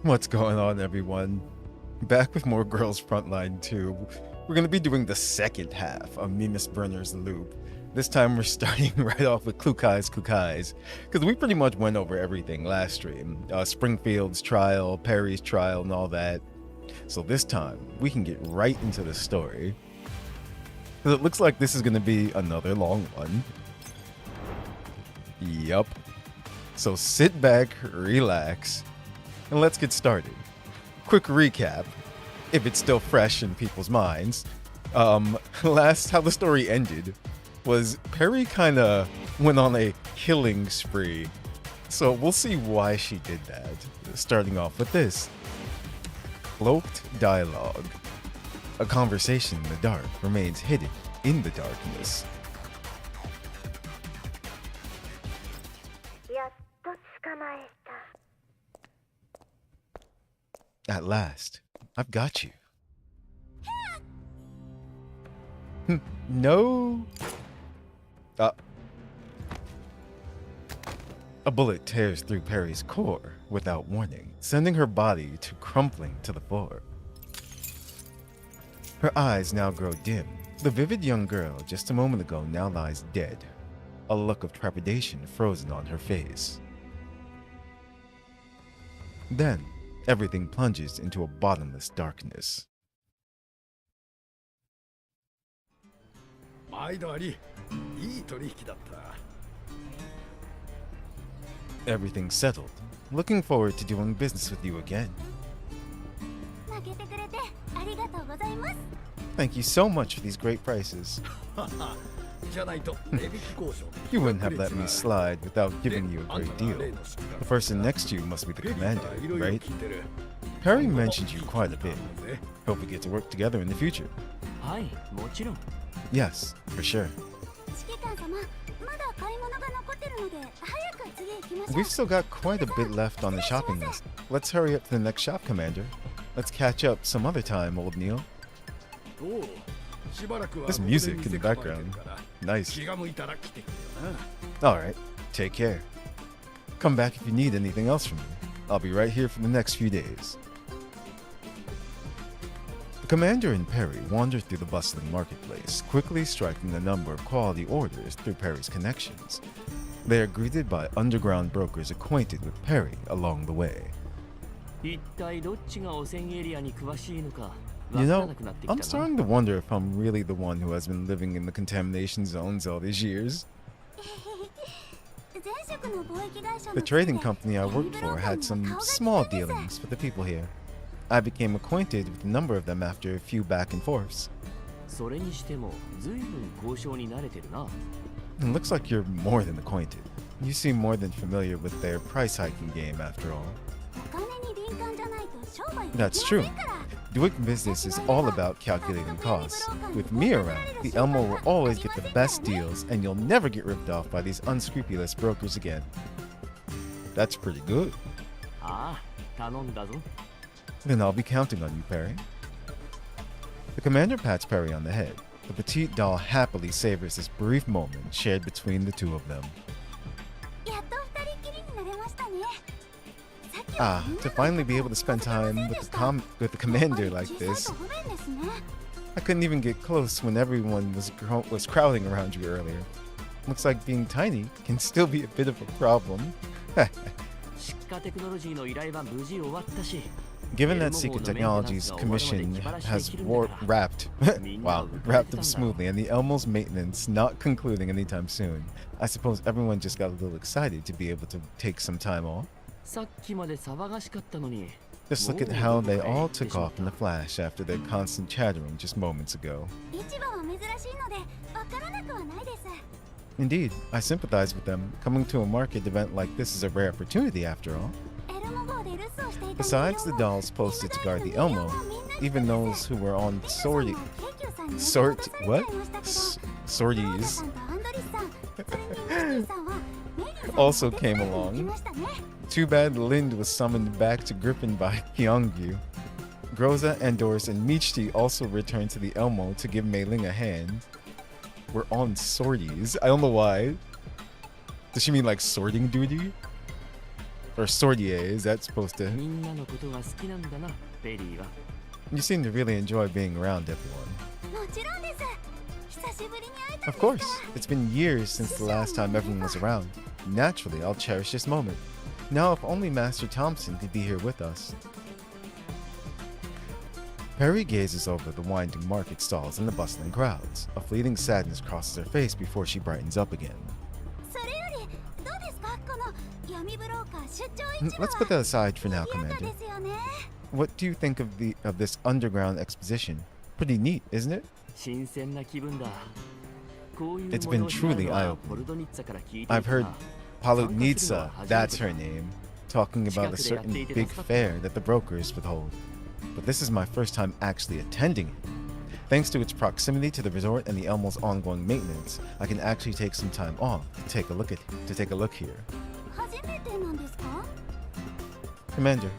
What's going on, everyone? Back with more Girls Frontline 2. We're going to be doing the second half of Mimisbrunnr's loop. This time we're starting right off with Klukai's, because we pretty much went over everything last stream. Springfield's trial, Perry's trial, and all that. So this time, we can get right into the story. Because it looks like this is going to be another long one. Yup. So sit back, relax, and let's get started. Quick recap, if it's still fresh in people's minds. How the story ended was Perry kind of went on a killing spree. So we'll see why she did that. Starting off with this. Cloaked dialogue. A conversation in the dark remains hidden in the darkness. At last, I've got you. No. A bullet tears through Perry's core without warning, sending her body to crumpling to the floor. Her eyes now grow dim. The vivid young girl just a moment ago now lies dead, a look of trepidation frozen on her face. Then, everything plunges into a bottomless darkness. Everything settled. Looking forward to doing business with you again. Thank you so much for these great prices. You wouldn't have let me slide without giving you a great deal. The person next to you must be the commander, right? Perry mentioned you quite a bit. Hope we get to work together in the future. Yes, for sure. We've still got quite a bit left on the shopping list. Let's hurry up to the next shop, Commander. Let's catch up some other time, old Neil. This music in the background. Nice. Alright, take care. Come back if you need anything else from me. I'll be right here for the next few days. The commander and Perry wandered through the bustling marketplace, quickly striking a number of quality orders through Perry's connections. They are greeted by underground brokers acquainted with Perry along the way. You know, I'm starting to wonder if I'm really the one who has been living in the contamination zones all these years. The trading company I worked for had some small dealings with the people here. I became acquainted with a number of them after a few back and forths. It looks like you're more than acquainted. You seem more than familiar with their price hiking game after all. That's true. Doing business is all about calculating costs. With me around, the Elmo will always get the best deals and you'll never get ripped off by these unscrupulous brokers again. That's pretty good. Then I'll be counting on you, Perry. The commander pats Perry on the head. The petite doll happily savors this brief moment shared between the two of them. To finally be able to spend time with the commander like this. I couldn't even get close when everyone was crowding around you earlier. Looks like being tiny can still be a bit of a problem. Given that Secret Technology's commission has wrapped up smoothly and the Elmo's maintenance not concluding anytime soon, I suppose everyone just got a little excited to be able to take some time off. Just look at how they all took off in a flash after their constant chattering just moments ago. Indeed, I sympathize with them. Coming to a market event like this is a rare opportunity after all. Besides the dolls posted to guard the Elmo, even those who were on sorties also came along. Too bad Lind was summoned back to Griffin by Pyongyu. Groza, Andorus, and Michti also returned to the Elmo to give Mei Ling a hand. We're on sorties. I don't know why. Does she mean like sorting duty? Or Sordier, is that supposed to... みんなのことが好きなんだな、ベリーは。 You seem to really enjoy being around everyone. もちろんです。久しぶりに会えたん Of ですから。 course, it's been years since the last time everyone was around. Naturally, I'll cherish this moment. Now, if only Master Thompson could be here with us. Perry gazes over the winding market stalls and the bustling crowds. A fleeting sadness crosses her face before she brightens up again. それよりどうですか、この闇ブローカー出張市場 Let's は。 put that aside for now, 賑やか Commander. ですよね。 What do you think of this underground exposition? Pretty neat, isn't it? 新鮮な気分だ。こういう It's も been のになる truly のは eye-opening. ポルドニッツァから聞いていた I've heard な。 Polonitsa, that's her name, talking about a certain big fair that the brokers would hold. But this is my first time actually attending it. Thanks to its proximity to the resort and the Elmo's ongoing maintenance, I can actually take some time off to take a look here. 初めてなんですか？ Commander,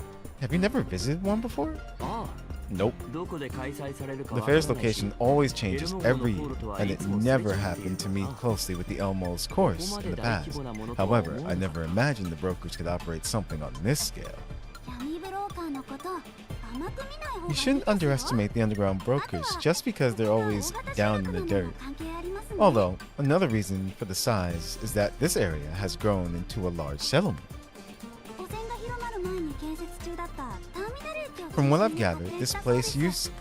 have you never visited one before? ああ、 Nope. どこで開催されるか The わから fair's ないし location always changes every year, and it never happened to meet closely with the Elmo's course in the past. However, I never imagined the brokers could operate something on this scale. 闇ブローカーのこと甘く見ない方がいい You ですよ。 shouldn't underestimate the underground brokers just because they're always down in the dirt. 関係ありますね。 Although, another reason for the size is that this area has grown into a large settlement. 汚染が広まる前に建設中だったターミナル駅を From what I've 中心に gathered, 固定 this したそうで place す。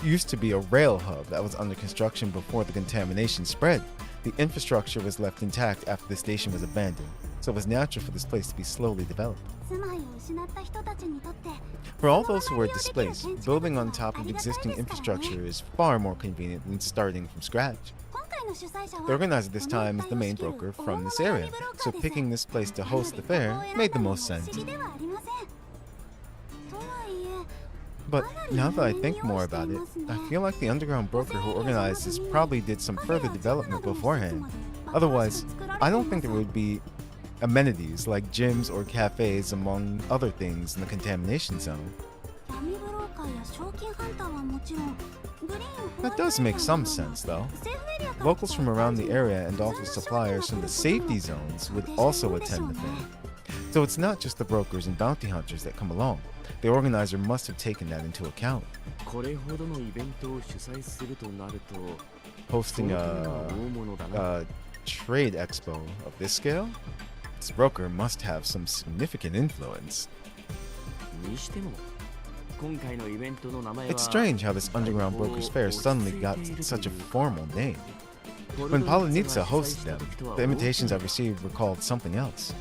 used to be a rail hub that was under construction before the contamination spread. The infrastructure was left intact after the station was abandoned, so it was natural for this place to be slowly developed. 住まいを失った人たちにとって For all those who were displaced, building on top of existing infrastructure is far more convenient than starting from scratch. 今回の主催者は The organizer this time is the main broker from this area, so picking this place to host the fair made the most sense. 不思議ではありません。とはいえ But now that I think more about it, I feel like the underground broker who organized this probably did some further development beforehand. Otherwise, I don't think there would be amenities like gyms or cafes among other things in the contamination zone. 闇ブローカーや賞金ハンターはもちろんグリーンホワ That イト does make some sense though. セーフエリアから Locals from around the area and also suppliers from the safety zones would also attend the fair. So it's not just the brokers and bounty hunters that come along. The organizer must have taken that into account. これほどのイベントを主催するとなると、 Hosting 相当な大物だな。 a trade expo of this scale? This broker must have some significant influence. にしても、今回のイベントの名前は It's strange how this underground brokers fair suddenly got such a formal name. When Polonitsa hosted them, the invitations I received were called something else.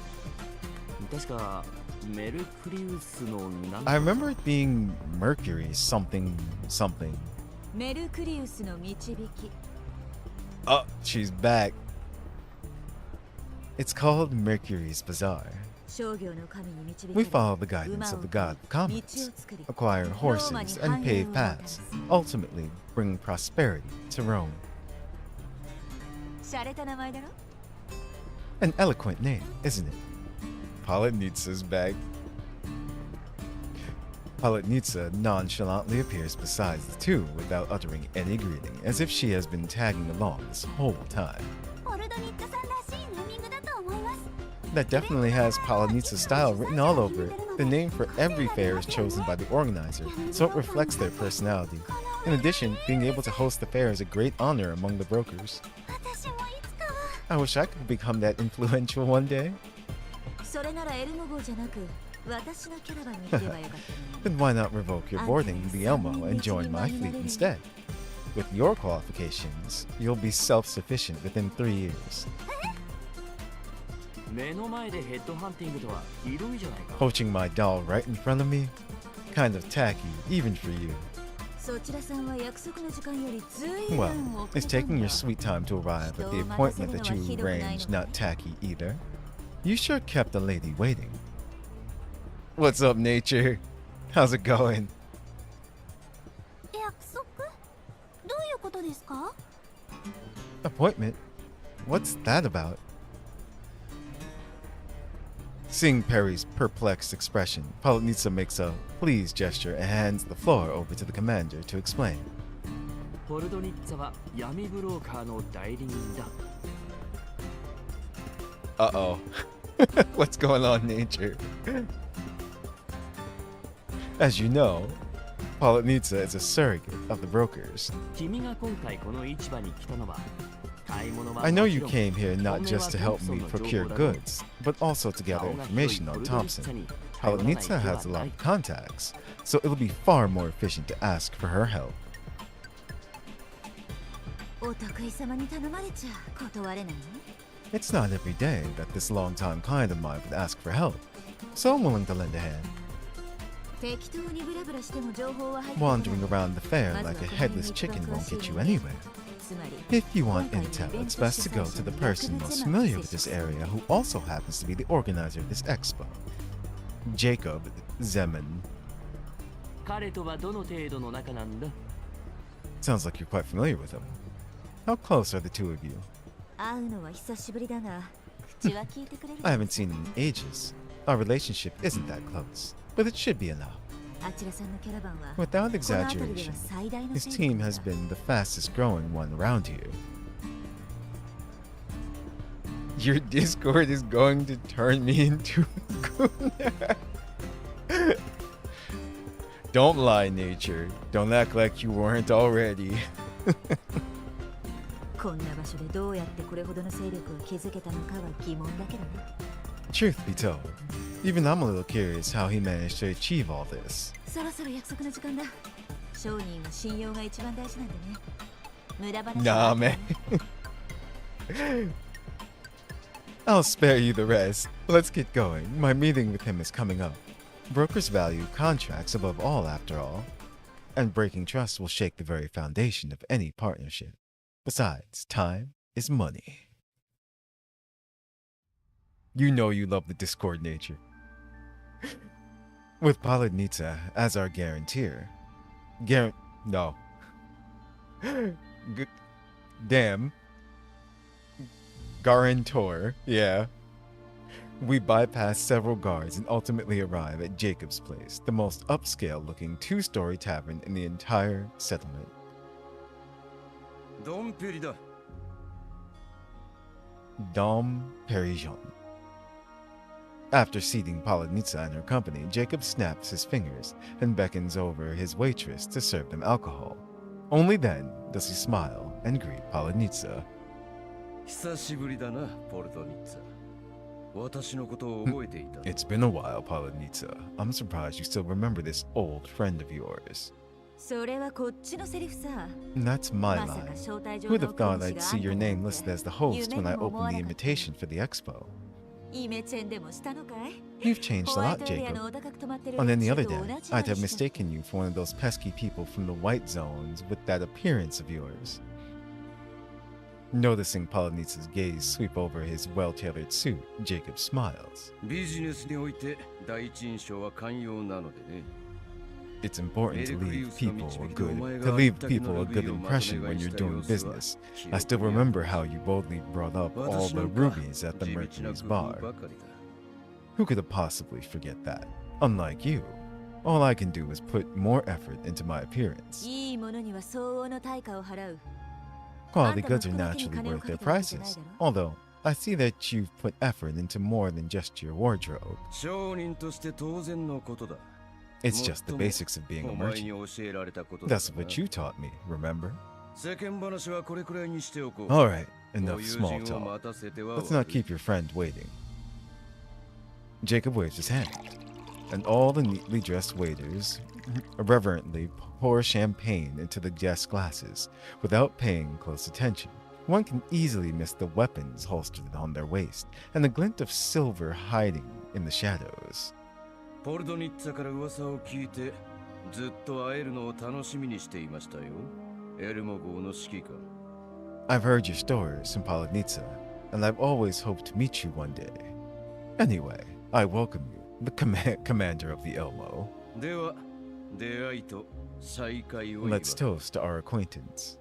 確かメルクリウスのなん I remember it being Mercury something something. メルクリウスの導き Oh, she's back. It's called Mercury's Bazaar. 商業の神に導か We れ follow the guidance of the god of commerce, acquire horses and pave paths, ultimately bring prosperity to Rome. 洒落た名前だろ An eloquent name, isn't it? Polonitsa's back. Polonitsa nonchalantly appears beside the two without uttering any greeting, as if she has been tagging along this whole time. ポルドニッツさんらしいネーミングだと思います。 That definitely has Polonitsa's style written all over it. The name for every fair is chosen by the organizer, so it reflects their personality. In addition, being able to host the fair is a great honor among the brokers. 私もいつかは I wish I could become that influential one day. それならエルモ号じゃなく私のキャラバンに行けばよかったのに Then why not revoke your boarding in the Elmo and join my fleet instead? With your qualifications, you'll be self-sufficient within 3 years. 目の前でヘッドハンティングとはひどいじゃないか。 Poaching my doll right in front of me? Kind of tacky, even for you. そちらさんは約束の時間よりずいぶ Well, ん遅 it's れた taking ん your だ sweet time to arrive at the appointment that you arranged not tacky either. You sure kept the lady waiting. What's up, nature? How's it going? 約束？どういうことですか？ Appointment? What's that about? Seeing Perry's perplexed expression, Polonitsa makes a please gesture and hands the floor over to the commander to explain. ポルドニッツァは闇ブローカーの代理人だ。Uh-oh. What's going on, nature? As you know, Polonitsa is a surrogate of the brokers. 君が今回この市場に来たのは買い物は I も know ち you ろん came here not 本命 just は to ト help ンプソン me の情 procure 報だろう goods, but also to gather 顔が広い information ポ on ルトリッツァ Thompson. に頼らない手 Polonitsa は has a な lot い of contacts, so it'll be far more efficient to ask for her help. お得意様に頼まれちゃ断れないの？ It's not every day that this long-time client of mine would ask for help, so I'm willing to lend a hand. 適当にブラブラしても情報は入ってこない。 Wandering around the fair like a headless chicken won't get you anywhere. つまり If you want intel, it's best to go to the person most familiar with this area who also happens to be the organizer of this expo. Jacob Zeman. 彼とはどの程度の仲なんだ Sounds like you're quite familiar with him. How close are the two of you? 会うのは久しぶりだが、口は聞いてくれる。 I haven't seen him in ages. Our relationship isn't that close, but it should be enough. あちらさんのキャラバンは Without この辺りで exaggeration, は最大の his 勢力 team だ has been the fastest growing one around here. Your Discord is going to turn me into a gooner. Don't lie, nature. Don't act like you weren't already. こんな場所でどうやってこれほどの勢力を築けたのかは疑問だけどね。 Truth be told, even I'm a little curious how he managed to achieve all this. そろそろ約束の時間だ。商人は信用が一番大事なんでね。無駄話 Nah, man. I'll spare you the rest. Let's get going. My meeting with him is coming up. Brokers value contracts above all, after all. And breaking trust will shake the very foundation of any partnership. Besides, time is money. You know you love the Discord nature. With Polonitsa as our guarantor. No. Damn. Guarantor, yeah. We bypass several guards and ultimately arrive at Jacob's place, the most upscale-looking two-story tavern in the entire settlement. ドンペリだ。 Dom Perignon. After seating Polonitsa and her company, Jacob snaps his fingers and beckons over his waitress to serve them alcohol. Only then does he smile and greet Polonitsa. 久しぶりだな、ポルトニッツァ。私のことを覚えていた。 It's been a while, Polonitsa. I'm surprised you still remember this old friend of yours. それはこっちのセリフさ。 That's my まさ line. か招待状 Who'd の have 送 thought り I'd 主 see が your あんた name なん listed て as the host when I 夢にも opened 思わ the なかった invitation for the expo? イメチェンでもしたのかい？ You've changed ホ a ワイ lot, トエリアの Jacob. お高く泊まってる On 連 any 中 other と day, 同じ I'd 話 have した。 mistaken you for one of those pesky people from the white zones with that appearance of yours. Noticing Polonitsa's gaze sweep over his well-tailored suit, Jacob smiles. ビジネスにおいて第一印象は寛容なのでね。 It's important to leave people a good impression when you're doing business. I still remember how you boldly brought up all the rubies at the Mercury's bar. Who could have possibly forget that? Unlike you, all I can do is put more effort into my appearance. いいものには相応の対価を払う。 Quality goods are naturally worth their prices, although I see that you've put effort into more than just your wardrobe. 商人として当然のことだ。 It's just the basics of being a お前に merchant. 教えられたことだ。 That's what you taught me, remember? 世間話はこれくらいにしておこう。 Alright, ご enough 友 small 人を talk. 待たせては Let's not 悪い。 keep your friend waiting. Jacob waves his hand, and all the neatly dressed waiters reverently pour champagne into the guest glasses without paying close attention. One can easily miss the weapons holstered on their waist and the glint of silver hiding in the shadows. ポルトニッツァから噂を聞いて、ずっと会えるのを楽しみにしていましたよ。エルモ号の指揮官。 I've heard your stories from Polonitsa, and I've always hoped to meet you one day. Anyway, I welcome you, the commander of the Elmo. では、出会いと再会を祝う。 Let's toast to our acquaintance.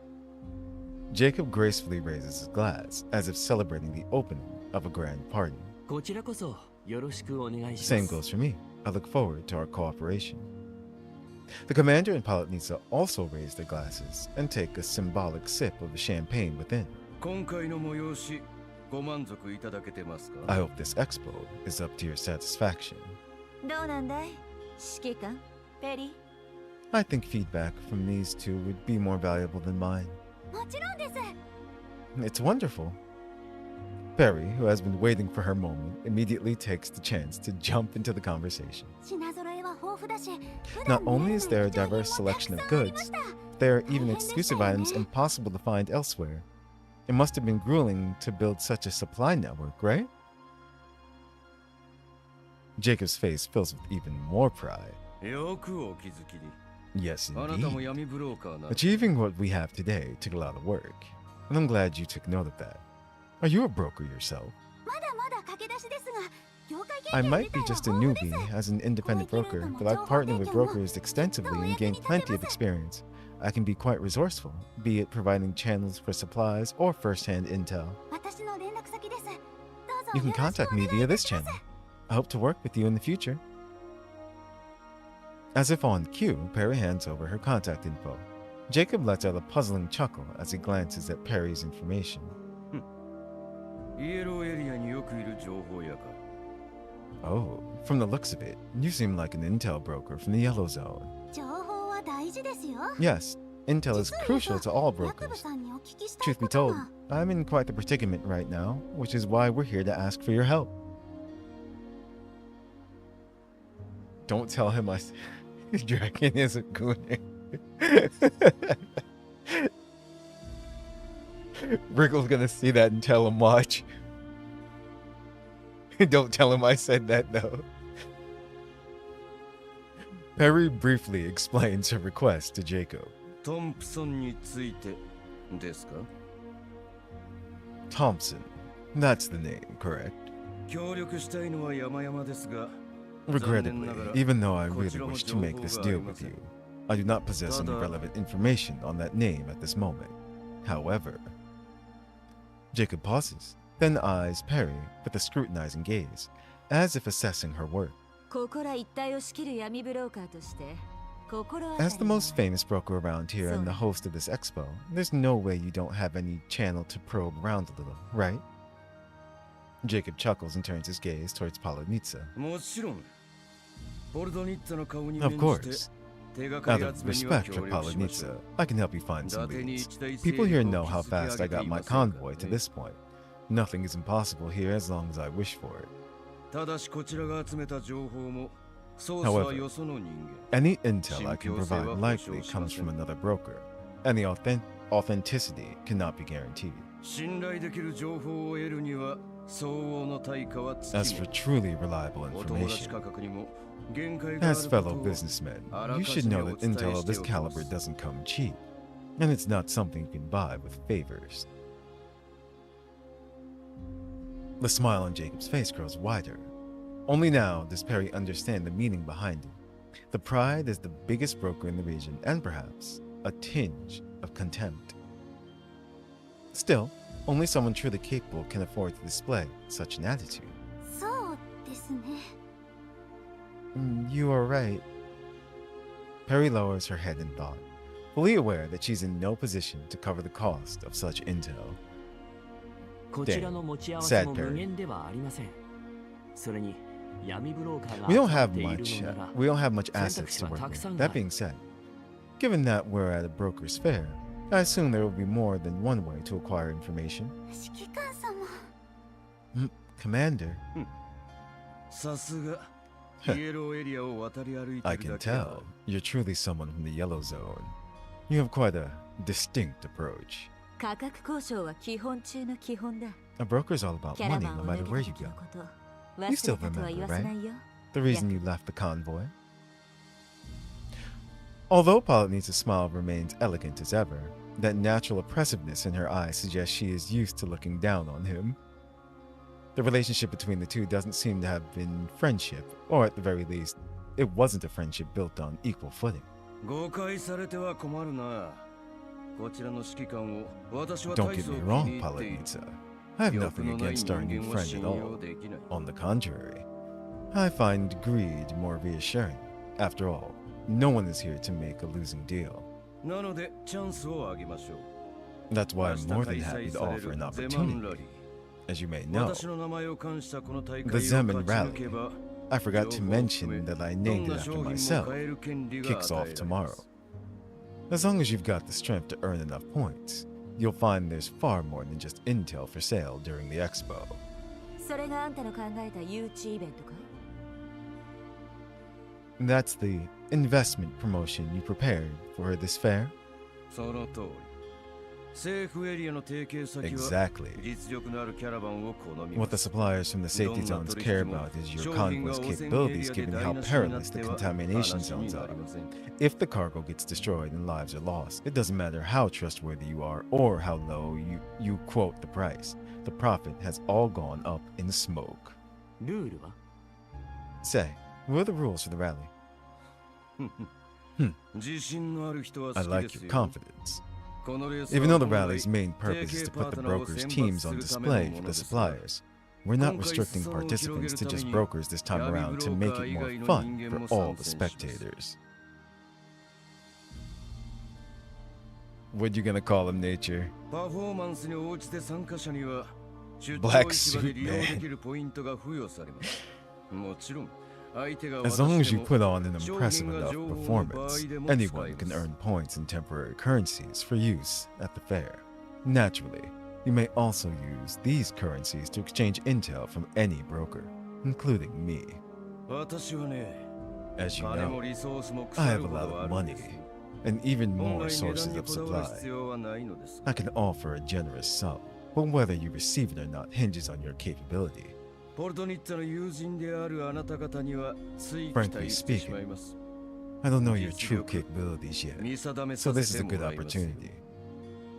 Jacob gracefully raises his glass as if celebrating the opening of a grand party. こちらこそよろしくお願いし Same ます goes for me. I look forward to our cooperation. The commander and Polonitsa also raise their glasses and take a symbolic sip of the champagne within. 今回の催し、ご満足いただけてますか？ I hope this expo is up to your satisfaction. どうなんだい指揮官ペリー。 I think feedback from these two would be more valuable than mine. もちろんです。 It's wonderful. Perry, who has been waiting for her moment, immediately takes the chance to jump into the conversation. 品揃えは豊富だし、 Not only is there a diverse selection of goods, there are even exclusive items impossible to find elsewhere. It must have been grueling to build such a supply network, right? Jacob's face fills with even more pride. よくお気づきに。 Yes, あなたも indeed. 闇ブローカーな。 Achieving what we have today took a lot of work, and I'm glad you took note of that. Are you a broker yourself? まだまだ駆け出しですが、業界経 I 験 might 自 be 体は just a 豊富です。 newbie as an independent broker, but I've partnered with brokers extensively and gained plenty of experience. I can be quite resourceful, be it providing channels for supplies or first-hand intel. 私の連絡先です。どうぞ You can よろしくお願い contact me いた via し this ます channel. I hope to work with you in the future. As if on cue, Perry hands over her contact info. Jacob lets out a puzzling chuckle as he glances at Perry's information. イエローエリアによくいる情報屋か。 Oh, from the looks of it, you seem like an intel broker from the Yellow Zone. 情報は大事ですよ。 Yes, intel is 実を言う crucial と to all 薬部 brokers. さんにお聞きしたい Truth こ be と told, が。 I'm in quite the predicament right now, which is why we're here to ask for your help. Don't tell him I Dragon is a gooner. Wriggle's gonna see that and tell him, watch. Don't tell him I said that, though. Perry briefly explains her request to Jacob. トンプソンについてですか？ Thompson. That's the name, correct? 協力したいのは山々ですが、 Regrettably, even though I really wish to make this deal with you, I do not possess any relevant information on that name at this moment. However, Jacob pauses, then eyes Perry with a scrutinizing gaze, as if assessing her work. ここら一帯を仕切る闇ブローカーとして心当たり As the most famous broker around here and the host of this expo, there's no way you don't have any channel to probe around a little, right? Jacob chuckles and turns his gaze towards Polonitsa. もちろん。ポルドニッツァの顔に Of 免じて course. 手がかり Out of 集めには respect 協 for 力しましょ Polonitsa, う。 I can help you find 伊 some 達に leads. 一大勢 People here 力 know を how 築き上 fast I げて got い my ませんか convoy to ね。 this point. Nothing is impossible here as long as I wish for it. ただしこちらが集めた情報もソースはよその人間。 Any intel I can provide likely comes from another broker, and the authenticity cannot be guaranteed. 信頼できる情報を得るには相応の対価はつき As for も truly reliable お友達 information, 価格にも限界があ as ること fellow を businessmen, あら you か should じめ know お that 伝え intel of して this おきま caliber す。 doesn't come cheap, and it's not something you can buy with favors. The smile on Jacob's face grows wider. Only now does Perry understand the meaning behind it. The pride is the biggest broker in the region, and perhaps a tinge of contempt. Still, only someone truly capable can afford to display such an attitude. そうですね。 You are right. Perry lowers her head in thought, fully aware that she's in no position to cover the cost of such intel. こちらの持ち合わせも無限ではありません。それに闇ブローカーが We don't 集ま have っている much. のなら We don't have much assets to work with. That being said, given that we're at a broker's fair, I assume there will be more than one way to acquire information. 指揮官様。 Commander, さすがイエローエリアを渡り歩いて I る can だけだ。 tell you're truly someone from the Yellow Zone. You have quite a distinct approach. 価格交渉は基本中の基本だ。 A broker's all about キャラ money マン no を matter 抜 where け you た時 go. のこと。 You 忘 still れたとは言わせ remember, ないよ。 The reason you left the convoy? Although Polonitsa's smile remains elegant as ever, that natural oppressiveness in her eyes suggests she is used to looking down on him. The relationship between the two doesn't seem to have been friendship, or at the very least, it wasn't a friendship built on equal footing. 誤解されては困るな。こちらの指揮官を私は Don't 大 get 層 me 気 wrong, に入っている。 Polonitsa. I have 欲 nothing のない against 人 our new 間は friend 信 at 用 all. できない。 On the contrary, I find greed more reassuring. After all, no one is here to make a losing deal. なのでチャンスをあげましょう。 That's why 明 I'm 日 more 開 than 催 happy to され offer る an ゼマンラ opportunity. リー。As you may know, the The Zeman Rally, I forgot to mention that I named it after myself, kicks off tomorrow. As long as you've got the strength to earn enough points, you'll find there's far more than just intel for sale during the expo. それがあんたの考えた誘致イベントかい？ That's the investment promotion you prepared for this fair? その通り。政府エリアの提携先は Exactly. 実力のあるキャラバンを好み What the suppliers from the safety zones care about is your convoy's capabilities given how perilous the contamination zones are. If the cargo gets destroyed and lives are lost, it doesn't matter how trustworthy you are or how low you quote the price. The profit has all gone up in smoke. ルールは Say, what are the rules for the rally? 自信のある人は I 好き like です your よ confidence. このレース Even は though the 本来 rally's main purpose is to put the brokers' teams on display for the suppliers, we're not restricting participants to just brokers this time around to make it more fun for all the spectators. What you gonna call him, Nature? パフォーマンスに応じて参加者には出 Black 張市場で suit 利用 man. できるポイントが付与されますもちろん相手が As long as you 渡して put も on an impressive enough performance, anyone can earn points in temporary currencies for use at the fair. Naturally, you may also use these currencies to exchange intel from any broker, including me. 私はね As you 金 know, もリソースも I 腐 have る a ほ lot どあ of るん money です and even 本 more 来値段 sources に of こだわる supply. 必要はないのです I can offer a generous sum, but whether you receive it or not hinges on your capability. ポルトニッツァの友人であるあなた方にはつい期 Frankly 待してしまいます I don't know your true capabilities yet, 見定め so さ this せ is て a も good らいます opportunity.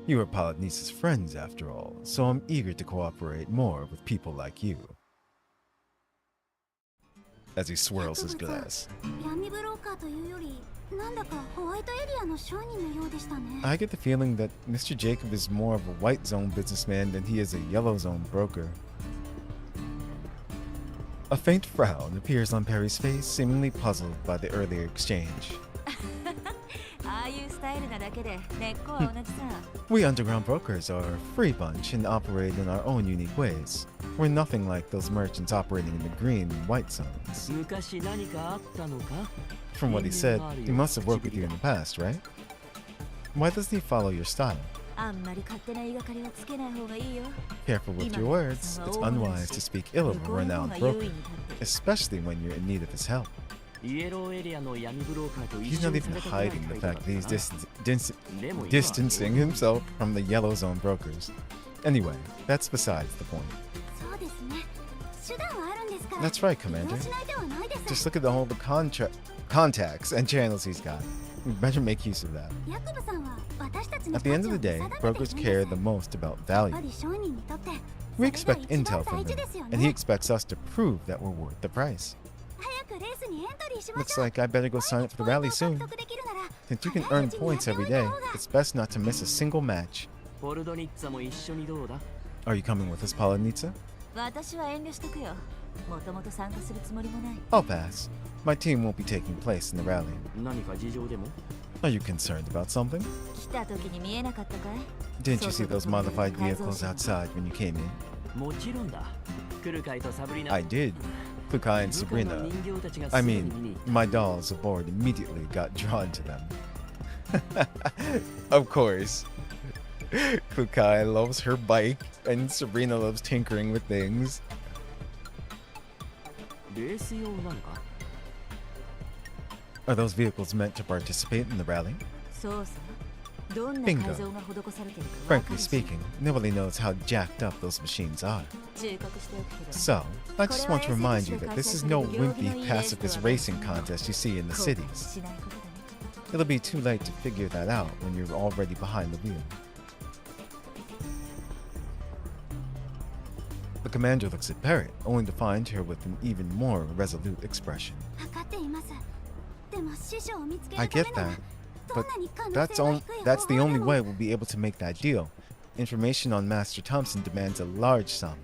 You are Polonice's friends after all, so I'm eager to cooperate more with people like you. As he swirls his glass. 闇ブローカーというよりなんだかホワイトエリアの商人のようでしたね I get the feeling that Mr. Jacob is more of a white zone businessman than he is a yellow zone broker. A faint frown appears on Perry's face, seemingly puzzled by the earlier exchange. ああいうスタイルなだけで根っこは同じさ。 We underground brokers are a free bunch and operate in our own unique ways. We're nothing like those merchants operating in the green and white zones. 昔何かあったのか From what he said, he must have worked with you in the past, right? Why doesn't he follow your style? あんまり勝手な言いがかりはつけない方がいいよ。 Careful with your words. It's unwise to speak ill of a renowned broker, especially when you're in need of his help. イエローエリアの闇ブローカーと一 He's 緒 not に even されたくない hiding the って書い fact て that あ he's ったな。でも今 distancing himself from the yellow zone brokers. Anyway, that's besides the point. そうですね手段はあるんですから That's right, 利 Commander. 用しない手はないです Just look at all the contacts and channels he's got. We better make use of that. ヤコブさんは私たちの At the end of the day, 価値を見定めて brokers いる care ん the です most about やっ value. ぱり商人にとって We それが expect 一番 intel from 大事 him, ですよ and he ね expects us to prove that we're worth the price. 早くレースにエントリーしま Looks しょう like I better go sign up for the rally ポイン soon. トを獲得できるなら Since you can earn points every day, it's best not to miss a single match. ポルドニッツァも一緒にどうだ Are you coming with us, Polonitsa? 私は遠慮しとくよ。もともと参加するつもりもない。 I'll pass. My team won't be taking place in the rally. 何か事情でも Are you concerned about something? 来た時に見えなかったかい？ Didn't you see those modified vehicles outside when you came in? もちろんだクルカイとサブリナ I did. Kukai and 部下の Sabrina. 人形たちが I すぐに mean, 見に my dolls aboard immediately got drawn to them. Of course. Kukai loves her bike, and Sabrina loves tinkering with things. レース用なのか Are those vehicles meant to participate in the rally? そうさ。どんな Bingo. 改造が施されてるか分か Frankly るし speaking, nobody knows how jacked up those machines are. 忠告しておくけど。 So, I just want to remind you that this is no wimpy pacifist racing contest you see in the 後悔 cities. しないことだね。 It'll be too late to figure that out when you're already behind the wheel. The commander looks at Parrot, only to find her with an even more resolute expression. 分かっていますでも師匠を見つけ I るため get なら that, ど but んなに可能 that's 性が on 低い that's the 方法 only でも way we'll be able to make that deal. Information on Master Thompson demands a large sum,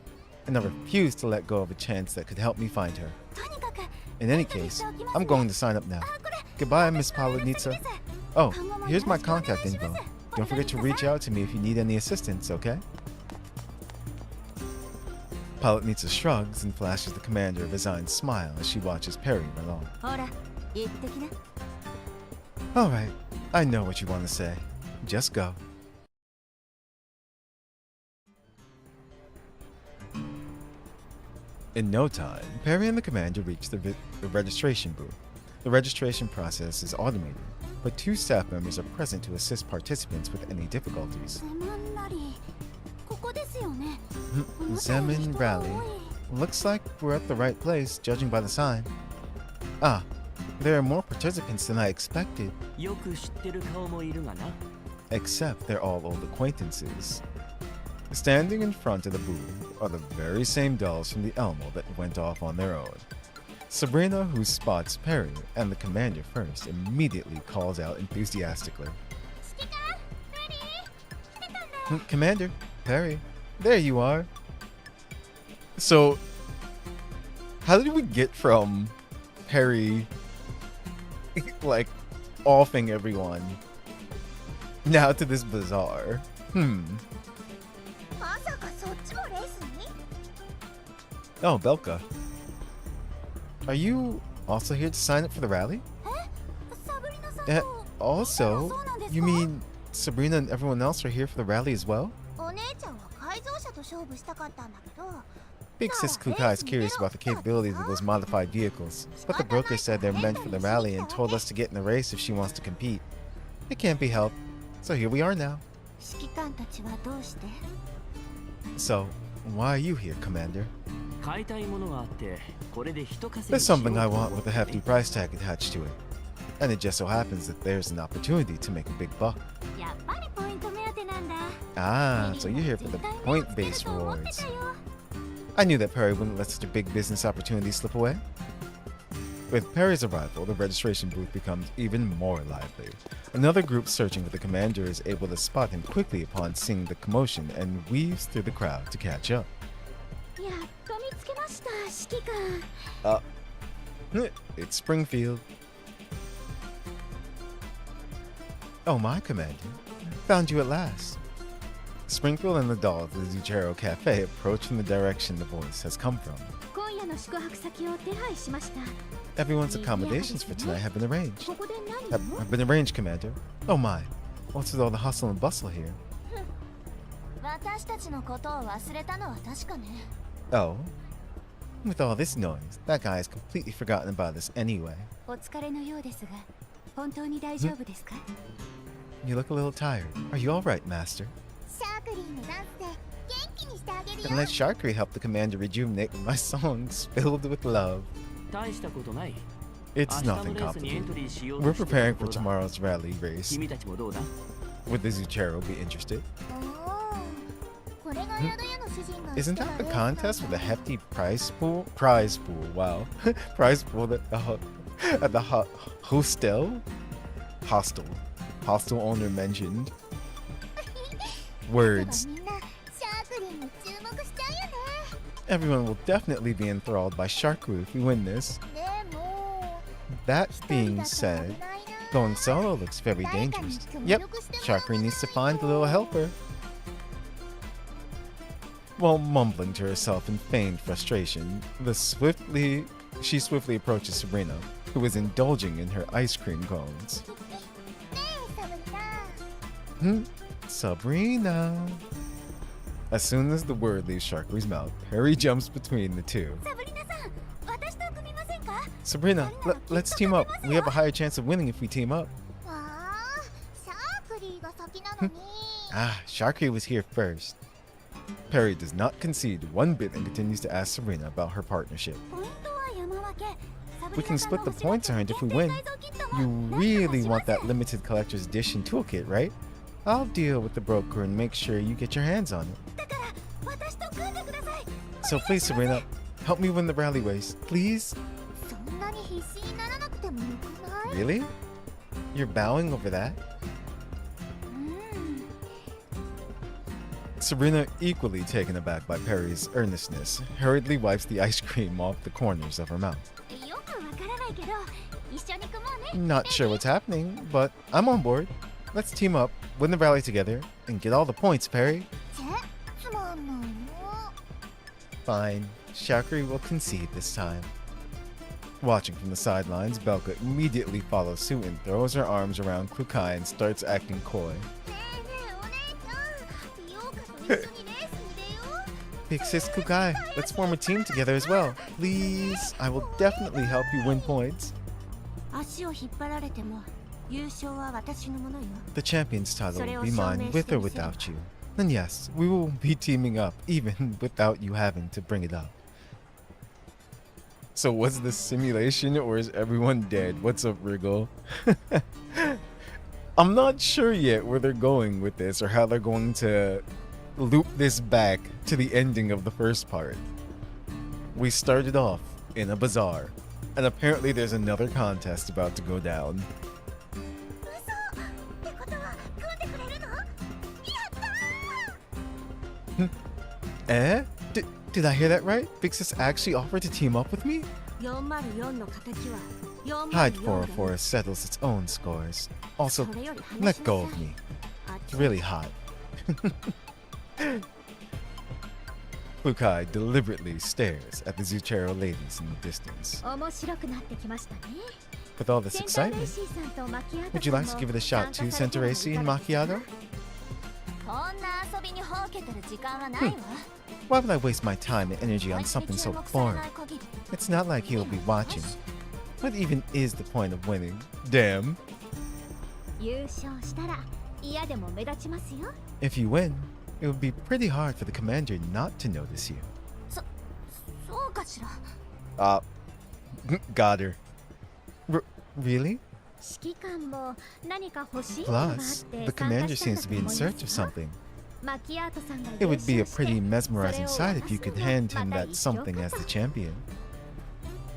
and I refuse to let go of a chance that could help me find her. とにかく In any case, I'm going to sign up now. Goodbye, Miss Polonitsa. Oh, here's my contact info. Don't forget to reach out to me if you need any assistance, okay? Pilot Nitsa shrugs and flashes the commander a resigned smile as she watches Perry run off. ほら行ってきな Alright, I know what you want to say. Just go. In no time, Perry and the commander reach the registration booth. The registration process is automated, but 2 staff members are present to assist participants with any difficulties. ゼマンラリーここですよね Zemin Rally. Looks like we're at the right place, judging by the sign. Ah, there are more participants than I expected, よく知ってる顔もいるがな except they're all old acquaintances. Standing in front of the booth are the very same dolls from the Elmo that went off on their own. Sabrina, who spots Perry and the commander first, immediately calls out enthusiastically. 指揮官レディー来てたんだ Commander, Perry, there you are. So, how did we get from Perry, like, offing everyone, now to this bazaar? まさかそっちもレースに Oh, Belka. Are you also here to sign up for the rally? サブリナさん Eh, と also, そうなんですか you mean Sabrina and everyone else are here for the rally as well? お姉ちゃんは改造車と勝負したかったんだけど Big Sis Kukai is curious about the capabilities of those modified vehicles, but the broker said they're meant for the rally and told us to get in the race if she wants to compete. It can't be helped, so here we are now. 指揮官たちはどうして So, why are you here, Commander? 買いたいものがあってこれで一稼ぎ There's しよう something と I 思 want っ with て a hefty price tag attached to it. And it just so happens that there's an opportunity to make a big buck. やっぱりポイント目当てなんだ Ah, so you're here for the point-based rewards. I knew that Perry wouldn't let such a big business opportunity slip away. With Perry's arrival, the registration booth becomes even more lively. Another group searching for the commander is able to spot him quickly upon seeing the commotion and weaves through the crowd to catch up. やっと見つけました指揮官 It's Springfield. Oh, my commander. Found you at last. Springfield and the doll at the Zuchero Cafe approach from the direction the voice has come from. 今夜の宿泊先を手配しました Everyone's accommodations for tonight have been arranged. ここで何 Have been arranged, Commander. Oh my. What's with all the hustle and bustle here? 私たちのことを忘れたのは確かね Oh? With all this noise, that guy has completely forgotten about us anyway. お疲れのようですが本当に大丈夫ですか You look a little tired. Are you alright, Master? シャークリーのダンスで元気にしてあげるよ Then let Sharkery help the Commander rejuvenate with my songs filled with love. 大したことない It's 明日の nothing レースにエン complicated. トリーしよう We're として preparing ると for ころだ tomorrow's rally race. 君たちもどうだ Would the Zuchero be interested? これが宿屋の主人が Isn't that the contest with a hefty prize pool? Prize pool, wow. Prize pool at the hostel? Hostel owner mentioned. Words. みんなシャークリーに注目しちゃうよね Everyone will definitely be enthralled by Sharkru if we win this. でも That being said, going solo looks very dangerous. Yep, Sharkru needs to find a little helper. While mumbling to herself in feigned frustration, she swiftly approaches Sabrina, who is indulging in her ice cream cones. ねえサブリナ Sabrina. As soon as the word leaves Sharkru's mouth, Perry jumps between the two. サブリナさん私と組みませんか Sabrina, let's team up. We have a higher chance of winning if we team up. わあシャークリーが先なのに Ah, Sharkry was here first. Perry does not concede one bit and continues to ask Sabrina about her partnership. ポイントは山分け We can split the points earned if we win. You really want that limited collector's edition toolkit, right? I'll deal with the broker and make sure you get your hands on it. だから私と組んでください So please, Sabrina, help me win the rally race, please. そんなに必死にならなくてもよくない Really? You're bowing over that? うん Sabrina, equally taken aback by Perry's earnestness, hurriedly wipes the ice cream off the corners of her mouth. よくわからないけど一緒に組もうね Not sure what's happening, but I'm on board. Let's team up, win the rally together, and get all the points, Perry. つまんないの Fine. Shakri will concede this time. Watching from the sidelines, Belka immediately follows suit and throws her arms around Kukai and starts acting coy. ねえお姉ちゃん、ヨウカと一緒にレースに出よう。 Big sis Kukai, let's form a team together as well. Please, I will definitely help you win points. 足を引っ張られても優勝は私のものよ。 The champion's title will be mine with or without you. And yes, we will be teaming up even without you having to bring it up. So was this simulation or is everyone dead? What's up, Wriggle? I'm not sure yet where they're going with this or how they're going to loop this back to the ending of the first part. We started off in a bazaar, and apparently there's another contest about to go down. 嘘ってことは組んでくれるの？やったー！ Eh? Did I hear that right? Big sis actually offered to team up with me? 404の敵は Hide 404 404 settles its own scores. Also, それより話し let なさい。 go of me. あっ It's really hot. Kukai deliberately stares at the Zuchero ladies in the distance. 面白くなってきましたね。 With all this センターレイ excitement, シーさんとマキアート would you like to give it a shot too, Centerace and Macchiato? こんな遊びにほうけてる時間はないわ。 Why would I waste my time and energy on something so boring? It's not like he'll be watching. What even is the point of winning? Damn. 優勝したら嫌でも目立ちますよ。 If you win, it would be pretty hard for the commander not to notice you. そうかしら。 Got her. Really? 指揮官も何か欲しいものがあっ Plus, て the 参 commander 加したん seems だ to と be 思 in います search of よ。 something. マキアートさんが It would be a 優勝して pretty mesmerizing それを sight if you could 渡すの hand him また that 一緒 something か as と the champion.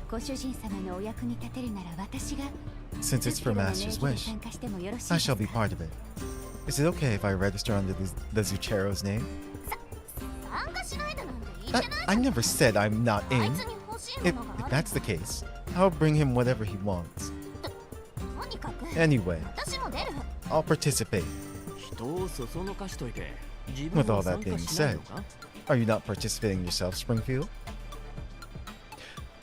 ご主人様のお役に立てるなら私が Since it's for ルフィの名 Master's 義で wish, 参加してもよろしい I ですか？ shall be part of it. Is it okay if I register under the Zuchero's name? 参加しないでなんて言ってない I never said I'm not あい in. つに欲しい If ものがあ that's る the case, I'll bring him whatever he wants. とにかく Anyway, 私も出る。 I'll participate. 人をそそのかしといて自 With 分 all は that 参加 being しない said, のか？ are you not participating yourself, Springfield?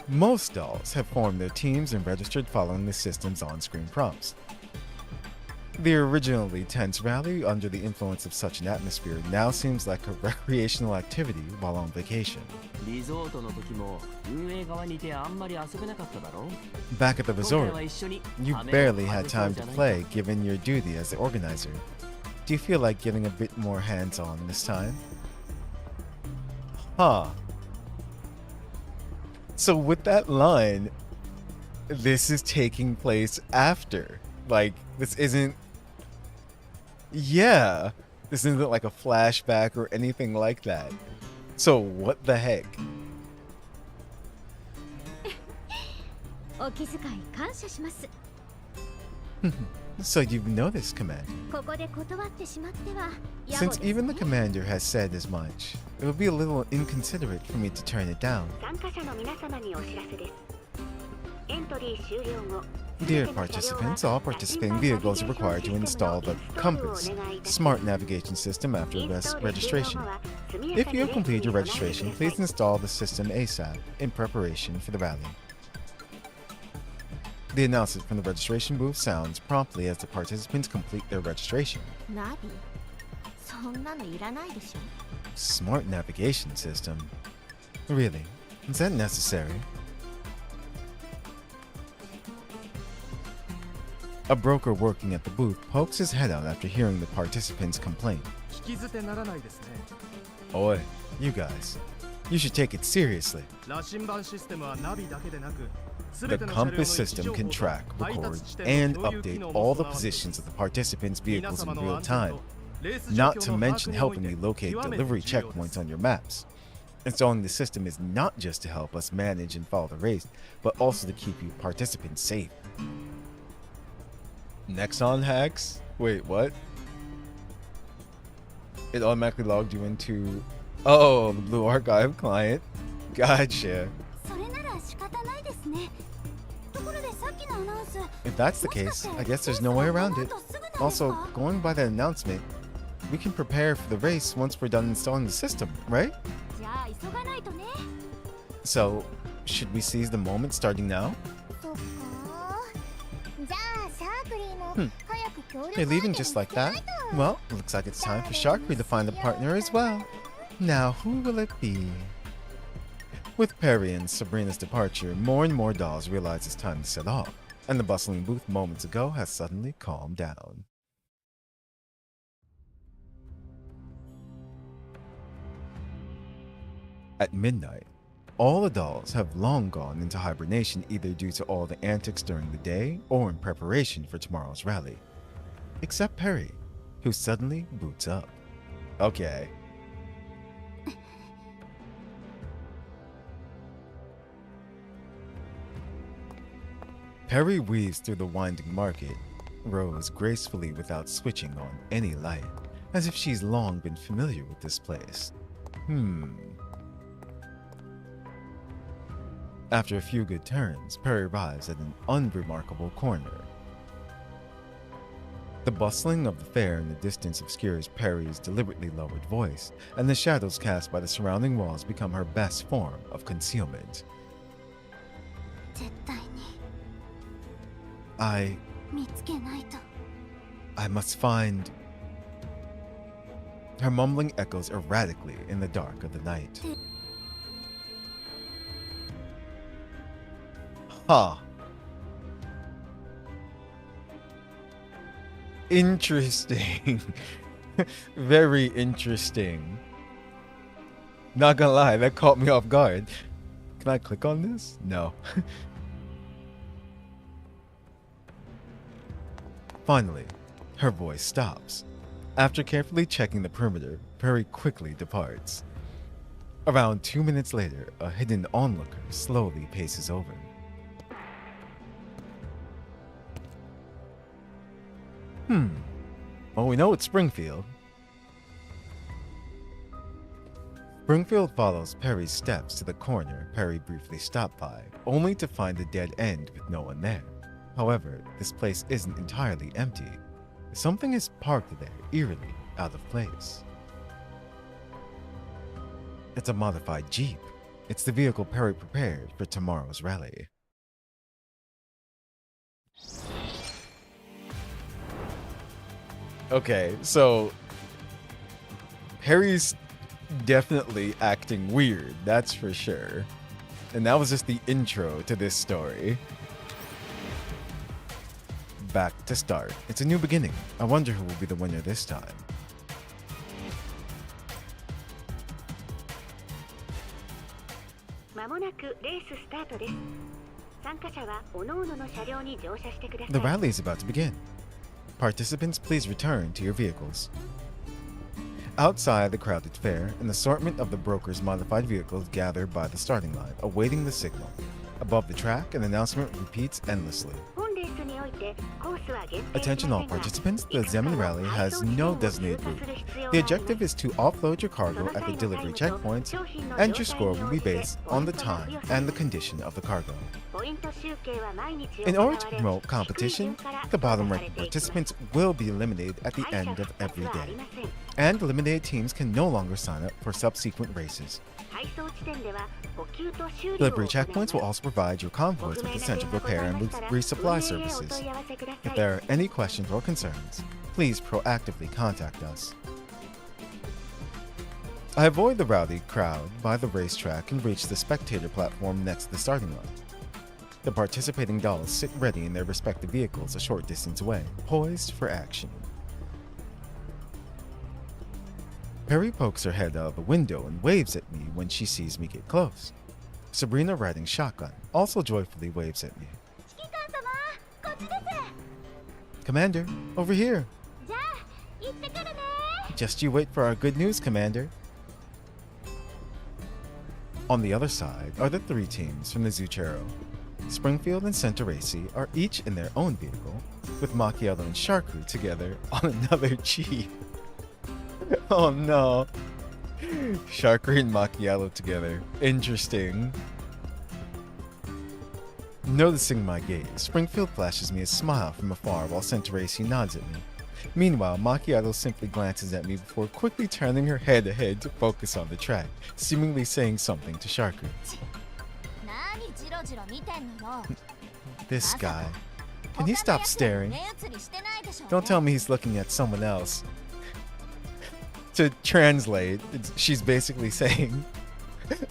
Most dolls have formed their teams and registered following the system's on-screen prompts. The originally tense rally under the influence of such an atmosphere now seems like a recreational activity while on vacation. リゾートの時も運営側にいてあんまり遊べなかっただろ？ Back at the 今回は resort, 一緒に you ためを barely had 外そう time じ to ゃないか。 play given your duty as the organizer. Do you feel like getting a bit more hands-on this time? Huh. So with that line, this is taking place after. Like, this isn't... Yeah. This isn't like a flashback or anything like that. So what the heck? お気遣い感謝します。 So you've noticed, Commander. ここで断ってしまっては野暮 Since です even the ね。 commander has said as much, it would be a little inconsiderate for me to turn it down. 参加者の皆様にお知らせです。エントリー終了後、 Dear participants, all participating vehicles are required to install the Compass smart navigation system after registration. If you have completed your registration, please install the system ASAP in preparation for the rally. The announcement from the registration booth sounds promptly as the participants complete their registration. ナビそんなのいらないでしょ。 Smart navigation system? Really? Is that necessary? A broker working at the booth pokes his head out after hearing the participants' complaint. 引き捨てならないですね。 Oi, you guys. You should take it seriously. 羅針盤システムはナビだけでなく、 The compass system can track, record, and update all the positions of the participants' vehicles in real time, not to mention helping you locate delivery checkpoints on your maps. Installing the system is not just to help us manage and follow the race, but also to keep you participants safe. Nexon hacks? Wait, what? It automatically logged you into... Oh, the Blue Archive client. Gotcha. それなら仕方ないですね。ところでさっきのアナウンス。 If that's the case, I guess there's no way around it. Also, going by that announcement, we can prepare for the race once we're done installing the system, right? じゃあ急がないとね。 So, should we seize the moment starting now? そっか。じゃあシャークリーも早く協力 They're leaving just like that? Well, looks like it's time for Sharkry to find a partner as well. Now, who will it be? With Perry and Sabrina's departure, more and more dolls realize it's time to set off, and the bustling booth moments ago has suddenly calmed down. At midnight, all the dolls have long gone into hibernation either due to all the antics during the day or in preparation for tomorrow's rally. Except Perry, who suddenly boots up. Okay. Perry weaves through the winding market, rows gracefully without switching on any light, as if she's long been familiar with this place. After a few good turns, Perry arrives at an unremarkable corner. The bustling of the fair in the distance obscures Perry's deliberately lowered voice, and the shadows cast by the surrounding walls become her best form of concealment. 絶対に I 見つけないと。 must find... Her mumbling echoes erratically in the dark of the night. Huh. Interesting. Very interesting. Not gonna lie, that caught me off guard. Can I click on this? No. Finally, her voice stops. After carefully checking the perimeter, Perry quickly departs. Around 2 minutes later, a hidden onlooker slowly paces over. Well, we know it's Springfield. Springfield follows Perry's steps to the corner Perry briefly stopped by, only to find a dead end with no one there. However, this place isn't entirely empty. Something is parked there, eerily out of place. It's a modified Jeep. It's the vehicle Perry prepared for tomorrow's rally. Okay, so Perry's definitely acting weird, that's for sure. And that was just the intro to this story. Back to start. It's a new beginning. I wonder who will be the winner this time. The rally is about to begin. Participants, please return to your vehicles. Outside the crowded fair, an assortment of the broker's modified vehicles gather by the starting line, awaiting the signal. Above the track, an announcement repeats endlessly. Attention all participants, the Zemin Rally has no designated route. The objective is to offload your cargo at the delivery checkpoints, and your score will be based on the time and the condition of the cargo. In order to promote competition, the bottom-ranked participants will be eliminated at the end of every day, and eliminated teams can no longer sign up for subsequent races. Delivery checkpoints will also provide your convoys with essential repair and resupply services. If there are any questions or concerns, please proactively contact us. I avoid the rowdy crowd by the racetrack and reach the spectator platform next to the starting line. The participating dolls sit ready in their respective vehicles a short distance away, poised for action. Perry pokes her head out of the window and waves at me when she sees me get close. Sabrina, riding shotgun, also joyfully waves at me. Commander, over here. Just you wait for our good news, Commander. On the other side are the three teams from the Zuchero. Springfield and Centeracy are each in their own vehicle, with Macchiato and Sharku together on another Jeep. Oh no. Sharku and Macchiato together. Interesting. Noticing my gaze, Springfield flashes me a smile from afar while Centeracy nods at me. Meanwhile, Macchiato simply glances at me before quickly turning her head ahead to focus on the track, seemingly saying something to Sharku. 何ジロジロ見てんのよ This guy. Can he stop staring? Don't tell me he's looking at someone else. To translate, she's basically saying,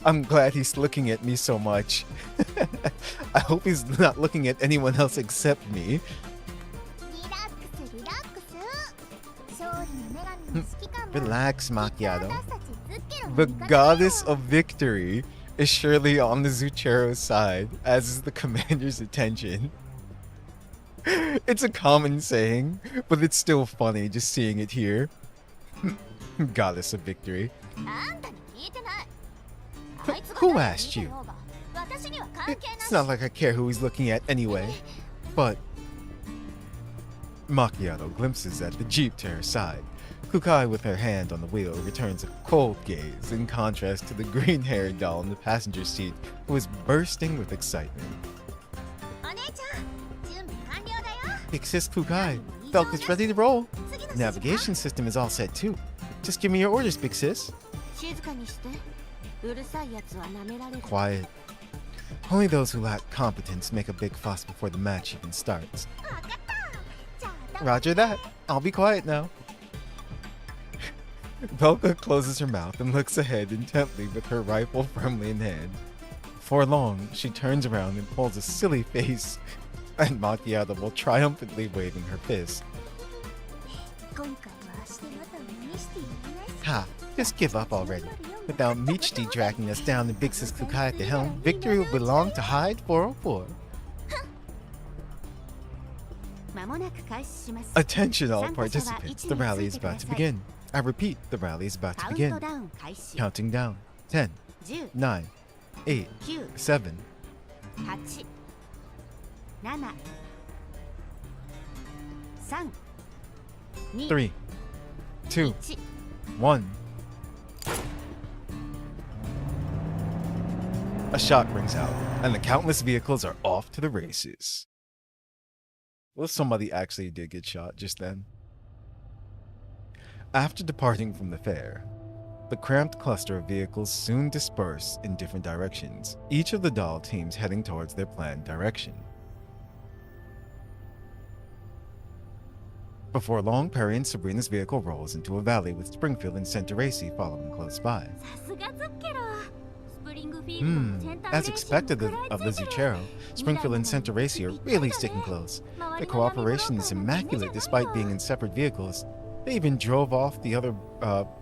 I'm glad he's looking at me so much. I hope he's not looking at anyone else except me. リラックスリラックス勝利の女神の指揮官も Relax, Macchiato. 私たちズッケロの The 味方だよ goddess of victory is surely on the Zuchero's side, as is the commander's attention. It's a common saying, but it's still funny just seeing it here. Goddess of victory. あんたに聞いてないあいつが Who 誰 asked に you? 見てようが私には関係な It's し not like I care who he's looking at anyway. But Macchiato glimpses at the jeep to her side. Kukai, with her hand on the wheel, returns a cold gaze in contrast to the green-haired doll in the passenger seat, who is bursting with excitement. お姉ちゃん準備完了だよ Big sis Kukai, Belk is ready to roll. Navigation system is all set too. Just give me your orders, big sis. 静かにしてうるさいやつは舐められる Quiet. Only those who lack competence make a big fuss before the match even starts. 分かったじゃあ Roger that. I'll be quiet now. Belka closes her mouth and looks ahead intently with her rifle firmly in hand. Before long, she turns around and pulls a silly face at Macchiato while triumphantly waving her fist. 今回は足手まといにしてやらない Ha! Just give up already. Without Michti dragging us down and Big Sis Kukai at the helm, victory will belong to Hyde 404. 間もなく開始します Attention all participants, the rally is about to begin. I repeat, the rally is about to カウント begin. ダウン開始 Counting down. 10, 10 9, 8, 9 7, 8 7 3 2 3, 2, 1 1. A shot rings out, and the countless vehicles are off to the races. Well, somebody actually did get shot just then. After departing from the fair, the cramped cluster of vehicles soon disperse in different directions, each of the doll teams heading towards their planned direction. Before long, Perry and Sabrina's vehicle rolls into a valley with Springfield and Centeracy following close by. さすがズッケロスプリングフィールドのセンター As expected of the Zuchero, Springfield and Centeracy are really sticking close. Their cooperation is immaculate despite being in separate vehicles. They even drove off the other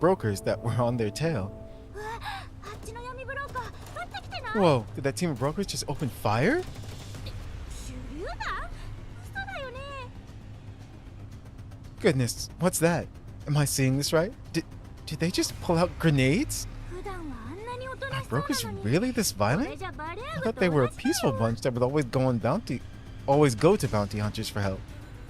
brokers that were on their tail. あっちの闇ブローカー取ってきてない Whoa, did that team of brokers just open fire? 手榴弾嘘だよね Goodness, what's that? Am I seeing this right? Did they just pull out grenades? 普段はあんなにおとな Are しそう brokers なのに really this これ violent? じゃバレ I ア thought グ they と were a 同じ peaceful だよ bunch that would always go to bounty hunters for help.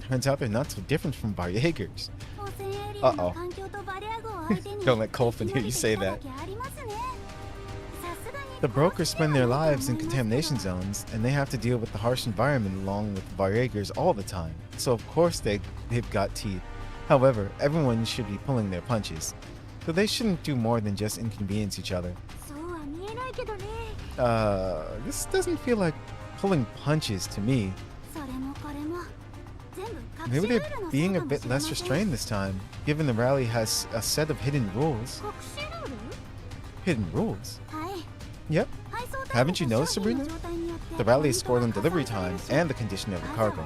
Turns out they're not so different from Varjagers. 汚染エリアの Uh-oh. 環境とバレアグを相手に Don't let Colfin hear you say that. The brokers spend their lives in contamination zones, and they have to deal with the harsh environment along with Varjagers all the time. So of course they've got teeth. However, everyone should be pulling their punches. So they shouldn't do more than just inconvenience each other. そうは見えないけどね This doesn't feel like pulling punches to me. それもこれも全部 Maybe 隠し they're ルールのせ being い a かも bit しれま less せん restrained this time, given the rally has a set of hidden rules. 隠しルール Hidden rules? はい Yep. 配送 Haven't you タイムと noticed, 商品の Sabrina? 状態によって The rally is ポイ scored ン on トが加 delivery 算され time るし and the condition of the cargo.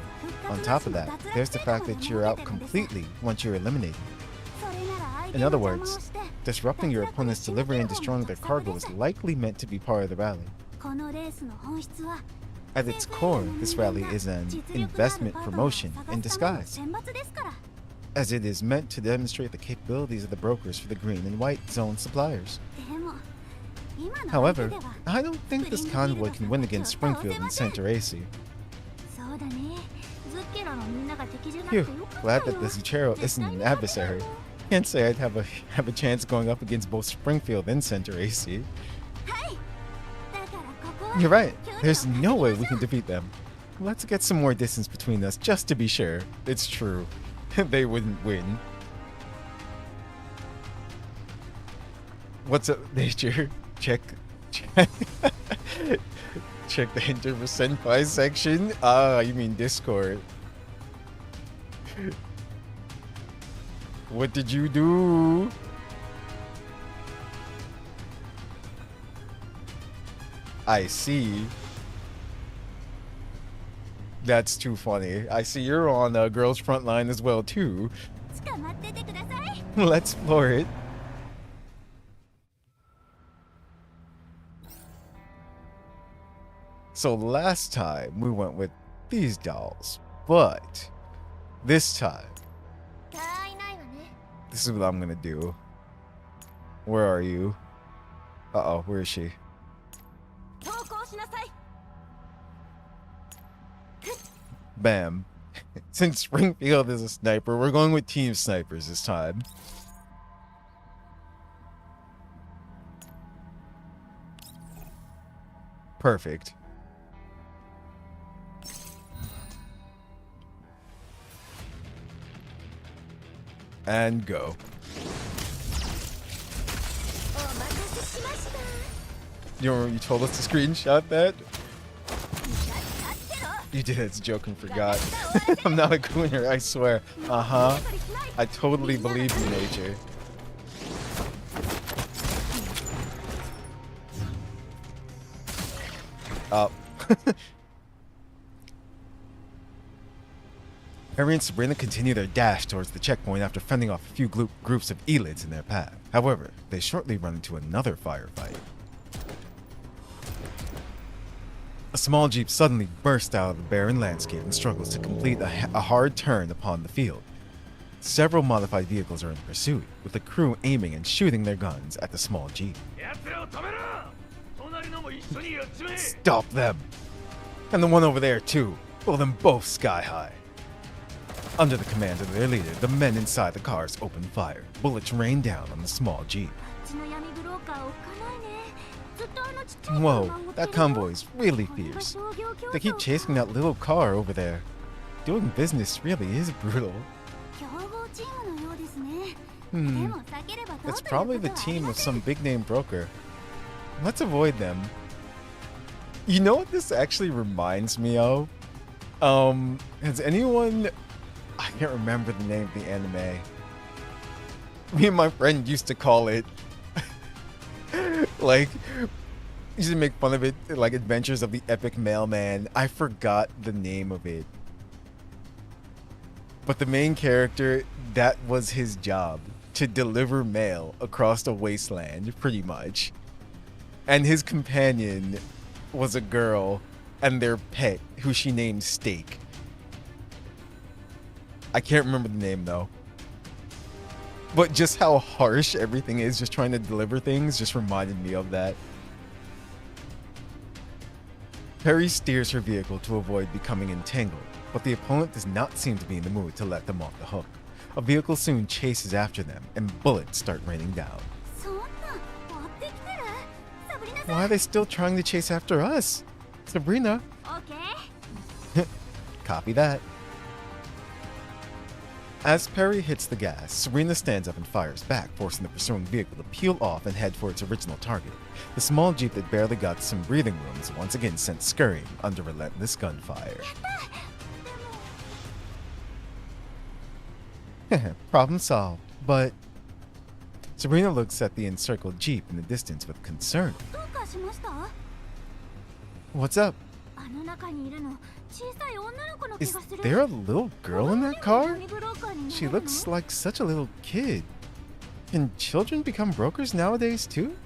On top of that, there's the fact that you're out completely once you're eliminated. それなら相手 In の other 邪魔を words, して disrupting your opponent's delivery and destroying their cargo is likely meant to be part of the rally. このレースの本質は At its core, this rally is an investment promotion in disguise, 選抜ですから as it is meant to demonstrate the capabilities of the brokers for the green and white zone suppliers. でも今の However, 相手では I don't think this convoy can win against Springfield and Centeracy. そうだねズッケロのみんなが敵じゃなく Phew, てよかった glad よ that the Zuchero isn't an adversary. Can't say I'd have a chance going up against both Springfield and Centeracy. はいだからここは You're right. 距離を There's no way we 測 can りましょう defeat them. Let's get some more distance between us just to be sure. It's true. they wouldn't win. What's up, nature? Check. Check the Enter for Senpai section. Ah, you mean Discord. What did you do? I see. That's too funny. I see you're on Girls Frontline as well too. Let's explore it. So last time we went with these dolls, but this time, this is what I'm gonna do. Where are you? Uh-oh, where is she? Bam. Since Springfield is a sniper, we're going with team snipers this time. Perfect. And go. You told us to screenshot that? You did, it's a joke and forgot. I'm not a gooner, I swear. Uh-huh. I totally believe in nature. Up. Harry and Sabrina continue their dash towards the checkpoint after fending off a few groups of elites in their path. However, they shortly run into another firefight. A small jeep suddenly bursts out of the barren landscape and struggles to complete a hard turn upon the field. Several modified vehicles are in pursuit, with the crew aiming and shooting their guns at the small jeep. Stop them! And the one over there too. Blow them both sky high. Under the command of their leader, the men inside the cars open fire. Bullets rain down on the small jeep. Whoa, that convoy is really fierce. They keep chasing that little car over there. Doing business really is brutal. It's probably the team of some big-name broker. Let's avoid them. You know what this actually reminds me of? Has anyone... I can't remember the name of the anime. Me and my friend used to call it... like... used to make fun of it, like Adventures of the Epic Mailman. I forgot the name of it. But the main character, that was his job. To deliver mail across the wasteland, pretty much. And his companion was a girl and their pet, who she named Steak. I can't remember the name though. But just how harsh everything is, just trying to deliver things, just reminded me of that. Perry steers her vehicle to avoid becoming entangled, but the opponent does not seem to be in the mood to let them off the hook. A vehicle soon chases after them, and bullets start raining down. Why are they still trying to chase after us? Sabrina. Copy that. As Perry hits the gas, Sabrina stands up and fires back, forcing the pursuing vehicle to peel off and head for its original target. The small jeep that barely got some breathing room is once again sent scurrying under relentless gunfire. Problem solved, but... Sabrina looks at the encircled jeep in the distance with concern. What's up? Is there a little girl in that car? She looks like such a little kid. Can children become brokers nowadays too?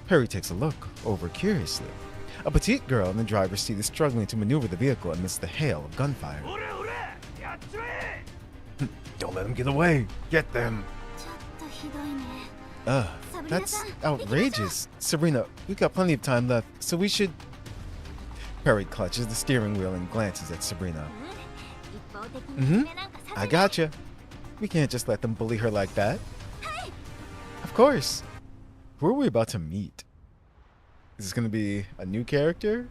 Perry takes a look over curiously. A petite girl in the driver's seat is struggling to maneuver the vehicle amidst the hail of gunfire. Don't let them get away. Get them. That's outrageous. Sabrina, we got plenty of time left, so we should... Perry clutches the steering wheel and glances at Sabrina. I gotcha. We can't just let them bully her like that. Of course. Who are we about to meet? Is this going to be a new character?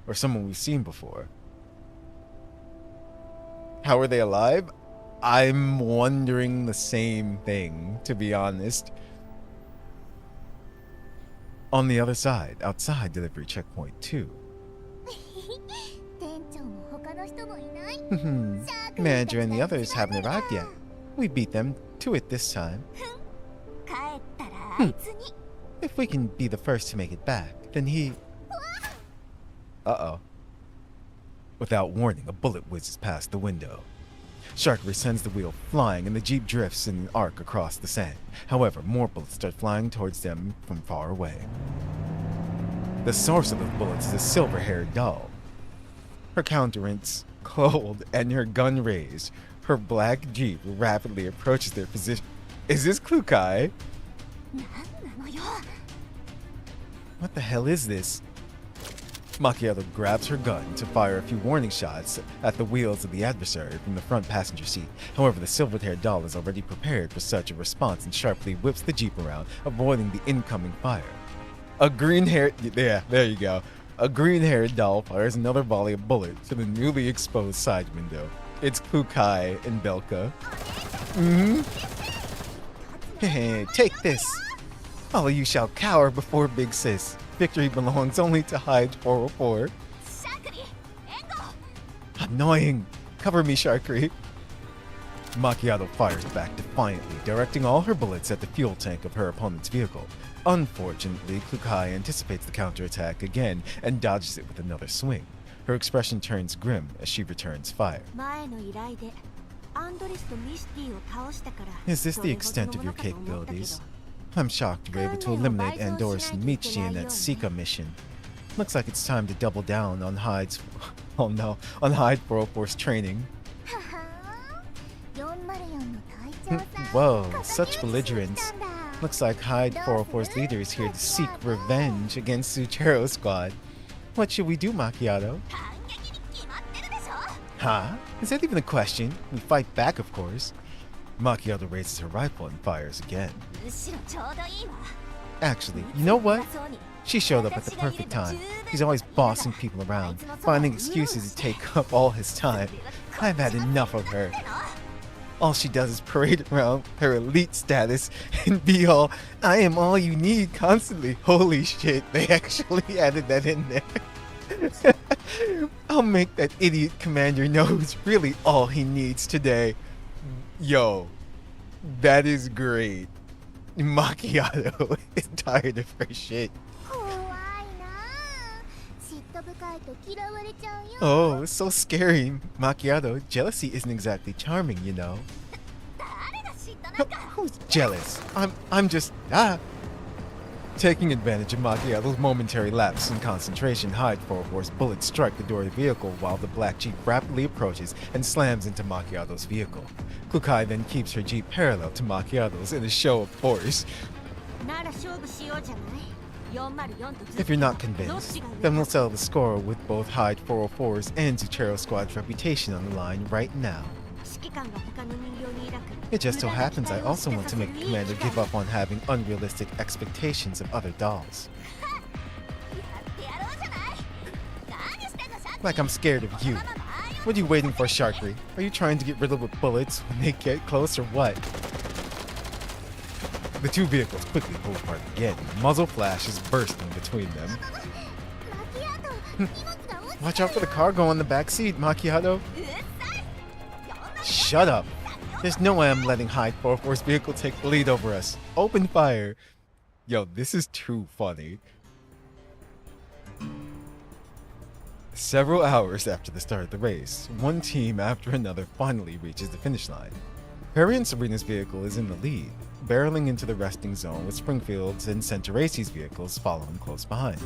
Or someone we've seen before? How are they alive? I'm wondering the same thing, to be honest. On the other side, outside delivery checkpoint 2. 店長も他の人もいない。 Manager and the others haven't arrived yet. We beat them to it this time. 帰ったらあいつに。 If we can be the first to make it back, then he... Uh-oh. Without warning, a bullet whizzes past the window. Sharkray sends the wheel flying and the Jeep drifts in an arc across the sand. However, more bullets start flying towards them from far away. The source of the bullets is a silver-haired doll. Her countenance cold and her gun raised. Her black Jeep rapidly approaches their position. Is this Klukai? なんなのよ。 What the hell is this? Macchiato grabs her gun to fire a few warning shots at the wheels of the adversary from the front passenger seat. However, the silver-haired doll is already prepared for such a response and sharply whips the Jeep around, avoiding the incoming fire. A green-haired... Yeah, there you go. A green-haired doll fires another volley of bullets to the newly exposed side window. It's Klukai and Belka. Hey, take this. All of you shall cower before Big Sis. Victory belongs only to Hyde 404. Annoying. Cover me, Sharkray. Macchiato fires back defiantly, directing all her bullets at the fuel tank of her opponent's vehicle. Unfortunately, Klukai anticipates the counterattack again and dodges it with another swing. Her expression turns grim as she returns fire. 前の依頼でアンドレスとミスティを倒したから。 Is this the extent of your capabilities? I'm shocked you were able to eliminate Andorus and Michi in that Sika mission. Looks like it's time to double down on Hyde's... Oh no, on Hyde 404's training. ははーん。404の隊長さん。 Whoa, 片 such 桐 belligerence. したんだ。 Looks like Hyde 404's leader is here to seek revenge against Suchero Squad. What should we do, Macchiato? 反撃に決まってるでしょ。 Huh? Is that even a question? We fight back, of course. Macchiato raises her rifle and fires again. むしろちょうどいいわ。 Actually, you know what? そうに She showed up at the perfect time. He's always bossing people around, finding excuses to take up all his time. I've had enough of her. All she does is parade around her elite status and be all, I am all you need constantly. Holy shit, they actually added that in there. I'll make that idiot commander know who's really all he needs today. Yo, that is great. Macchiato is tired of her shit. 怖いなあ。嫉妬深いと嫌われちゃうよ。 Oh, it's so scary. Macchiato, jealousy isn't exactly charming, you know. 誰が嫉妬なんか。 Who's jealous? I'm just Taking advantage of Macchiato's momentary lapse in concentration, Hyde 404's bullets strike the door of the vehicle while the black Jeep rapidly approaches and slams into Macchiato's vehicle. Klukai then keeps her Jeep parallel to Macchiato's in a show of force. なら勝負しようじゃない。404とずっと If you're not どっ convinced, ちが上 then we'll settle the score with both Hyde 404's and Zuchero Squad's reputation on the line right now. 指揮官が他の人形に抱く。 It just so happens I also want to make the commander give up on having unrealistic expectations of other dolls. やってやろうじゃない。何してんのシャック。 Like I'm scared of you. What are you waiting for, Sharkray? Are you trying to get rid of the bullets when they get close or what? The two vehicles quickly pull apart again. Muzzle flashes bursting between them. マキアート、荷物が落ちた。 Watch out for the cargo on the back seat, Macchiato. うっさい。404 Shut up. There's no way I'm letting Hyde 404's vehicle take the lead over us. Open fire. Yo, this is too funny. Several hours after the start of the race, one team after another finally reaches the finish line. Perry and Serena's vehicle is in the lead, barreling into the resting zone with Springfield's and Centaurese's vehicles following close behind.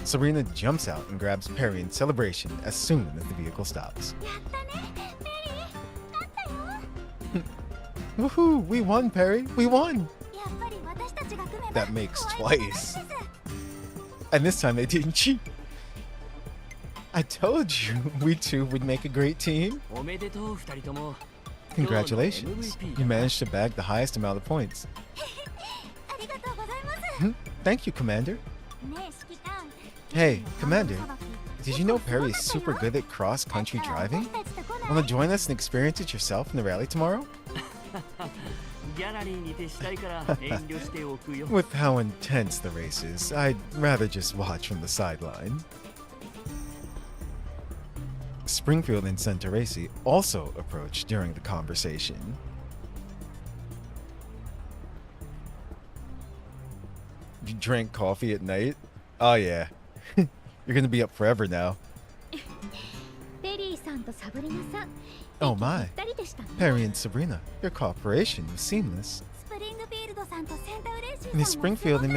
Serena jumps out and grabs Perry in celebration as soon as the vehicle stops. やったね、ペリー。勝ったよ。 Woohoo! We won, Perry! We won! やっぱり私たちが組めば That makes ホワイト twice. です。 And this time they didn't cheat. I told you we two would make a great team. おめでとう二人とも。 Congratulations. You managed to bag the highest amount of points. ありがとうございます。 Hmm? Thank you, Commander. ねえ、指揮官。 Hey, Commander. Did you know Perry is super good at cross-country driving? 私たちとコ Want to join us and experience it yourself in the rally tomorrow? ギャラリーに徹したいから遠慮しておくよ。 With how intense the race is, I'd rather just watch from the sideline. Springfield and Centauracy also approached during the conversation. You drank coffee at night? Oh yeah. You're gonna be up forever now. ペリーさんとサブリナさん Oh my. ぴったりでしたね。 Perry and Sabrina, your cooperation was seamless. スプリングフィールドさんとセンタウレーシーさんも Miss Springfield and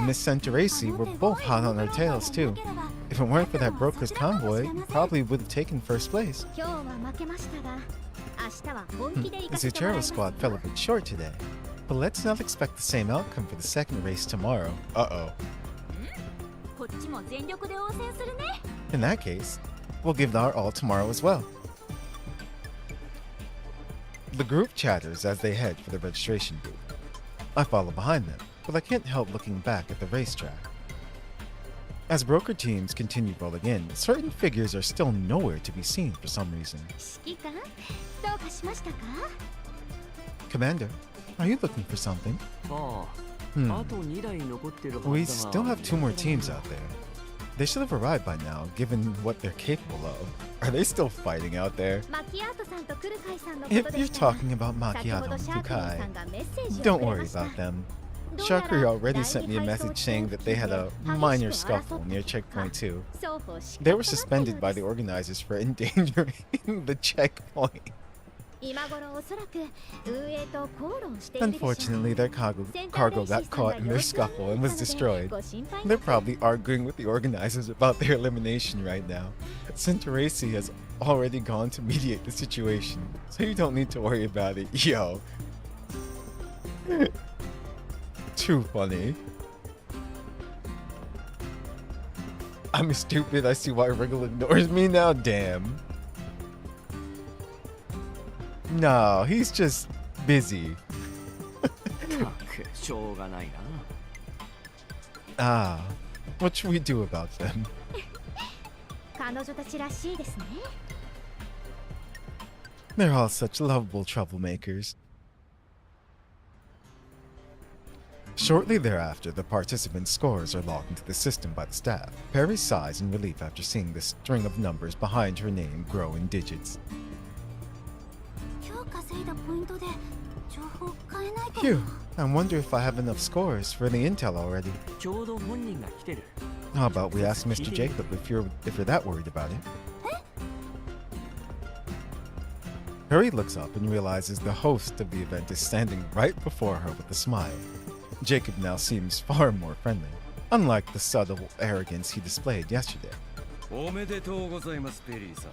Miss Centauracy were both hot on our tails too. If it weren't for that broker's convoy, we probably would have taken first place. 今日は負けましたが、明日は本気で行 The かせてもらい Zuchero ます。 squad fell a bit short today. But let's not expect the same outcome for the second race tomorrow. Uh-oh. こっちも全力で応戦するね。 In that case, we'll give our all tomorrow as well. The group chatters as they head for the registration booth. I follow behind them, but I can't help looking back at the racetrack. As broker teams continue rolling in, certain figures are still nowhere to be seen for some reason. 指揮官、どうかしましたか？ Commander, are you looking for something? あ Hmm. あ、あと2台残ってるはずだが。 We still have 2 more teams out there. They should have arrived by now, given what they're capable of. Are they still fighting out there? マキアートさんとクルカイさんのこと If で you're したら、 talking about 先 Macchiato ほど and シャークリー Fukai, さんがメッセージを don't くれ worry ました。 about them. どうやら Sharkry already 第 sent 二 me a 配送 message saying that they had a 地域 minor で激しく争 scuffle って near いた checkpoint 2. 双方失 They 格 were となった suspended よう by で the す。 organizers for endangering the checkpoint. 今頃おそらく運営と口論しているでしょう。 Unfortunately, their cargo got caught in their scuffle and was destroyed. ご心配 They're なく probably arguing with the organizers about their elimination right now. Centauracy has already gone to mediate the situation, so you don't need to worry about it. Yo. Too funny. I'm stupid. I see why Wriggle ignores me now. Damn. No, he's just busy. ったくしょうがないな。 Ah, what should we do about them? 彼女たちらしいですね。 They're all such lovable troublemakers. Shortly thereafter, the participants' scores are logged into the system by the staff. Perry sighs in relief after seeing the string of numbers behind her name grow in digits. 今日稼いだポイントで情報変えないか Phew, な。 I wonder if I have enough scores for the intel already. ちょうど本人が来てる。 How about we ask Mr. Jacob if you're that worried about it? Perry looks up and realizes the host of the event is standing right before her with a smile. Jacob now seems far more friendly, unlike the subtle arrogance he displayed yesterday. おめでとうございますペリーさん。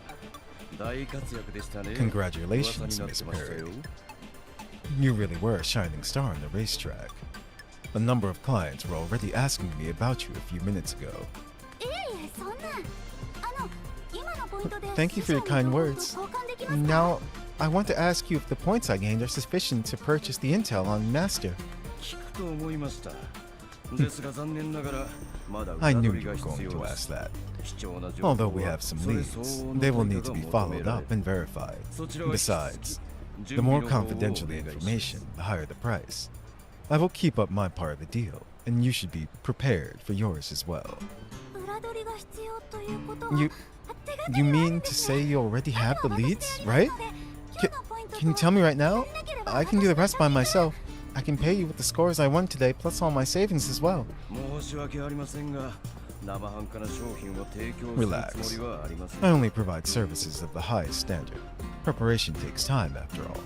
大活躍でしたね。 Congratulations, 噂になっ Miss てましたよ。 You really were a shining star on the racetrack. A number of clients were already asking me about you a few minutes ago. いえいえ、そんな。今のポイントで Thank you for your kind words. 交換できますか？ Now, I want to ask you if the points I gained are sufficient to purchase the intel on Master. 聞くと思いました。ですが残念ながらまだ I 裏 knew 取り you が were 必 going 要 to で ask す。 that. 貴重な情報は Although we have some それ leads, 相応の they will 対 need 価 to が be 求め followed られ up and verified. そちらは引き続き Besides, 準 the 備 more の方をお confidential 願 the いします information, the higher the price. I will keep up my part of the deal, and you should be prepared for yours as well. 裏取りが必要ということは You 手が you mean to say you already have the leads, right? Can you tell me right now? I can do the rest by myself. I can pay you with the scores I won today, plus all my savings as well. 申し訳ありませんが生半可な商品を提供する Relax. つもりはありませ I ん。 only provide services of the highest standard. Preparation takes time, after all.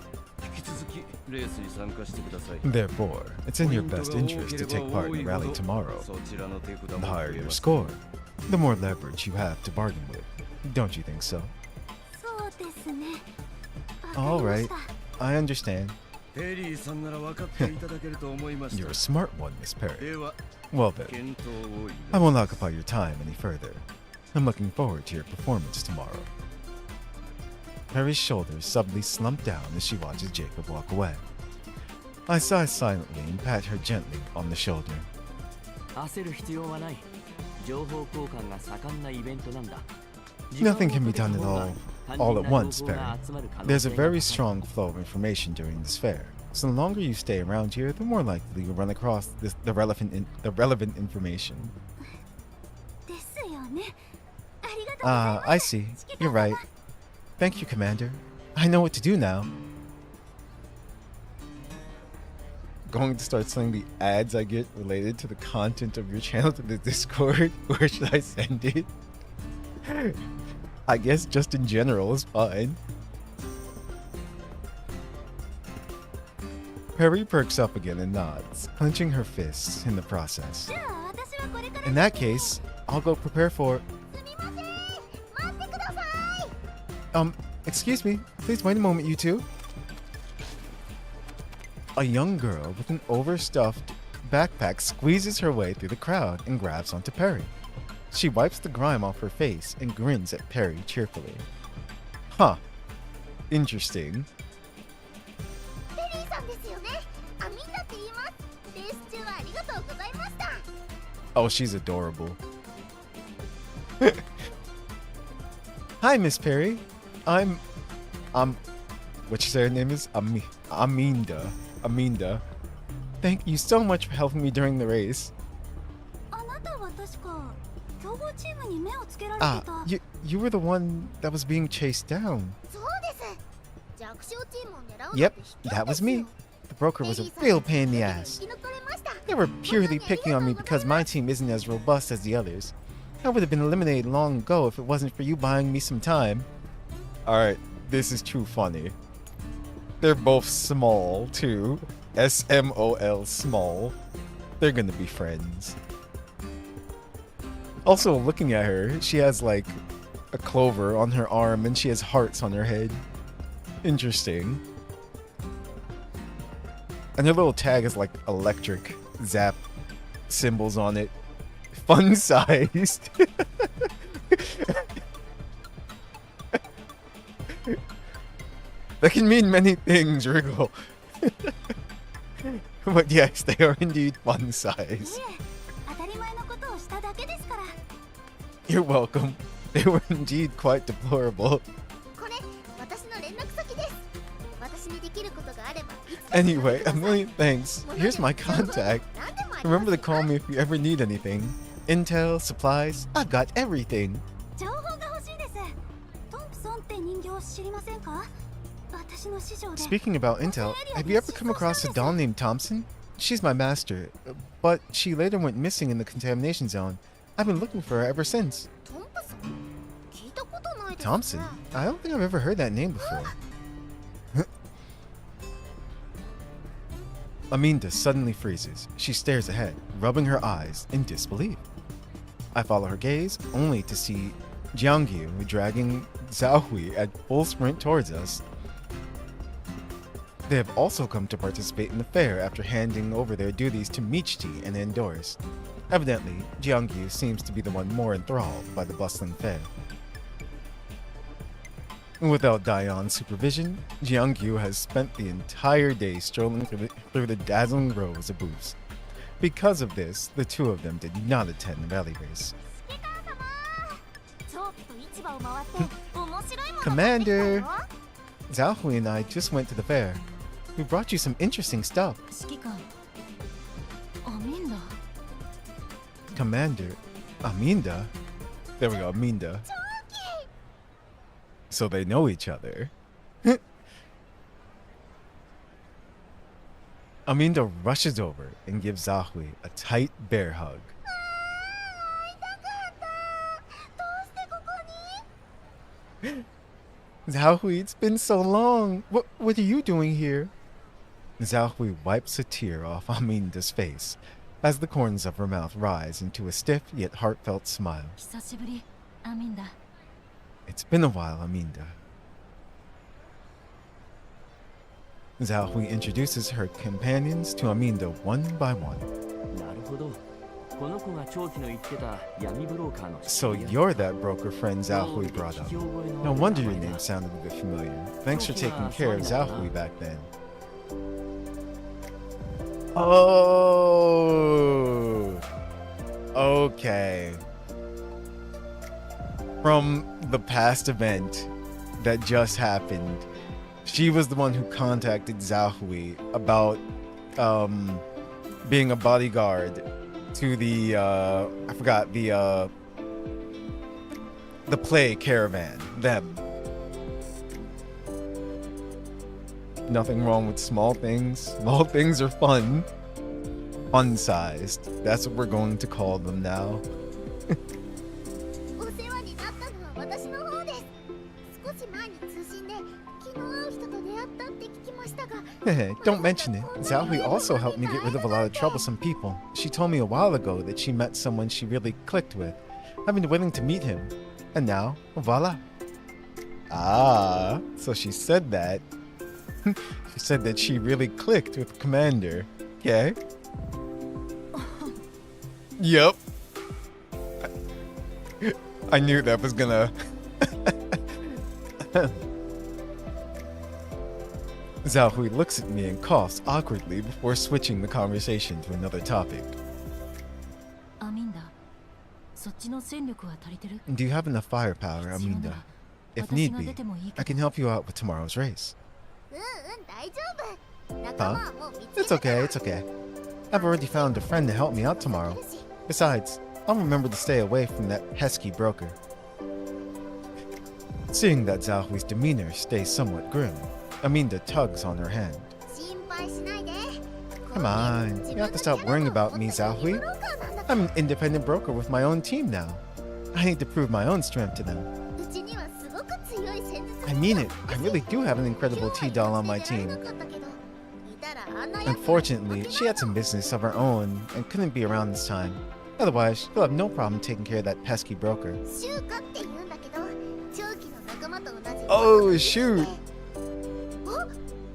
引き続きレースに参加してください。 Therefore, it's in your ポイントが best 多 interest け to れば take part 多 in い the ほ rally ど tomorrow. そちらの手札 The も higher 増え your ます。 score, the more leverage you have to bargain with. Don't you think so? そうですね。 All わかり right, ました I understand. ペリーさんなら分かっていただけると思いまし You're た a。smart one, Miss Perry. では Well then, 検討を I won't occupy your time any further. I'm looking forward to your performance tomorrow. Perry's shoulders suddenly slump down as she watches Jacob walk away. I sigh silently and pat her gently on the shoulder. 焦る必要はない。情報交換が盛んなイベントなんだ。 Nothing can be done at all all at once, Perry. There's a very strong flow of information during this fair. So the longer you stay around here, the more likely you'll run across the relevant information. I see. You're right. Thank you, Commander. I know what to do now. Going to start sending the ads I get related to the content of your channel to the Discord? Where should I send it? I guess just in general is fine. Perry perks up again and nods, clenching her fists in the process. In that case, I'll go prepare for... excuse me. Please wait a moment, you two. A young girl with an overstuffed backpack squeezes her way through the crowd and grabs onto Perry. She wipes the grime off her face and grins at Perry cheerfully. Huh. Interesting. Oh, she's adorable. Hi, Miss Perry. I'm what you say her name is? Aminda. Thank you so much for helping me during the race. You were the one that was being chased down. Yep, that was me. The broker was a real pain in the ass. They were purely picking on me because my team isn't as robust as the others. I would have been eliminated long ago if it wasn't for you buying me some time. Alright, this is too funny. They're both small, too. S-M-O-L, small. They're gonna be friends. Also, looking at her, she has like a clover on her arm and she has hearts on her head. Interesting. And her little tag is like electric zap symbols on it. Fun-sized. That can mean many things, Wriggle. But yes, they are indeed fun-sized. You're welcome. They were indeed quite deplorable. Anyway, a million thanks. Here's my contact. Remember to call me if you ever need anything. Intel, supplies, I've got everything. Speaking about Intel, have you ever come across a doll named Thompson? She's my master, but she later went missing in the contamination zone. I've been looking for her ever since. Thompson? I don't think I've ever heard that name before. Aminda suddenly freezes. She stares ahead, rubbing her eyes in disbelief. I follow her gaze, only to see Jiangyu dragging Zhaohui at full sprint towards us. They have also come to participate in the fair after handing over their duties to Michiti and Endorse. Evidently, Jiangyu seems to be the one more enthralled by the bustling fair. Without Dion's supervision, Jiangyu has spent the entire day strolling through the dazzling rows of booths. Because of this, the two of them did not attend the rally race. Commander! Zhaohui and I just went to the fair. We brought you some interesting stuff. Commander? Aminda? There we go, Aminda. So they know each other. Aminda rushes over and gives Zhaohui a tight bear hug. Zhaohui, it's been so long. What are you doing here? Zhaohui wipes a tear off Aminda's face as the corners of her mouth rise into a stiff yet heartfelt smile. It's been a while, Aminda. Zhaohui introduces her companions to Aminda one by one. So you're that broker friend Zhaohui brought up. No wonder your name sounded a bit familiar. Thanks for taking care of Zhaohui back then. Oh, okay. From the past event, that just happened. She was the one who contacted Zhahui about being a bodyguard to the I forgot the play caravan. Them. Nothing wrong with small things. Small things are fun. Fun-sized. That's what we're going to call them now. お世話になったのは私の方です。少し前に通信で昨日会う人と出会ったって聞きましたが。Don't mention it. Zhahui also helped me get rid of a lot of troublesome people. She told me a while ago that she met someone she really clicked with. I've been willing to meet him. And now, voila. Ah, so she said that. She said that she really clicked with Commander. Okay. Yep. I knew that was gonna... Zhahui looks at me and coughs awkwardly before switching the conversation to another topic. Aminda, そっちの戦力は足りてる? Do you have enough firepower, Aminda? If need be, I can help you out with tomorrow's race. 大丈夫。仲間はもう見つけ It's たから okay, it's okay. I've already found a friend to help me out tomorrow. Besides, I'll remember to stay away from that pesky broker. Seeing that Zhahui's demeanor stays somewhat grim, Aminda tugs on her hand. 心配しないで。 Come on, you have to stop worrying about me, Zhahui. I'm an independent broker with my own team now. I need to prove my own strength to them. うちにはすごく強い戦術 I mean it, I really do have an incredible T-doll on my team. Unfortunately, she had some business of her own and couldn't be around this time. Otherwise, she'll have no problem taking care of that pesky broker. Oh, shoot!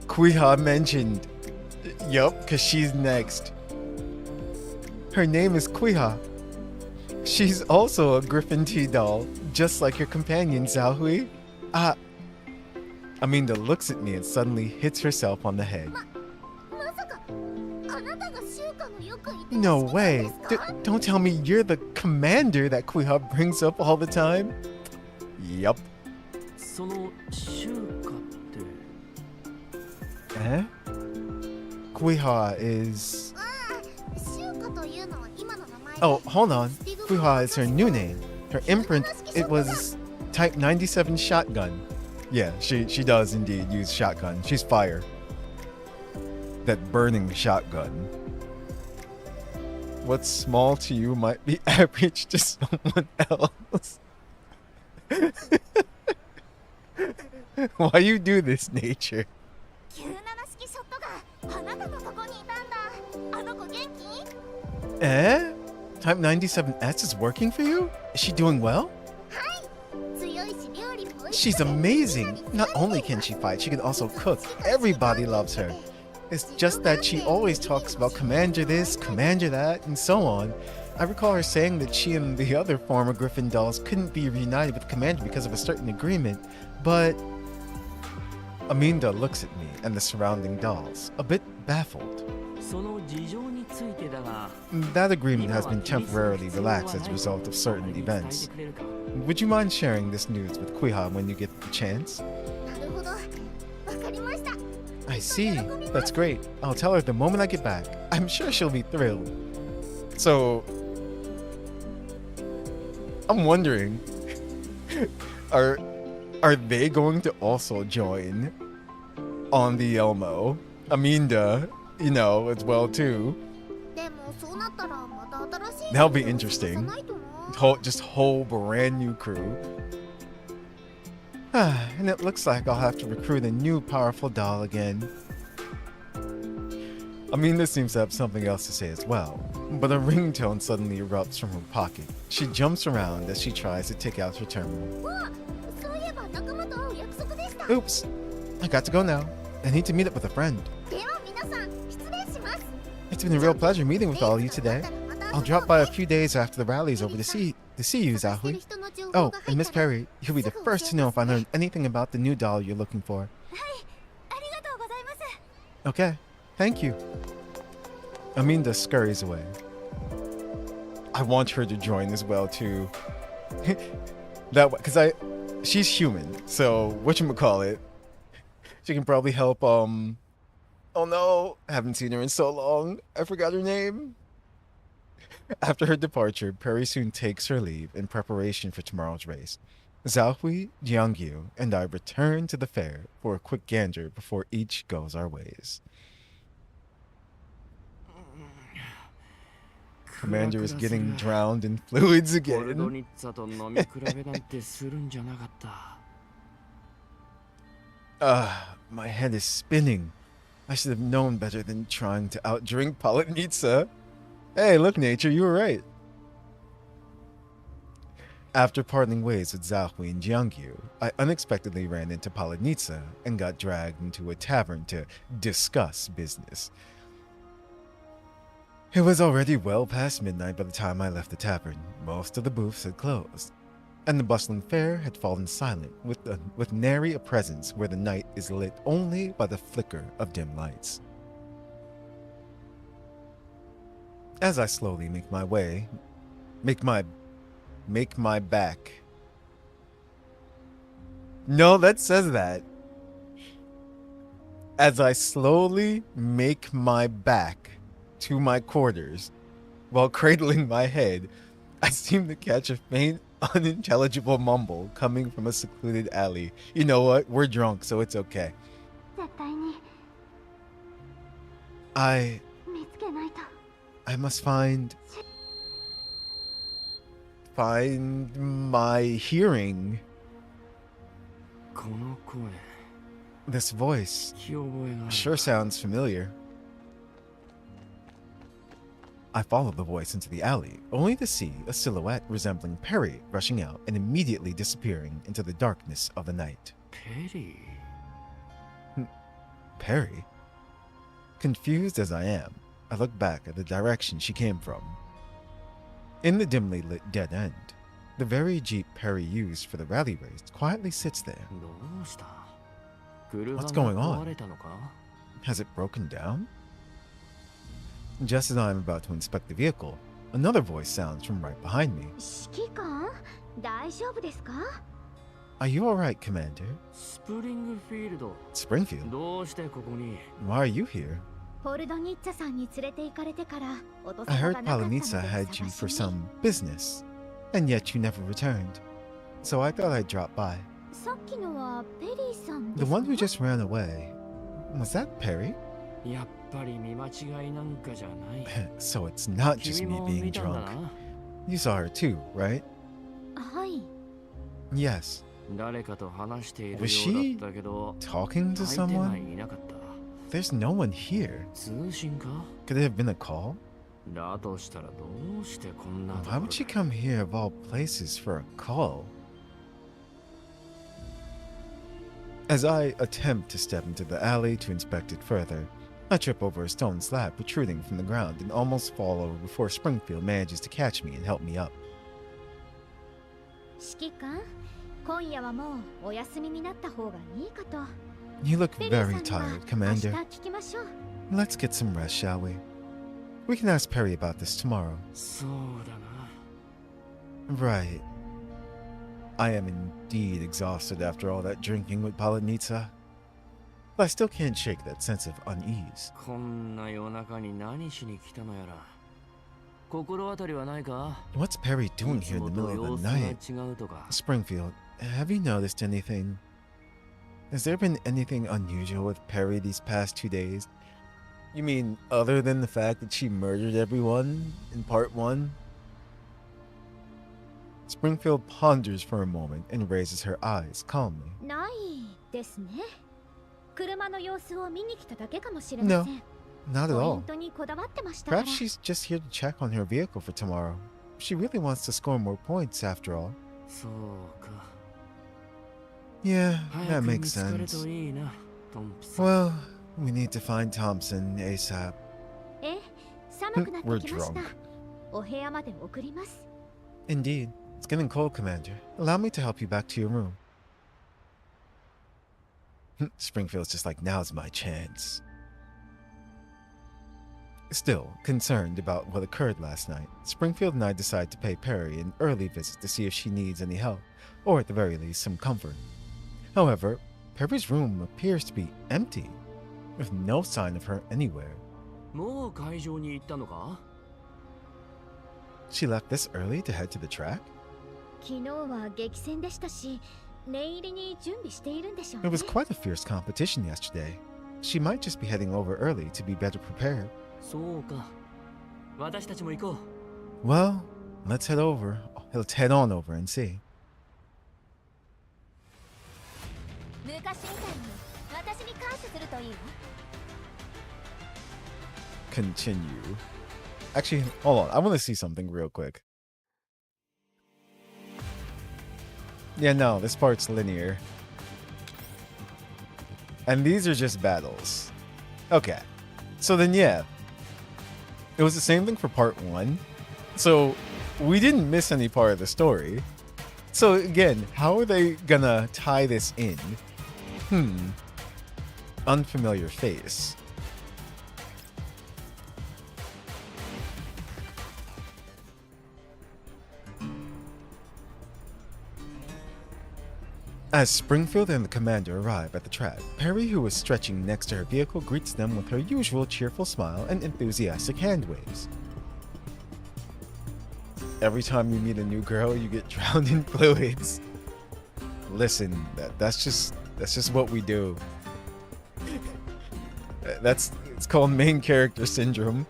Kuiha mentioned. Yup, because she's next. Her name is Kuiha. She's also a Griffin T-doll, just like your companion, Zhahui. Aminda looks at me and suddenly hits herself on the head. No way! Don't tell me you're the commander that Kuiha brings up all the time? Yup. その集華って Eh? Kuiha is... Oh, hold on. Kuiha is her new name. Her imprint, it was Type 97 shotgun. Yeah, she does indeed use shotgun. She's fire. That burning shotgun. What's small to you might be average to someone else. Why you do this, nature? Eh? Type 97S is working for you? Is she doing well? She's amazing! Not only can she fight, she can also cook. Everybody loves her. It's just that she always talks about Commander this, Commander that, and so on. I recall her saying that she and the other former Griffin dolls couldn't be reunited with Commander because of a certain agreement, but... Aminda looks at me and the surrounding dolls, a bit baffled. That agreement has been temporarily relaxed as a result of certain events. Would you mind sharing this news with Kuiha when you get the chance? I see. That's great. I'll tell her the moment I get back. I'm sure she'll be thrilled. So... I'm wondering... Are they going to also join on the Elmo? Aminda, you know, as well too. That'll be interesting. Just whole brand new crew. And it looks like I'll have to recruit a new powerful doll again. Aminda seems to have something else to say as well, but a ringtone suddenly erupts from her pocket. She jumps around as she tries to take out her terminal. Oops, I got to go now. I need to meet up with a friend. It's been a real pleasure meeting with all of you today. I'll drop by a few days after the rally's over to see you, Zhahui. Oh, and Miss Perry, you'll be the first to know if I learn anything about the new doll you're looking for. Okay, thank you. Aminda scurries away. I want her to join as well too. That way, because she's human, so whatchamacallit, she can probably help, oh no, haven't seen her in so long, I forgot her name. After her departure, Perry soon takes her leave in preparation for tomorrow's race. Zhaohui, Jiangyu, and I return to the fair for a quick gander before each goes our ways. Commander is getting drowned in fluids again. My head is spinning. I should have known better than trying to outdrink Palatnitsa. Hey, look, nature, you were right. After parting ways with Zhaohui and Jiangyu, I unexpectedly ran into Palatnitsa and got dragged into a tavern to discuss business. It was already well past midnight by the time I left the tavern. Most of the booths had closed, and the bustling fair had fallen silent, with nary a presence where the night is lit only by the flicker of dim lights. As I slowly make my back. No, that says that. As I slowly make my back to my quarters while cradling my head, I seem to catch a faint, unintelligible mumble coming from a secluded alley. You know what? We're drunk, so it's okay. I must find my hearing. This voice sure sounds familiar. I follow the voice into the alley, only to see a silhouette resembling Perry rushing out and immediately disappearing into the darkness of the night. Perry? Confused as I am, I look back at the direction she came from. In the dimly lit dead end, the very jeep Perry used for the rally race quietly sits there. What's going on? Has it broken down? Just as I'm about to inspect the vehicle, another voice sounds from right behind me. Are you alright, Commander? Springfield? Why are you here? I heard Palatnitsa had you for some business, and yet you never returned. So I thought I'd drop by. The one who just ran away, was that Perry? So it's not just me being drunk. You saw her too, right? Yes. Was she talking to someone? There's no one here. Could it have been a call? Why would she come here of all places for a call? As I attempt to step into the alley to inspect it further, I trip over a stone slab protruding from the ground and almost fall over before Springfield manages to catch me and help me up. You look very tired, Commander. Let's get some rest, shall we? We can ask Perry about this tomorrow. Right. I am indeed exhausted after all that drinking with Palatnitsa. But I still can't shake that sense of unease. What's Perry doing here in the middle of the night? Springfield, have you noticed anything? Has there been anything unusual with Perry these past 2 days? You mean other than the fact that she murdered everyone in part 1? Springfield ponders for a moment and raises her eyes calmly. No, not at all. Perhaps she's just here to check on her vehicle for tomorrow. She really wants to score more points after all. Yeah, that makes sense. Well, we need to find Thompson ASAP. We're drunk. Indeed. It's getting cold, Commander. Allow me to help you back to your room. Springfield's just like, now's my chance. Still, concerned about what occurred last night, Springfield and I decide to pay Perry an early visit to see if she needs any help, or at the very least, some comfort. However, Perry's room appears to be empty, with no sign of her anywhere. もう会場に行ったのか？ She left this early to head to the track? 昨日は激戦でしたし、念入りに準備しているんでしょう It ね。 was quite a fierce competition yesterday. She might just be heading over early to be better prepared. そうか。私たちも行こう。 Well, let's head on over and see. 昔みたいに私に感謝するといいわ。 Continue. Actually, hold on. I want to see something real quick. Yeah, no, this part's linear. And these are just battles. Okay. So then, yeah. It was the same thing for part 1. So, we didn't miss any part of the story. So, again, how are they gonna tie this in? Unfamiliar face. As Springfield and the commander arrive at the track, Perry, who is stretching next to her vehicle, greets them with her usual cheerful smile and enthusiastic hand waves. Every time you meet a new girl, you get drowned in fluids. Listen, that's just what we do. It's called main character syndrome.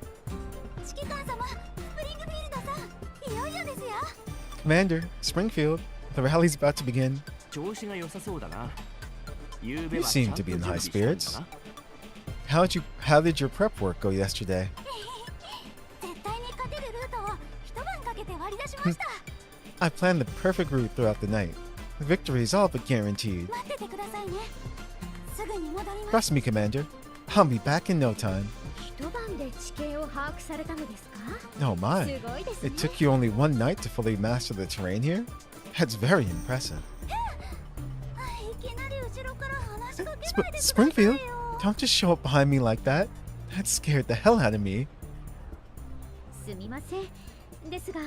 指揮官様、スプリングフィールドさん、いよいよですよ。 Commander, Springfield, the rally's about to begin. 調子が良さそうだな。ゆうべ You はちゃ seem んと to be in 準備 high したの spirits. かな？ How did your prep work go yesterday? 絶対に勝てるルートを一晩かけて割り出しました。 I planned the perfect route throughout the night. Victory is all but guaranteed. 待っててくださいね。すぐに戻ります。 Trust me, Commander. I'll be back in no time. 一晩で地形を把握されたのですか？ Oh my. すごいですね。 It took you only one night to fully master the terrain here? That's very impressive. いきなり後ろから話しかけないでくださいよ。 Springfield, don't just show up behind me like that. That scared the hell out of me. すみません。ですが、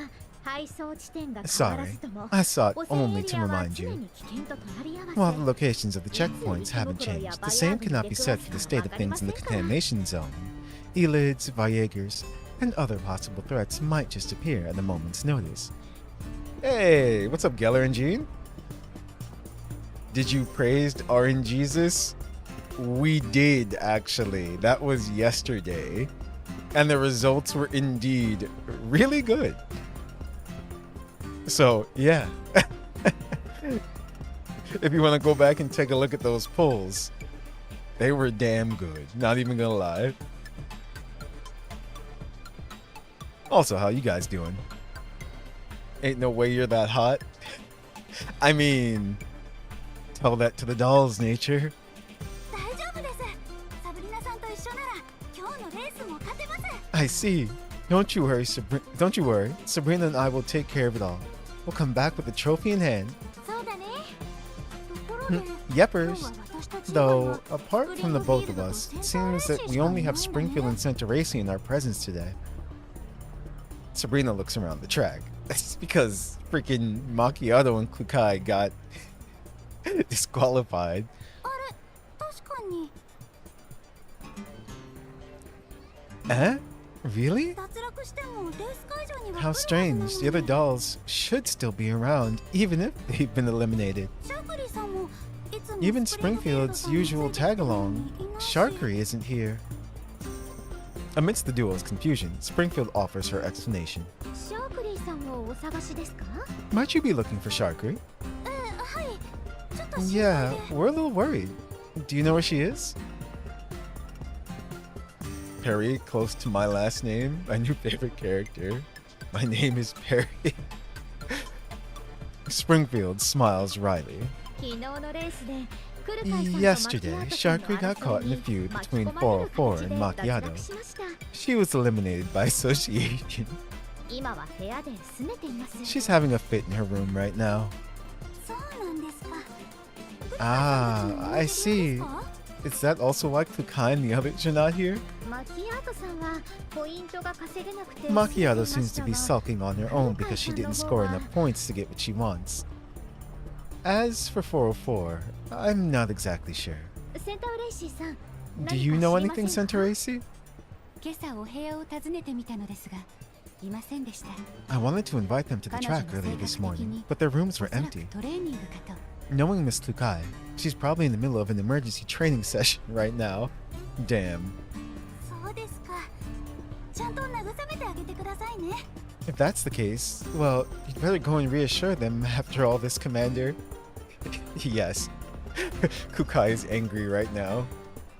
配送地点が変わら Sorry. ずとも、 I sought 汚染エ only リ to アは remind 常 you. に危険と隣り合わせ。 While the locations of the checkpoints haven't changed, the same cannot be said for the state of things in the contamination zone. Elids, Viegers, and other possible threats might just appear at a moment's notice. Hey, what's up, Geller and Jean? Did you praise RNGesus? We did, actually. That was yesterday. And the results were indeed really good. So, yeah. If you want to go back and take a look at those polls, they were damn good. Not even gonna lie. Also, how you guys doing? Ain't no way you're that hot. I mean, tell that to the dolls, nature. 大丈夫です。サブリナさんと一緒なら今日のレースも勝てます。 I see. Don't you worry, Don't you worry. Sabrina and I will take care of it all. We'll come back with the trophy in hand. そうだね。ところで、 Yepers. 今日は私たち以外 Though, は apart from the both of us, it seems that we only have Springfield and Centauration in our presence today. Sabrina looks around the track. That's because freaking Macchiato and Kukai got disqualified. あれ、確かに Eh? Really? 脱落してもレース会場には How 来るはずなの strange. に。 The other dolls should still be around, even if they've been eliminated. シャークリーさんもいつも Even スプリングフィールド Springfield's さんに usual ついてくるの tag-along, にいないし Sharkery isn't here. Amidst the duo's confusion, Springfield offers her explanation. シャークリーさんをお探しですか？ Might you be looking for Sharkery? はい。ちょっと心配 Yeah, で。 we're a little worried. Do you know where she is? Perry, close to my last name, my new favorite character. My name is Perry. Springfield smiles wryly. 昨日のレースでクルカイさんとマキ Yesterday, アート Sharkery さん got の caught in a 争い feud に巻き between 込まれる 404 形 and で脱 Macchiato. 落しました。 She was eliminated by association. 今は部屋で拗ねています。 She's having a fit in her room right now. そうなんですか。 Ah, I see. Is that also why Kukai and the others are not here? マキアートさんはポイントが稼げなくて Macchiato seems to be sulking on her own because she didn't score enough points to get what she wants. As for 404, I'm not exactly sure. センターレイシーさん、 Do you know anything, Centaurace? 今朝お部屋を訪ねてみたのですが、いませんでした。 I wanted to invite them to the track earlier this morning, but their rooms were おそらく empty. トレーニングかと。 Knowing Miss Tukai, she's probably in the middle of an emergency training session right now. Damn. そうですか。ちゃんと慰めてあげてくださいね。 If that's the case, well, you'd better go and reassure them after all this, Commander. Yes. Kukai is angry right now.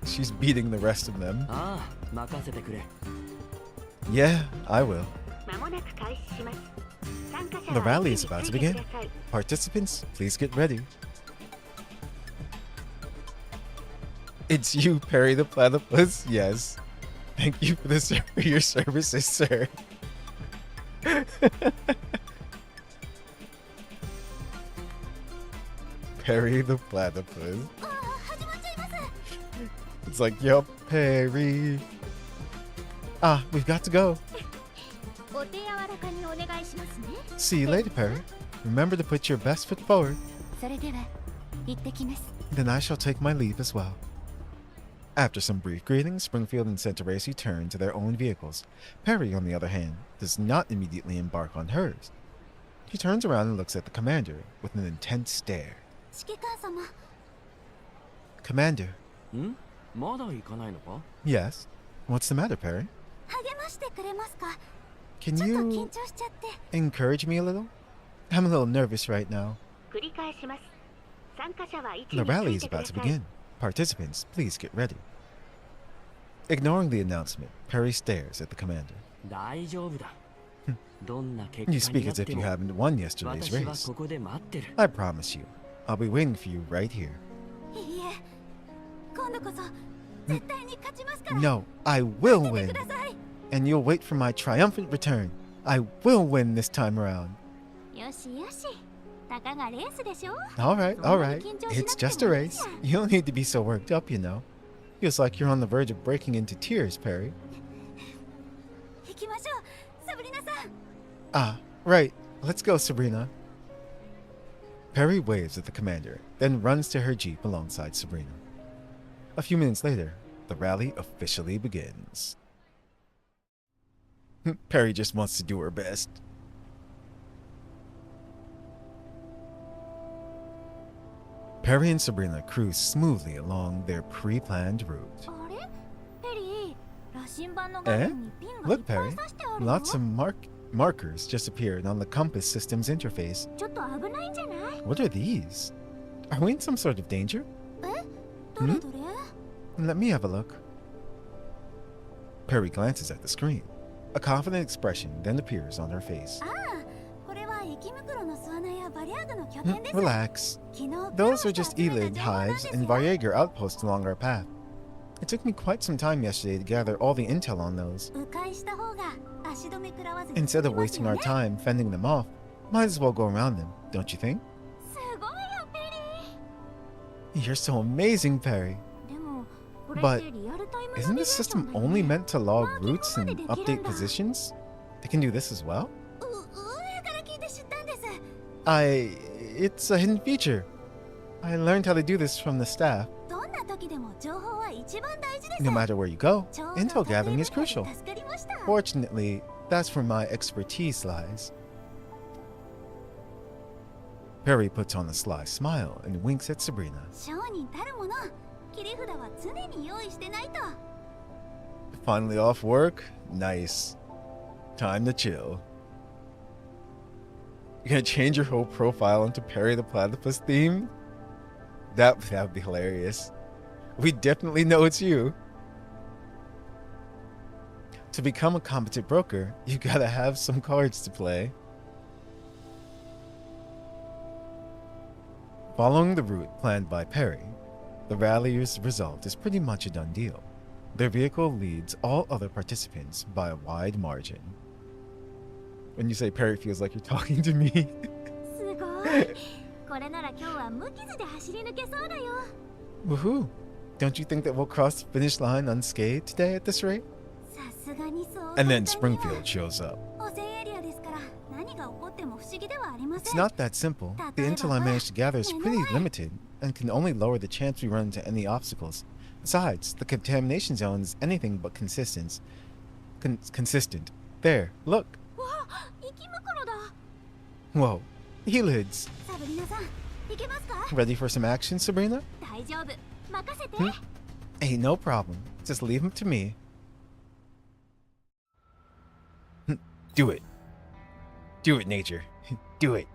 She's beating the rest of them. ああ、任せてくれ。 Yeah, I will. まもなく開始します。参加者 The は rally 位 is 置 about に to ついて begin. ください。 Participants, please get ready. It's you, Perry the Platypus. Yes. Thank you for your services, sir. Perry the Platypus. ああ、始まっちゃいます。 It's like, yup, Perry. Ah, we've got to go. お手柔らかにお願いしますね。 See you later, Perry. Remember to put your best foot forward. それでは、行ってきます。 Then I shall take my leave as well. After some brief greetings, Springfield and Centaurace turn to their own vehicles. Perry, on the other hand, does not immediately embark on hers. He turns around and looks at the commander with an intense stare. 指揮官様、 Commander. ん？まだ行かないのか？ Yes? What's the matter, Perry? 励ましてくれますか。 Can ちょっと緊 you 張しちゃって。 encourage me a little? I'm a little nervous right now. 繰り返します。参加者は位置 The につ rally い is てくだ about さ to い。 begin. Participants, please get ready. Ignoring the announcement, Perry stares at the commander. 大丈夫だ。どんな結果 You に speak なっ as if て you も、 haven't won yesterday's 私は race. ここで待ってる。 I promise you, I'll be waiting for you right here. いいえ、今度こそ絶対に勝ちますから。 No, I will 待って win. てください。 And you'll wait for my triumphant return. I will win this time around. よしよし、たかがレースでしょ。 Alright, alright. It's just a race. You don't need to be so worked up, you know. Feels like you're on the verge of breaking into tears, Perry. 行きましょう、サブリナさん。 Ah, right. Let's go, Sabrina. Perry waves at the commander, then runs to her jeep alongside Sabrina. A few minutes later, the rally officially begins. Perry just wants to do her best. Perry and Sabrina cruise smoothly along their pre-planned route. あれ、ペリー、羅針盤の画面にピンがいっ Look, ぱい Perry. 刺してあるよ。 Lots of markers just appeared on the compass system's interface. ちょっと危ないんじゃない？ What are these? Are we in some sort of danger? どれどれ？ Let me have a look. Perry glances at the screen. A confident expression then appears on her face. ああ、これは駅袋の巣穴やバリアーグの拠点です。 Relax. 昨日 Those are just 苦労して Elid 集めた情報なんで hives す and よ。 Varieger outposts along our path. It took me quite some time yesterday to gather all the intel on those. 迂回した方が足止め食らわずに Instead 済 of みます wasting よ our ね。 time fending them off, might as well go around them, don't you think? すごいよ、ペリ You're so amazing, Perry. ー。でも、これ But ってリアルタイムナ Isn't ビゲー this ション system だよ only ね。 meant to log Marking routes and までできるんだ。 update positions? They can do this as well? 運営から聞いて知ったんです。It's a hidden feature. I learned how to do this from the staff. どんな時でも情報は一番大事です。 No matter where you go, ちょうど intel gathering is 例え crucial. ば助かりました。 Fortunately, that's where my expertise lies. Perry puts on a sly smile and winks at Sabrina. 商人たるもの、切り札は常に用意してないと。 Finally off work? Nice. Time to chill. You're gonna change your whole profile into Perry the Platypus theme? That would be hilarious. We definitely know it's you. To become a competent broker, you gotta have some cards to play. Following the route planned by Perry, the rally's result is pretty much a done deal. Their vehicle leads all other participants by a wide margin. When you say Perry feels like you're talking to me. すごい。これなら今日は無傷で走り抜けそうだよ。 Woohoo! Don't you think that we'll cross the finish line unscathed today at this rate? さすがにそう。 And then Springfield shows up. 汚染エリアですから何 It's not that simple. The intel I managed to gather is pretty limited and can only lower the chance we run into any obstacles. Besides, the contamination zone is anything but consistent. Consistent. There, look. Whoa, Elids. Ready for some action, Sabrina? Hey, no problem. Just leave him to me. Do it. Do it, nature. Do it.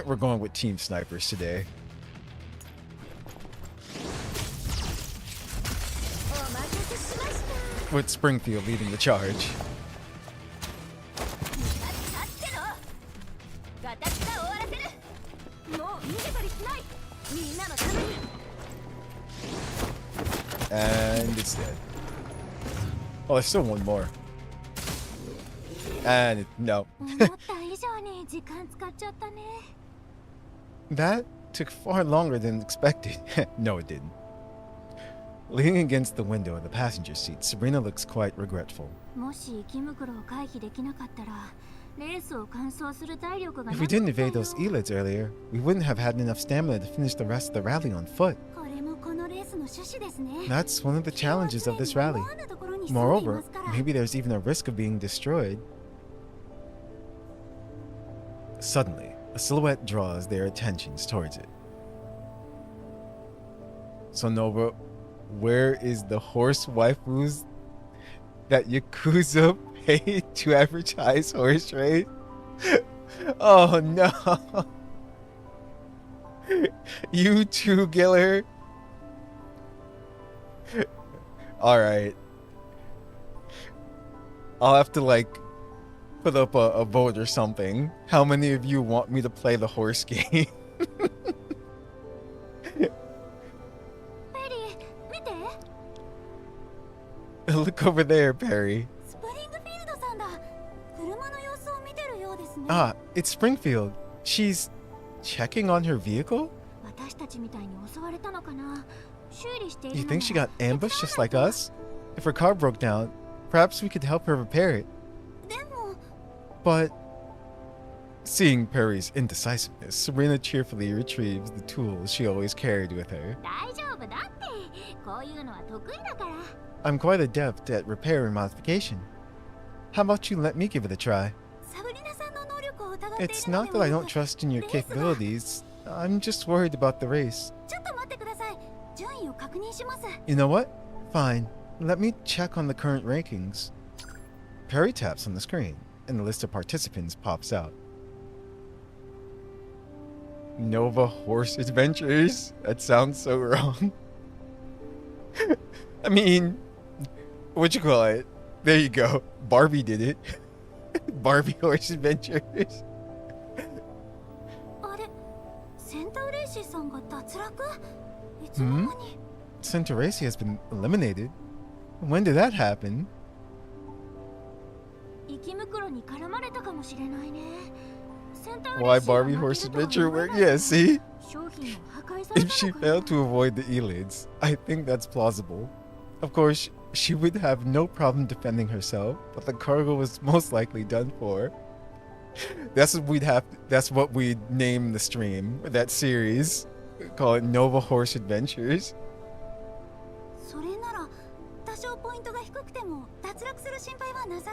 We're going with team snipers today. With Springfield leading the charge. And it's dead. Oh, there's still one more. And no. That took far longer than expected. No, it didn't. Leaning against the window in the passenger seat, Sabrina looks quite regretful. If we didn't evade those elids earlier, we wouldn't have had enough stamina to finish the rest of the rally on foot. That's one of the challenges of this rally. Moreover, maybe there's even a risk of being destroyed. Suddenly, a silhouette draws their attentions towards it. So Nova, where is the horse waifus that Yakuza paid to advertise horse race? Oh no. You too, Giller. Alright. I'll have to like put up a vote or something. How many of you want me to play the horse game? Look over there, Perry. Ah, it's Springfield. She's checking on her vehicle? You think she got ambushed just like us? If her car broke down, perhaps we could help her repair it. But seeing Perry's indecisiveness, Sabrina cheerfully retrieves the tools she always carried with her. I'm quite adept at repair and modification. How about you let me give it a try? It's not that I don't trust in your capabilities. I'm just worried about the race. You know what? Fine. Let me check on the current rankings. Perry taps on the screen, and the list of participants pops out. Nova Horse Adventures? That sounds so wrong. I mean, what you call it? There you go. Barbie did it. Barbie Horse Adventures. Centaurace has been eliminated. When did that happen? Why Barbie Horse Adventure work? Yeah, see? If she failed to avoid the elids, I think that's plausible. Of course, she would have no problem defending herself, but the cargo was most likely done for. That's what we'd name the stream, that series. Call it Nova Horse Adventures.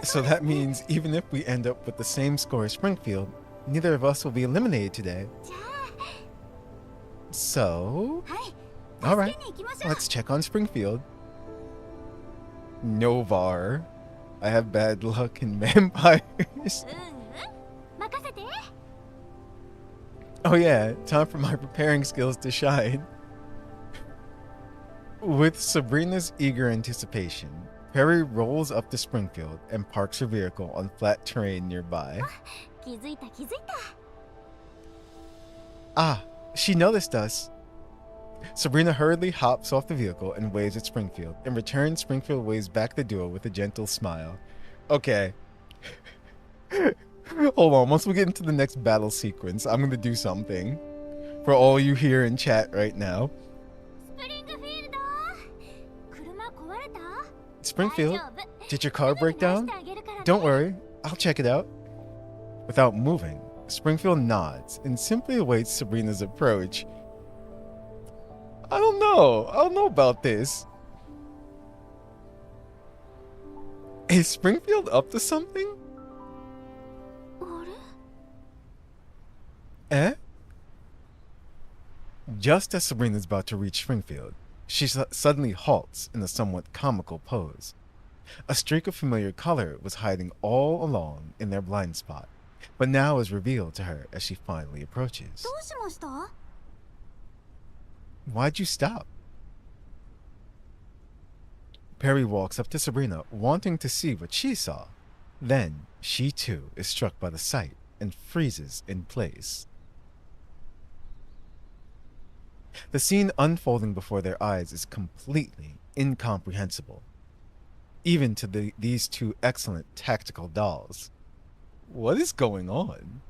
So that means even if we end up with the same score as Springfield, neither of us will be eliminated today. So, alright, let's check on Springfield. Novar. I have bad luck in vampires. Oh yeah, time for my preparing skills to shine. With Sabrina's eager anticipation, Perry rolls up to Springfield and parks her vehicle on flat terrain nearby. Ah, she noticed us. Sabrina hurriedly hops off the vehicle and waves at Springfield. In return, Springfield waves back the duo with a gentle smile. Okay. Hold on, once we get into the next battle sequence, I'm gonna do something. For all you here in chat right now. Springfield, Did your car break down? Don't worry, I'll check it out. Without moving, Springfield nods and simply awaits Sabrina's approach. I don't know about this. Is Springfield up to something? あれ Eh? Just as Sabrina's about to reach Springfield, she suddenly halts in a somewhat comical pose. A streak of familiar color was hiding all along in their blind spot, but now is revealed to her as she finally approaches. どうしました？ Why'd you stop? Perry walks up to Sabrina, wanting to see what she saw. Then, she too is struck by the sight and freezes in place. The scene unfolding before their eyes is completely incomprehensible, even to these two excellent tactical dolls. What is going on?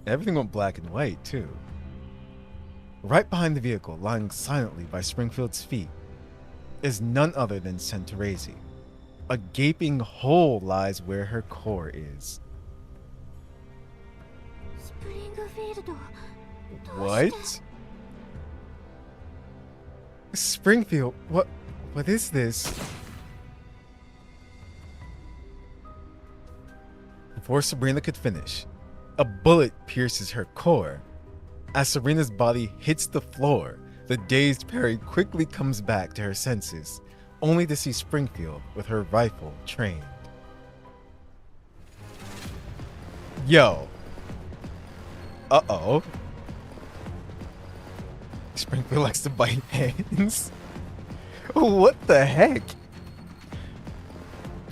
Everything went black and white, too. Right behind the vehicle, lying silently by Springfield's feet, is none other than Centaurazzi. A gaping hole lies where her core is. スプリングフィールド。 What? Springfield, what is this? Before Sabrina could finish, a bullet pierces her core. As Sabrina's body hits the floor, the dazed Perry quickly comes back to her senses, only to see Springfield with her rifle trained. Yo. Uh-oh. Springfield likes to bite hands. What the heck?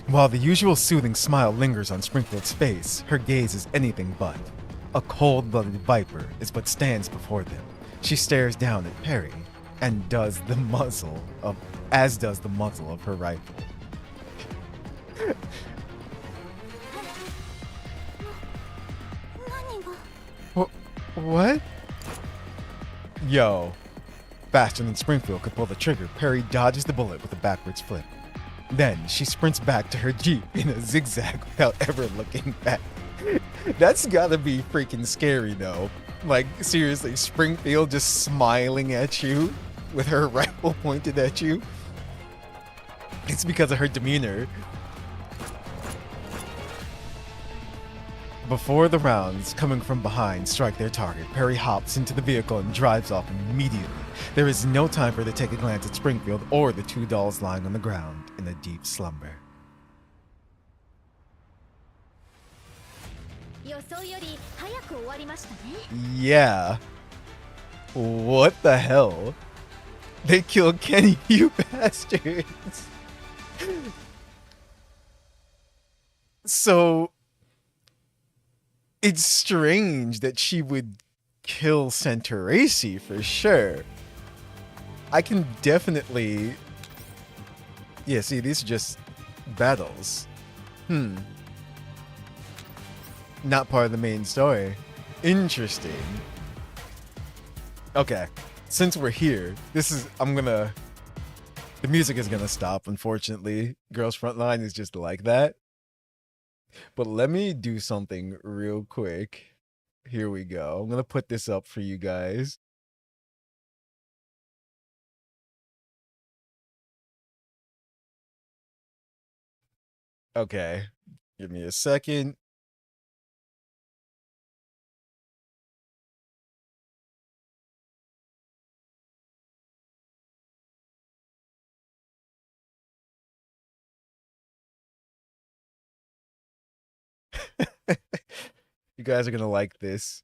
While the usual soothing smile lingers on Springfield's face, her gaze is anything but. A cold-blooded viper is what stands before them. She stares down at Perry, and does the muzzle of her rifle. 何が？ What? Yo. Faster than Springfield could pull the trigger, Perry dodges the bullet with a backwards flip. Then she sprints back to her Jeep in a zigzag without ever looking back. That's gotta be freaking scary though. Like, seriously, Springfield just smiling at you with her rifle pointed at you. It's because of her demeanor. Before the rounds coming from behind strike their target, Perry hops into the vehicle and drives off immediately. There is no time for her to take a glance at Springfield or the two dolls lying on the ground in a deep slumber. 予想より早く終わりましたね。 Yeah. What the hell? They killed Kenny, you bastards. So, it's strange that she would kill Centaurazzi for sure. I can definitely... Yeah, see, these are just battles. Not part of the main story. Interesting. Okay, since we're here, the music is gonna stop, unfortunately. Girls Frontline is just like that. But let me do something real quick. Here we go. I'm gonna put this up for you guys. Okay, give me a second. You guys are gonna like this.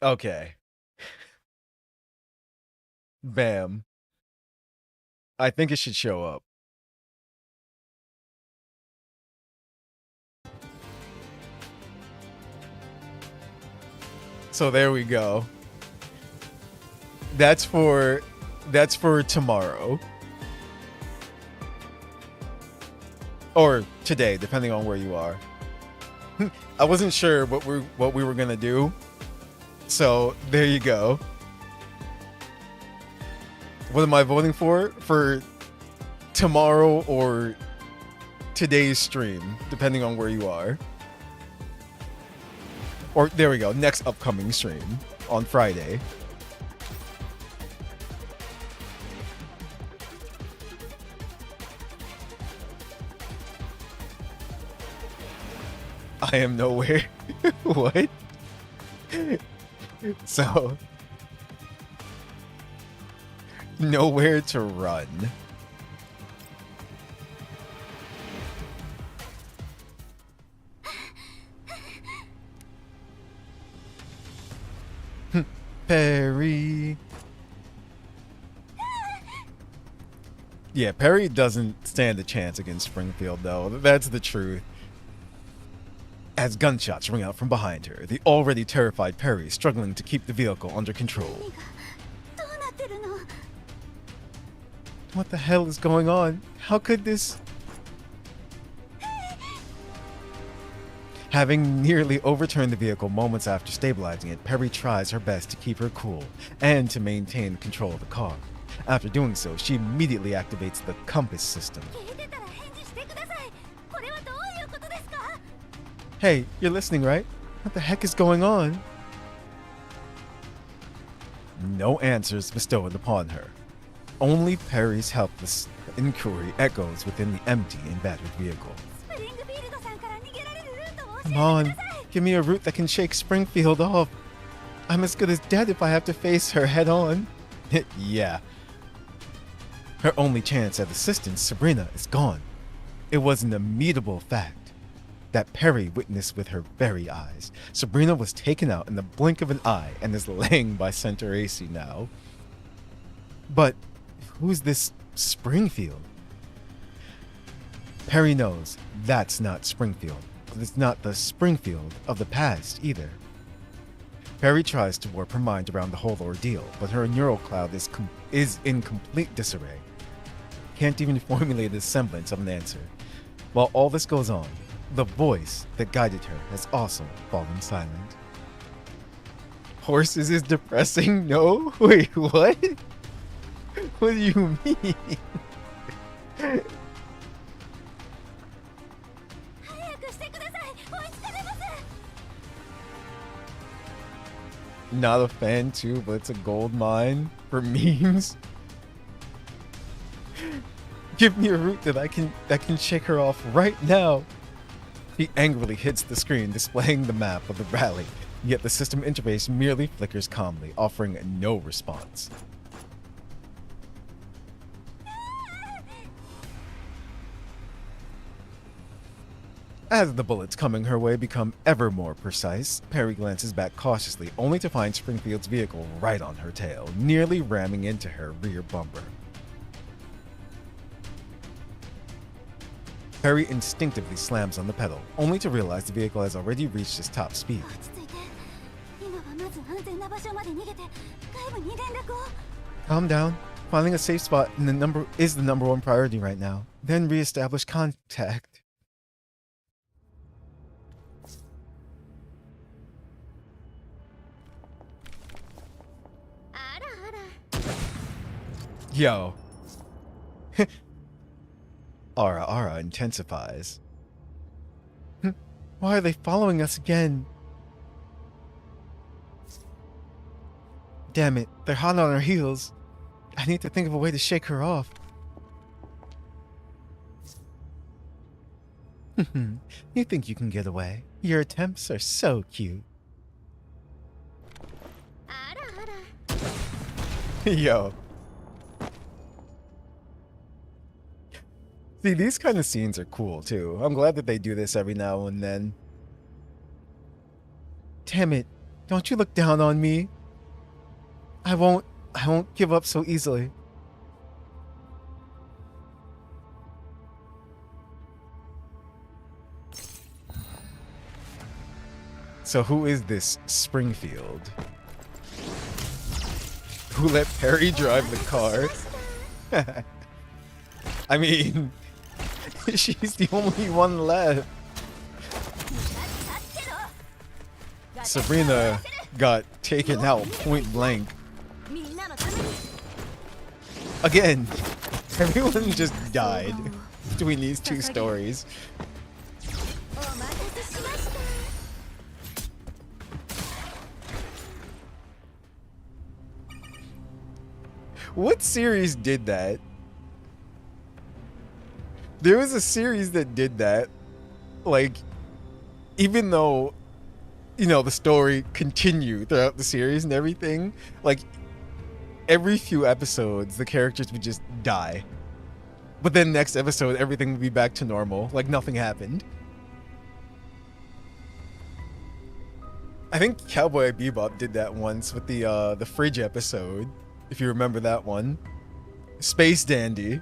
Okay. Bam. I think it should show up. So there we go. That's for tomorrow. Or today, depending on where you are. I wasn't sure what we were gonna do. So there you go. What am I voting for? For tomorrow or today's stream, depending on where you are. Or there we go, next upcoming stream on Friday. I am nowhere. What? So, nowhere to run. Perry. Yeah, Perry doesn't stand a chance against Springfield, though. That's the truth. As gunshots ring out from behind her, the already terrified Perry struggling to keep the vehicle under control. What the hell is going on? How could this... Having nearly overturned the vehicle moments after stabilizing it, Perry tries her best to keep her cool and to maintain control of the car. After doing so, she immediately activates the compass system. Hey, you're listening, right? What the heck is going on? No answers bestowed upon her. Only Perry's helpless inquiry echoes within the empty and battered vehicle. Come on, give me a route that can shake Springfield off. I'm as good as dead if I have to face her head on. Yeah. Her only chance at assistance, Sabrina, is gone. It was an immutable fact that Perry witnessed with her very eyes. Sabrina was taken out in the blink of an eye and is laying by Center AC now. But who's this Springfield? Perry knows that's not Springfield, but it's not the Springfield of the past either. Perry tries to warp her mind around the whole ordeal, but her neural cloud is in complete disarray. Can't even formulate a semblance of an answer. While all this goes on, the voice that guided her has also fallen silent. Horses is depressing? No? Wait, what? What do you mean? Not a fan too, but it's a gold mine for memes. Give me a route that can shake her off right now. He angrily hits the screen displaying the map of the rally, yet the system interface merely flickers calmly, offering no response. As the bullets coming her way become ever more precise, Perry glances back cautiously, only to find Springfield's vehicle right on her tail, nearly ramming into her rear bumper. Perry instinctively slams on the pedal, only to realize the vehicle has already reached its top speed. Calm down. Finding a safe spot is the number one priority right now. Then re-establish contact. Yo. Ara intensifies. Why are they following us again? Damn it, they're hot on our heels. I need to think of a way to shake her off. You think you can get away? Your attempts are so cute. Yo. See, these kind of scenes are cool, too. I'm glad that they do this every now and then. Damn it. Don't you look down on me. I won't give up so easily. So who is this Springfield? who let Perry drive the car. I mean, she's the only one left. Sabrina got taken out point blank. Again, everyone just died between these two stories. What series did that? There was a series that did that. Like, even though, you know, the story continued throughout the series and everything, like, every few episodes, the characters would just die. But then next episode, everything would be back to normal, like nothing happened. I think Cowboy Bebop did that once with the fridge episode, if you remember that one. Space Dandy.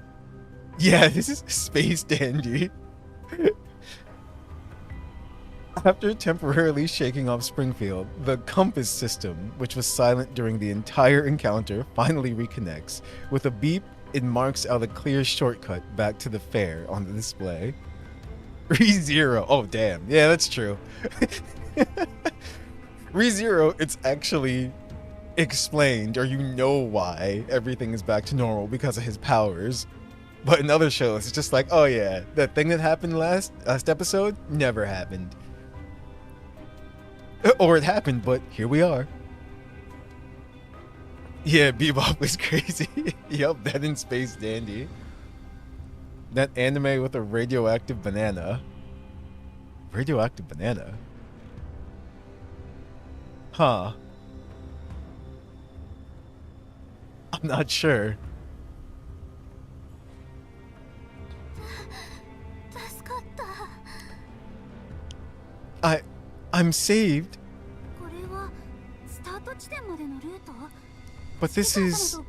Yeah, this is Space Dandy. After temporarily shaking off Springfield, the compass system, which was silent during the entire encounter, finally reconnects. With a beep, it marks out a clear shortcut back to the fair on the display. ReZero. Oh, damn. Yeah, that's true. ReZero, it's actually explained, or you know why everything is back to normal because of his powers. But in other shows, it's just like, oh yeah, that thing that happened last episode never happened. Or it happened, but here we are. Yeah, Bebop was crazy. Yup, that in Space Dandy. That anime with a radioactive banana. Radioactive banana? Huh. I'm not sure. I'm saved. But this is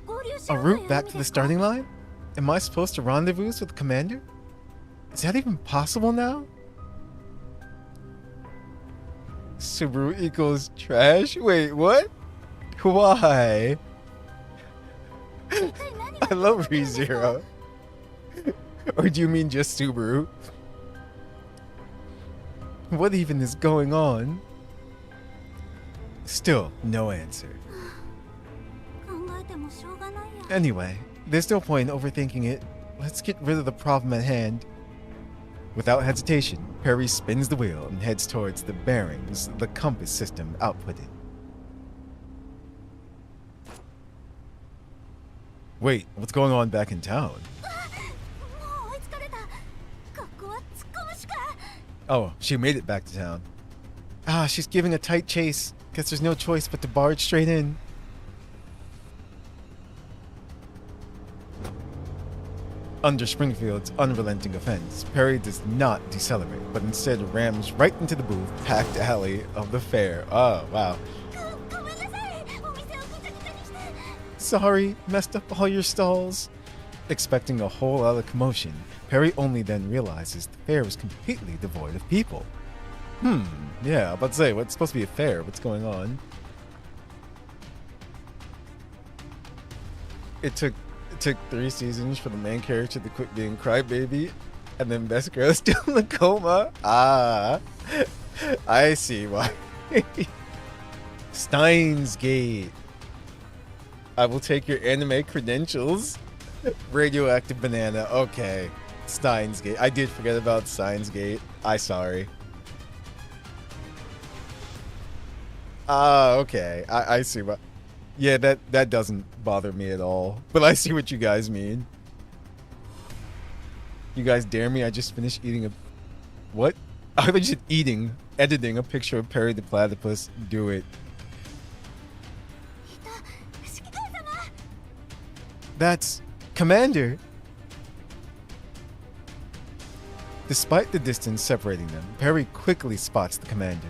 a route back to the starting line? Am I supposed to rendezvous with the commander? Is that even possible now? Subaru equals trash? Wait, what? Why? I love ReZero. Or do you mean just Subaru? What even is going on? Still, no answer. Anyway, there's no point in overthinking it. Let's get rid of the problem at hand. Without hesitation, Perry spins the wheel and heads towards the bearings the compass system outputted. Wait, what's going on back in town? Oh, she made it back to town. Ah, she's giving a tight chase. Guess there's no choice but to barge straight in. Under Springfield's unrelenting offense, Perry does not decelerate, but instead rams right into the booth, packed alley of the fair. Oh, wow. Sorry, messed up all your stalls. Expecting a whole lot of commotion, Perry only then realizes the fair is completely devoid of people. Yeah, I was about to say, what's supposed to be a fair? What's going on? It took 3 seasons for the main character to quit being Crybaby, and then Best Girl is still in a coma. Ah, I see why. Steins Gate. I will take your anime credentials. Radioactive banana. Okay. Steins Gate. I did forget about Steins Gate. Sorry. Ah, okay. I see what. Yeah, that doesn't bother me at all. But I see what you guys mean. You guys dare me? I just finished eating a... What? I was just editing a picture of Perry the Platypus. Do it. That's... Commander! Despite the distance separating them, Perry quickly spots the commander.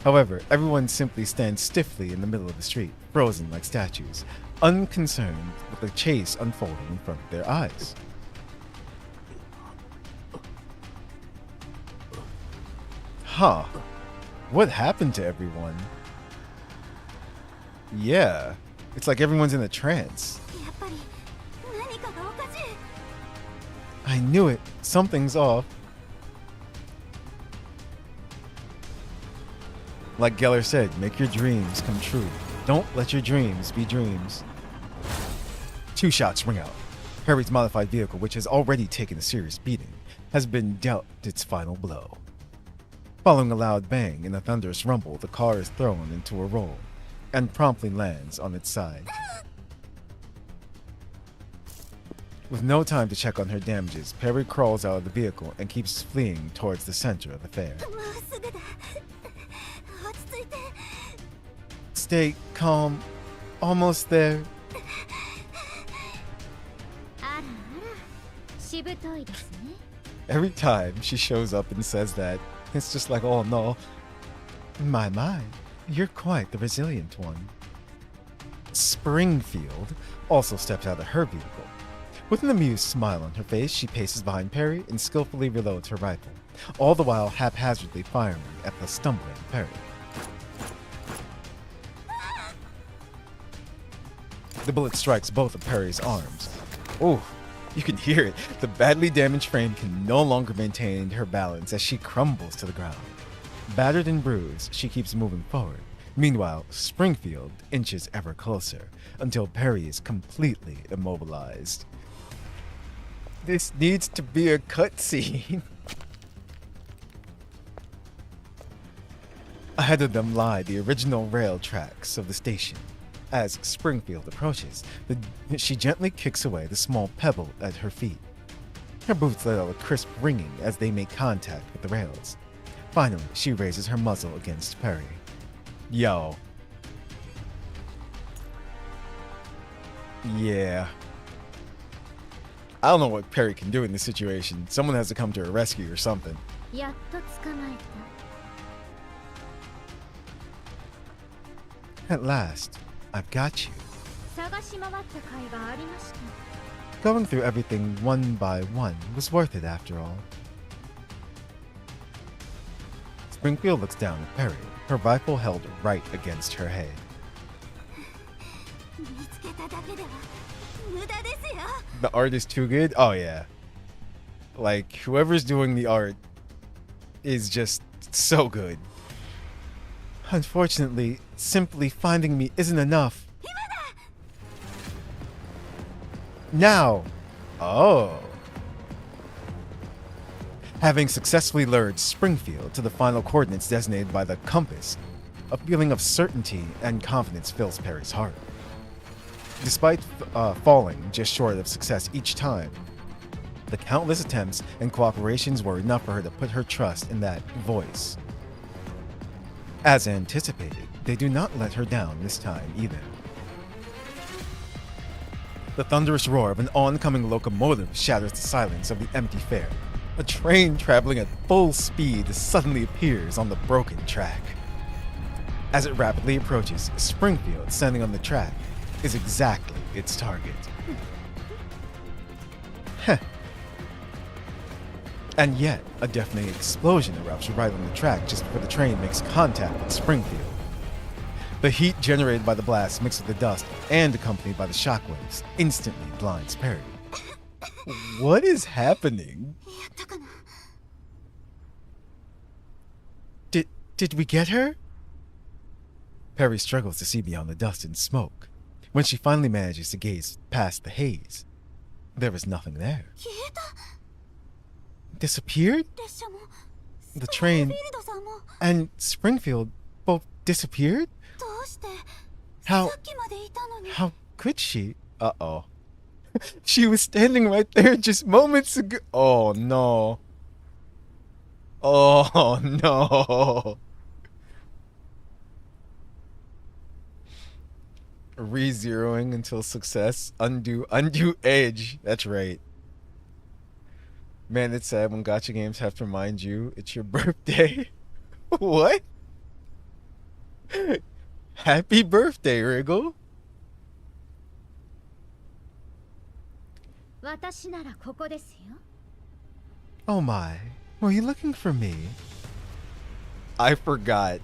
However, everyone simply stands stiffly in the middle of the street, frozen like statues, unconcerned with the chase unfolding in front of their eyes. Huh. What happened to everyone? Yeah. It's like everyone's in a trance. やっぱり何かがおかしい。 I knew it. Something's off. Like Geller said, make your dreams come true. Don't let your dreams be dreams. 2 shots ring out. Perry's modified vehicle, which has already taken a serious beating, has been dealt its final blow. Following a loud bang and a thunderous rumble, the car is thrown into a roll and promptly lands on its side. With no time to check on her damages, Perry crawls out of the vehicle and keeps fleeing towards the center of the fair. もうすぐだ。落ち着いて。 Stay calm. Almost there. あらあら、しぶといですね。 Every time she shows up and says that, it's just like, oh no. My, you're quite the resilient one. Springfield also steps out of her vehicle. With an amused smile on her face, she paces behind Perry and skillfully reloads her rifle, all the while haphazardly firing at the stumbling Perry. The bullet strikes both of Perry's arms. Oh, you can hear it. The badly damaged frame can no longer maintain her balance as she crumbles to the ground. Battered and bruised, she keeps moving forward. Meanwhile, Springfield inches ever closer until Perry is completely immobilized. This needs to be a cutscene. Ahead of them lie the original rail tracks of the station. As Springfield approaches, she gently kicks away the small pebble at her feet. Her boots let out a crisp ringing as they make contact with the rails. Finally, she raises her muzzle against Perry. Yo. Yeah. I don't know what Perry can do in this situation. Someone has to come to her rescue or something. やっと捕まえた。 At last, I've got you. 探し回った甲斐がありました。 Going through everything one by one was worth it after all. Springfield looks down at Perry, her rifle held right against her head. 見つけただけでは無駄ですよ。 The art is too good? Oh yeah. Like, whoever's doing the art is just so good. Unfortunately, simply finding me isn't enough. Now! Oh. Having successfully lured Springfield to the final coordinates designated by the compass, a feeling of certainty and confidence fills Perry's heart. Despite falling just short of success each time, the countless attempts and cooperations were enough for her to put her trust in that voice. As anticipated, they do not let her down this time either. The thunderous roar of an oncoming locomotive shatters the silence of the empty fair. A train traveling at full speed suddenly appears on the broken track. As it rapidly approaches, Springfield, standing on the track, is exactly its target. Heh. And yet, a deafening explosion erupts right on the track just before the train makes contact with Springfield. The heat generated by the blast mixed with the dust and accompanied by the shockwaves instantly blinds Perry. What is happening? やったかな。 Did we get her? Perry struggles to see beyond the dust and smoke. When she finally manages to gaze past the haze, there is nothing there. 消えた。 Disappeared? 列車も。 The train フィールドさんも。 and Springfield both disappeared? どうして。 How さっきまでいたのに。 how could she? Uh-oh. She was standing right there just moments ago. Oh no. Oh no. Re-zeroing until success. Undo edge. That's right. Man, it's sad when gacha games have to remind you it's your birthday. What? Happy birthday, Wriggle. 私ならここですよ。 Oh my. Were you looking for me? I forgot.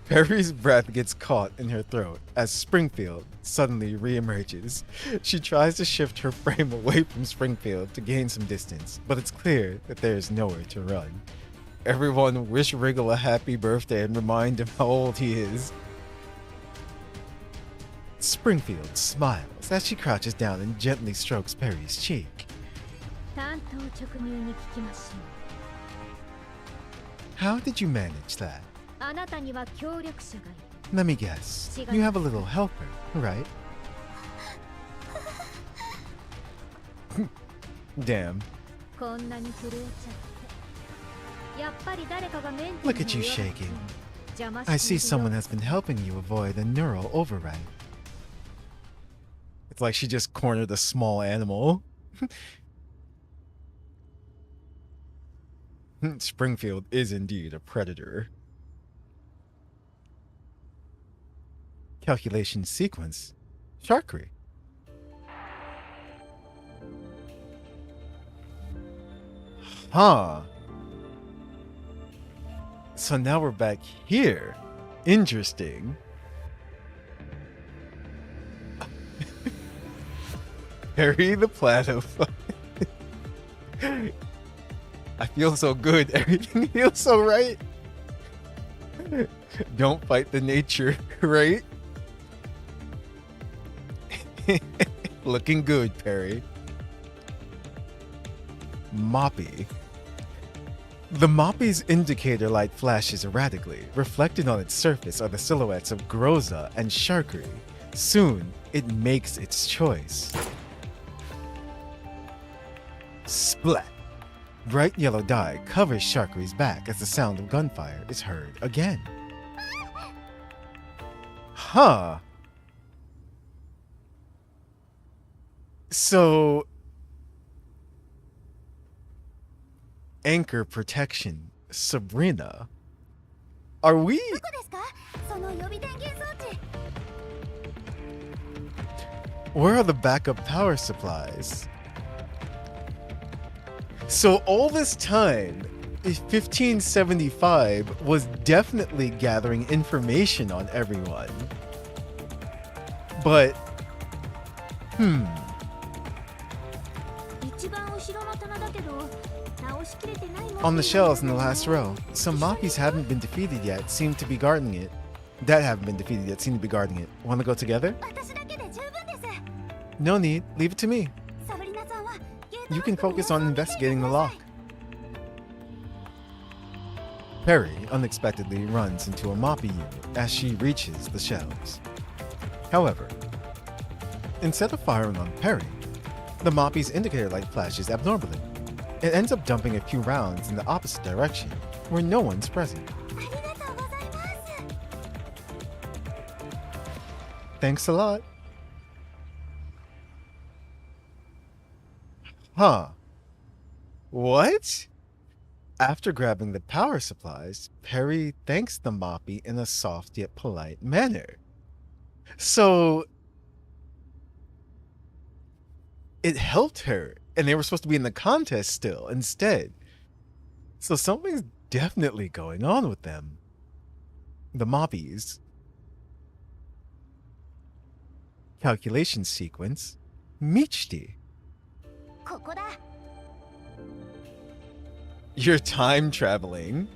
Perry's breath gets caught in her throat as Springfield suddenly reemerges. She tries to shift her frame away from Springfield to gain some distance, but it's clear that there is nowhere to run. Everyone wish Wriggle a happy birthday and remind him how old he is. Springfield smiles as she crouches down and gently strokes Perry's cheek. 単刀直入に聞きましょ How did you manage that? う。あなたには協力者がいる。 Let me guess. You have a little helper, right? Damn. こんなに震えちゃって。やっぱり誰かがメンテ Look at you shaking. I see someone has been helping you avoid a neural override. It's like she just cornered a small animal. Springfield is indeed a predator. Calculation sequence. Sharkery. Huh. So now we're back here. Interesting. Harry the Platypus. I feel so good. Everything feels so right. Don't fight the nature, right? Looking good, Perry. Moppy. The Moppy's indicator light flashes erratically. Reflected on its surface are the silhouettes of Groza and Sharkery. Soon, it makes its choice. Splat! Bright yellow dye covers Sharkery's back as the sound of gunfire is heard again. Huh. So... Anchor protection. Sabrina. Are we... どこですか？その予備電源装置。 Where are the backup power supplies? So all this time, 1575 was definitely gathering information on everyone. But, 一番後ろの棚だけど、直しきれてないもん。 On the shelves in the last row, some Moppies haven't been defeated yet seem to be guarding it. That haven't been defeated yet seem to be guarding it. Want to go together? 私だけで十分です。 No need. Leave it to me. サブリナさんはゲート You can ロックの focus on 様子を見ていて investigating the くださ lock. い。 Perry unexpectedly runs into a Moppy unit as she reaches the shelves. However, instead of firing on Perry, the Moppy's indicator light flashes abnormally. It ends up dumping a few rounds in the opposite direction, where no one's present. ありがとうございます。 Thanks a lot. Huh. What? After grabbing the power supplies, Perry thanks the Moppy in a soft yet polite manner. So... it helped her, and they were supposed to be in the contest still, instead. So something's definitely going on with them. The Moppies. Calculation sequence. Michti. ここだ。 You're time traveling.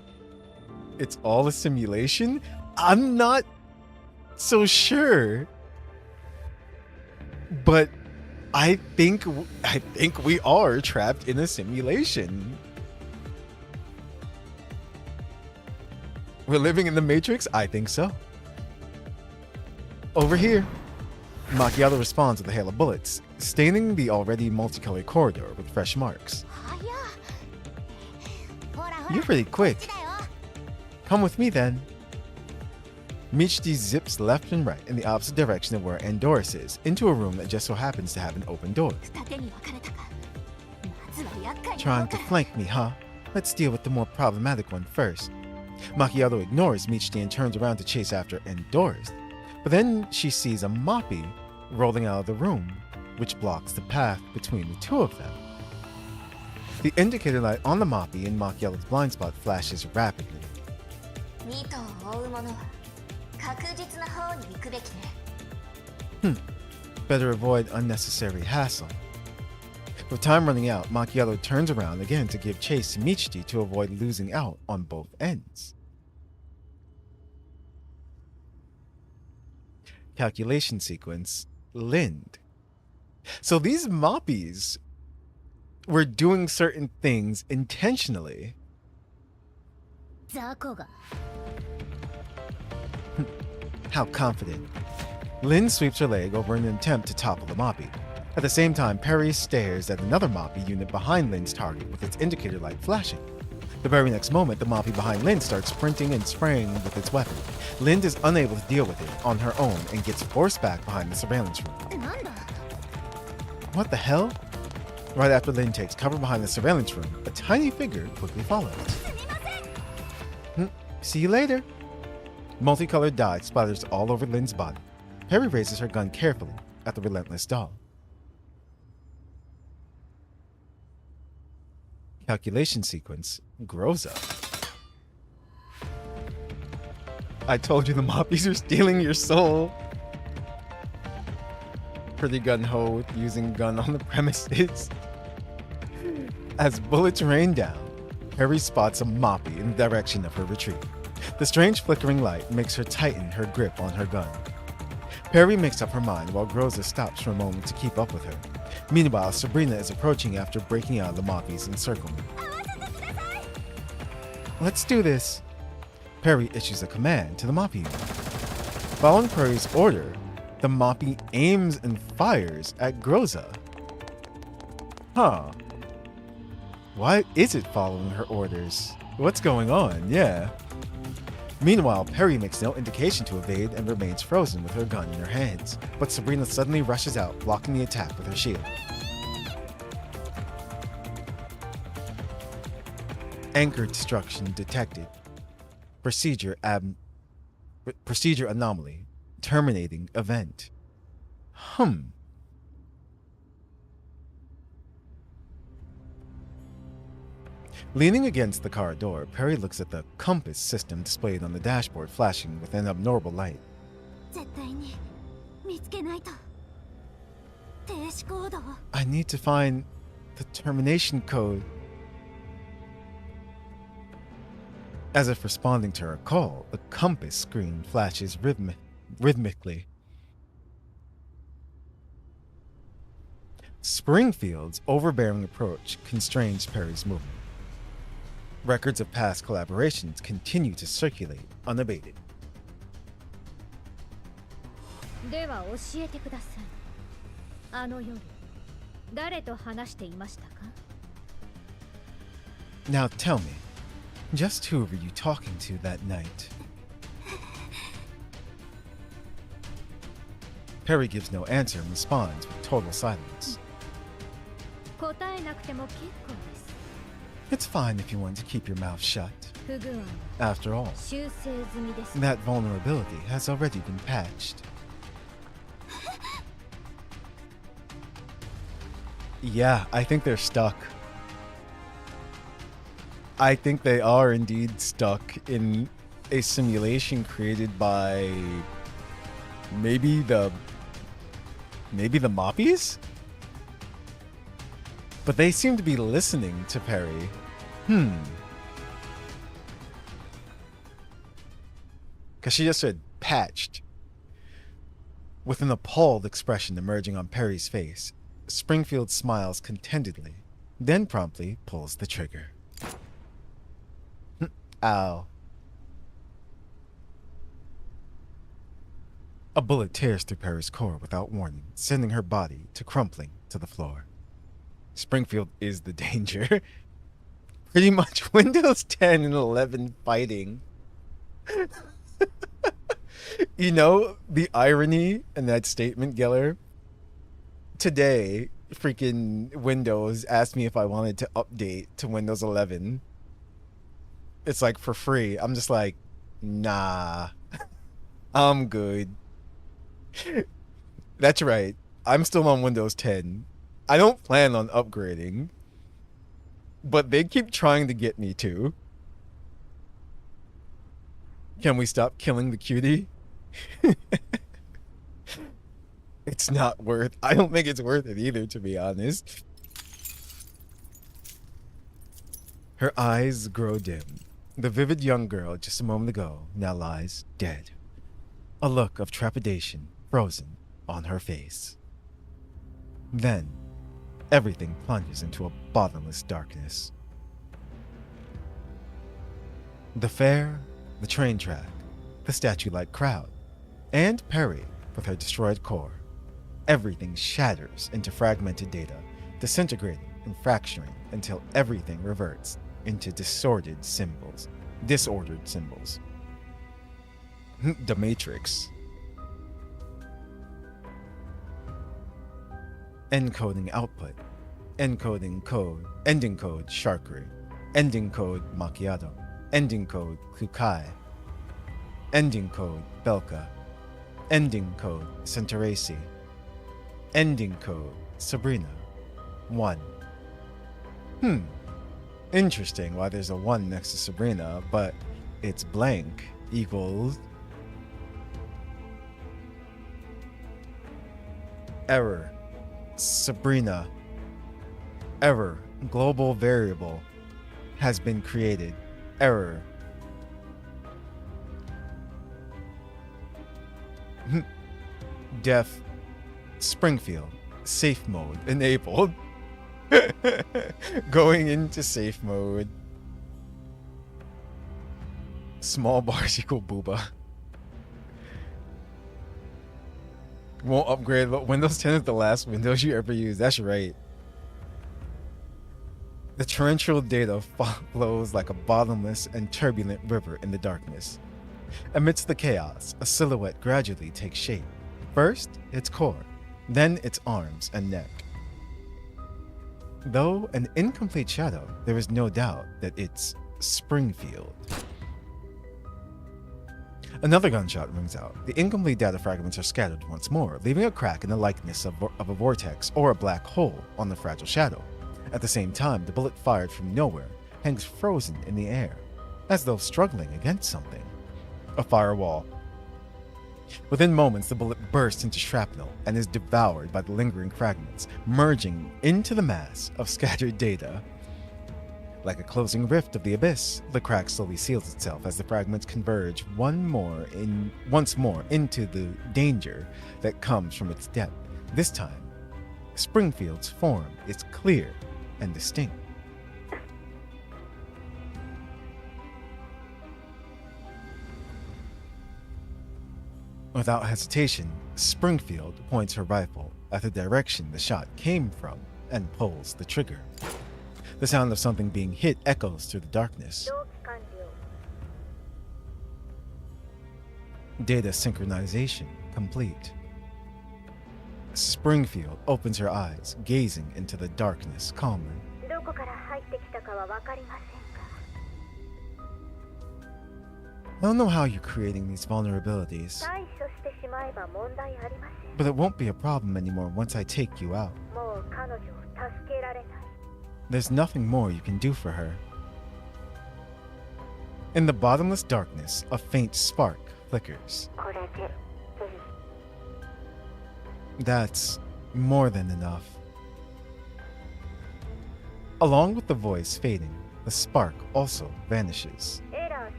It's all a simulation? I'm not so sure. But I think we are trapped in a simulation. We're living in the Matrix? I think so. Over here. Macchiato responds with a hail of bullets, staining the already multicolored corridor with fresh marks. 早っ。ほらほら。 You're pretty こっ quick. ちだよ。 Come with me then. Michti zips left and right in the opposite direction of where Andoris is, into a room that just so happens to have an open door. 二手に分かれたか。まずは厄介な Trying 方 to から。 flank me, huh? Let's deal with the more problematic one first. Macchiato ignores Michti and turns around to chase after Andoris. But then she sees a Moppy rolling out of the room, which blocks the path between the two of them. The indicator light on the Moppy in Macchiato's blind spot flashes rapidly. 二頭を追う者は Better avoid unnecessary hassle. With time running out, Macchiato turns around again to give chase to Michiki to avoid losing out on both ends. Calculation sequence, Lind. So these Moppies were doing certain things intentionally. How confident. Lynn sweeps her leg over in an attempt to topple the Moppy. At the same time, Perry stares at another Moppy unit behind Lynn's target with its indicator light flashing. The very next moment, the Moppy behind Lynn starts sprinting and spraying with its weapon. Lynn is unable to deal with it on her own and gets forced back behind the surveillance room. What the hell? Right after Lynn takes cover behind the surveillance room, a tiny figure quickly follows. See you later. Multicolored dye splatters all over Lynn's body. Perry raises her gun carefully at the relentless doll. Calculation sequence grows up. I told you the Moppies are stealing your soul. Pretty gun-ho with using gun on the premises. As bullets rain down, Perry spots a Moppy in the direction of her retreat. The strange flickering light makes her tighten her grip on her gun. Perry makes up her mind while Groza stops for a moment to keep up with her. Meanwhile, Sabrina is approaching after breaking out of the Moppy's encirclement. Let's do this. Perry issues a command to the Moppy unit. Following Perry's order, the Moppy aims and fires at Groza. Huh. Why is it following her orders? What's going on? Yeah. Meanwhile, Perry makes no indication to evade and remains frozen with her gun in her hands, but Sabrina suddenly rushes out, blocking the attack with her shield. Anchor destruction detected. Procedure anomaly. Terminating event. Leaning against the car door, Perry looks at the compass system displayed on the dashboard flashing with an abnormal light. I need to find the termination code. As if responding to her call, the compass screen flashes rhythmically. Springfield's overbearing approach constrains Perry's movement. Records of past collaborations continue to circulate unabated. Now tell me, just who were you talking to that night? Perry gives no answer and responds with total silence. It's fine if you want to keep your mouth shut. After all, that vulnerability has already been patched. Yeah, I think they're stuck. I think they are indeed stuck in a simulation created by maybe the Moppies? But they seem to be listening to Perry. Because she just said patched. With an appalled expression emerging on Perry's face, Springfield smiles contentedly, then promptly pulls the trigger. Ow. A bullet tears through Perry's core without warning, sending her body to crumpling to the floor. Springfield is the danger. Pretty much Windows 10 and 11 fighting. You know, the irony in that statement, Geller? Today, freaking Windows asked me if I wanted to update to Windows 11. It's like for free. I'm just like, nah. I'm good. That's right. I'm still on Windows 10. I don't plan on upgrading, but they keep trying to get me to. Can we stop killing the cutie? It's not worth. I don't think it's worth it either, to be honest. Her eyes grow dim. The vivid young girl just a moment ago now lies dead. A look of trepidation frozen on her face. Then, everything plunges into a bottomless darkness. The fair, the train track, the statue-like crowd, and Perry with her destroyed core. Everything shatters into fragmented data, disintegrating and fracturing until everything reverts into disordered symbols. The Matrix. Encoding output. Encoding code. Ending code Sharkry. Ending code Macchiato. Ending code Kukai. Ending code Belka. Ending code Centerasi. Ending code Sabrina. 1. Interesting why there's a 1 next to Sabrina, but it's blank equals error. Sabrina. Error. Global variable has been created. Error. Def. Springfield. Safe mode enabled. Going into safe mode. Small bars equal booba. Won't upgrade, but Windows 10 is the last Windows you ever use. That's right. The torrential data flows like a bottomless and turbulent river in the darkness. Amidst the chaos, a silhouette gradually takes shape. First, its core, then its arms and neck. Though an incomplete shadow, there is no doubt that it's Springfield. Another gunshot rings out. The incomplete data fragments are scattered once more, leaving a crack in the likeness of a vortex or a black hole on the fragile shadow. At the same time, the bullet fired from nowhere hangs frozen in the air, as though struggling against something. A firewall. Within moments, the bullet bursts into shrapnel and is devoured by the lingering fragments, merging into the mass of scattered data. Like a closing rift of the abyss, the crack slowly seals itself as the fragments converge once more into the danger that comes from its depth. This time, Springfield's form is clear and distinct. Without hesitation, Springfield points her rifle at the direction the shot came from and pulls the trigger. The sound of something being hit echoes through the darkness. Data synchronization complete. Springfield opens her eyes, gazing into the darkness calmly. I don't know how you're creating these vulnerabilities, but it won't be a problem anymore once I take you out. There's nothing more you can do for her. In the bottomless darkness, a faint spark flickers. That's more than enough. Along with the voice fading, the spark also vanishes.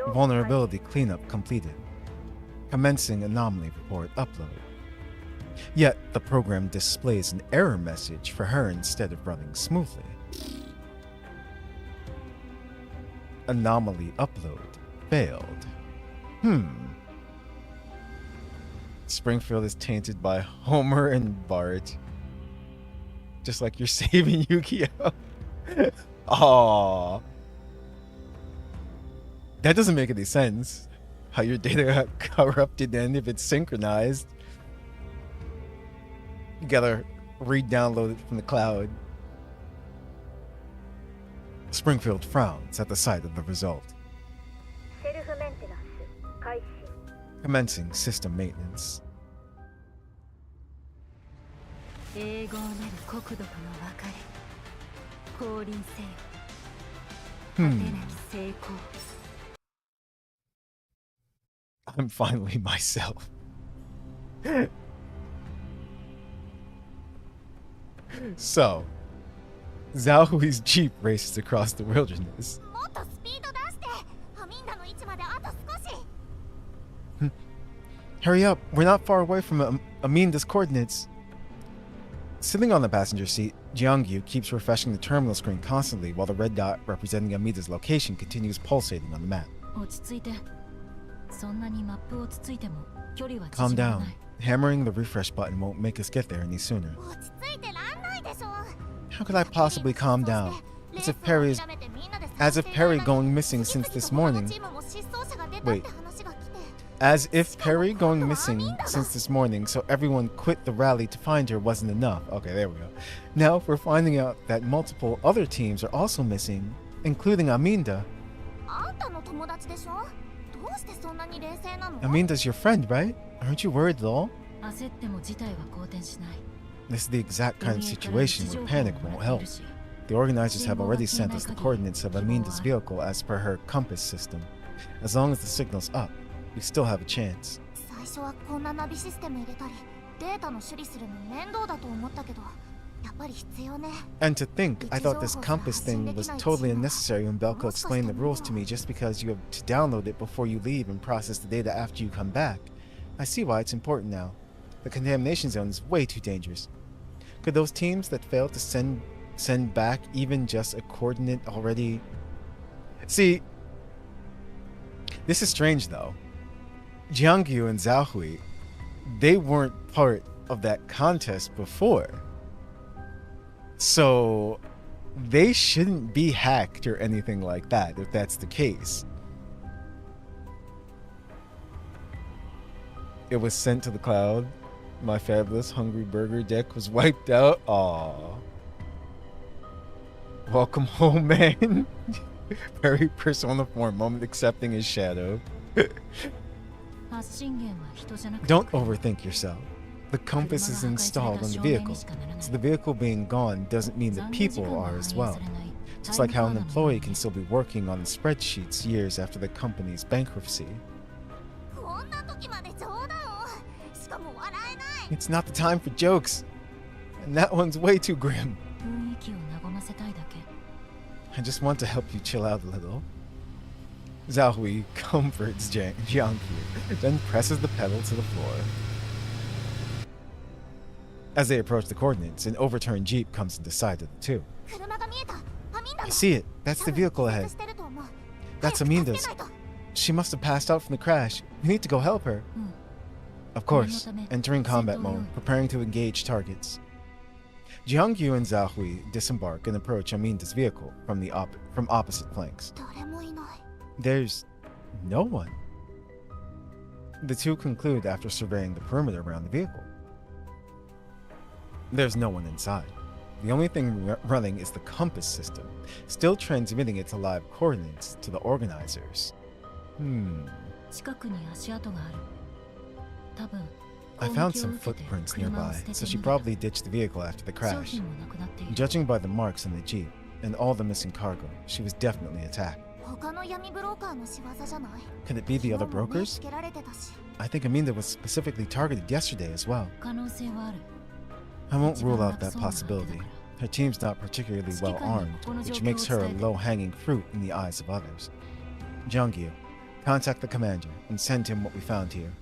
Vulnerability cleanup completed. Commencing anomaly report upload. Yet the program displays an error message for her instead of running smoothly. Anomaly upload failed. Springfield is tainted by Homer and Bart. Just like you're saving Yu-Gi-Oh! Aww. That doesn't make any sense. How your data got corrupted then if it's synchronized. You gotta re-download it from the cloud. Springfield frowns at the sight of the result. Commencing system maintenance. I'm finally myself. So, Zhao Hui's jeep races across the wilderness. もっとスピード出してアミンダの位置まであと少し Hurry up, we're not far away from Aminda's coordinates. Sitting on the passenger seat, Jiangyu keeps refreshing the terminal screen constantly while the red dot representing Aminda's location continues pulsating on the map. 落ち着いて。そんなにマップをつついても距離は Calm 縮まらな down. い。 Hammering the refresh button won't make us get there any sooner. 落ち着いてらんないでしょ How could I possibly calm down? As if Perry going missing since this morning. Wait. As if Perry going missing since this morning, so everyone quit the rally to find her wasn't enough. Okay, there we go. Now we're finding out that multiple other teams are also missing, including Aminda. あんたの友達でしょどうしてそんなに冷静なの Aminda's your friend, right? Aren't you worried at all? 焦っても事態は好転しない。 This is the exact kind of situation where panic won't help. The organizers have already sent us the coordinates of Aminda's vehicle as per her compass system. As long as the signal's up, we still have a chance. 最初はこんなナビシステム入れたりデータの処理するの面倒だと思ったけどやっぱり必要ね And to think, I thought this compass thing was totally unnecessary when Belko explained the rules to me just because you have to download it before you leave and process the data after you come back. I see why it's important now. The contamination zone is way too dangerous. Could those teams that failed to send back even just a coordinate already... See, this is strange though. Jiangyu and Zhao Hui, they weren't part of that contest before. So they shouldn't be hacked or anything like that if that's the case. It was sent to the cloud. My fabulous hungry burger deck was wiped out. Aww. Welcome home, man. Very Persona 4 moment accepting his shadow. 発信源は人じゃなくて Don't overthink yourself. The compass is installed on the vehicle, so the vehicle being gone doesn't mean the people are as well. Just like how an employee can still be working on the spreadsheets years after the company's bankruptcy. こんな時まで冗談をしかも笑えない It's not the time for jokes. And that one's way too grim. 雰囲気を和ませたいだけ。 I just want to help you chill out a little. Zhao Hui comforts Jiangyu, then presses the pedal to the floor. As they approach the coordinates, an overturned jeep comes into sight of the two. 車が見えたアミンダ I see it. That's the vehicle ahead. してると思う That's Aminda's. She must have passed out from the crash. We need to go help her. Of course, entering combat mode, preparing to engage targets. Jiangyu and Zhao Hui disembark and approach Aminda's vehicle from opposite flanks. 誰もいない There's no one. The two conclude after surveying the perimeter around the vehicle. There's no one inside. The only thing running is the compass system, still transmitting its live coordinates to the organizers. 近くに足跡がある。多分 I found some footprints nearby, so she probably ditched the vehicle after the 商 crash. 品もなくなっている。 Judging by the marks on the Jeep and all the missing cargo, she was definitely attacked. 他の闇ブローカーの仕業じゃない Could it be the other 昨日も目 brokers? つけられてたし I think Aminda was specifically targeted yesterday as well. 可能性はある。 I won't rule out that possibility. Her team's not particularly well armed, which makes her a low-hanging fruit in the eyes of others. Jiangyu, contact the commander and send him what we found here.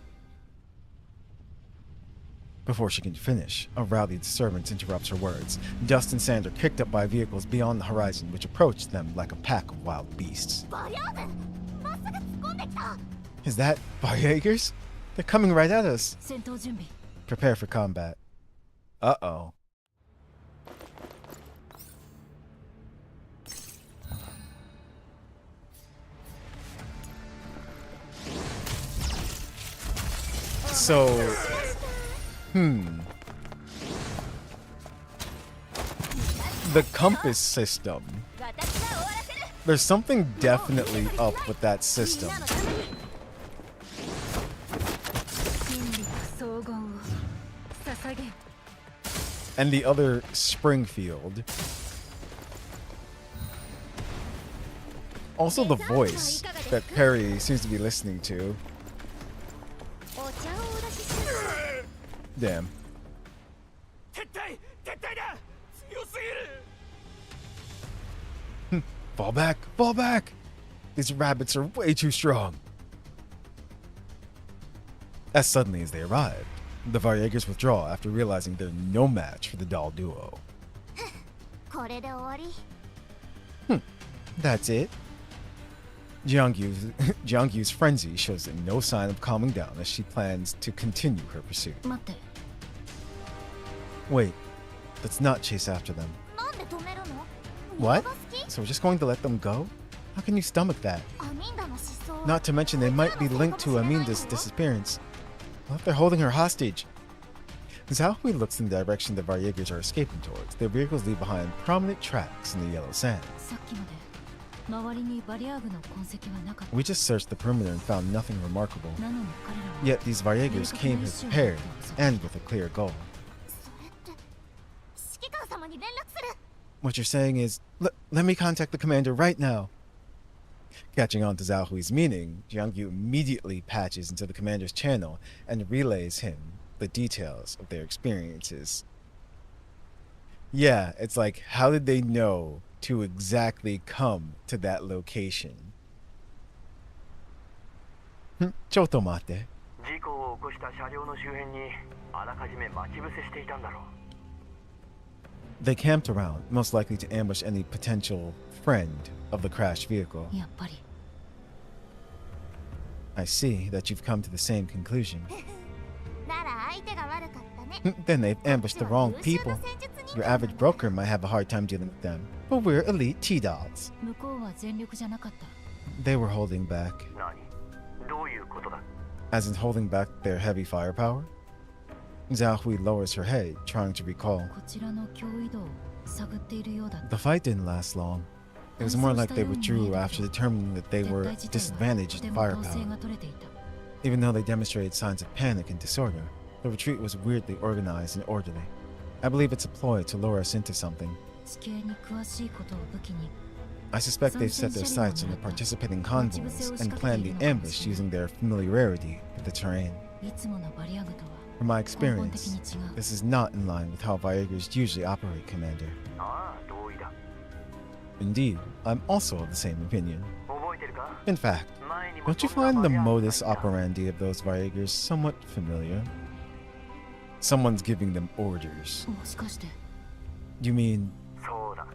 Before she can finish, a rowdy servant interrupts her words. Dust and sand are kicked up by vehicles beyond the horizon, which approach them like a pack of wild beasts. バリャー軍まっすぐ突っ込んできた Is that Jaegers? They're coming right at us. 戦闘準備。 Prepare for combat. Uh-oh. So, the compass system. There's something definitely up with that system. 真理と荘厳を捧げ。 And the other Springfield. Also the voice that Perry seems to be listening to. Damn. Fall back! Fall back! These rabbits are way too strong. As suddenly as they arrived, the Varyegers withdraw after realizing they're no match for the doll duo. これで終わり That's it. Jiangyu's frenzy shows no sign of calming down as she plans to continue her pursuit. 待って Wait, let's not chase after them. なんで止めるの What? 人が好き So we're just going to let them go? How can you stomach that? アミンダの失踪 Not to mention they might be linked to Aminda's disappearance. What if they're holding her hostage? Zhaohui looks in the direction the Varyegers are escaping towards. Their vehicles leave behind prominent tracks in the yellow sand. さっきまで周りにバリアーグの痕跡はなかった We just searched the perimeter and found nothing remarkable. なのに彼らは Yet these Varyegers came prepared and with a clear goal. それって指揮官様に連絡する What you're saying is, let me contact the commander right now. Catching on to Zhaohui's meaning, Jiangyu immediately patches into the commander's channel and relays him the details of their experiences. Yeah, it's like, how did they know to exactly come to that location? ちょっと待って。事故を起こした車両の周辺にあらかじめ待ち伏せしていたんだろう。 They camped around, most likely to ambush any potential friend of the crashed vehicle. やっぱり I see that you've come to the same conclusion. なら相手が悪かったね Then they've ambushed the wrong people. Your average broker might have a hard time dealing with them, but we're elite T-Dogs. 向こうは全力じゃなかった They were holding back. 何？どういうことだ？ As in holding back their heavy firepower? Zhaohui lowers her head, trying to recall. こちらの脅威度を探っているようだった The fight didn't last long. It was more like they withdrew after determining that they were disadvantaged in とても統制 firepower. が取れていた Even though they demonstrated signs of panic and disorder, the retreat was weirdly organized and orderly. I believe it's a ploy to lure us into something. 地形に詳しいことを武器に I suspect they've set their sights on the participating convoys and planned the ambush using their familiarity with the terrain. いつものバリアグとは From my 根本的 experience, に違う this is not in line with how Varyegers usually operate, Commander. ああ、同意だ。 Indeed, I'm also of the same opinion. 覚えてるか？ In fact, 前にも don't you そんな find the バリアーグがい modus た。 operandi of those Varyegers somewhat familiar? Someone's giving them orders. もしかして You mean そうだ。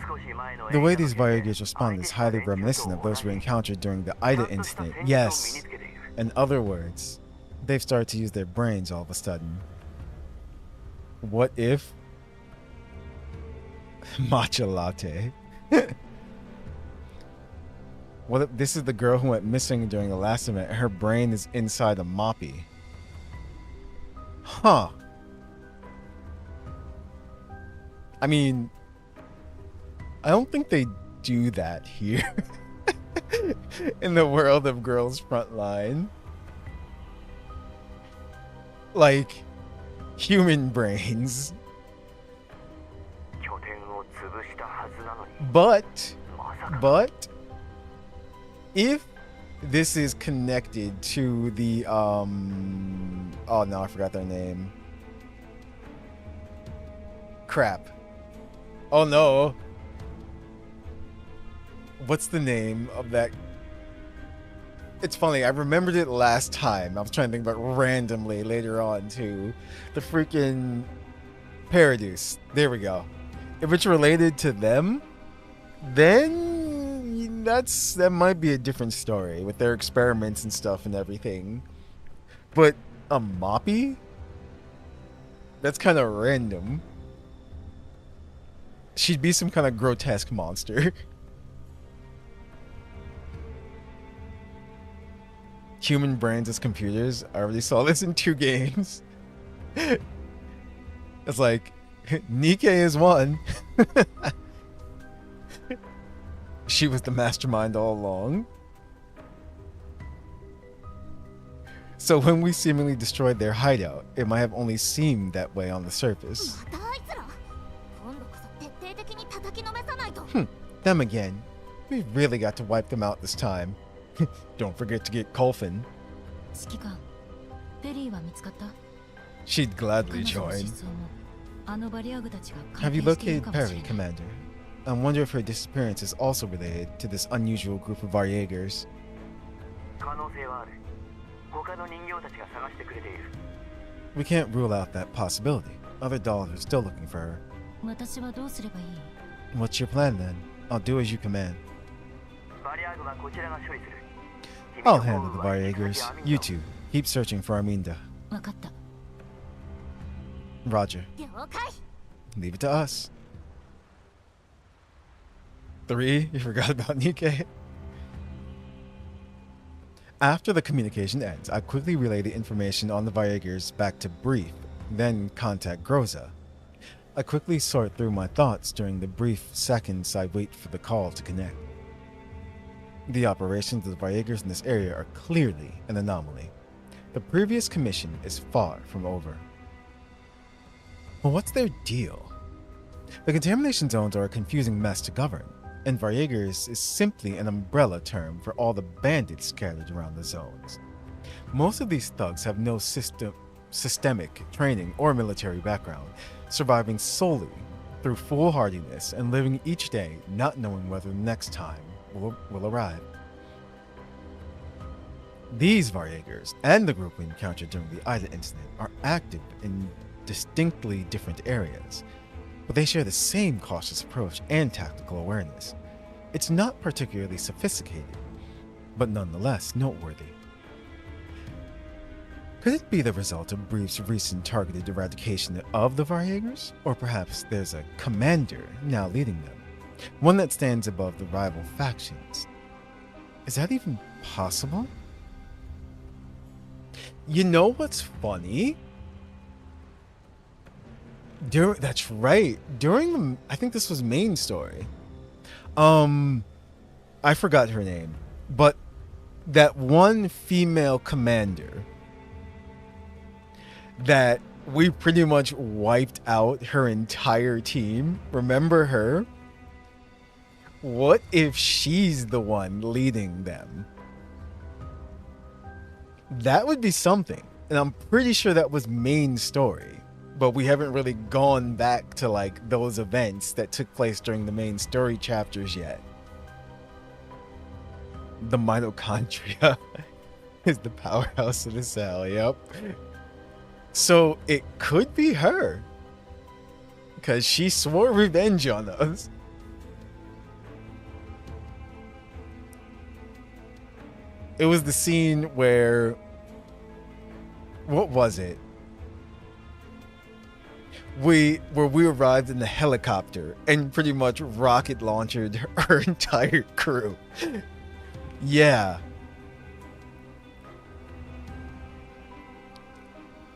少し前の the way these 映画の件で Varyegers respond is highly reminiscent of those we encountered during the Ida ちゃんとした incident? 戦術を身に Yes. つけている。 In other words, they've started to use their brains all of a sudden. What if matcha latte? What if this is the girl who went missing during the last event and her brain is inside a moppy? Huh. I mean, I don't think they do that here in the world of Girls Frontline. Like, human brains. 拠点を潰したはずなのに、 But, まさか。 but, if this is connected to the, oh no, I forgot their name. Crap. Oh no. What's the name of that? It's funny, I remembered it last time. I was trying to think about it randomly later on too. The freaking Paradise. There we go. If it's related to them, then that might be a different story with their experiments and stuff and everything. But a Moppy? That's kind of random. She'd be some kind of grotesque monster. Human brains as computers. I already saw this in 2 games. It's like, Nikke is one. She was the mastermind all along. So when we seemingly destroyed their hideout, it might have only seemed that way on the surface. またあいつら今度こそ徹底的に叩きのめさないと Them again. We really got to wipe them out this time. Don't forget to get Colfin. 指揮官ペリーは見つかった She'd gladly 彼女の join. 失踪もあのバリアグたちが Have 関 you 係している located かもしれ Perry, ない。 Commander? I wonder if her disappearance is also related to this unusual group of Varjägers. 可能性はある。他の人形たちが探してくれている。 We can't rule out that possibility. Other dolls are still looking for her. 私はどうすればいい？ What's your plan then? I'll do as you command. バリアーグはこちらが処理する。 I'll handle the Varjägers. You two, keep searching for Arminda. わかった。 Roger. 了解。 Leave it to us. 3, you forgot about Nikkei? After the communication ends, I quickly relay the information on the Varjägers back to Brief, then contact Groza. I quickly sort through my thoughts during the brief seconds I wait for the call to connect. The operations of the Varjägers in this area are clearly an anomaly. The previous commission is far from over. Well, what's their deal? The contamination zones are a confusing mess to govern, and Varjägers is simply an umbrella term for all the bandits scattered around the zones. Most of these thugs have no systemic training or military background, surviving solely through foolhardiness and living each day not knowing whether the next time will arrive. These Varjägers and the group we encountered during the Ida incident are active in distinctly different areas, but they share the same cautious approach and tactical awareness. It's not particularly sophisticated, but nonetheless noteworthy. Could it be the result of Brief's recent targeted eradication of the Varjägers? Or perhaps there's a commander now leading them, one that stands above the rival factions. Is that even possible? You know what's funny? That's right. During the, I think this was main story. I forgot her name, but that one female commander that we pretty much wiped out her entire team. Remember her? What if she's the one leading them? That would be something. And I'm pretty sure that was main story. But we haven't really gone back to like those events that took place during the main story chapters yet. The mitochondria is the powerhouse of the cell. Yep. So it could be her. Because she swore revenge on us. It was the scene where... What was it? Where we arrived in the helicopter and pretty much rocket launched our entire crew. Yeah.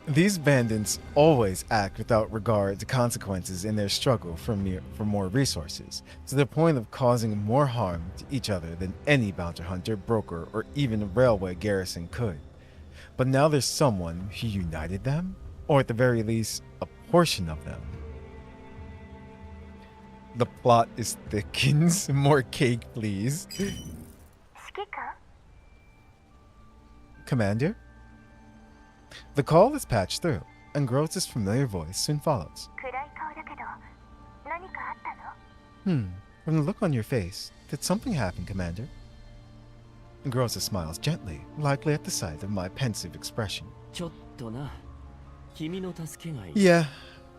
These bandits always act without regard to consequences in their struggle for more resources, to the point of causing more harm to each other than any bounty hunter, broker, or even railway garrison could. But now there's someone who united them, or at the very least, a portion of them. The plot is thickens. More cake, please. Commander? The call is patched through, and Groza's familiar voice soon follows. From the look on your face, did something happen, Commander? Groza smiles gently, likely at the sight of my pensive expression. Yeah,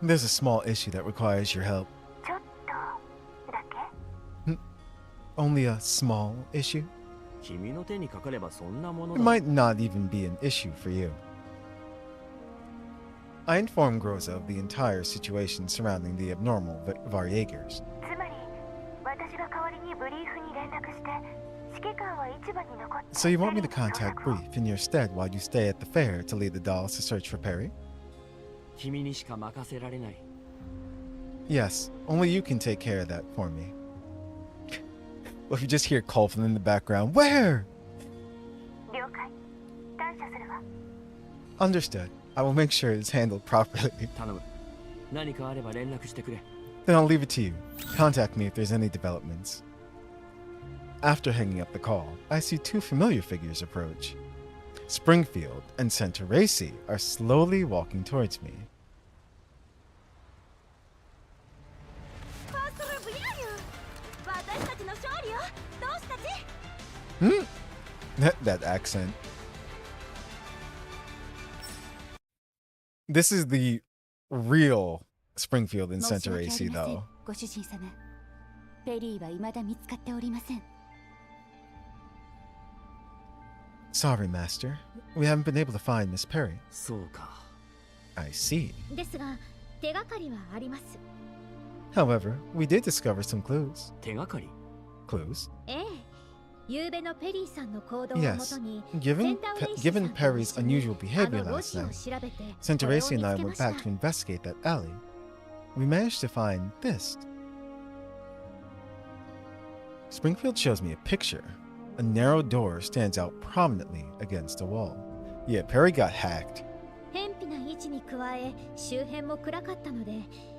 there's a small issue that requires your help. Only a small issue? It might not even be an issue for you. I informed Groza of the entire situation surrounding the abnormal Varjägers. So you want me to contact Brief in your stead while you stay at the fair to lead the dolls to search for Perry? Yes, only you can take care of that for me. Well, if you just hear Colvin in the background, where? Understood. I will make sure it's handled properly. Then I'll leave it to you. Contact me if there's any developments. After hanging up the call, I see two familiar figures approach. Springfield and Centaurace are slowly walking towards me. ファーストラブやよ。私たちの勝利よ。同志たち。That accent. This is the real Springfield and 申し訳あ Centaurace, りません though. ご主人様。ペリーは未だ見つかっておりません。 Sorry, Master. We haven't been able to find Miss Perry. そうか。 I see. ですが、手がかりはあります。 However, we did discover some clues. 手がかり Clues? ええ。夕べのペリーさんの行動をも Yes. とに、 Given センタウレイシー given さんと Perry's 一緒に unusual behavior あの路 last 地を night, 調べて、これを Centaurace 見 and つ I け went ました back to investigate that alley. We managed to find this. Springfield shows me a picture. A narrow door stands out prominently against a wall. Yeah, Perry got hacked. 偏僻な位置に加え、周辺も暗かったので、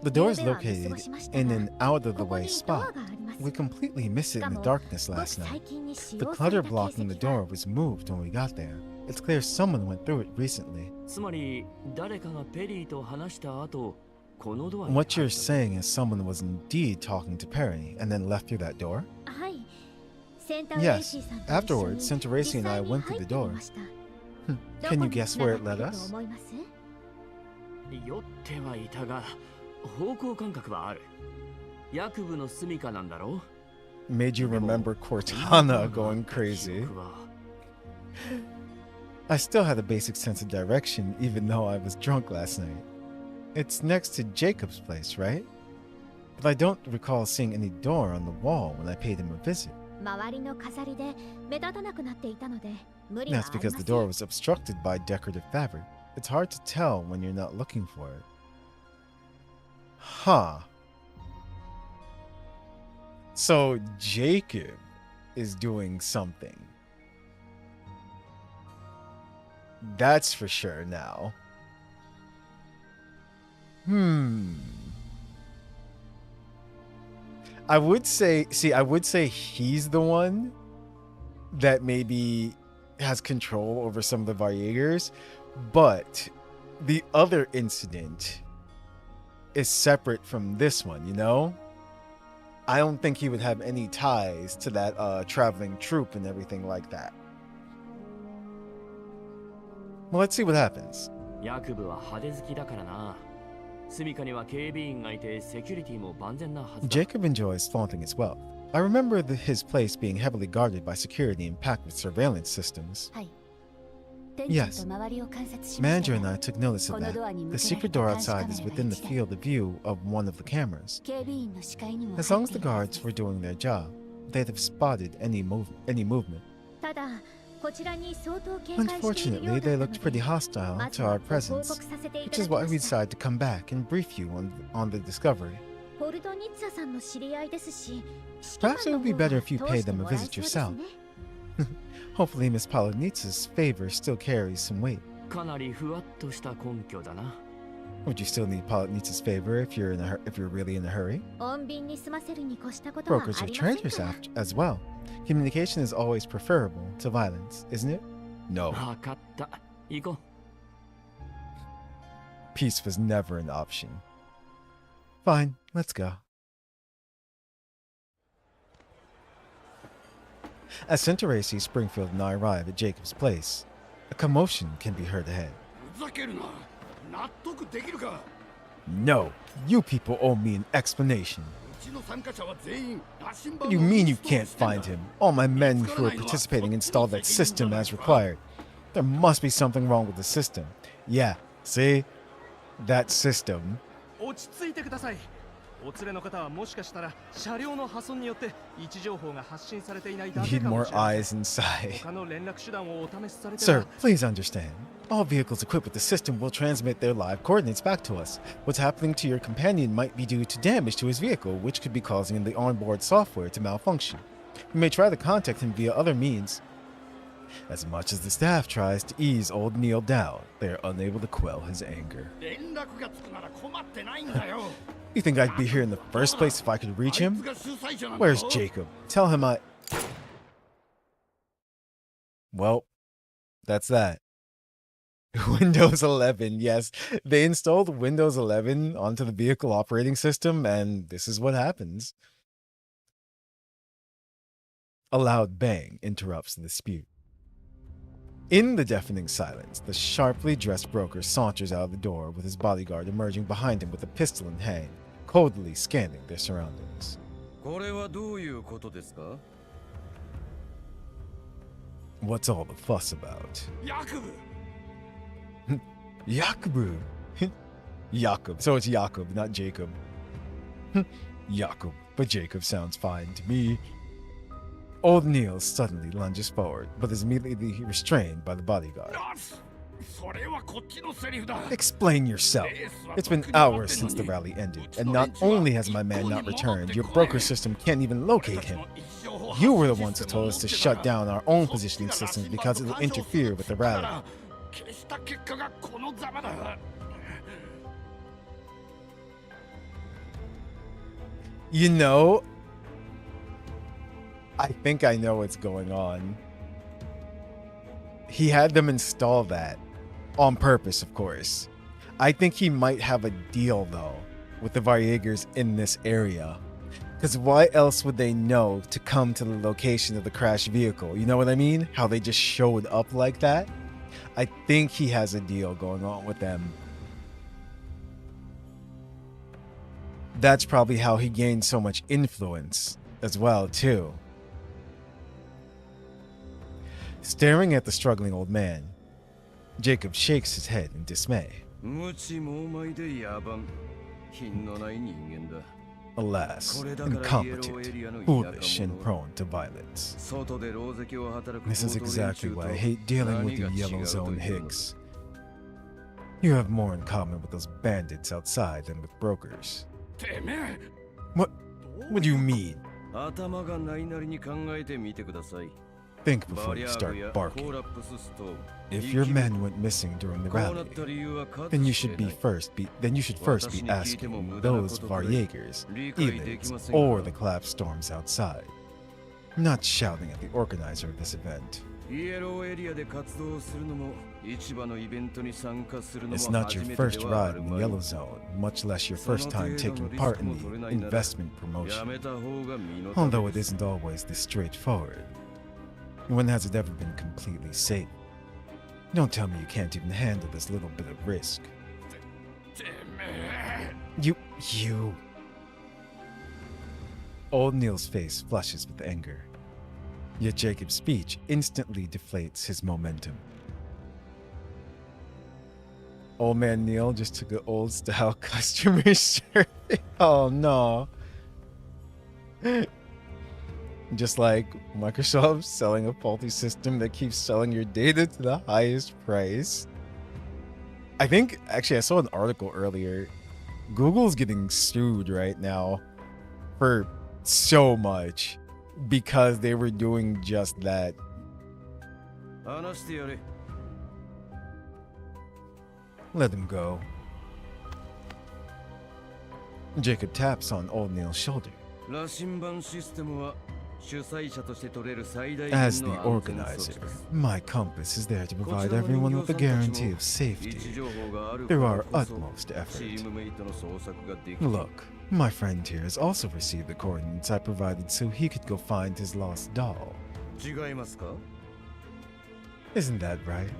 The door is 夕べは見過 located ごしましたが in an out of the ここ way にドア spot. があります。 We completely missed it しか in the も darkness ごく last 最 night. 近に使 The 用され clutter た blocking the 形跡が door was moved when we got there. It's clear someone went through it recently. つまり誰かがペリーと話した後このドアに What 入 you're った saying is someone was indeed talking to Perry and then left through that door? はい。センタウレイ Yes. シーさんと一緒に Afterwards, Centaurace and I 実際 went に through 入 the ってみ door. ました。 Can ど you こに guess where it 繋が led ってると us? 思います？酔ってはいたが方向感覚はある。役部の住処なんだろう。 Made you remember Cortana going crazy. 記憶は I still had a basic sense of direction even though I was drunk last night. It's next to Jacob's place, right? But I don't recall seeing any door on the wall when I paid him a visit. 周りの飾りで目立たなくなっていたので無理はあ That's りま because せ the ん。 door was obstructed by decorative fabric. It's hard to tell when you're not looking for it. Huh. So Jacob is doing something. That's for sure now. I would say he's the one that maybe has control over some of the Variegators, but the other incident is separate from this one, you know? I don't think he would have any ties to that traveling troupe and everything like that. Well, let's see what happens. 役部は派手好きだからな。住処には警備員がいてセキュリティも万全なはずだ。 Jacob enjoys flaunting his wealth. I remember his place being heavily guarded by security and packed with surveillance systems. はい。店長と周りを観察しました Manager and が I took notice of この that. ドアに向 The けられ secret た door 監視 outside カメ is ラが within the 一台 field of view of one of the cameras. 警備員の視界にも As long 入 as って the いるはず guards です were doing their job, they'd have spotted any movement. ただこちらに相当警戒しているよ Unfortunately, うだった they の looked で pretty hostile まず to は our ご報 presence, 告させてい which ただ is き why ま we した。 decided to come back and brief you on the discovery. ポルトニッツァさんの知り合いですし、 Perhaps it would be better if you 通 paid して them a もらえ visit そう yourself. ですね。 Hopefully, Miss Polonitsa's favor still carries some weight. かなりふわっとした根拠だな。 Would you still need Polonitsa's favor if you're really in a hurry? 穏便に済ませるに越したことは Brokers あ are りません traitors から as well. Communication is always preferable to violence, isn't it? No. わかった。行こう。 Peace was never an option. Fine, let's go. As Centaurace, Springfield, and I arrive at Jacob's place, a commotion can be heard ahead. ふざけるな。納得できるか。 No, you people owe me an explanation. うちの参加者は全員羅針盤 What do you の mean you インストール can't してんだ find him? All my men who are participating installed that system as required. There must be something wrong with the system. Yeah, see? That system. 落ち着いてください。お連れの方はもしかしたら車両の破損によって位置情報が発信されていないだけ Need かも more しれません。 eyes inside. 他の連絡手段をお試しされて Sir, please understand. All vehicles equipped with the system will transmit their live coordinates back to us. What's happening to your companion might be due to damage to his vehicle, which could be causing the onboard software to malfunction. You may try to contact him via other means. As much as the staff tries to ease old Neil down, they are unable to quell his anger. 連絡がつくなら困ってないんだよ。 You think I'd be here in the first place if I could reach あい him? つが主催者なんだ Where's ぞ。 Jacob? Tell him I... Well, That's that. Windows 11, yes. They installed Windows 11 onto the vehicle operating system, and this is what happens. A loud bang interrupts the dispute. In the deafening silence, the sharply dressed broker saunters out of the door with his bodyguard emerging behind him with a pistol in hand, coldly scanning their surroundings. これはどういうことですか? What's all the fuss about? ヤクブ Jakob. Jakob. So it's Jakob, not Jacob. Jakob. But Jacob sounds fine to me. Old Neil suddenly lunges forward, but is immediately restrained by the bodyguard. それはこっちのセリフだ Explain yourself. It's been hours since the rally ended, and not only has my man not returned, your broker system can't even locate him. You were the ones who told us to shut down our own positioning systems because it will interfere with the rally. 消した結果がこのざまだ You know, I think I know what's going on. He had them install that on purpose, of course. I think he might have a deal, though, with the Varjägers in this area. Because why else would they know to come to the location of the crashed vehicle? You know what I mean? How they just showed up like that? I think he has a deal going on with them. That's probably how he gained so much influence as well, too. Staring at the struggling old man, Jacob shakes his head in dismay. 無知猛昧で野蛮、品のない人間だ。 Alas, incompetent, foolish, and prone to violence. 外で狼藉を働く This is 行動 exactly 連中と why I hate dealing with the 何が違 Yellow うと Zone いうの Hicks. You have more in common with those bandits outside than with brokers. てめえ What do you mean? 頭がないなりに考えてみてください。 Think バ before リ you アグ start やコー barking. ラップスストーン If your men went missing during the こうな rally, った理由は数 then you 知 should れ be ない first be asking those Varjägers, Elins, or the collapsed storms outside. Not shouting at the organizer of this event. イエローエリアで活動するのも市場のイベントに参加するの It's も not 初 your めて first ではあ ride る in ま the い Yellow Zone, much less your first time taking part in the investment や promotion. めた方が身のため Although で it す isn't always this straightforward. When has it ever been completely safe? Don't tell me you can't even handle this little bit of risk. てめえ You. Old Neil's face flushes with anger. Yet Jacob's speech instantly deflates his momentum. Old man Neil just took an old style customer service. Oh no. Just like Microsoft selling a faulty system that keeps selling your data to the highest price. I think, actually, I saw an article earlier. Google's getting sued right now for so much because they were doing just that. 話してやれ Let him go. Jacob taps on old Neil's shoulder. 羅針盤システムは主催者として取れる最大 As 限 the の安全措 organizer, 置です my compass is there to こ provide ちらの everyone 人 with 形 the さんたち guarantee も of safety 位置情報がある through から our こそ utmost チ effort. ームメイトの捜索ができる Look, my friend here has also received the coordinates I provided so he could go find his lost doll. 違いますか Isn't that right?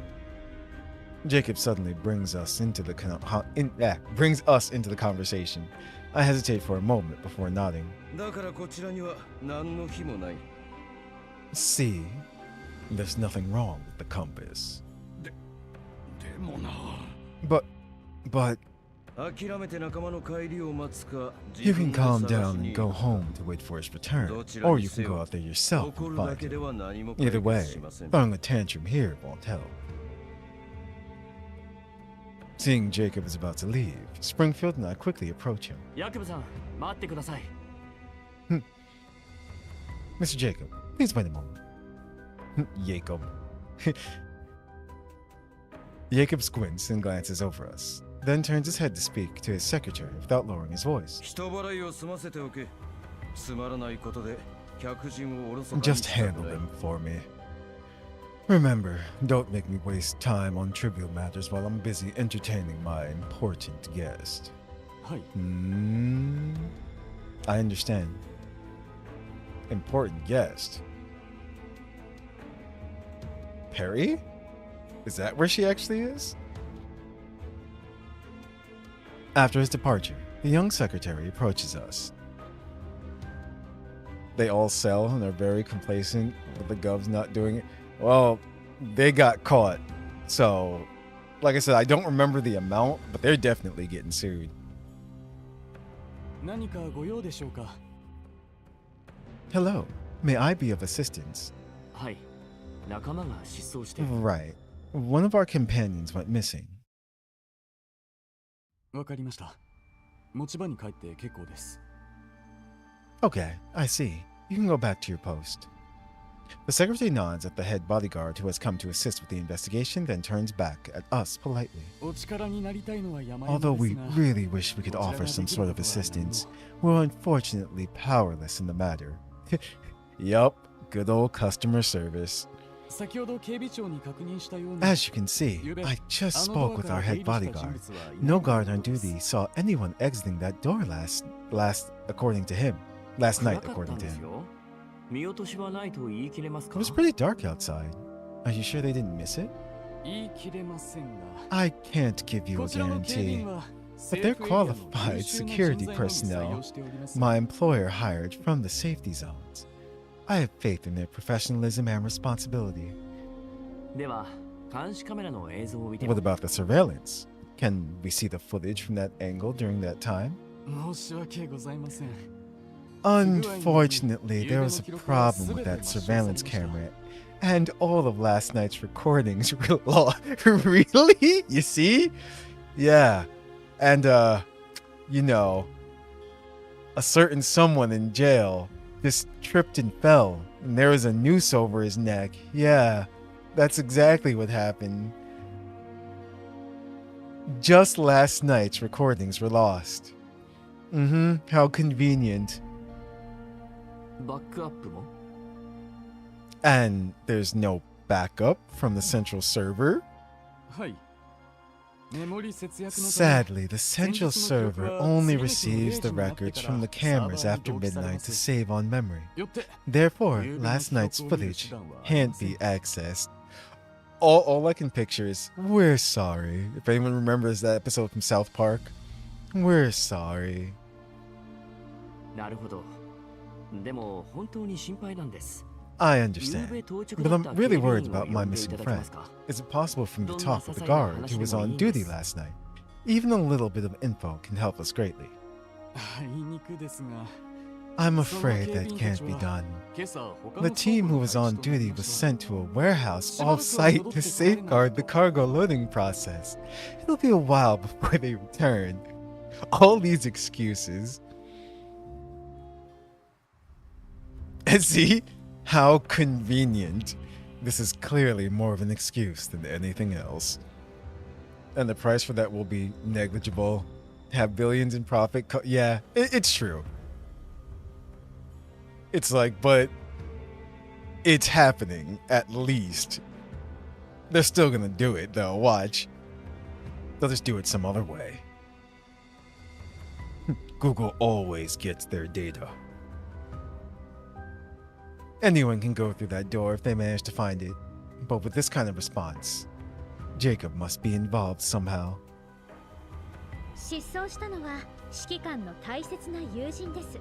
Jacob suddenly brings us into the conversation. I hesitate for a moment before nodding. だからこちらには何の非もない See, there's nothing wrong with the compass. でもな But 諦めて仲間の帰りを待つか you can 自分で calm 探 down しに and go home to wait for his return, どちら or に you せ can よ go out there yourself 怒 and るだ find けで him. は何も解 Either 決 way, しません throwing a tantrum here won't help. Seeing Jacob is about to leave, Springfield and I quickly approach him. ヤクブさん待ってください Mr. Jacob, please wait a moment. Jacob. Jacob squints and glances over us, then turns his head to speak to his secretary without lowering his voice. 人払いを済ませておけつまらないことで客人をおろそかに Just したく handle ない them for me. Remember, don't make me waste time on trivial matters while I'm busy entertaining my important guest. はい I understand. Important guest. Perry? Is that where she actually is? After his departure, the young secretary approaches us. They all sell and are very complacent, but the gov's not doing it. Well, they got caught. So, like I said, I don't remember the amount, but they're definitely getting sued. 何かご用でしょうか Hello, may I be of assistance? はい仲間が失踪して Right. One of our companions went missing. わかりました持ち場に帰って結構です Okay, I see. You can go back to your post. The secretary nods at the head bodyguard who has come to assist with the investigation, then turns back at us politely. お力になりたいのは山々 Although です we が really wish we could offer some sort of assistance, we're unfortunately powerless in the matter. Yup, good old customer service. 先ほど警備長に確認したように As you can see, I just spoke with our head bodyguard. No guard on duty saw anyone exiting that door last night, according to him. 暗かったんですよ見落としはないと言い切れます It か was pretty dark outside. Are you sure they didn't miss it? 言い切れませんが I can't give you a こちらの警備員 guarantee, は but they're qualified security personnel my employer hired from the safety zones. I have faith in their professionalism and responsibility. では監視カメラの映像を見て What about the surveillance? Can we see the footage from that angle during that time? 申し訳ございません Unfortunately, there was a problem with that surveillance camera, and all of last night's recordings were lost. Really? You see? Yeah. And, you know, a certain someone in jail just tripped and fell, and there was a noose over his neck. Yeah, that's exactly what happened. Just last night's recordings were lost. How convenient. バックアップも And there's no backup from the central server. はいメモリ節約のため Sadly, the central server only receives the records from the cameras after midnight to save on memory. よって Therefore, last night's footage can't be accessed. All I can picture is, we're sorry. If anyone remembers that episode from South Park, we're sorry. なるほどでも本当に心配なんです I understand, but I'm really worried about my missing friend. Is it possible for me to talk with the guard who was on duty last night? Even a little bit of info can help us greatly. あいにくですが I'm afraid that can't be done. The team who was on duty was sent to a warehouse off-site to safeguard the cargo loading process. It'll be a while before they return. All these excuses. And see? How convenient. This is clearly more of an excuse than anything else. And the price for that will be negligible. Have billions in profit. Yeah, it's true. It's like, but it's happening, at least. They're still gonna do it, though. Watch. They'll just do it some other way. Google always gets their data. Anyone can go through that door if they manage to find it. But with this kind of response, Jacob must be involved somehow. 失踪したのは指揮官の大切な友人です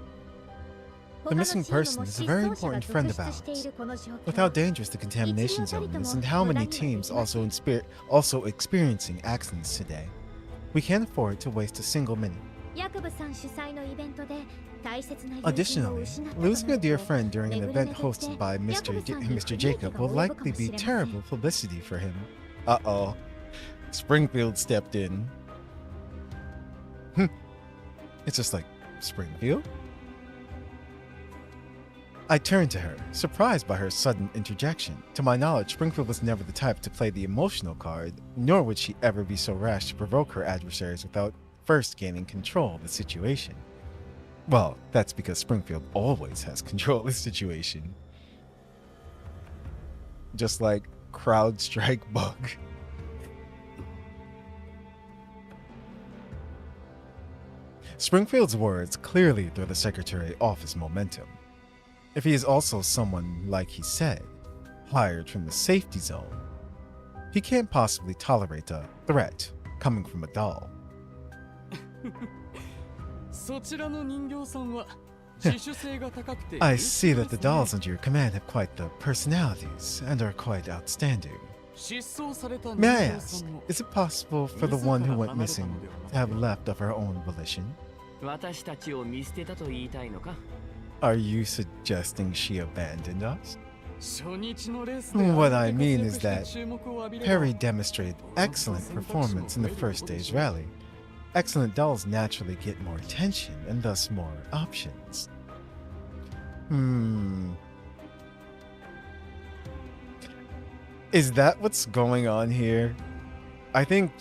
The missing person is a very important friend of ours. With how dangerous the contamination zone is and how many teams also experiencing accidents today, we can't afford to waste a single minute. ヤクブさん主催のイベントで大切な友人を Additionally, 失った losing a となる dear と friend during an event hosted by Mr. Jacob will likely be terrible publicity for him. Uh-oh. Springfield stepped in. It's just like, Springfield? I turned to her, surprised by her sudden interjection. To my knowledge, Springfield was never the type to play the emotional card, nor would she ever be so rash to provoke her adversaries without first gaining control of the situation. Well, that's because Springfield always has control of the situation. Just like CrowdStrike bug. Springfield's words clearly threw the secretary off his momentum. If he is also someone, like he said, hired from the safety zone, he can't possibly tolerate a threat coming from a doll. そちらの人形さんは自主性が高くて I see that the dolls under your command have quite the personalities and are quite outstanding. 失踪された人 May I 形さ ask, んも is it possible for the one who went missing to have left of her own volition? 私たちを見捨てたと言いたいのか Are you suggesting she abandoned us? 初日のレースで What あ I れだけ mean 活 is 躍して that 注目を浴びれば Perry demonstrated excellent performance in the first day's rally. Excellent dolls naturally get more attention and thus more options. Is that what's going on here? I think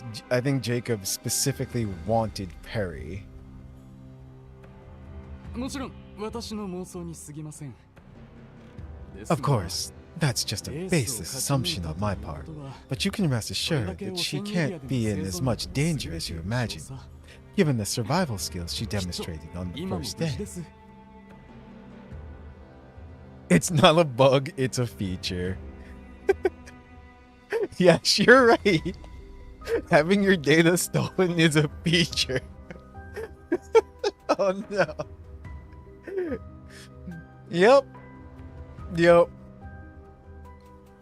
Jacob specifically wanted Perry. もちろん私の妄想に過ぎません Of course, that's just a baseless assumption on my part, but you can rest assured that she can't be in as much danger as you imagine, given the survival skills she demonstrated on the 今も first 無事 day. です It's not a bug, it's a feature. Yes, you're right. Having your data stolen is a feature. Oh no. Yep.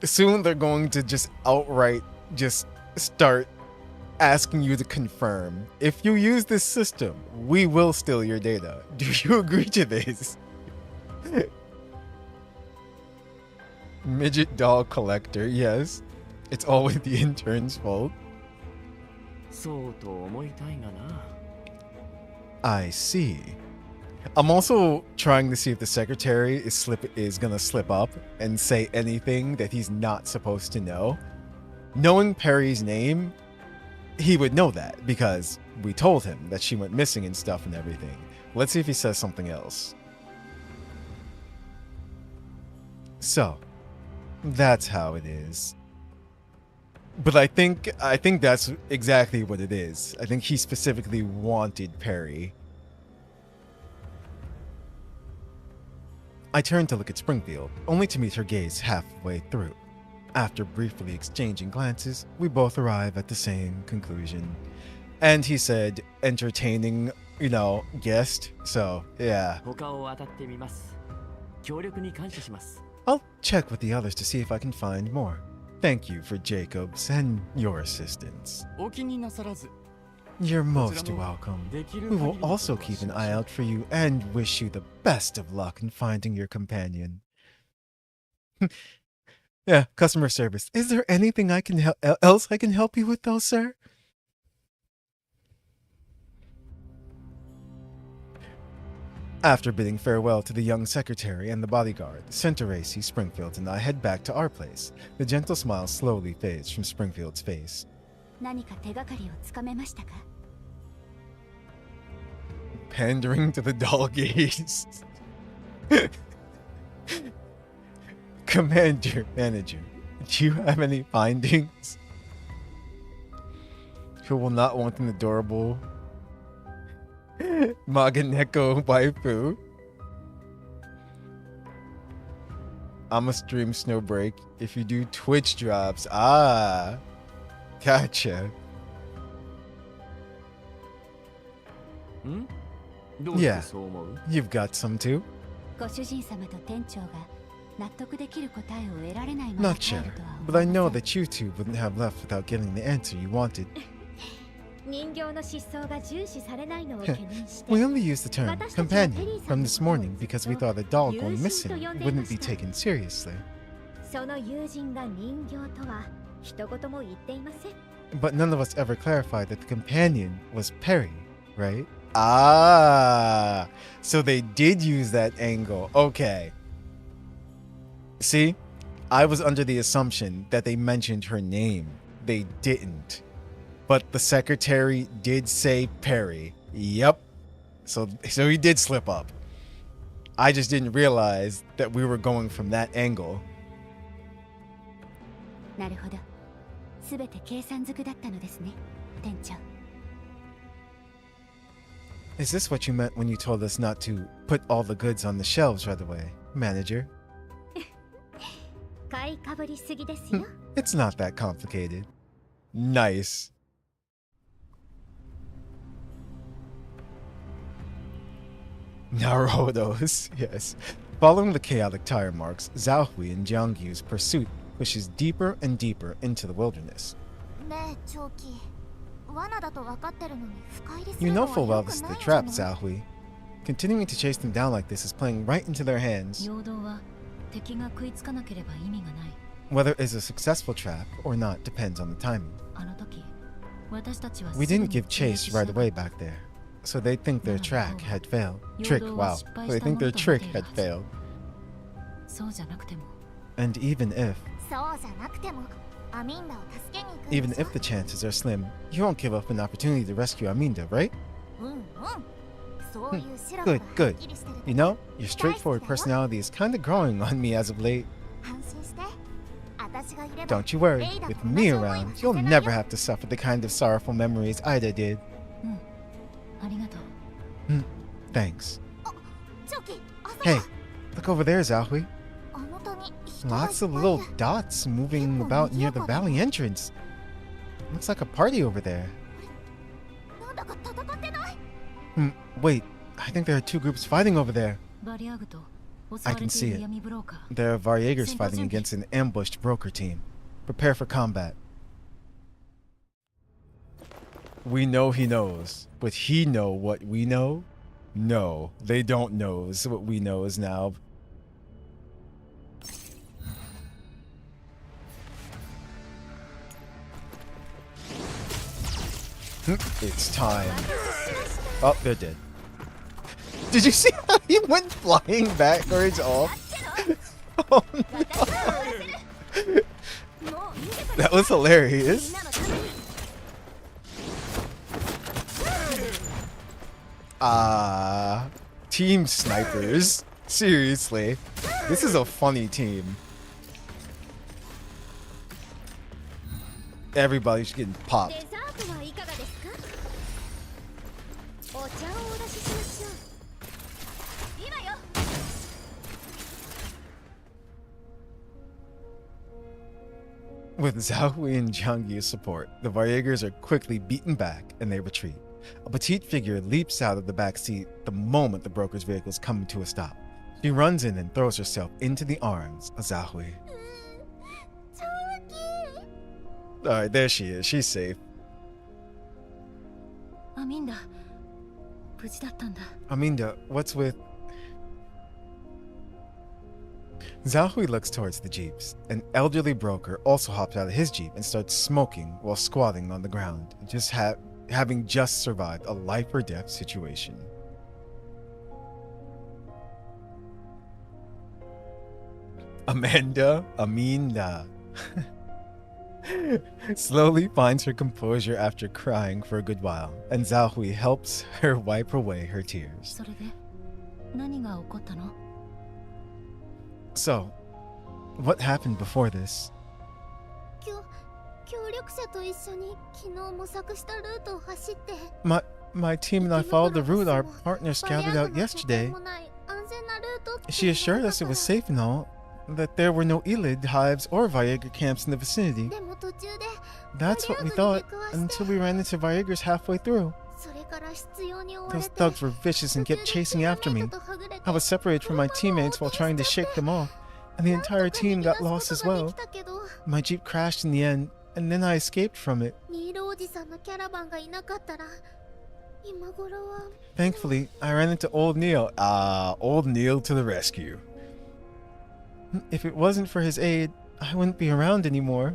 Soon they're going to just outright just start asking you to confirm. If you use this system, we will steal your data. Do you agree to this? Midget doll collector, yes. It's always the intern's fault. そうと思いたいがな I see. I'm also trying to see if the secretary is gonna slip up and say anything that he's not supposed to know. Knowing Perry's name, he would know that because we told him that she went missing and stuff and everything. Let's see if he says something else. So, that's how it is. But I think that's exactly what it is. I think he specifically wanted Perry. I turned to look at Springfield, only to meet her gaze halfway through. After briefly exchanging glances, we both arrive at the same conclusion. And he said, entertaining, guest. So, yeah. 他を当たってみます協力に感謝します I'll check with the others to see if I can find more. Thank you for Jacob's and your assistance. お気になさらず You're most welcome. We will also keep an eye out for you and wish you the best of luck in finding your companion. Yeah, customer service. Is there anything else I can help you with, though, sir? After bidding farewell to the young secretary and the bodyguard, Centeracy, Springfield, and I head back to our place. The gentle smile slowly fades from Springfield's face. 何か手がかりをつかめましたか Pandering to the doll gaze. Commander, manager, do you have any findings? Who will not want an adorable Maganeko waifu? I'ma stream Snowbreak if you do Twitch drops. Ah, gotcha. んどうして Yeah, そう思う you've got some too. ご主人様と店長が納得できる答えを得られないまま Not 帰 sure, るとは but I 思いま know せん that you two wouldn't have left without getting the answer you wanted. 人形の失踪が重視されないのを懸念して We only used the term companion from this morning because we thought a doll going missing wouldn't be taken seriously. その友人が人形とは一言も言っていません But none of us ever clarified that the companion was Perry, right? Ah, so they did use that angle. Okay. See, I was under the assumption that they mentioned her name. They didn't. But the secretary did say Perry. Yep. So he did slip up. I just didn't realize that we were going from that angle. なるほど。すべて計算づくだったのですね、店長。Is this what you meant when you told us not to put all the goods on the shelves right away, manager? 買いかぶりすぎですよ。It's not that complicated. Nice. Naruto's, yes. Following the chaotic tire marks, Zhao Hui and Jiang Yu's pursuit pushes deeper and deeper into the wilderness. You know full well this is the trap, Zhao Hui. Continuing to chase them down like this is playing right into their hands. Whether it's a successful trap or not depends on the timing. We didn't give chase right away back there, so they think their track had failed. Wow. So they think their trick had failed. And even if the chances are slim, you won't give up an opportunity to rescue Aminda, right? Good. You know, your straightforward personality is kinda growing on me as of late. Don't you worry, with me around, you'll never have to suffer the kind of sorrowful memories Ida did. Thanks. Hey, look over there, Zhao. Lots of little dots moving about near the valley entrance. Looks like a party over there. Wait, I think there are two groups fighting over there. I can see it. There are Varyagers fighting against an ambushed broker team. Prepare for combat. We know he knows, but he know what we know? No, they don't know what we know is now. It's time. Oh, they're dead. Did you see how he went flying backwards off? Oh no. That was hilarious. Team snipers. Seriously. This is a funny team. Everybody's getting popped. With Zhao Hui and Jiang Yu's support, the Varyagers are quickly beaten back and they retreat. A petite figure leaps out of the back seat the moment the broker's vehicles come to a stop. She runs in and throws herself into the arms of Zhao Hui. Alright, there she is. She's safe. Aminda, what's with... Zhao Hui looks towards the jeeps. An elderly broker also hops out of his jeep and starts smoking while squatting on the ground, having just survived a life or death situation. Aminda slowly finds her composure after crying for a good while, and Zhao Hui helps her wipe away her tears. So, what happened before this? My team and I followed the route our partner scouted out yesterday. She assured us it was safe and all, that there were no Elid hives or Varyager camps in the vicinity. That's what we thought, until we ran into Varyagers halfway through. Those thugs were vicious and kept chasing after me. I was separated from my teammates while trying to shake them off, and the entire team got lost as well. My jeep crashed in the end, and then I escaped from it. Thankfully, I ran into Old Neil. Old Neil to the rescue. If it wasn't for his aid, I wouldn't be around anymore.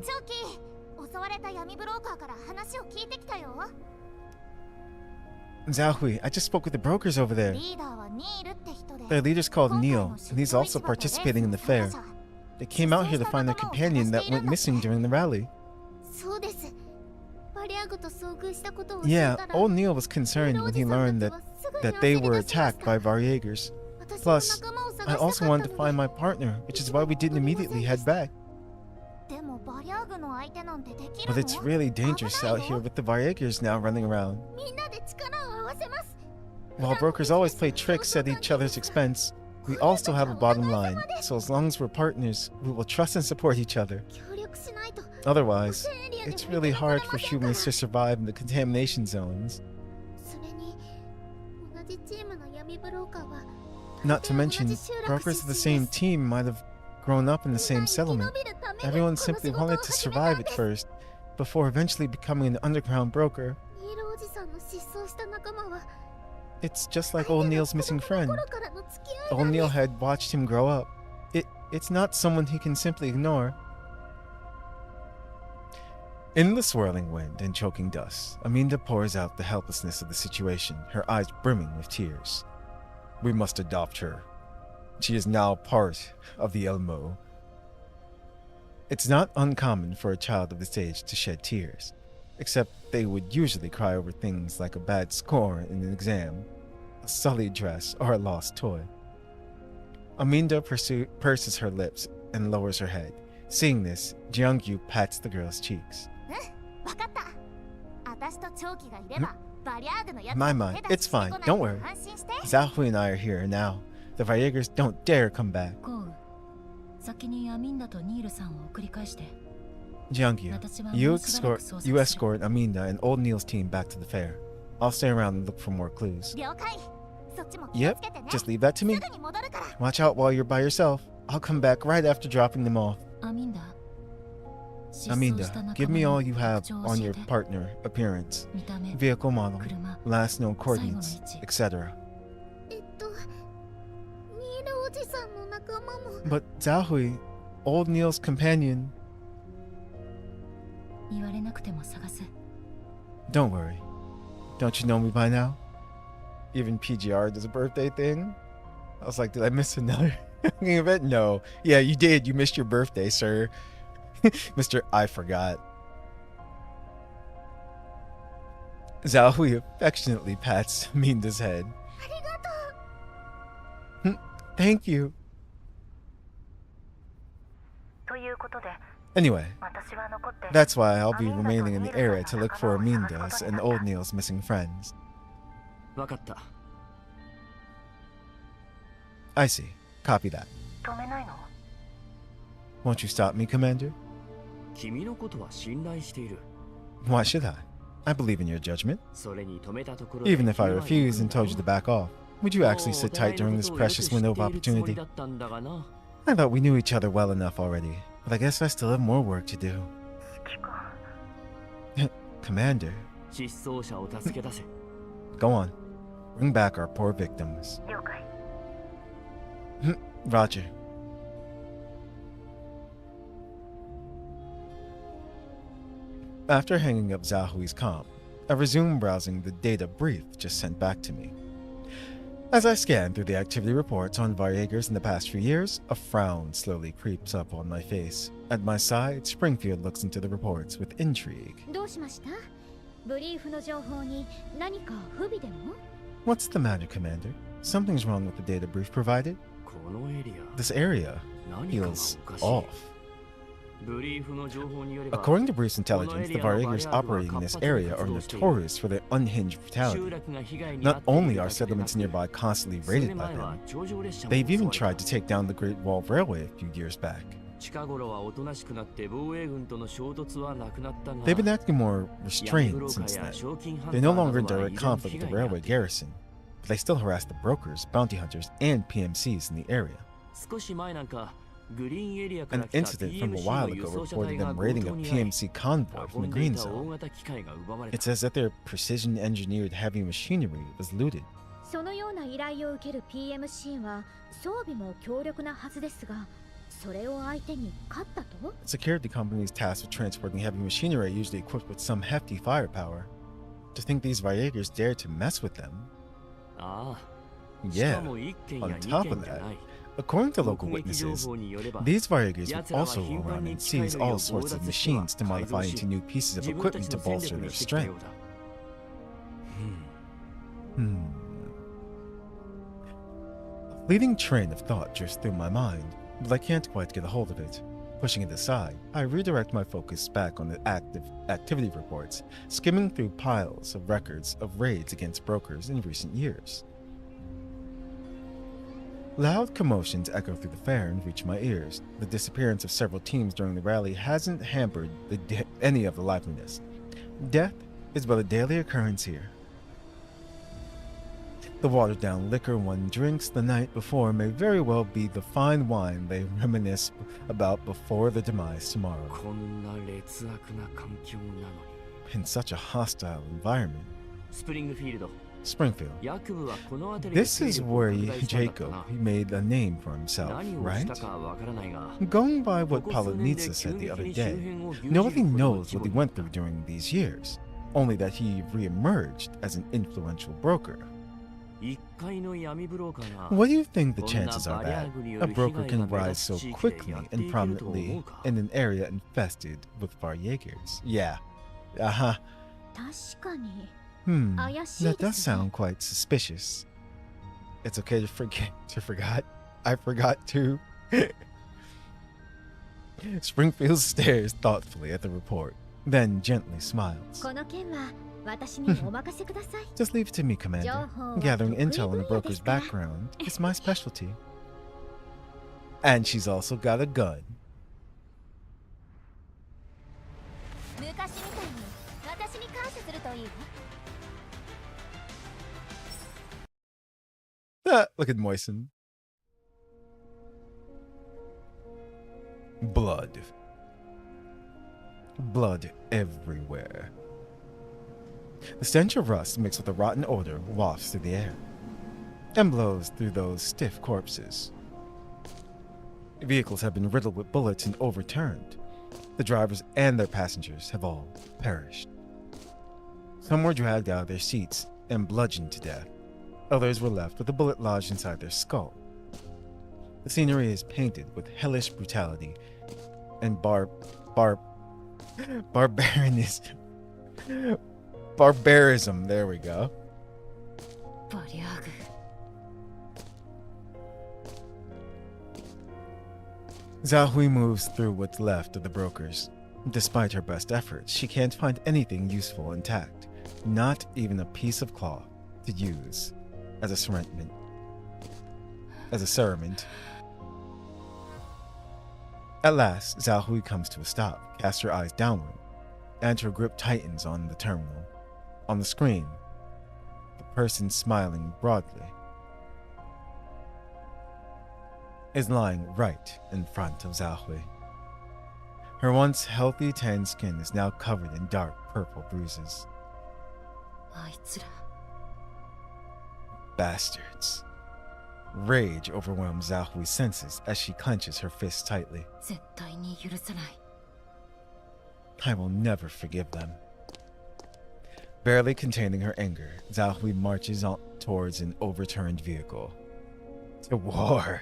Zhao Hui, I just spoke with the brokers over there. Their leader's called Neil, and he's also participating in the fair. They came out here to find their companion that went missing during the rally. Yeah, old Neil was concerned when he learned that they were attacked by Varyagers. Plus, I also wanted to find my partner, which is why we didn't immediately head back. バリャーグの相手なんてできる But の？ it's really dangerous out here with the Varyagers now running around. みんなで力を合わせます。 While brokers always play tricks at each other's expense, we all still have a bottom line. So as long as we're partners, we will trust and support each other. 協力しないと。 Otherwise, it's really hard for humans to survive in the contamination zones. それに同じチームの闇ブローカーは Not to mention, brokers of the same team might have grown up in the same settlement. Everyone simply wanted to survive at first, before eventually becoming an underground broker. ニールおじさんの失踪した仲間は It's just like old Neil's missing friend. 頃からの付き合い Old Neil had watched him grow up. It's not someone he can simply ignore. In the swirling wind and choking dust, Aminda pours out the helplessness of the situation, her eyes brimming with tears. We must adopt her. She is now part of the Elmo. It's not uncommon for a child of this age to shed tears, except they would usually cry over things like a bad score in an exam, a sullied dress, or a lost toy. Aminda purses her lips and lowers her head. Seeing this, Jeongyu pats the girl's cheeks. わかった。私と長期がいればバリャーグのやつ My mind, it's fine, don't worry. 安心して。 Zahui and I are here now. The Varyagers don't dare come back. ゴウ、先にアミンダとニールさんを送り返して。 Jeongyu, you escort Aminda and Old Neil's team back to the fair. I'll stay around and look for more clues. 了解。そっちも気を Yep, つけてね。 just leave that to me. すぐに戻るから。 Watch out while you're by yourself. I'll come back right after dropping them off. アミンダ。 Aminda, give me all you have on your partner, appearance, 見た目、 vehicle model, 車、 last known coordinates, etc. ニールおじさんの仲間も But Zahui, Old Neil's companion, 言われなくても探す。 don't worry. Don't you know me by now? Even PGR does a birthday thing? I was like, did I miss another event? No. Yeah, you did. You missed your birthday, sir. Mr. I forgot. Zahui affectionately pats Minda's head. ありがとう。 Thank you. ということで Anyway, 私は残って that's why I'll be remaining in the area to look for Aminda's and Old Neil's missing friends. わかった。 I see. Copy that. 止めないの？ Won't you stop me, Commander? 君のことは信頼している。 Why should I? I believe in your judgment. それに止めたところで Even if I refused and told you to back off, would you actually sit tight during this precious window of opportunity? だったんだがな。 I thought we knew each other well enough already, but I guess I still have more work to do. 指揮官 Commander, 失踪者を助け出せ。 go on. Bring back our poor victims. 了解。 Roger. After hanging up Zahui's comp, I resumed browsing the data brief just sent back to me. As I scan through the activity reports on Varyagers in the past few years, a frown slowly creeps up on my face. At my side, Springfield looks into the reports with intrigue. どうしました？ブリーフの情報に何か不備でも？ What's the matter, Commander? Something's wrong with the data brief provided? このエリア。 This area 何かが feels おかしい。 off. ブリーフの情報によれば According to Brief's intelligence, the Varyagers operating in this area are notorious for their unhinged brutality. Not only are settlements nearby constantly raided by them, they've even tried to take down the Great Wall Railway a few years back. 近頃はおとなしくなって防衛軍との衝突はなくなったが They've been acting more restrained since then. They're no longer in direct conflict with the railway garrison, but they still harass the brokers, bounty hunters, and PMCs in the area. 少し前なんかグリーンエリアか An ら来た incident from a while ago reported them raiding a PMC convoy from the Green Zone. It says that their precision-engineered heavy machinery was looted. そのような依頼を受ける PMC は装備も強力なはずですが、それを相手に勝ったと？ Security companies tasked with transporting heavy machinery are usually equipped with some hefty firepower. To think these Varyagers dared to mess with them? ああ。 Yeah, on top of that, according to local witnesses, these Varyagers would also go around and seize all sorts of machines to modify into new pieces of equipment to bolster their strength. A fleeting train of thought drifts through my mind, but I can't quite get a hold of it. Pushing it aside, I redirect my focus back on the activity reports, skimming through piles of records of raids against brokers in recent years. Loud commotions echo through the fair and reach my ears. The disappearance of several teams during the rally hasn't hampered any of the liveliness. Death is but a daily occurrence here. The watered-down liquor one drinks the night before may very well be the fine wine they reminisce about before the demise tomorrow. こんな劣悪な環境なのに。 In such a hostile environment. スプリングフィールド。 Springfield. ヤクブはこの辺りで This is 勢力を where 拡大したんだった Jacob な。 he made a name for himself, 何を right? したかわからないが、 Going by こ what こ数年で Polonitsa 急 said the 激 other に周 day, 辺を牛耳る nobody ことが knows 規模 what he にな went った through during these years, only that he re-emerged as an influential broker. 一階の闇ブローカーが What do you think the こんな chances are バリア that グによ a る被害 broker が can 目 rise 立つ so 地域で quickly やって and いけると思 prominently うか in an area infested with Varjagers? Yeah. Uh-huh. 確かに Hmm. 怪しい That で does すね sound quite suspicious. It's okay to forget. I forgot to. Springfield stares thoughtfully at the report, then gently smiles. この件は私にお任せください Just leave it to me, Commander. 情報は Gathering 得意 intel on 分 a 野で broker's すから background is my specialty. And she's also got a gun. 昔みたいに私に感謝するといいわ Ah, look at Moisten. Blood. Blood everywhere. The stench of rust mixed with a rotten odor wafts through the air and blows through those stiff corpses. Vehicles have been riddled with bullets and overturned. The drivers and their passengers have all perished. Some were dragged out of their seats and bludgeoned to death. Others were left with a bullet lodged inside their skull. The scenery is painted with hellish brutality and barbarism. There we go. バリアグ Zhahui moves through what's left of the brokers. Despite her best efforts, she can't find anything useful intact, not even a piece of cloth to use as a cerement. At last, Zhahui comes to a stop, casts her eyes downward, and her grip tightens on the terminal. On the screen, the person smiling broadly is lying right in front of Zhahui. Her once healthy tan skin is now covered in dark purple bruises. あいつら Bastards. Rage overwhelms Zhahui's senses as she clenches her fists tightly. 絶対に許さない I will never forgive them. Barely containing her anger, Zhahui marches on towards an overturned vehicle. To war.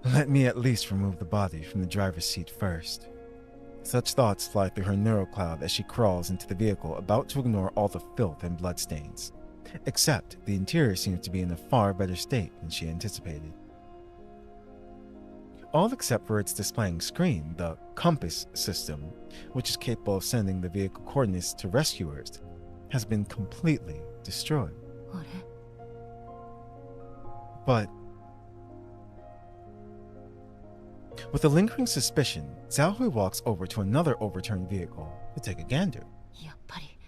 Let me at least remove the body from the driver's seat first. Such thoughts fly through her neural cloud as she crawls into the vehicle, about to ignore all the filth and bloodstains. Except the interior seems to be in a far better state than she anticipated. All except for its displaying screen, the compass system, which is capable of sending the vehicle coordinates to rescuers, has been completely destroyed. あれ But with a lingering suspicion, Zhahui walks over to another overturned vehicle to take a gander. やっぱり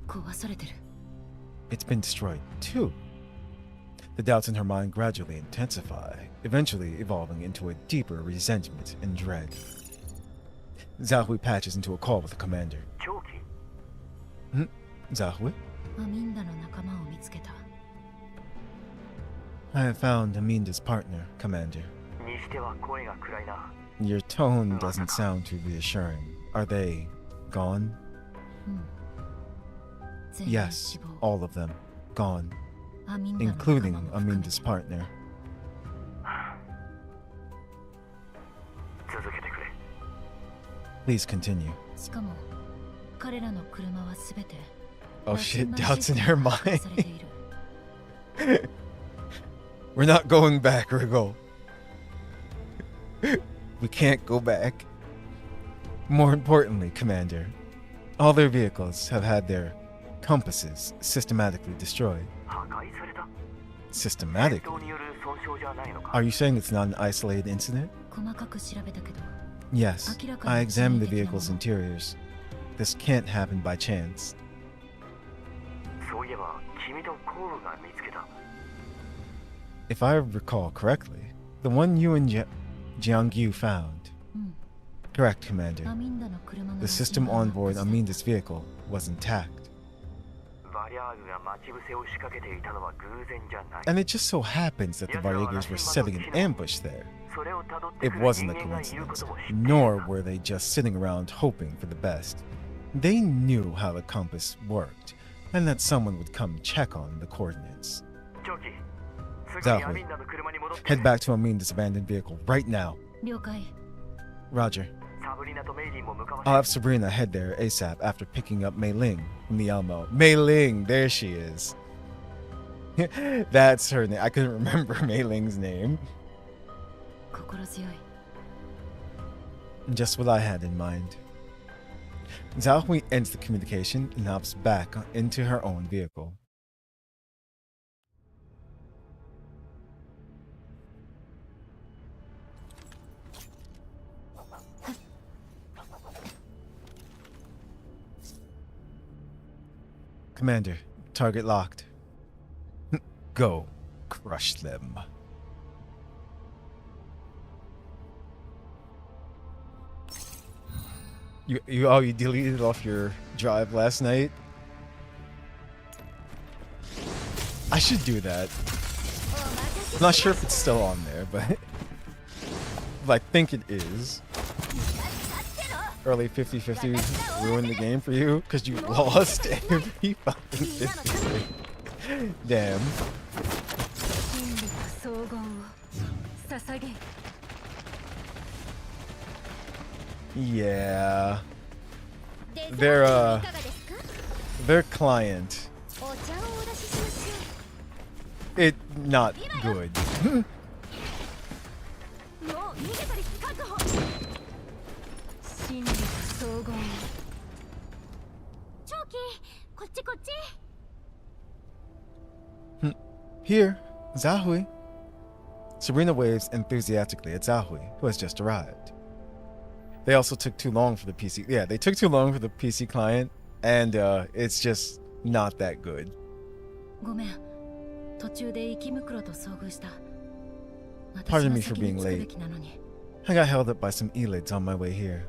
壊されてる It's been destroyed too. The doubts in her mind gradually intensify, eventually evolving into a deeper resentment and dread. Zhahui patches into a call with the commander. 狂気 Zhahui? アミンダの仲間を見つけた I have found Aminda's partner, Commander. にしては声が暗いな Your tone doesn't sound too reassuring. Are they gone? 全員 Yes, 死亡 all of them. Gone. アミンダの仲 Including 間も含め Aminda's partner. 続けてくれ Please continue. しかも彼らの車はすべて Oh shit, ラ doubts ス in マ her システム mind. がされている We're not going back, Rigo. We can't go back. More importantly, Commander, all their vehicles have had their compasses systematically destroyed. 破壊された Systematically? 戦闘による損傷じゃないのか Are you saying it's not an isolated incident? 細かく調べたけど Yes, 明らかに I examined the 致命的なもの。 vehicle's interiors. This can't happen by chance. そういえば君とコールが見つけた If I recall correctly, the one you and Jiangyu found. うん Correct, Commander. アミンダの車の The system on board Aminda's vehicle was intact. バリャーグが待ち伏せを仕掛けていたのは偶然じゃない And it just so happens that the Varyegas were setting an ambush there. それを辿って It くる wasn't 人 a 間がいるこ coincidence, とも知ってい nor た were they just sitting around hoping for the best. They knew how the compass worked, and that someone would come check on the coordinates. チョキすぐに Zahui. アミンダの車に戻って Head back to Aminda's abandoned vehicle right now. 了解 Roger. サブリナとメイリーも向かわ I'll have せ Sabrina head there ASAP after picking up Mei Ling from the Elmo. Mei Ling, there she is. That's her name. I couldn't remember Mei Ling's name. 心強い Just what I had in mind. Zhao Hui ends the communication and hops back into her own vehicle. Commander, target locked. Go, crush them. You deleted off your drive last night? I should do that. I'm not sure if it's still on there, but I think it is. Early 50-50 ruined the game for you because you lost every fucking 50. Damn. 真理と荘厳を捧げ Yeah. デザート Their いかがですか their client. お茶をお出ししましょ It not good. うもう逃げたり確保真理と荘厳をチョーキこっちこっち Here, Zahui. Sabrina waves enthusiastically at Zahui, who has just arrived. They also took too long for the PC. Yeah, they took too long for the PC client, and it's just not that good. ごめん途中で池袋と遭遇した Pardon 私 me が for 先 being に着くべ late. きなのに I got held up by some elids on my way here.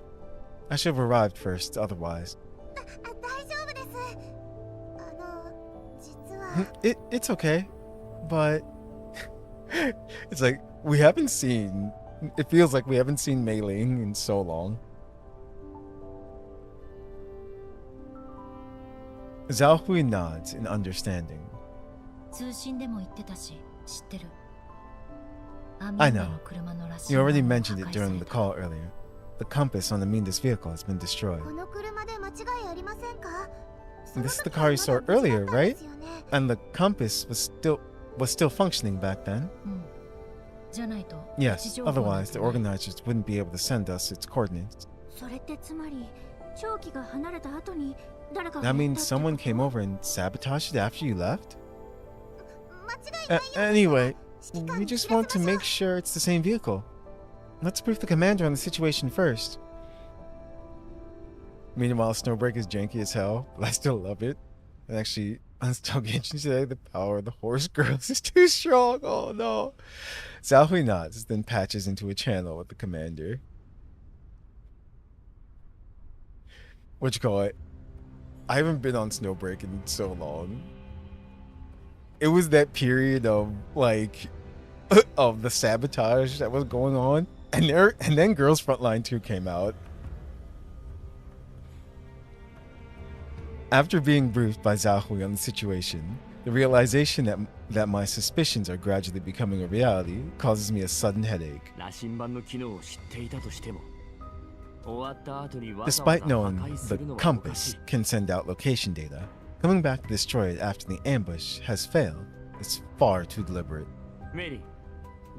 I should have arrived first, otherwise. 大丈夫です実は It's okay, but it's like we haven't seen. It feels like we haven't seen Mei Ling in so long. Zhao Hui nods in understanding. 通信でも言ってたし知ってる I know. You already mentioned it during the 破壊された call earlier. The compass on Aminda's vehicle has been destroyed. この車で間違いありませんか This is the car you saw earlier, right? And the compass was still functioning back then. うんじゃないと Yes, otherwise the organizers wouldn't be able to send us its coordinates. それってつまり長期が離れた後に誰かが That や means ったってこと someone came over and sabotaged it after you left? 間違いないよ Anyway, we just want to make sure it's the same vehicle. Let's brief the commander on the situation first. Meanwhile, Snowbreak is janky as hell, but I still love it. And actually, on Genshin today, the power of the horse girls is too strong. Oh no. Zhao nods, then patches into a channel with the commander. What you call it? I haven't been on Snowbreak in so long. It was that period of like of the sabotage that was going on, and then Girls Frontline 2 came out. After being briefed by Zhao Hui on the situation, the realization that my suspicions are gradually becoming a reality causes me a sudden headache. 羅針盤の機能を知っていたとしても終わった後にわざわざ Despite 破 knowing 壊す the るのはおか compass しい can send out location data, coming back to destroy it after the ambush has failed is far too deliberate. メリー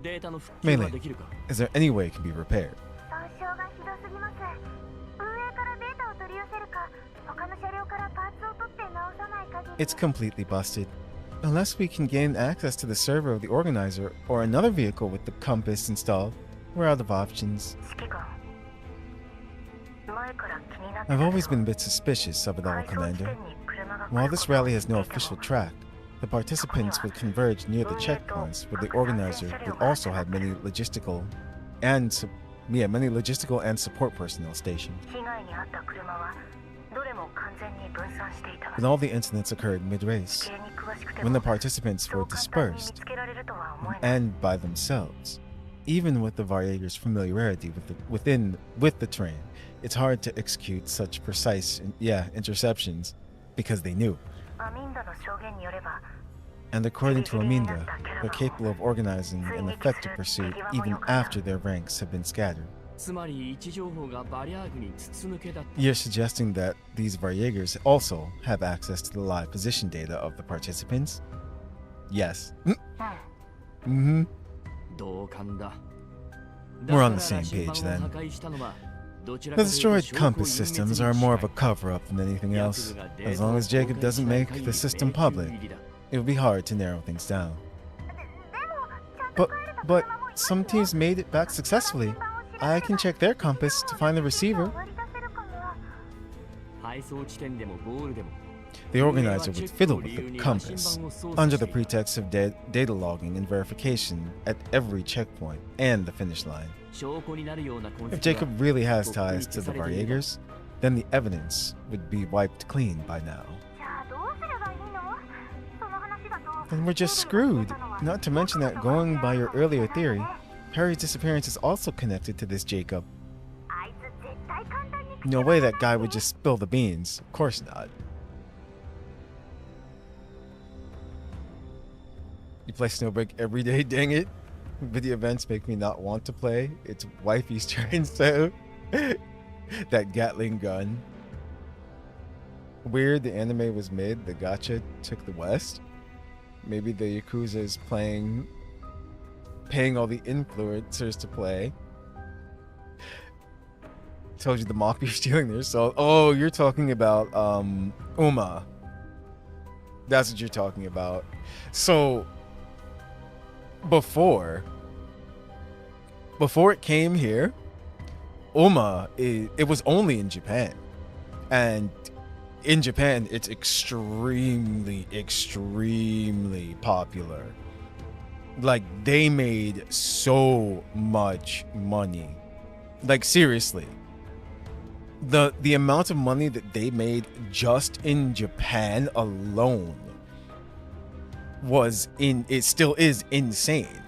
データの復旧 Melee, はできるか？ is there any way it can be repaired? 損傷がひどすぎます。運営からデータを取り寄せるか、他の車両からパーツを取って直さない限り。 It's completely busted. Unless we can gain access to the server of the organizer or another vehicle with the compass installed, we're out of options. 指揮官、前から気になってた I've けど always been a bit suspicious of it all, 回送地 Commander. 点に車が来る While こ this とは rally has no 言っていた official の track, the participants would converge near the checkpoints where the organizer would also have many logistical and support personnel stationed. 被害に遭った車はどれも完全に分散していた。 But all the incidents occurred mid-race, 地形に詳しくて when も the participants そ were う簡単に見 dispersed つけられるとは思えない。 and by themselves. Even with the Varieger's familiarity with the terrain, it's hard to execute such precise interceptions because they knew. アミンダの証言によれば、 And according to Aminda, they're capable of organizing an effective pursuit even after their ranks have been scattered. つまり位置情報がバリアーグに筒抜けだった。 You're suggesting that these Variegers also have access to the live position data of the participants? Yes. Mm-hmm. 同感だ。 We're on the same page then. The destroyed compass systems are more of a cover-up than anything else. As long as Jacob doesn't make the system public, it will be hard to narrow things down. But some teams made it back successfully. I can check their compass to find the receiver. 配送地点でもゴールでも The organizer would fiddle with the compass under the pretext of data logging and verification at every checkpoint and the finish line. 証拠になるような痕跡は If Jacob really has ties to the Variegers, then the evidence would be wiped clean by now. じゃあどうすればいいの？その話だと。 Then we're just screwed. Not to mention that, going by your earlier theory, Harry's disappearance is also connected to this Jacob. あいつ絶対簡単に。 No way that guy would just spill the beans. Of course not. You play Snowbreak every day, dang it. Video events make me not want to play. It's wifey's turn, so that Gatling gun. Weird the anime was made, the gacha took the West. Maybe the Yakuza is paying all the influencers to play. Told you the Mafia stealing their soul. Oh, you're talking about Uma. That's what you're talking about. So before it came here, Uma, it was only in Japan. And in Japan, it's extremely, extremely popular. Like, they made so much money. Like, seriously. The amount of money that they made just in Japan alone it still is insane.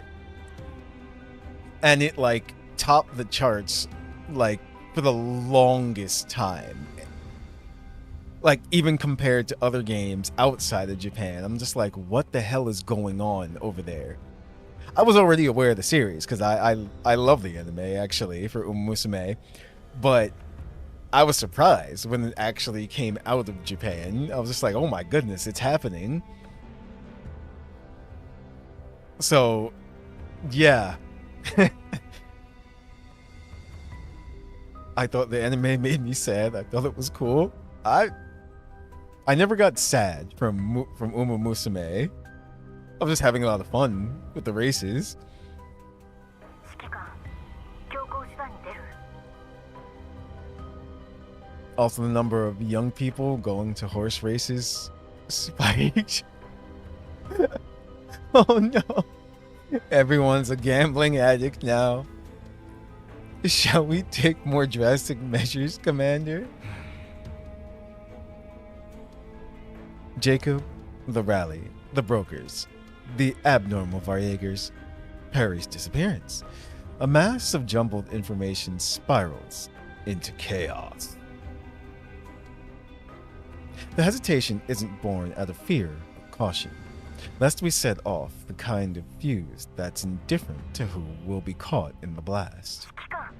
And it, like, topped the charts, like, for the longest time. Like, even compared to other games outside of Japan. I'm just like, what the hell is going on over there? I was already aware of the series, because I love the anime, actually, for Musume. But I was surprised when it actually came out of Japan. I was just like, oh my goodness, it's happening. So, yeah. I thought the anime made me sad. I thought it was cool. I never got sad from Uma Musume. I was just having a lot of fun with the races. 指揮官、強行手段に出る。 Also, the number of young people going to horse races spiked. Oh no. Everyone's a gambling addict now. Shall we take more drastic measures, Commander? Jacob, the rally, the brokers, the abnormal Variegers, Perry's disappearance. A mass of jumbled information spirals into chaos. The hesitation isn't born out of fear or caution, lest we set off the kind of fuse that's indifferent to who will be caught in the blast. 指揮官、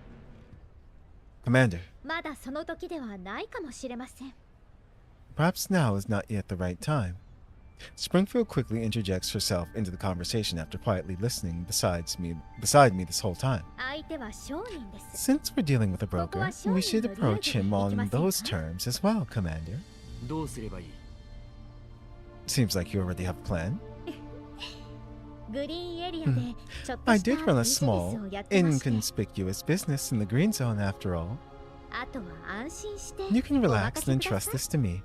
Commander, まだその時ではないかもしれません。 perhaps now is not yet the right time. Springfield quickly interjects herself into the conversation after quietly listening beside me this whole time. 相手は商人です Since we're dealing with a broker, we should approach him on those terms as well, Commander. どうすればいい？ Seems like you already have a plan. グリーンエリアでちょっと I した did ビ run ジ a ネス small, をやってまして inconspicuous business in the green zone after all. あとは安心して You can お relax 任せ and くだ entrust さい this to me.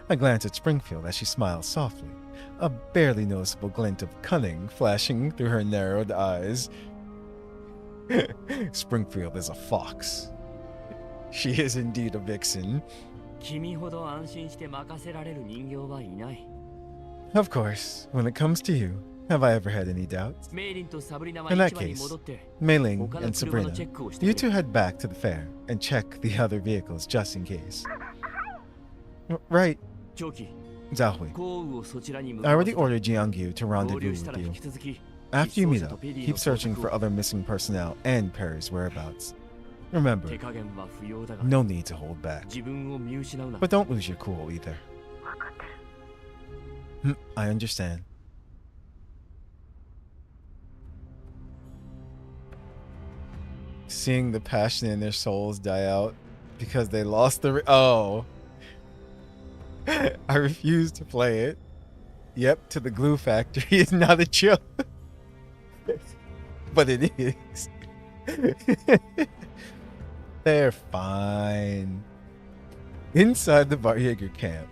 I glance at Springfield as she smiles softly, a barely noticeable glint of cunning flashing through her narrowed eyes. Springfield is a fox. She is indeed a vixen. 君ほど安心して任せられる人形はいない。 Of course, when it comes to you, have I ever had any doubts? メイリンとサブリナは In that 市場に case, 戻って Mei Ling 他の and 車の Sabrina, チェックをして you くれ two head back to the fair and check the other vehicles just in case. Right, 長期 Zhahui. 降雨をそちらに向 I かわ already せて ordered Jiangyu to 合 rendezvous 流した with ら you. 引き続き After you 失踪 meet 者 up, とペリー keep の捜 searching 索 for を other missing personnel and Perry's whereabouts. Remember, 手加減は不要だが no need to hold back. 自分を見失うな。 But don't lose your cool either. 分かってる。 I understand. Seeing the passion in their souls die out because they lost the... Oh. I refuse to play it. Yep, to the glue factory is not a joke. But it is. They're fine. Inside the Varjager camp,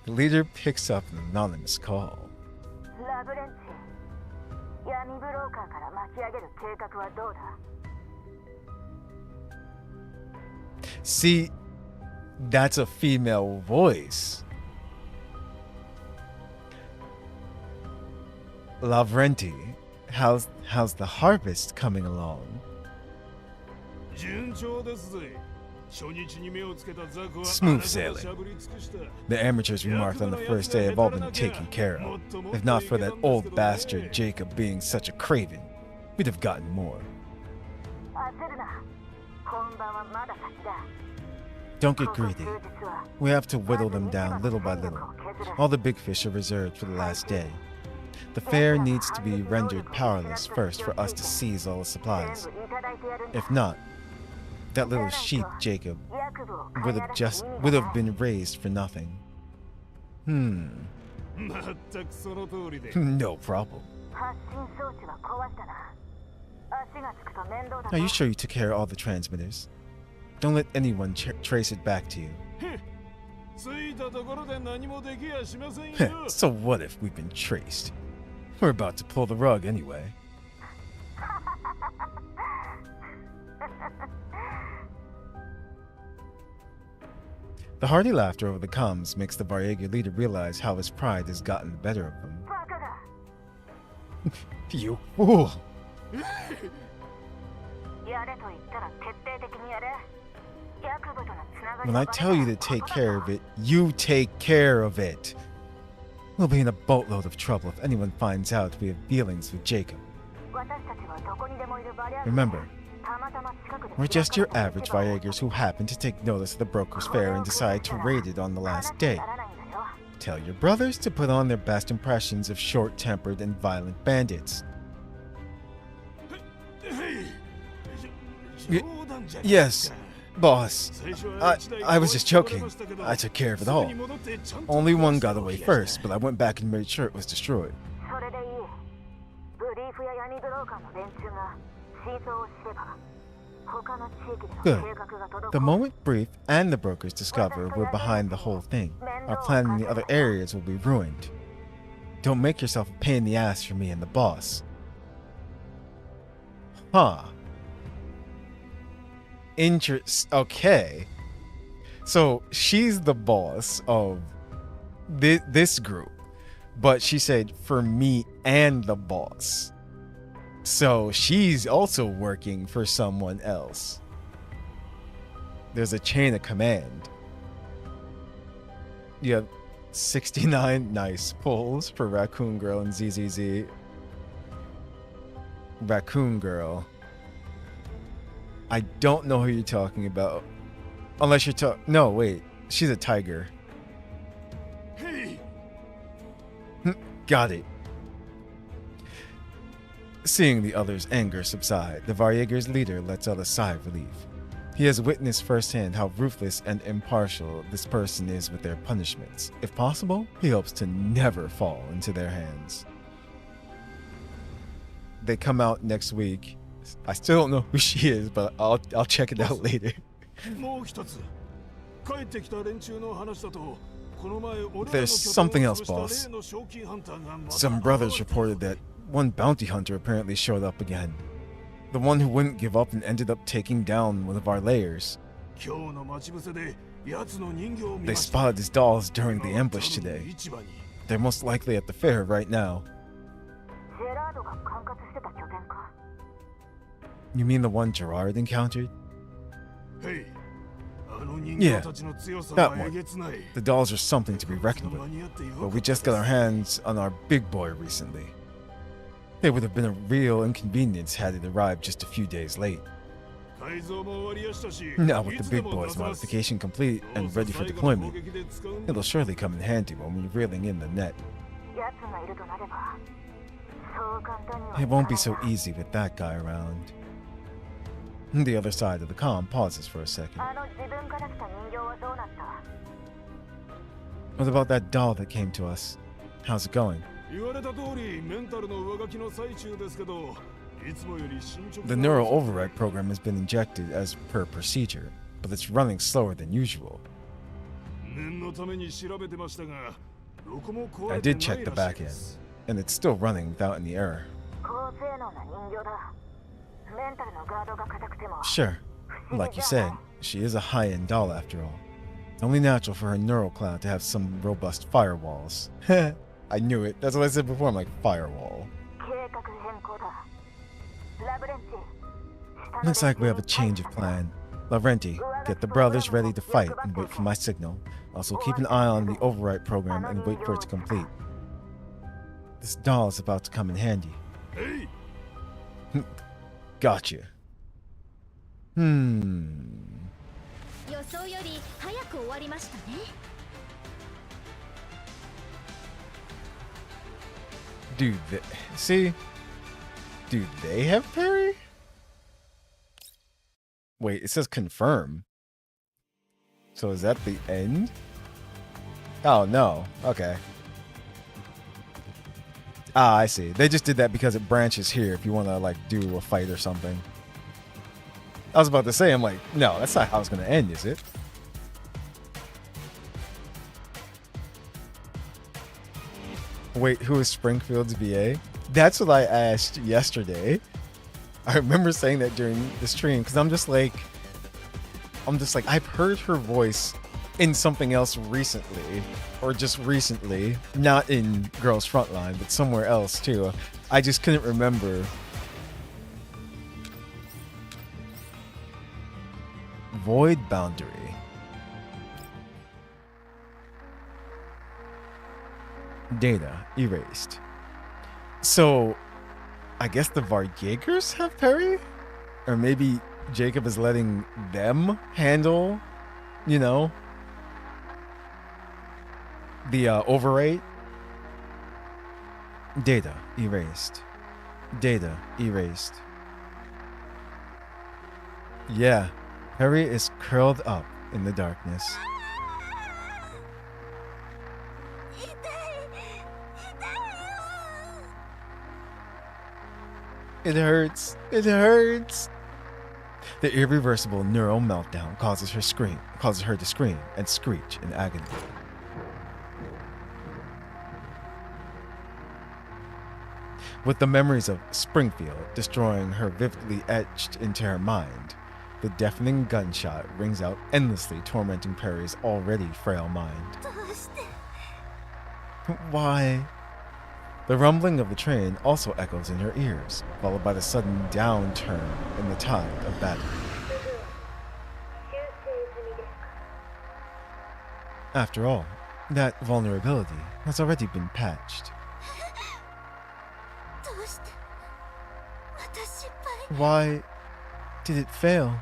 the leader picks up an anonymous call. ラブレンチ、闇ブローカーから巻き上げる計画はどうだ？ See, that's a female voice. Lavrenti, how's the harvest coming along? 順調ですぜ。初日に目をつけたザクは Smooth sailing. しゃぶり尽くした。 The amateurs we marked on the first day have all been taken care of. If not for that old bastard Jacob being such a craven, we'd have gotten more. 焦るな。本番はまだ先だ。 Don't get greedy. We have to whittle them down little by little. All the big fish are reserved for the last day. The fair needs to be rendered powerless first for us to seize all the supplies. If not, that little sheep Jacob would have been raised for nothing. 全くその通りで。 No problem. 発信装置は壊したな。足がつくと面倒だ Are you ぞ。 sure you took care of all the transmitters? Don't let anyone trace it back to you. ついたところで何もできやしませんよ。 So what if we've been traced? We're about to pull the rug anyway. The hearty laughter over the comms makes the Varjager leader realize how his pride has gotten the better of him. バカが。 You fool! やれと言ったら徹底的にやれ。役部とのつながり When I tell you to take care of it, you take care of it. We'll be in a boatload of trouble if anyone finds out we have dealings with Jacob. 私たちはどこにでもいるバリア Remember, たまたま近くで we're just your average Varjagers who happen to take notice of the Broker's Fair and decide to raid it on the last day. Tell your brothers to put on their best impressions of short-tempered and violent bandits. Yes, boss. I was just joking. I took care of it all. Only one got away first, but I went back and made sure it was destroyed. それでいい。ブリーフや闇ブローカーの連中が真相を知れば他の地域での Good. 計画が届 The く。 moment Brief and the brokers discover we're behind the whole thing, our plan in the other areas will be ruined. Don't make yourself a pain in the ass for me and the boss. Huh. Okay. So she's the boss of this group, but she said for me and the boss. So she's also working for someone else. There's a chain of command. You have 69 nice pulls for Raccoon Girl and ZZZ. Raccoon Girl. I don't know who you're talking about. Unless you're no, wait. She's a tiger. へい Got it. Seeing the others' anger subside, the Varyeger's leader lets out a sigh of relief. He has witnessed firsthand how ruthless and impartial this person is with their punishments. If possible, he hopes to never fall into their hands. They come out next week. I still don't know who she is, but I'll check it out later. もう一つ帰ってきた連中の話だとこの前俺らの There's something else, boss. Some brothers reported that one bounty hunter apparently showed up again. The one who wouldn't give up and ended up taking down one of our layers. They spotted his dolls during the ambush today. They're most likely at the fair right now. You mean the one Gerard encountered? Yeah, that one. The dolls are something to be reckoned with, but we just got our hands on our big boy recently. It would have been a real inconvenience had it arrived just a few days late. Now with the big boy's modification complete and ready for deployment, it'll surely come in handy when we're reeling in the net. It won't be so easy with that guy around. The other side of the comm pauses for a second. What about that doll that came to us? How's it going? The neural override program has been injected as per procedure, but it's running slower than usual. I did check the back end, and it's still running without any error. Sure, like you said, she is a high-end doll after all. Only natural for her neural cloud to have some robust firewalls. I knew it. That's what I said before. I'm like, firewall. Looks like we have a change of plan. Lavrenti, get the brothers ready to fight and wait for my signal. Also keep an eye on the override program and wait for it to complete. This doll is about to come in handy. Gotcha. 予想より早く終わりましたね。Do they see? Do they have parry? Wait, it says confirm. So is that the end? Oh no. Okay. Ah, I see. They just did that because it branches here if you want to like do a fight or something. I was about to say, I'm like, no, that's not how it's going to end, is it? Wait, who is Springfield's VA? That's what I asked yesterday. I remember saying that during the stream because I'm just like, I've heard her voice in something else recently, or just recently, not in Girls Frontline, but somewhere else too. I just couldn't remember. Void Boundary. Data erased. So, I guess the Varjagers have parry? Or maybe Jacob is letting them handle, you know, the overrate. Data erased. Data erased. Yeah, Harry is curled up in the darkness. It hurts. It hurts. The irreversible neural meltdown causes her to scream and screech in agony. With the memories of Springfield destroying her vividly etched into her mind, the deafening gunshot rings out endlessly, tormenting Perry's already frail mind. Why? The rumbling of the train also echoes in her ears, followed by the sudden downturn in the tide of battle. After all, that vulnerability has already been patched. Why did it fail?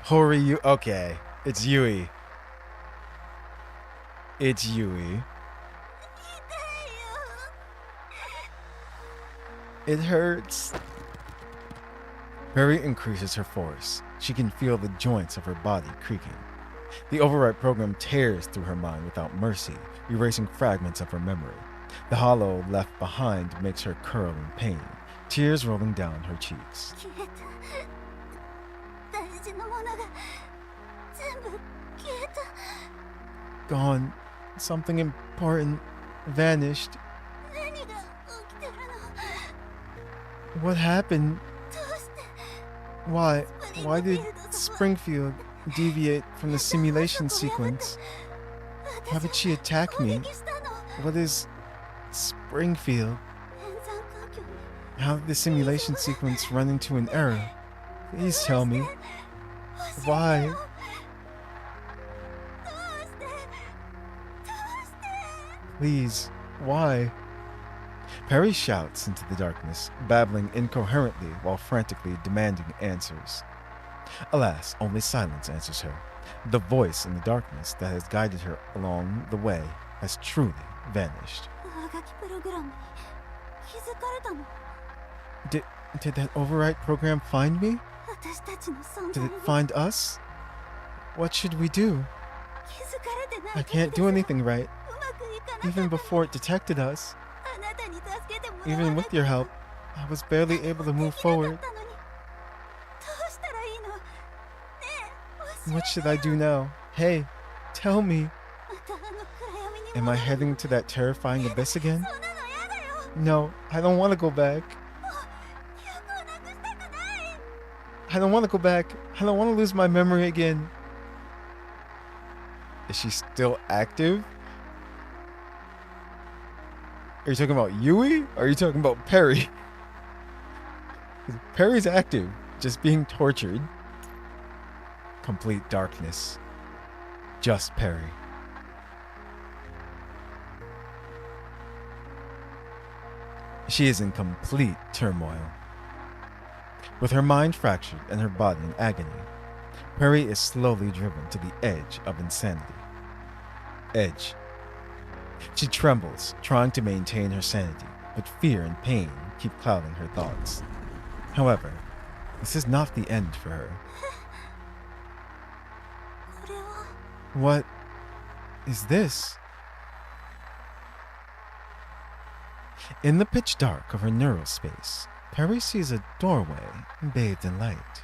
Hori, you okay? It's Yui. It's Yui. It hurts. Perry increases her force. She can feel the joints of her body creaking. The override program tears through her mind without mercy, erasing fragments of her memory. The hollow left behind makes her curl in pain, tears rolling down her cheeks. Gone. Something important vanished. What happened? Why? Why did Springfield deviate from the simulation sequence? Why would she attack me? What is Springfield? How did the simulation sequence run into an error? Please tell me. Why? Please, why? Perry shouts into the darkness, babbling incoherently while frantically demanding answers. Alas, only silence answers her. The voice in the darkness that has guided her along the way has truly vanished. Did that override program find me? Did it find us? What should we do? I can't do anything right. Even before it detected us. Even with your help, I was barely able to move forward. What should I do now? Hey, tell me. Am I heading to that terrifying abyss again? No, I don't want to go back. I don't want to go back. I don't want to lose my memory again. Is she still active? Are you talking about Yui? Or are you talking about Perry? Perry's active, just being tortured. Complete darkness. Just Perry. She is in complete turmoil. With her mind fractured and her body in agony, Perry is slowly driven to the edge of insanity. Edge. She trembles, trying to maintain her sanity, but fear and pain keep clouding her thoughts. However, this is not the end for her. What is this? In the pitch dark of her neural space, Perry sees a doorway bathed in light.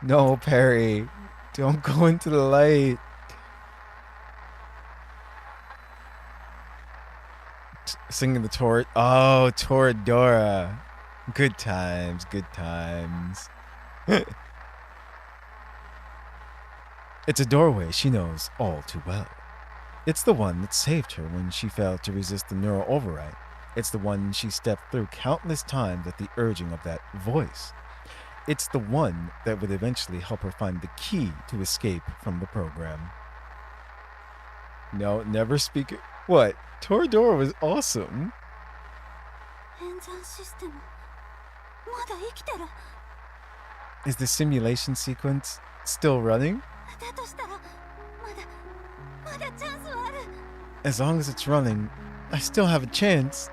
No, Perry, don't go into the light. Singing the Toradora. Good times, good times. It's a doorway she knows all too well. It's the one that saved her when she failed to resist the neural override. It's the one she stepped through countless times at the urging of that voice. It's the one that would eventually help her find the key to escape from the program. No, never speak it. What? Toradora was awesome. Is the simulation sequence still running? As long as it's running, I still have a chance.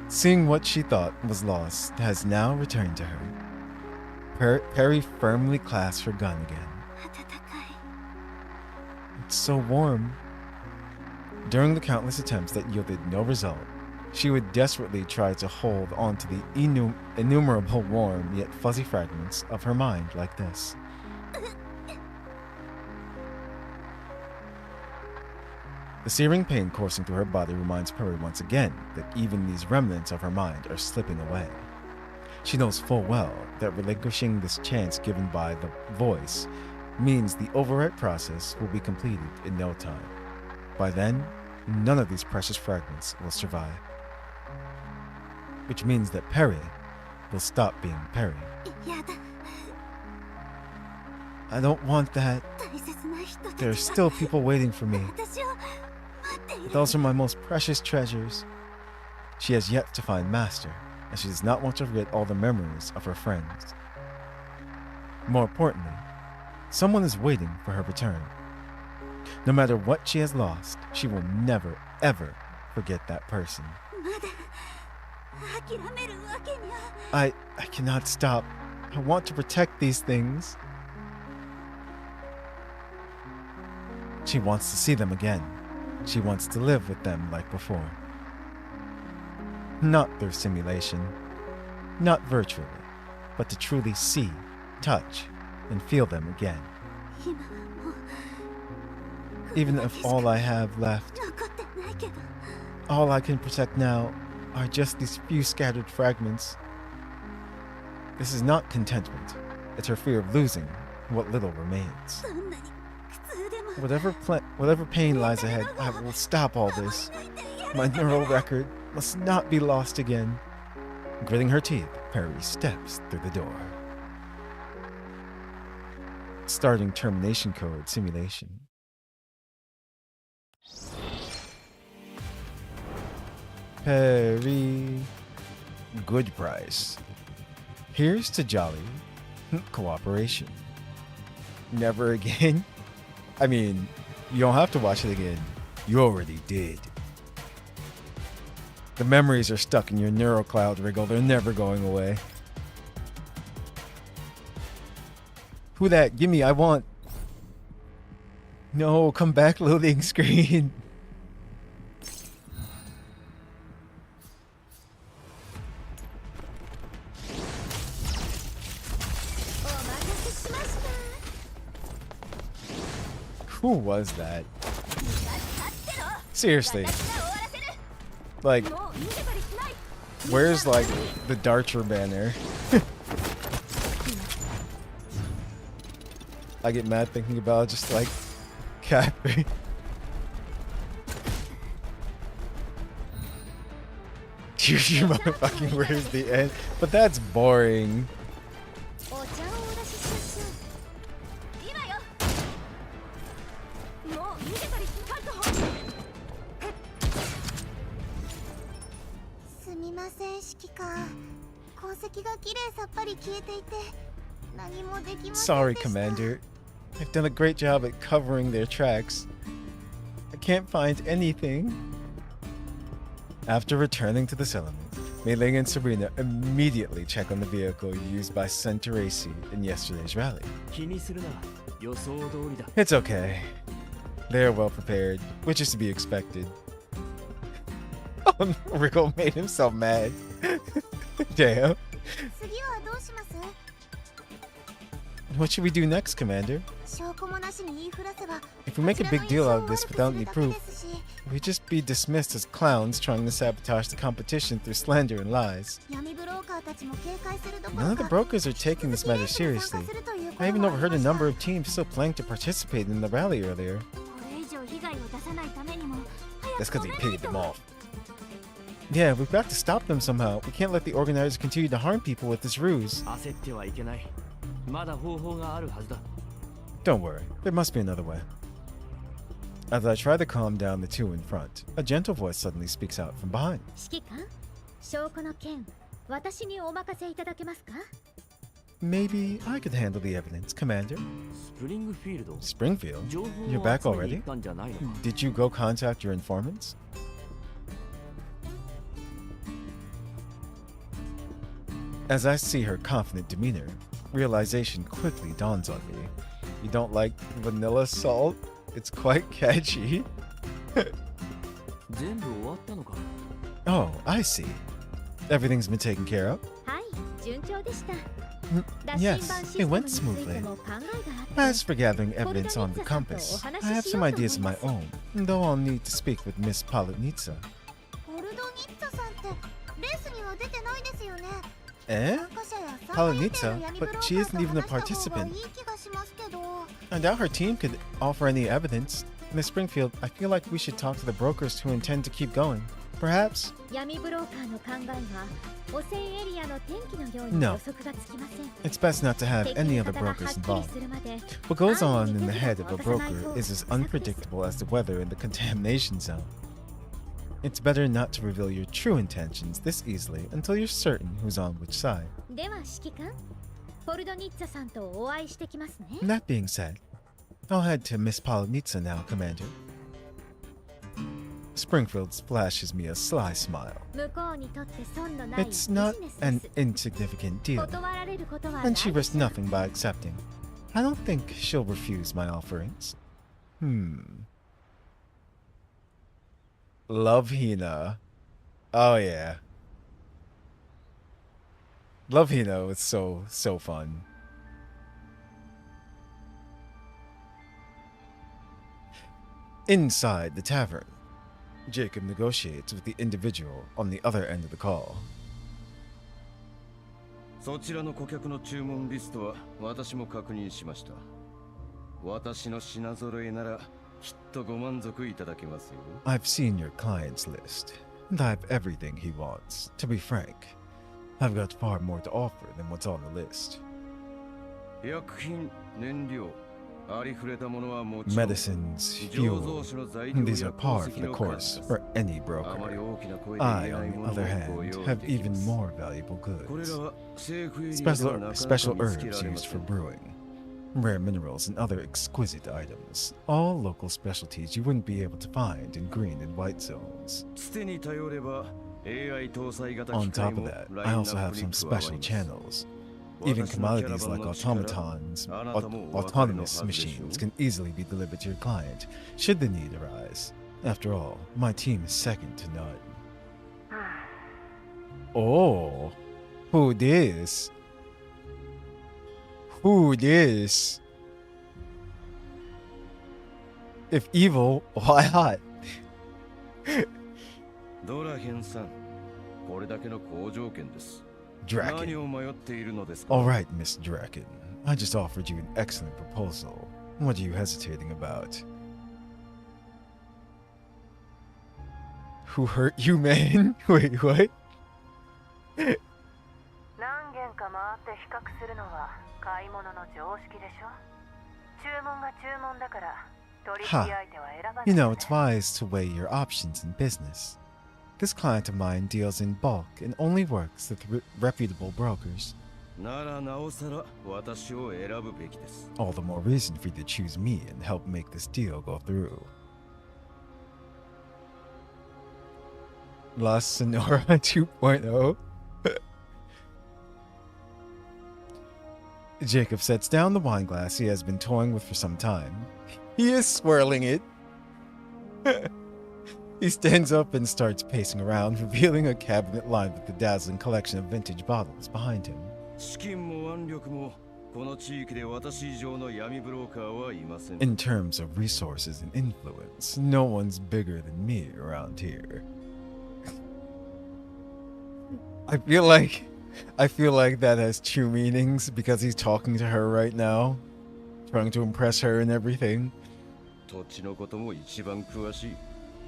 Seeing what she thought was lost has now returned to her. Perry firmly clasps her gun again. It's so warm. During the countless attempts that yielded no result, she would desperately try to hold on to the innumerable warm yet fuzzy fragments of her mind like this. The searing pain coursing through her body reminds Perry once again that even these remnants of her mind are slipping away. She knows full well that relinquishing this chance given by the voice means the overwrite process will be completed in no time. By then, none of these precious fragments will survive. Which means that Perry will stop being Perry. I don't want that. There are still people waiting for me. Those are my most precious treasures. She has yet to find Master, and she does not want to forget all the memories of her friends. More importantly, Someone is waiting for her return. No matter what she has lost, she will never, ever forget that person. I cannot stop. I want to protect these things. She wants to see them again. She wants to live with them like before. Not through simulation, not virtually, but to truly see, touch, and feel them again. Even if all I have left, all I can protect now are just these few scattered fragments. This is not contentment. It's her fear of losing what little remains. Whatever pain lies ahead, I will stop all this. My neural record must not be lost again. Gritting her teeth, Perry steps through the door. Starting termination code simulation. Perry. Good price. Here's to jolly cooperation. Never again? I mean, you don't have to watch it again. You already did. The memories are stuck in your neural cloud, Wriggle. They're never going away. Who that? Gimme, I want. No, come back, loading screen. Who was that? Seriously. Like, where's like the Darcher banner? I get mad thinking about just like Catherine. You motherfucking where's the end? But that's boring. Sorry, Commander. I've done a great job at covering their tracks. I can't find anything. After returning to the settlement, Mei Ling and Sabrina immediately check on the vehicle used by Centaurace in yesterday's rally. It's okay. They're well prepared, which is to be expected. Oh, Wriggle made himself mad. Damn. What should we do next, Commander? If we make a big deal out of this without any proof, we'd just be dismissed as clowns trying to sabotage the competition through slander and lies. None of the brokers are taking this matter seriously. I even overheard a number of teams still planning to participate in the rally earlier. That's because he pitied them off. Yeah, we've got to stop them somehow. We can't let the organizers continue to harm people with this ruse. Don't worry, there must be another way. As I try to calm down the two in front, a gentle voice suddenly speaks out from behind. Maybe I could handle the evidence, Commander. Springfield? You're back already? Did you go contact your informants? As I see her confident demeanor, realization quickly dawns on me. You don't like vanilla salt? It's quite catchy. Oh, I see. Everything's been taken care of? Yes, it went smoothly. As for gathering evidence on the compass, I have some ideas of my own, though I'll need to speak with Miss Polonitsa. Eh? Polonitsa? But she isn't even a participant. I doubt her team could offer any evidence. Miss Springfield, I feel like we should talk to the brokers who intend to keep going. Perhaps? No. It's best not to have any other brokers involved. What goes on in the head of a broker is as unpredictable as the weather in the contamination zone. It's better not to reveal your true intentions this easily until you're certain who's on which side. ポルドニッツァさんとお会いしてきますね。 That being said, I'll head to Miss Polonitsa now, Commander. Springfield splashes me a sly smile. 向こうにとって損のないビ It's ジ not ネス an です。 insignificant deal, 断られることはない and she で risks しょう。 nothing by accepting. I don't think she'll refuse my offerings. Love Hina. Oh yeah. Love Hina was so fun. Inside the tavern, Jacob negotiates with the individual on the other end of the call. そちらの顧客の注文リストは私も確認しました。私の品揃えならきっとご満足いただけますよ。I've seen your client's list, and I have everything he wants. To be frank, I've got far more to offer than what's on the list. 薬品、燃料、ありふれたものはもちろん、 Medicines, 醸 fuel, 造酒の材料 these や are 鉱 par for 石 the の数 course 々。 for any あまり broker. 大きな声で I, 言えない on the もの other もご hand, 用意 have でき even ます。 more valuable これら goods. は政府エリアでは Special, なかなか special 見つけ herbs られま used せ for ん。 brewing, rare minerals, and other exquisite items. All local specialties you wouldn't be able to find in green and white zones. つてに頼れば AI 搭載型 On 機械 top も of that, ライ I ンナ also ッ have プに some 加わ special ります。 channels. Even commodities like automatons, autonomous machines can easily be delivered to your client, should the need arise. After all, my team is second to none. Oh, who this? Who this? If evil, why hot? ドラヘンさん、これだけの好条件です。 Draken. 何を迷っているのですか? All right, Miss Draken. I just offered you an excellent proposal. What are you hesitating about? Who hurt you, man? Wait, what? 何軒か回って比較するのは買い物の常識でしょ。注文が注文だから取引相手は選ばない。 You know, it's wise to weigh your options in business. This client of mine deals in bulk and only works with reputable brokers. ならなおさら私を選ぶべきです。 All the more reason for you to choose me and help make this deal go through. La Sonora 2.0. Jacob sets down the wine glass he has been toying with for some time. He is swirling it. He stands up and starts pacing around, revealing a cabinet lined with a dazzling collection of vintage bottles behind him. 資金も腕力もこの地域で私以上の闇ブローカーはいません。 In terms of resources and influence, no one's bigger than me around here. I feel like that has two meanings because he's talking to her right now, trying to impress her and everything. 土地のことも一番詳しい。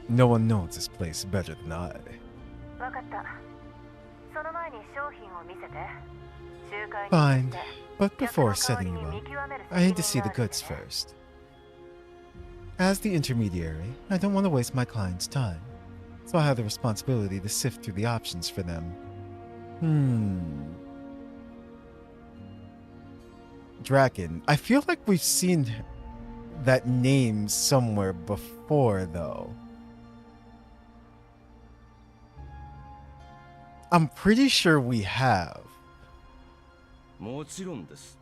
No one knows this place better than I. わかった。その前に商品を見せて。仲介 Fine, にして but 客 before の代わり setting に you 見 up, 極める I need to 責 see 任 the がある goods first. As the intermediary, I don't want to waste my client's time, so I have the responsibility to sift through the options for them. Draken. I feel like we've seen that name somewhere before, though. I'm pretty sure we have. もちろんです。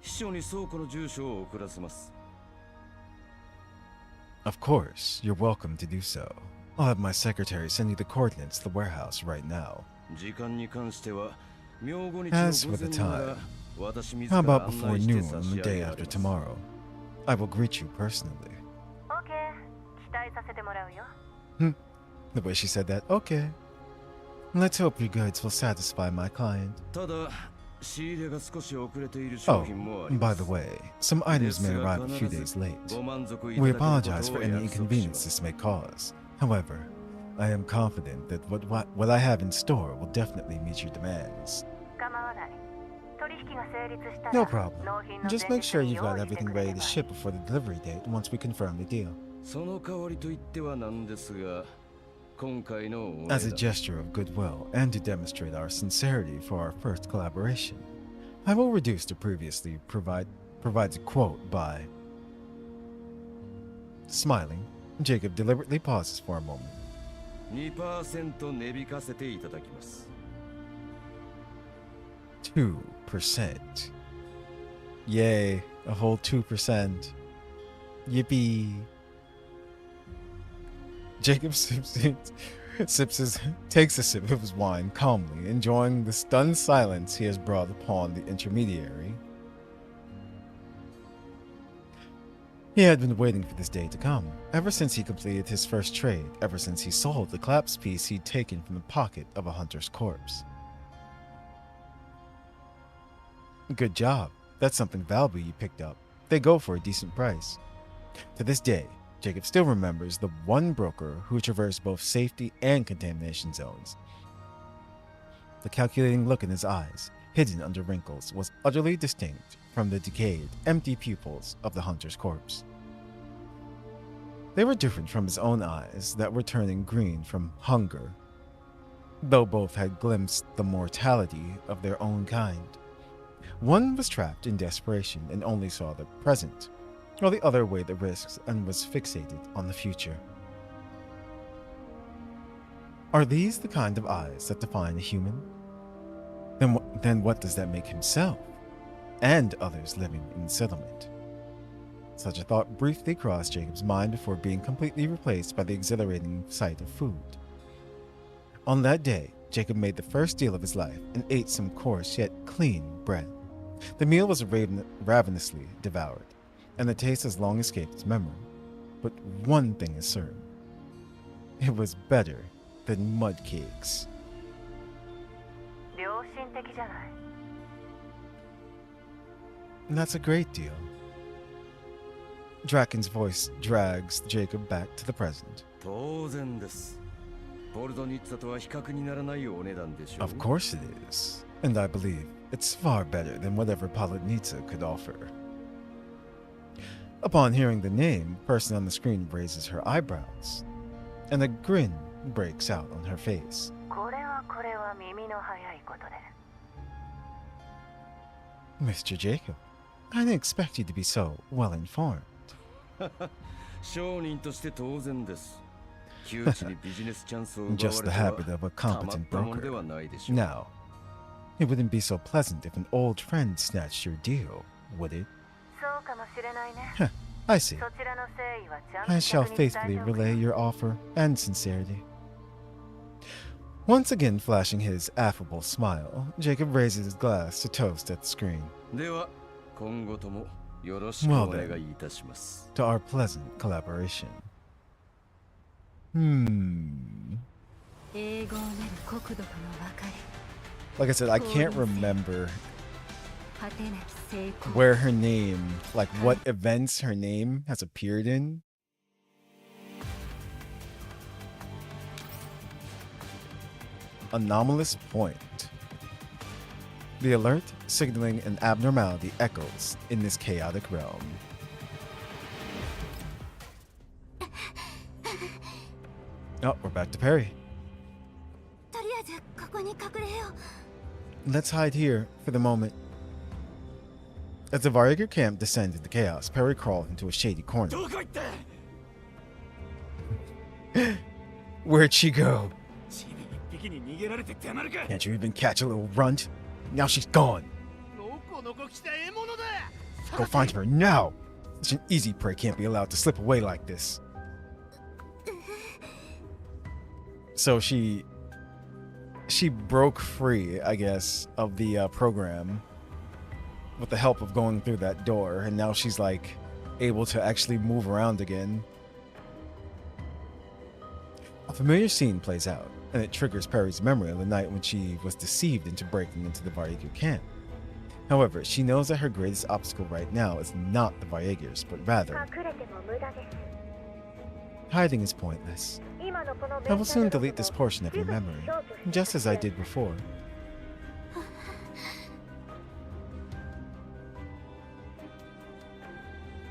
秘書に倉庫の住所を送らせます。 Of course, you're welcome to do so. I'll have my secretary send you the coordinates to the warehouse right now. 時間に関しては、明後日 As の for 午 the 前なら time, 私自 how ら about 案 before 内して noon 差 on し the 上げ day られ after ます。 tomorrow? I will greet you personally. オッケー、期待させてもらうよ。 The way she said that, okay. Let's hope your goods will satisfy my client. ただ、仕入れが少し遅れている商 Oh, 品もありま by す。 the way, some items may ですが arrive a few 必 days ず late. ご満足い We ただける apologize こと for を any 約束し inconvenience ます。 this may cause. However, I am confident that what I have in store will definitely meet your demands. 構わない。取引が成立したら No problem. 納品の Just 前 make 日 sure に you've 用 got 意して everything くれ ready れ to ば ship before the delivery date once we confirm the deal. その代わりと言ってはなんですが、今回のお As a 値段 gesture of goodwill and to demonstrate our sincerity for our first collaboration, I will reduce to previously provides a quote by. Smiling, Jacob deliberately pauses for a moment. 2% 値引かせていただきます。 2%. Yay, a whole 2%. Yippee. Jacob takes a sip of his wine calmly, enjoying the stunned silence he has brought upon the intermediary. He had been waiting for this day to come, ever since he completed his first trade, ever since he sold the collapsed piece he'd taken from the pocket of a hunter's corpse. Good job. That's something valuable you picked up. They go for a decent price. To this day, Jacob still remembers the one broker who traversed both safety and contamination zones. The calculating look in his eyes, hidden under wrinkles, was utterly distinct from the decayed, empty pupils of the hunter's corpse. They were different from his own eyes that were turning green from hunger, though both had glimpsed the mortality of their own kind. One was trapped in desperation and only saw the present, while the other weighed the risks and was fixated on the future. Are these the kind of eyes that define a human? Then what does that make himself and others living in the settlement? Such a thought briefly crossed Jacob's mind before being completely replaced by the exhilarating sight of food. On that day, Jacob made the first deal of his life and ate some coarse yet clean bread. The meal was ravenously devoured, and the taste has long escaped his memory. But one thing is certain. It was better than mud cakes. 良心的じゃない。 That's a great deal. Draken's voice drags Jacob back to the present. 当然です。ポルドニッツァとは比較にならないお値段でしょう。 Of course it is, and I believe it's far better than whatever Polonitsa could offer. Upon hearing the name, the person on the screen raises her eyebrows, and a grin breaks out on her face. これは耳の早いことで。 Mr. Jacob, I didn't expect you to be so well informed. 商人として当然です。窮地にビジネスチャンスを奪われ Just て the は habit of a たまっ competent たもんで broker. はないでしょう。 Now, it wouldn't be so pleasant if an old friend snatched your deal, would it? そうかもしれないね。 Huh, I see. そちらの誠意はちゃんと I shall 客に伝え faithfully ておく relay your offer and sincerity. Once again flashing his affable smile, Jacob raises his glass to toast at the screen. では今後ともよろしく Well お願 then, いいたします。 to our pleasant collaboration. 英語を練る国土との別れ Like I said, I can't remember 果てなき成功 where her name, like what events her name has appeared in. Anomalous point. The alert signaling an abnormality echoes in this chaotic realm. Oh, we're back to Perry. とりあえずここに隠れよう。 Let's hide here for the moment. As the Varyager camp descended into chaos, Perry crawled into a shady corner. どこ行った？ Where'd she go? チビ一匹に逃げられてたまるか。 Can't you even catch a little runt? Now she's gone. のこのこ来た獲物だ。 Go find her now. Such an easy prey can't be allowed to slip away like this. So she broke free, I guess, of the program with the help of going through that door, and now she's like able to actually move around again. A familiar scene plays out, and it triggers Perry's memory of the night when she was deceived into breaking into the Varyager camp. However, she knows that her greatest obstacle right now is not the Varyagers, but rather 隠れても無駄です hiding is pointless. 今のこの I will soon delete this portion of your memory, just as I did before.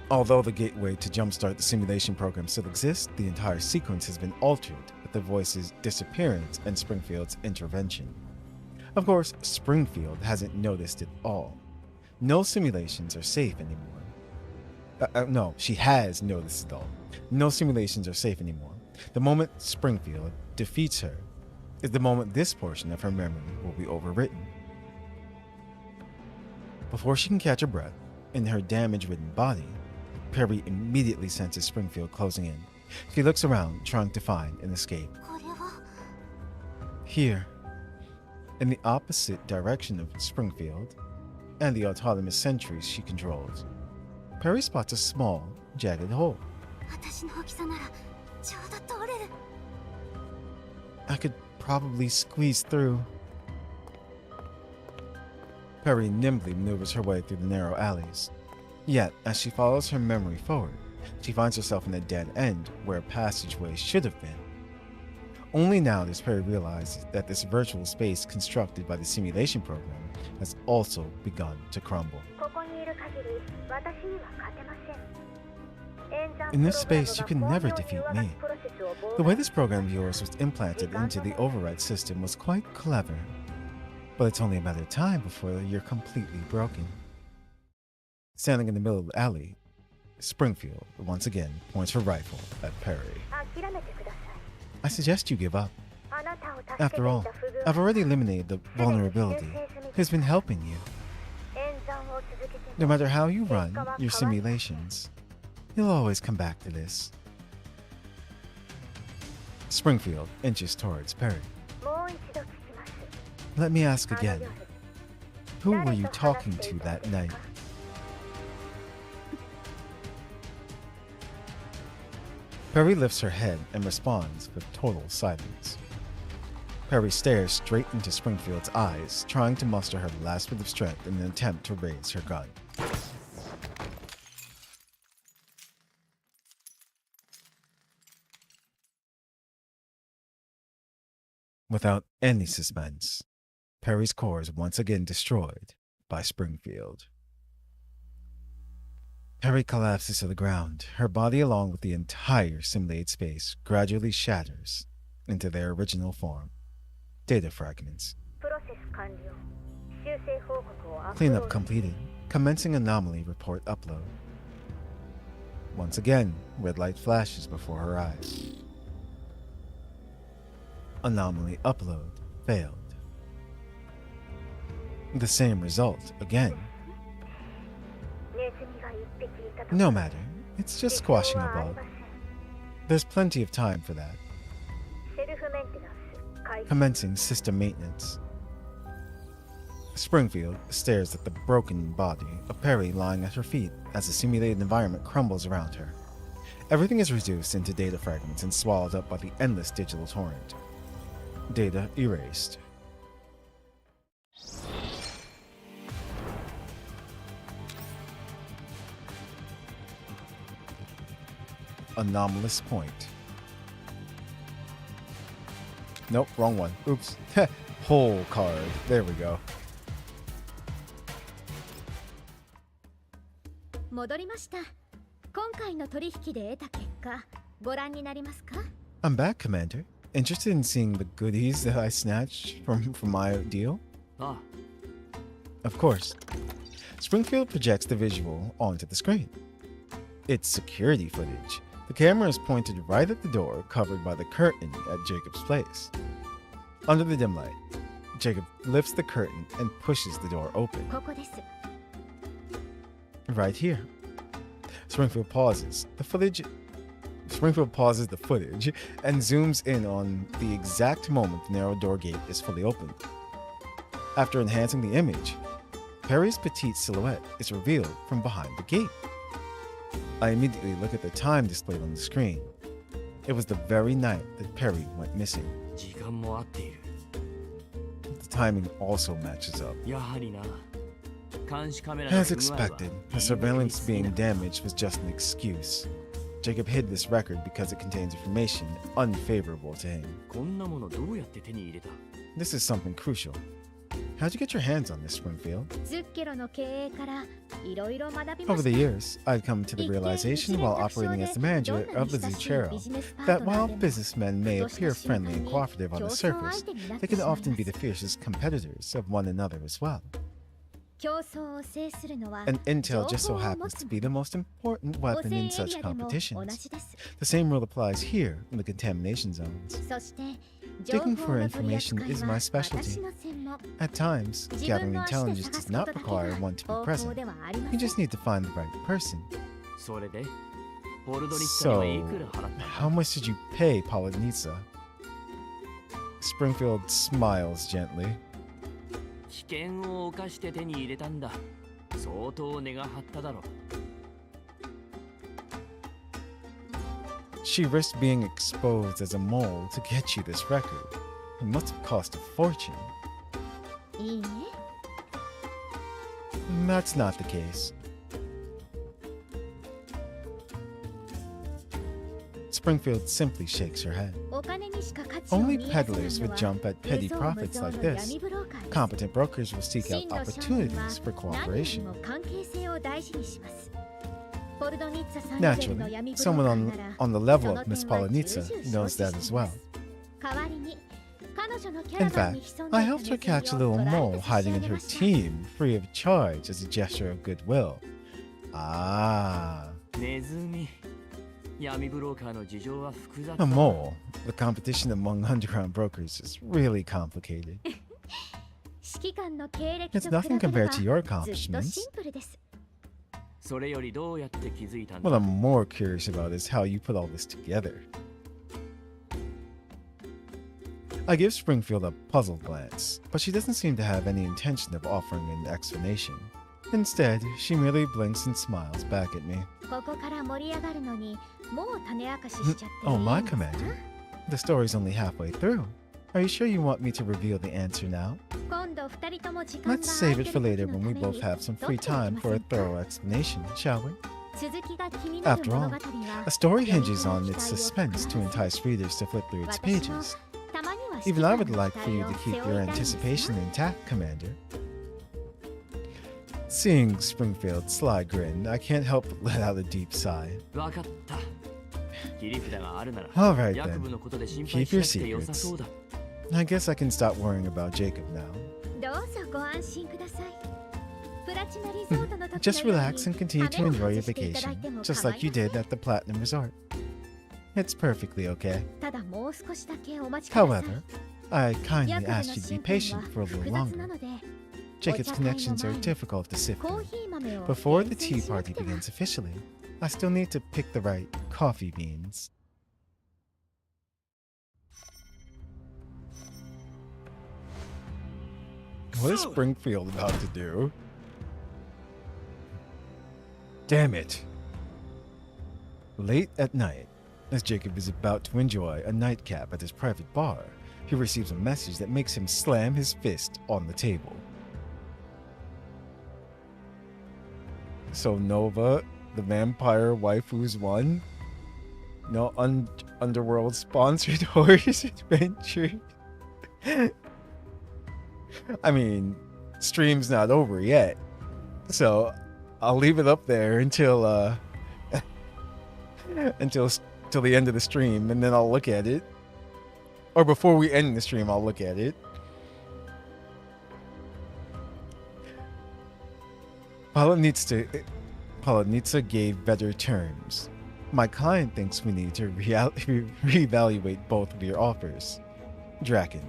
Although the gateway to jumpstart the simulation program still exists, the entire sequence has been altered with the voice's disappearance and Springfield's intervention. Of course, Springfield hasn't noticed it all. No simulations are safe anymore. No, she has noticed it all. No simulations are safe anymore. The moment Springfield defeats her is the moment this portion of her memory will be overwritten. Before she can catch her breath, in her damage-ridden body, Perry immediately senses Springfield closing in. She looks around, trying to find an escape. Here, in the opposite direction of Springfield and the autonomous sentries she controls, Perry spots a small, jagged hole. I could probably squeeze through. Perry nimbly maneuvers her way through the narrow alleys. Yet, as she follows her memory forward, she finds herself in a dead end where a passageway should have been. Only now does Perry realize that this virtual space constructed by the simulation program has also begun to crumble. In this space, you can never defeat me. The way this program of yours was implanted into the override system was quite clever. But it's only a matter of time before you're completely broken. Standing in the middle of the alley, Springfield once again points her rifle at Perry. I suggest you give up. After all, I've already eliminated the vulnerability who's been helping you. No matter how you run your simulations, you'll always come back to this. Springfield inches towards Perry. Let me ask again. Who were you talking to that night? Perry lifts her head and responds with total silence. Perry stares straight into Springfield's eyes, trying to muster her last bit of strength in an attempt to raise her gun. Without any suspense, Perry's core is once again destroyed by Springfield. Perry collapses to the ground. Her body, along with the entire simulated space, gradually shatters into their original form. Data fragments. Cleanup completed. Commencing anomaly report upload. Once again, red light flashes before her eyes. Anomaly upload failed. The same result again. No matter, it's just squashing a bug. There's plenty of time for that. Commencing system maintenance. Springfield stares at the broken body of Perry lying at her feet as the simulated environment crumbles around her. Everything is reduced into data fragments and swallowed up by the endless digital torrent. Data erased. Anomalous point. Nope, wrong one. Oops. Whole card. There we go. 戻りました。今回の取引で得た結果、ご覧になりますか? I'm back, Commander. Interested in seeing the goodies that I snatched from my deal? Ah. Of course. Springfield projects the visual onto the screen. It's security footage. The camera is pointed right at the door covered by the curtain at Jacob's place. Under the dim light, Jacob lifts the curtain and pushes the door open. ここです。 Right here. Springfield pauses the footage and zooms in on the exact moment the narrow door gate is fully opened. After enhancing the image, Perry's petite silhouette is revealed from behind the gate. I immediately look at the time displayed on the screen. It was the very night that Perry went missing. 時間も合っている。 The timing also matches up. やはりな。監視カメラの As 不具合は expected, the surveillance being damaged was just an excuse. Jacob hid this record because it contains information unfavorable to him. こんなものどうやって手に入れた? This is something crucial. How'd you get your hands on this, Springfield? ズッケロの経営からいろいろ学び Over まし the た。 years, I'd come to the realization while operating as the manager of the Zuchero that while businessmen may appear friendly and cooperative on the surface, they can often be the fiercest competitors of one another as well. And intel just so happens to be the most important weapon in such competitions. The same rule applies here in the contamination zones. Digging for information is my specialty. At times, gathering intelligence does not require one to be present. You just need to find the right person. So, how much did you pay Polonitsa? Springfield smiles gently. She risked being exposed as a mole to get you this record. It must have cost a fortune. That's not the case. Springfield simply shakes her head. Only peddlers would jump at petty profits like this. Competent brokers will seek out opportunities for cooperation. Naturally, someone on the level of Miss Polonitsa knows that as well. In fact, I helped her catch a little mole hiding in her team free of charge as a gesture of goodwill. Ah. A mole. The competition among underground brokers is really complicated. It's nothing compared to your accomplishments. What I'm more curious about is how you put all this together. I give Springfield a puzzled glance, but she doesn't seem to have any intention of offering an explanation. Instead, she merely blinks and smiles back at me. Oh, my commander. The story's only halfway through. Are you sure you want me to reveal the answer now? Let's save it for later when we both have some free time for a thorough explanation, shall we? After all, a story hinges on its suspense to entice readers to flip through its pages. Even I would like for you to keep your anticipation intact, Commander. Seeing Springfield's sly grin, I can't help but let out a deep sigh. Alright then, keep your secrets. I guess I can stop worrying about Jacob now. Just relax and continue to enjoy your vacation, just like you did at the Platinum Resort. It's perfectly okay. However, I kindly ask you to be patient for a little longer. Jacob's connections are difficult to sift through. Before the tea party begins officially, I still need to pick the right coffee beans. What is Springfield about to do? Damn it. Late at night, as Jacob is about to enjoy a nightcap at his private bar, he receives a message that makes him slam his fist on the table. So Nova, the vampire waifus won? No underworld sponsored horse adventure. I mean, stream's not over yet, so I'll leave it up there until until the end of the stream, and then I'll look at it. Or before we end the stream, I'll look at it. Polonitsa gave better terms. My client thinks we need to reevaluate both of your offers. Draken.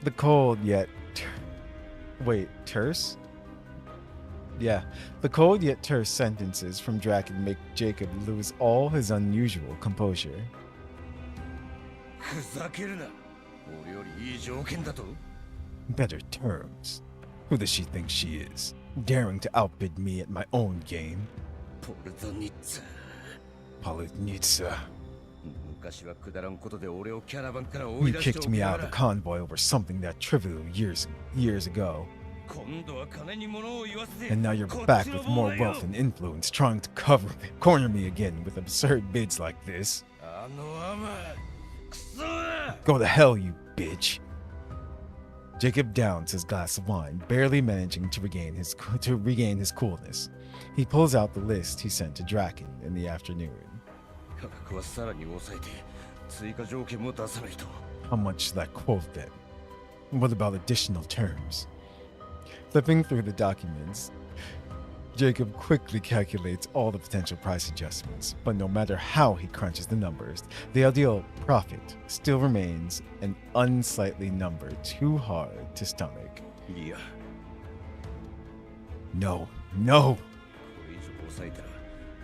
The cold yet... Wait, terse? Yeah, the cold yet terse sentences from Draken make Jacob lose all his unusual composure. Better terms? Who does she think she is? Daring to outbid me at my own game? Polonitsa. You kicked me out of the convoy over something that trivial years ago. And now you're back with more wealth and influence, trying to corner me again with absurd bids like this. Go to hell, you bitch. Jacob downs his glass of wine, barely managing to regain his coolness. He pulls out the list he sent to Draken in the afternoon. How much is that quote then? What about additional terms? Flipping through the documents, Jacob quickly calculates all the potential price adjustments, but no matter how he crunches the numbers, the ideal profit still remains an unsightly number too hard to stomach. Yeah. No, no! これ以上抑えたら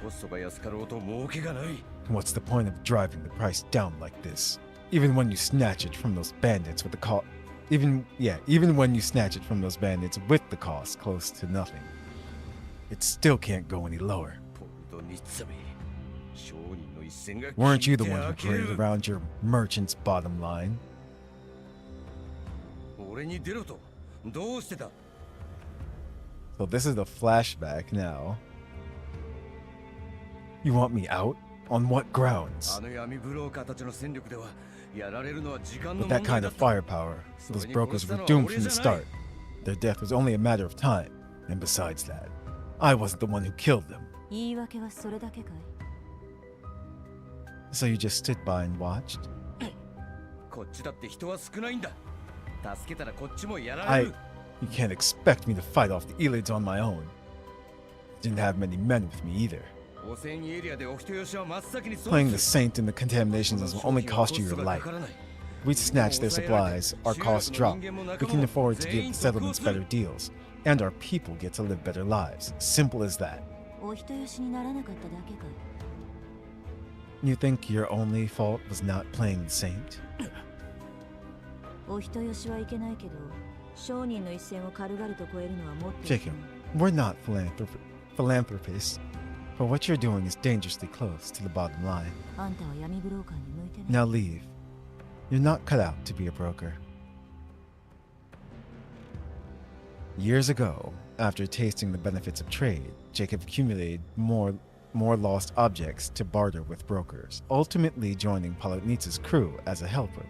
コストが安かろうと儲けがない。 What's the point of driving the price down like this? Even when you snatch it from those bandits with the cost, even when you snatch it from those bandits with the cost close to nothing, it still can't go any lower. ポルドニッツァめ、商人の一線が Weren't you the 切 one って who 開ける。 paraded around your merchant's bottom line? 俺に出ろと、どうしてだ。 So this is the flashback now. You want me out? On what grounds? あの闇ブローカーたちの戦力ではやられるのは時間の With 問 that 題 kind だ of った。 firepower, those brokers were doomed from the start. Their death was only a matter of time. And besides that, I wasn't the one who killed them. 言い訳はそれだけかい？ So you just stood by and watched? こっちだって人は少ないんだ。助けたらこっちもやられる。 You can't expect me to fight off the Elids on my own. Didn't have many men with me either. 汚染エリアでお人よしは真っ先に Playing the saint in the contaminations will only cost you your life. If we snatch their supplies, our costs drop. We can afford to give the settlements better deals. And our people get to live better lives. Simple as that. お人よしにならなかっただけかい？ You think your only fault was not playing the saint? お人よしはいけないけど、商人の一線を軽々と越えるのはもっと。 Jacob, we're not philanthropists. But what you're doing is dangerously close to the bottom line. あんたは闇ブローカーに向いてない。 Now leave. You're not cut out to be a broker. Years ago, after tasting the benefits of trade, Jacob accumulated more lost objects to barter with brokers, ultimately joining Polonitsa's crew as a helper.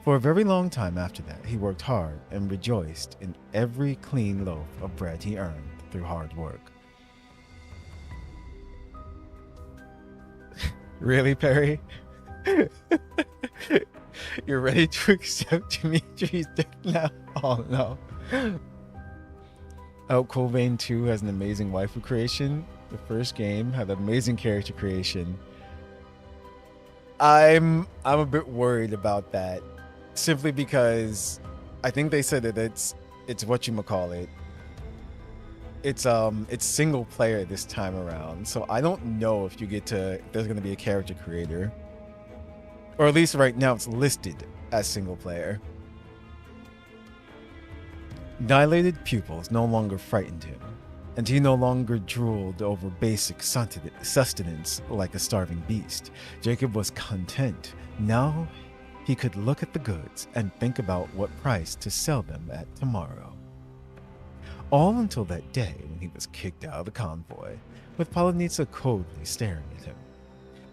For a very long time after that, he worked hard and rejoiced in every clean loaf of bread he earned through hard work. Really, Perry? You're ready to accept Dimitri's death now? Oh no. Colvane 2 has an amazing waifu creation. The first game had amazing character creation. I'm a bit worried about that. Simply because I think they said that it's whatchamacallit. It's single player this time around, so I don't know if there's gonna be a character creator, or at least right now it's listed as single player. Dilated pupils no longer frightened him, and he no longer drooled over basic sustenance like a starving beast. Jacob was content. Now he could look at the goods and think about what price to sell them at tomorrow. All until that day when he was kicked out of the convoy, with Polonitsa coldly staring at him.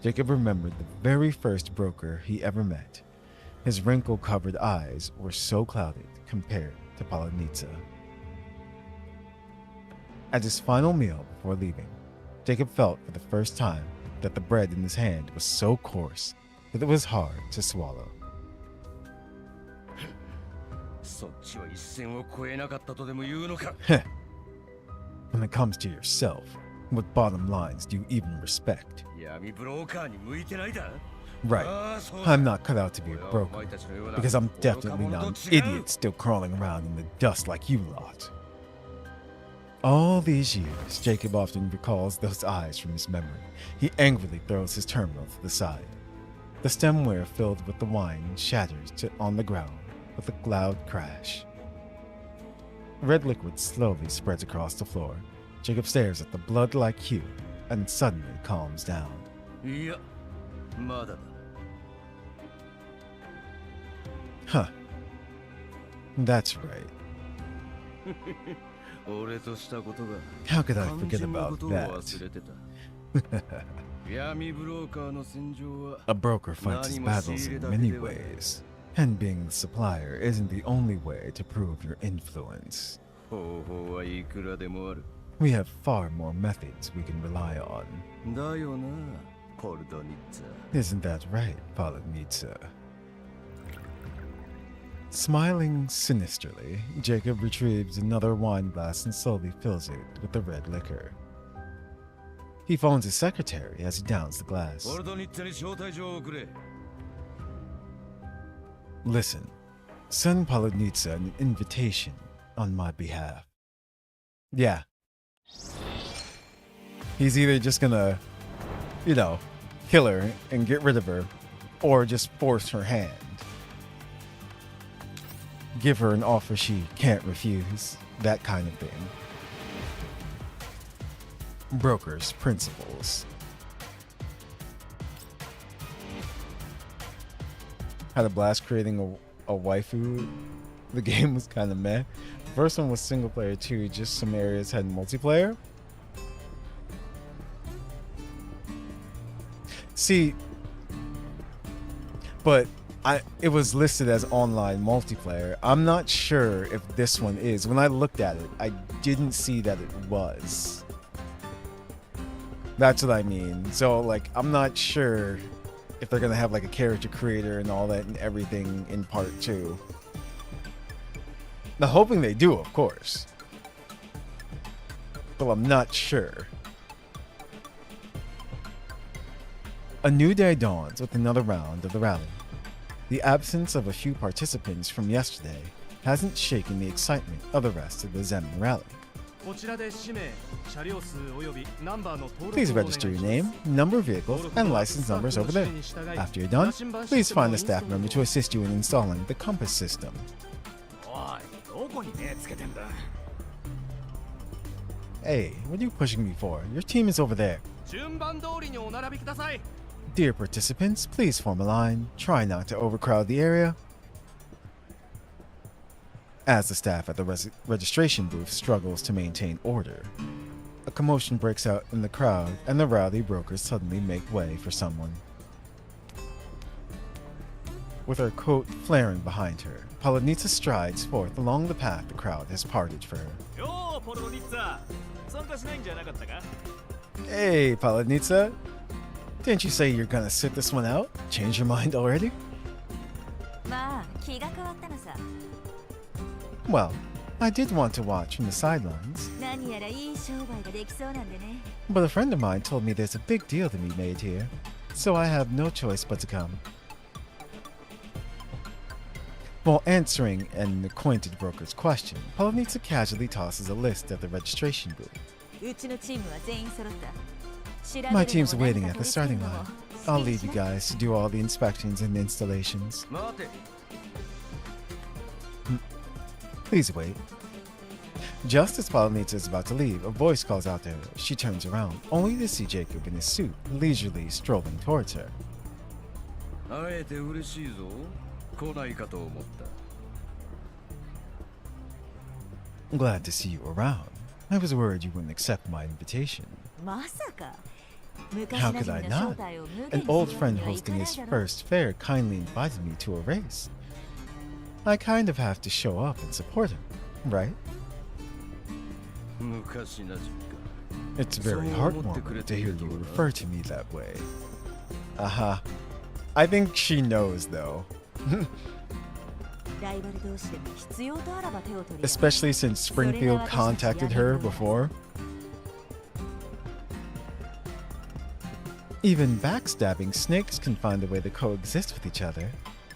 Jacob remembered the very first broker he ever met. His wrinkle-covered eyes were so clouded compared to Polonitsa. At his final meal before leaving, Jacob felt for the first time that the bread in his hand was so coarse that it was hard to swallow. そっちは一線を越えなかったとでも言うのか。 When it comes to yourself, what bottom lines do you even respect? 闇ブローカーに向いてないだ。 Right, I'm not cut out to be a broker, because I'm definitely not an idiot still crawling around in the dust like you lot. All these years, Jacob often recalls those eyes from his memory. He angrily throws his terminal to the side. The stemware filled with the wine shatters on the ground with a loud crash. Red liquid slowly spreads across the floor. Jacob stares at the blood-like hue and suddenly calms down. いや、まだだ。 Huh. That's right. 俺としたことが How could I forget about 肝心のことを忘れてた。闇ブローカーの戦場は A broker fights his battles in many ways, and being the supplier isn't the only way to prove your influence. 方法はいくらでもある。 We have far more methods we can rely on. だよな、ポルドニッツァ。 Isn't that right, Polonitsa? Smiling sinisterly, Jacob retrieves another wine glass and slowly fills it with the red liquor. He phones his secretary as he downs the glass. Listen, send Polonitsa an invitation on my behalf. Yeah. He's either just gonna, kill her and get rid of her, or just force her hand. Give her an offer she can't refuse. That kind of thing. Broker's principles. Had a blast creating a waifu. The game was kind of meh. The first one was single player too, just some areas had multiplayer. See, but it was listed as online multiplayer. I'm not sure if this one is. When I looked at it, I didn't see that it was. That's what I mean. So, like, I'm not sure if they're gonna have like a character creator and all that and everything in part 2. Now, hoping they do, of course. But I'm not sure. A new day dawns with another round of the rally. The absence of a few participants from yesterday hasn't shaken the excitement of the rest of the Zenin rally. Please register your name, number of vehicles, and license numbers over there. After you're done, please find a staff member to assist you in installing the compass system. Hey, what are you pushing me for? Your team is over there. Dear participants, please form a line. Try not to overcrowd the area. As the staff at the registration booth struggles to maintain order, a commotion breaks out in the crowd and the rowdy brokers suddenly make way for someone. With her coat flaring behind her, Polonitsa strides forth along the path the crowd has parted for her. Hey, Polonitsa. Didn't you say you're gonna sit this one out? Change your mind already? Well, I did want to watch from the sidelines. But a friend of mine told me there's a big deal to be made here, so I have no choice but to come. While answering an acquainted broker's question, Polonitsa casually tosses a list at the registration booth. My team's waiting at the starting line. I'll leave you guys to do all the inspections and installations. Please wait. Just as Polonitsa is about to leave, a voice calls out to her. She turns around, only to see Jacob in his suit, leisurely strolling towards her. Glad to see you around. I was worried you wouldn't accept my invitation. How could I not? An old friend hosting his first fair kindly invited me to a race. I kind of have to show up and support him, right? It's very heartwarming to hear you refer to me that way. Aha. I think she knows, though. Especially since Springfield contacted her before. Even backstabbing snakes can find a way to coexist with each other.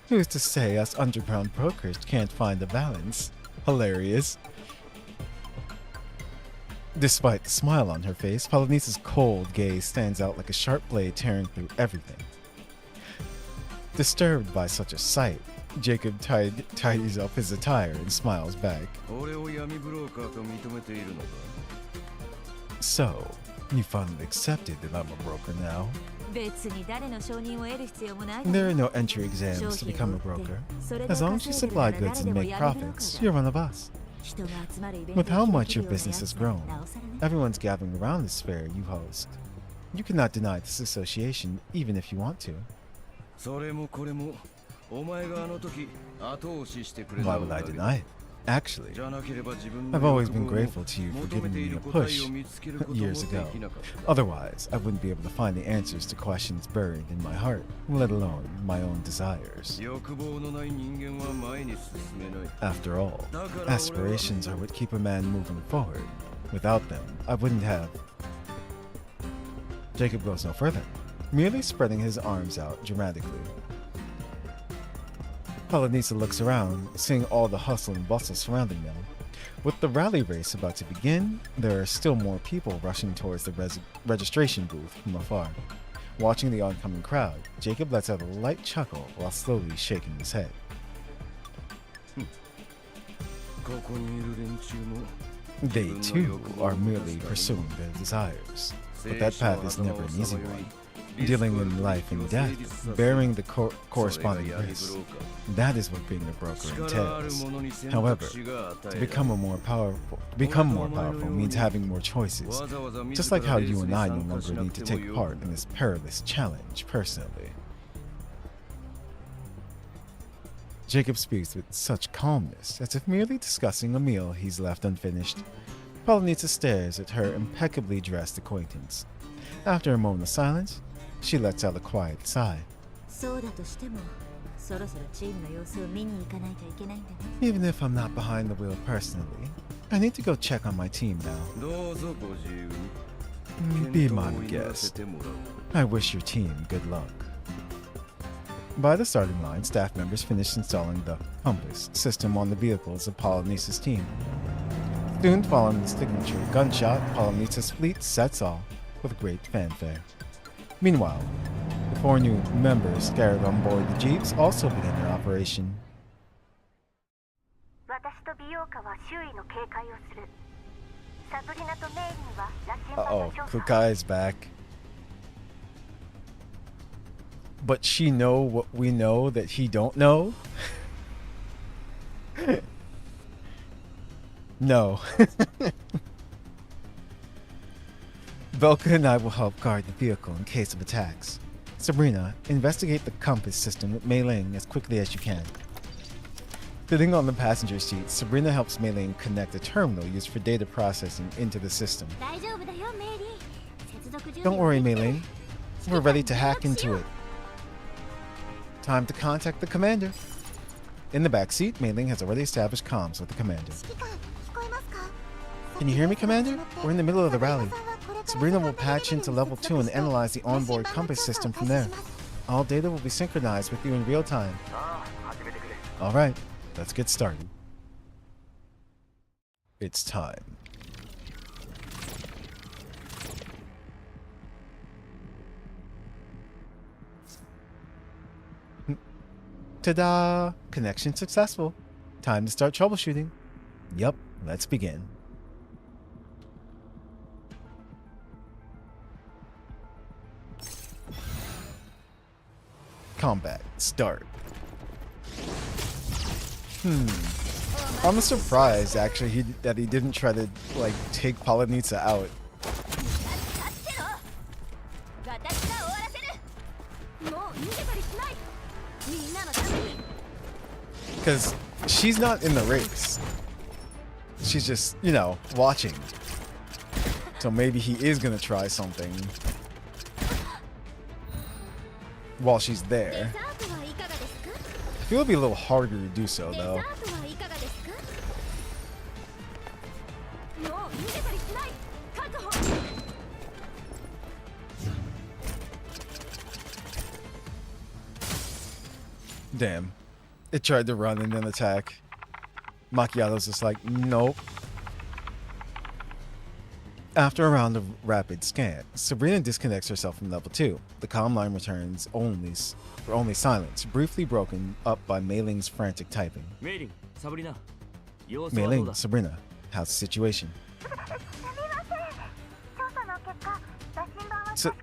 Who's to say us underground brokers can't find a balance? Hilarious. Despite the smile on her face, Polonitsa's cold gaze stands out like a sharp blade tearing through everything. Disturbed by such a sight, Jacob tidies up his attire and smiles back. So, you finally accepted that I'm a broker now? There are no entry exams to become a broker. As long as you supply goods and make profits, you're one of us. With how much your business has grown, everyone's gathering around this fair you host. You cannot deny this association, even if you want to. Why would I deny it? Actually, I've always been grateful to you for giving me a push years ago. Otherwise, I wouldn't be able to find the answers to questions buried in my heart, let alone my own desires. After all, aspirations are what keep a man moving forward. Without them, I wouldn't have. Jacob goes no further, merely spreading his arms out dramatically. Polonisa looks around, seeing all the hustle and bustle surrounding them. With the rally race about to begin, there are still more people rushing towards the registration booth from afar. Watching the oncoming crowd, Jacob lets out a light chuckle while slowly shaking his head. They too are merely pursuing their desires, but that path is never an easy one. Dealing in life and death, bearing the corresponding risk. That is what being a broker entails. However, to become more powerful means having more choices, just like how you and I no longer need to take part in this perilous challenge personally. Jacob speaks with such calmness, as if merely discussing a meal he's left unfinished. Polonisa stares at her impeccably dressed acquaintance. After a moment of silence, she lets out a quiet sigh. Even if I'm not behind the wheel personally, I need to go check on my team now. Be my guest. I wish your team good luck. By the starting line, staff members finish installing the compass system on the vehicles of Polonisa's team. Soon following the signature gunshot, Polonisa's fleet sets off with great fanfare. Meanwhile, the 4 new members scattered on board the jeeps also begin their operation. Uh-oh, Kukai is back. But she know what we know that he don't know? No. Velka and I will help guard the vehicle in case of attacks. Sabrina, investigate the compass system with Mei Ling as quickly as you can. Sitting on the passenger seat, Sabrina helps Mei Ling connect a terminal used for data processing into the system. Don't worry, Mei Ling. We're ready to hack into it. Time to contact the commander. In the back seat, Mei Ling has already established comms with the commander. Can you hear me, Commander? We're in the middle of the rally. Sabrina will patch into level 2 and analyze the onboard compass system from there. All data will be synchronized with you in real time. Alright, let's get started. It's time. Ta-da! Connection successful. Time to start troubleshooting. Yup, let's begin. Combat, start. I'm surprised actually that he didn't try to like take Polonisa out. Because she's not in the race. She's just, you know, watching. So maybe he is gonna try something while she's there. I feel it'd be a little harder to do so though. Damn. It tried to run and then attack. Macchiato's just like, nope. After a round of rapid scan, Sabrina disconnects herself from level 2. The comm line returns only silence, briefly broken up by Mei Ling's frantic typing. Mei Ling, Sabrina. Mei Ling, Sabrina, how's the situation?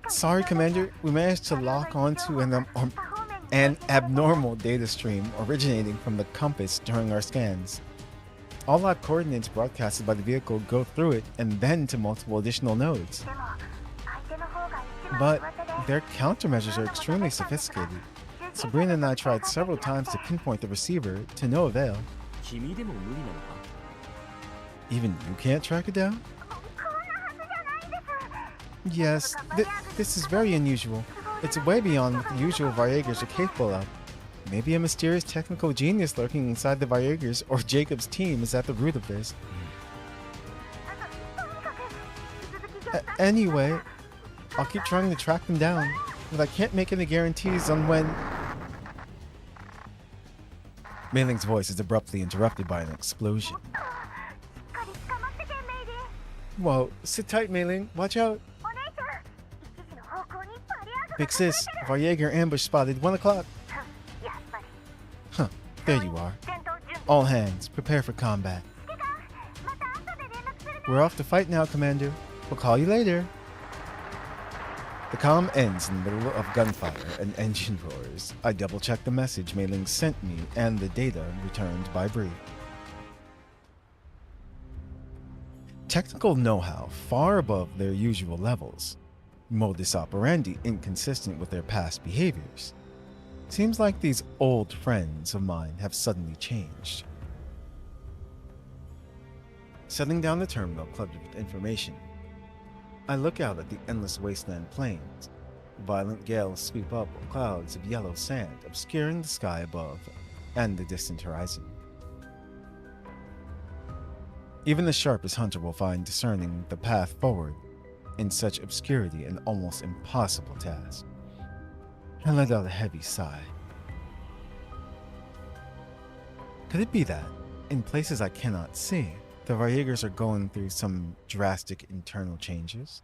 Sorry, Commander. We managed to lock onto an abnormal data stream originating from the compass during our scans. All lab coordinates broadcasted by the vehicle go through it and then to multiple additional nodes. But their countermeasures are extremely sophisticated. Sabrina and I tried several times to pinpoint the receiver to no avail. 君でも無理なのか？ Even you can't track it down? Yes, this is very unusual. It's way beyond what the usual Varyagers are capable of. Maybe a mysterious technical genius lurking inside the Varyagers or Jacob's team is at the root of this. Anyway, I'll keep trying to track them down, but I can't make any guarantees on when... Mei Ling's voice is abruptly interrupted by an explosion. Whoa, sit tight, Mei Ling. Watch out. Big sis, Varyager ambush spotted. 1 o'clock. Huh, there you are. All hands, prepare for combat. We're off to fight now, Commander. We'll call you later. The comm ends in the middle of gunfire and engine roars. I double-check the message Mei Ling sent me and the data returned by Bree. Technical know-how far above their usual levels. Modus operandi inconsistent with their past behaviors. Seems like these old friends of mine have suddenly changed. Setting down the terminal cluttered with information, I look out at the endless wasteland plains. Violent gales sweep up clouds of yellow sand, obscuring the sky above and the distant horizon. Even the sharpest hunter will find discerning the path forward in such obscurity an almost impossible task. I let out a heavy sigh. Could it be that, in places I cannot see, the Varyagers are going through some drastic internal changes?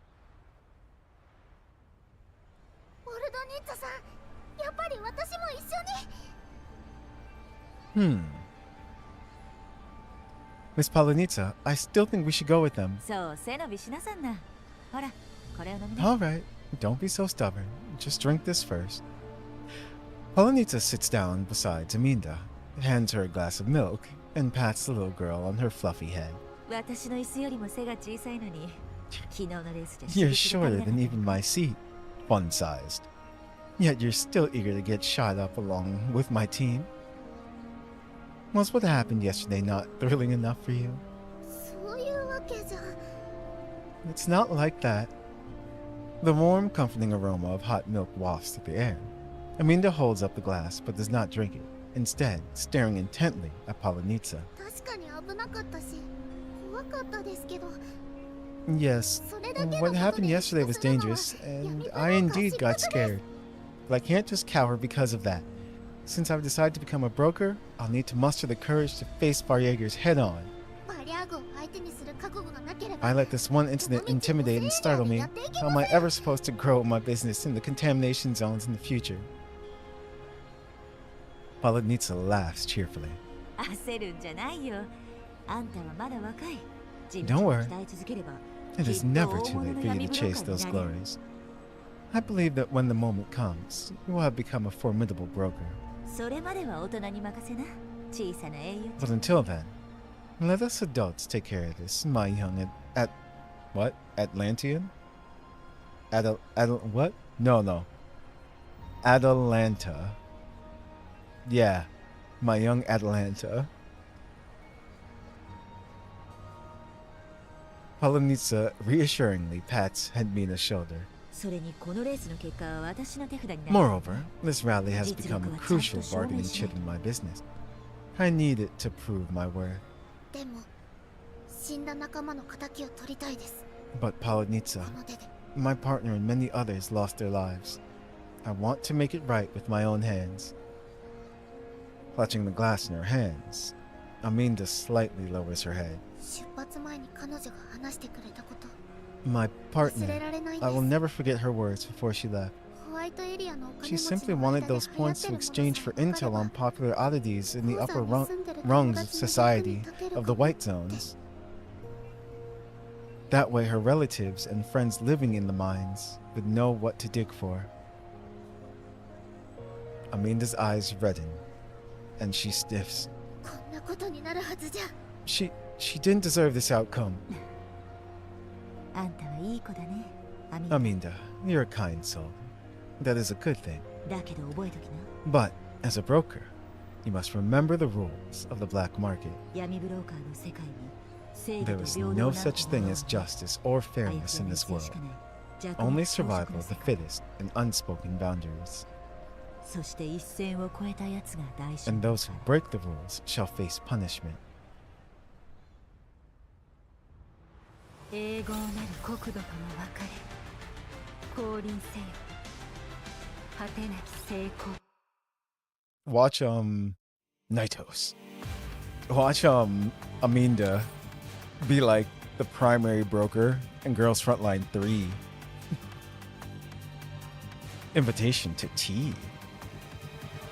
Miss Polonitsa, I still think we should go with them. Alright, don't be so stubborn. Just drink this first. Polonitsa sits down beside Aminda, hands her a glass of milk, and pats the little girl on her fluffy head. You're shorter than even my seat, fun-sized. Yet you're still eager to get shot up along with my team. Was what happened yesterday not thrilling enough for you? It's not like that. The warm, comforting aroma of hot milk wafts through the air. Aminda holds up the glass but does not drink it, instead staring intently at Polonitsa. Yes, what happened yesterday was dangerous, and I indeed got scared. But I can't just cower because of that. Since I've decided to become a broker, I'll need to muster the courage to face Varyagers head-on. I let this one incident intimidate and startle me. How am I ever supposed to grow my business in the contamination zones in the future? Polonitsa laughs cheerfully. Don't worry. It is never too late for you to chase those glories. I believe that when the moment comes, you will have become a formidable broker. But until then, let us adults take care of this, my young what? Atlantean? What? No. Atalanta. Yeah, my young Atalanta. Polonitsa reassuringly pats Hedmina's shoulder. Moreover, this rally has become a crucial bargaining chip in my business. I need it to prove my worth. But Polonitsa, my partner and many others lost their lives. I want to make it right with my own hands. Clutching the glass in her hands, Aminda slightly lowers her head. My partner, I will never forget her words before she left. She simply wanted those points to exchange for intel on popular oddities in the upper rungs of society of the White Zones. That way her relatives and friends living in the mines would know what to dig for. Aminda's eyes redden, and she stiffs. She didn't deserve this outcome. Aminda, you're a kind soul. That is a good thing. But, as a broker, You must remember the rules of the black market. 闇ブローカーの世界に正義 There と is 平等 no な such thing as justice or あや fairness ふ in や this に world. しかない弱 Only 肉強食 survival の of 世 the 界 fittest and unspoken boundaries. そして一線を越えた奴が大事 And those who break the rules shall face punishment. 永劫なる国土との別れ降臨せよ果てなき成功 Watch Naitos. Watch Aminda be like the primary broker in Girls Frontline 3. Invitation to tea.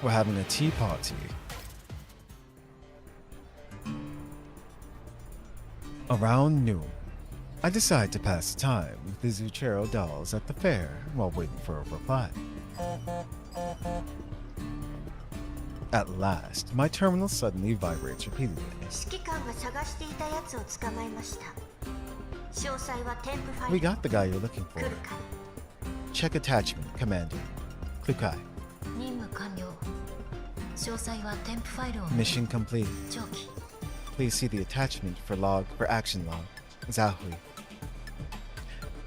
We're having a tea party. Around noon, I decide to pass the time with the Zuchero dolls at the fair while waiting for a reply. At last, my terminal suddenly vibrates repeatedly. 指揮官が探していたやつを捕まえました。詳細は添付ファイル We got the guy you're looking 来 for. るか。 Check attachment, Commander. Kukai. 任務完了。詳細は添付ファイルを Mission complete. 上記。 Please see the attachment for action log. Zahui.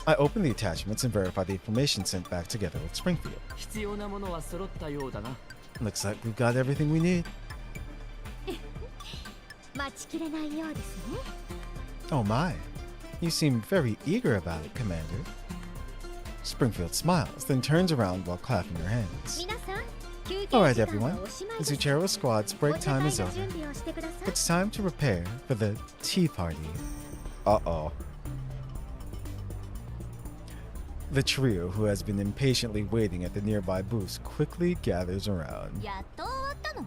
I open the attachments and verify the information sent back together with Springfield. 必要なものは揃ったようだな。 Looks like we've got everything we need. 待ちきれないようですね。 Oh my. You seem very eager about it, Commander. Springfield smiles, then turns around while clapping her hands. 皆さん、休憩 Alright, 時間 everyone. はおしまい The です。 Zuchero squad's お break 茶 time 会 is の over. 準備をしてください。 It's time to prepare for the tea party. Uh-oh. The trio, who has been impatiently waiting at the nearby booths, quickly gathers around. やっと終わったの？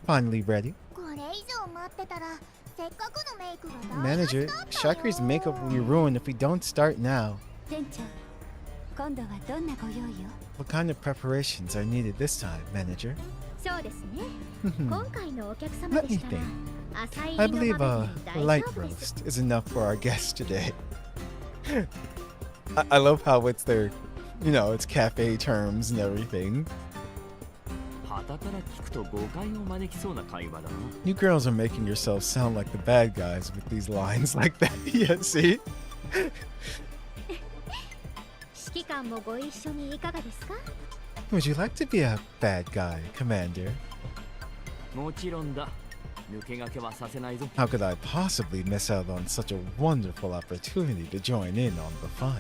Finally ready? これ以上待ってたら、せっかくのメイクが台無し Manager, だったよ。 Shakri's makeup will be ruined if we don't start now. 店長今度はどんなご用意を What kind of preparations are needed this time, Manager? そうですね。 Hmm. 今回のお客様 Let で me したら think. 浅い I 入り believe の a 豆で light 大丈夫です roast is enough for our guests today. I love how it's their, it's cafe terms and everything. 旗から聞くと誤解を招きそうな会話だな。 You girls are making yourselves sound like the bad guys with these lines like that. Yeah, see? 指揮官もご一緒にいかがですか？ Would you like to be a bad guy, Commander? もちろんだ。抜け駆けはさせないぞ。 How could I possibly miss out on such a wonderful opportunity to join in on the fun?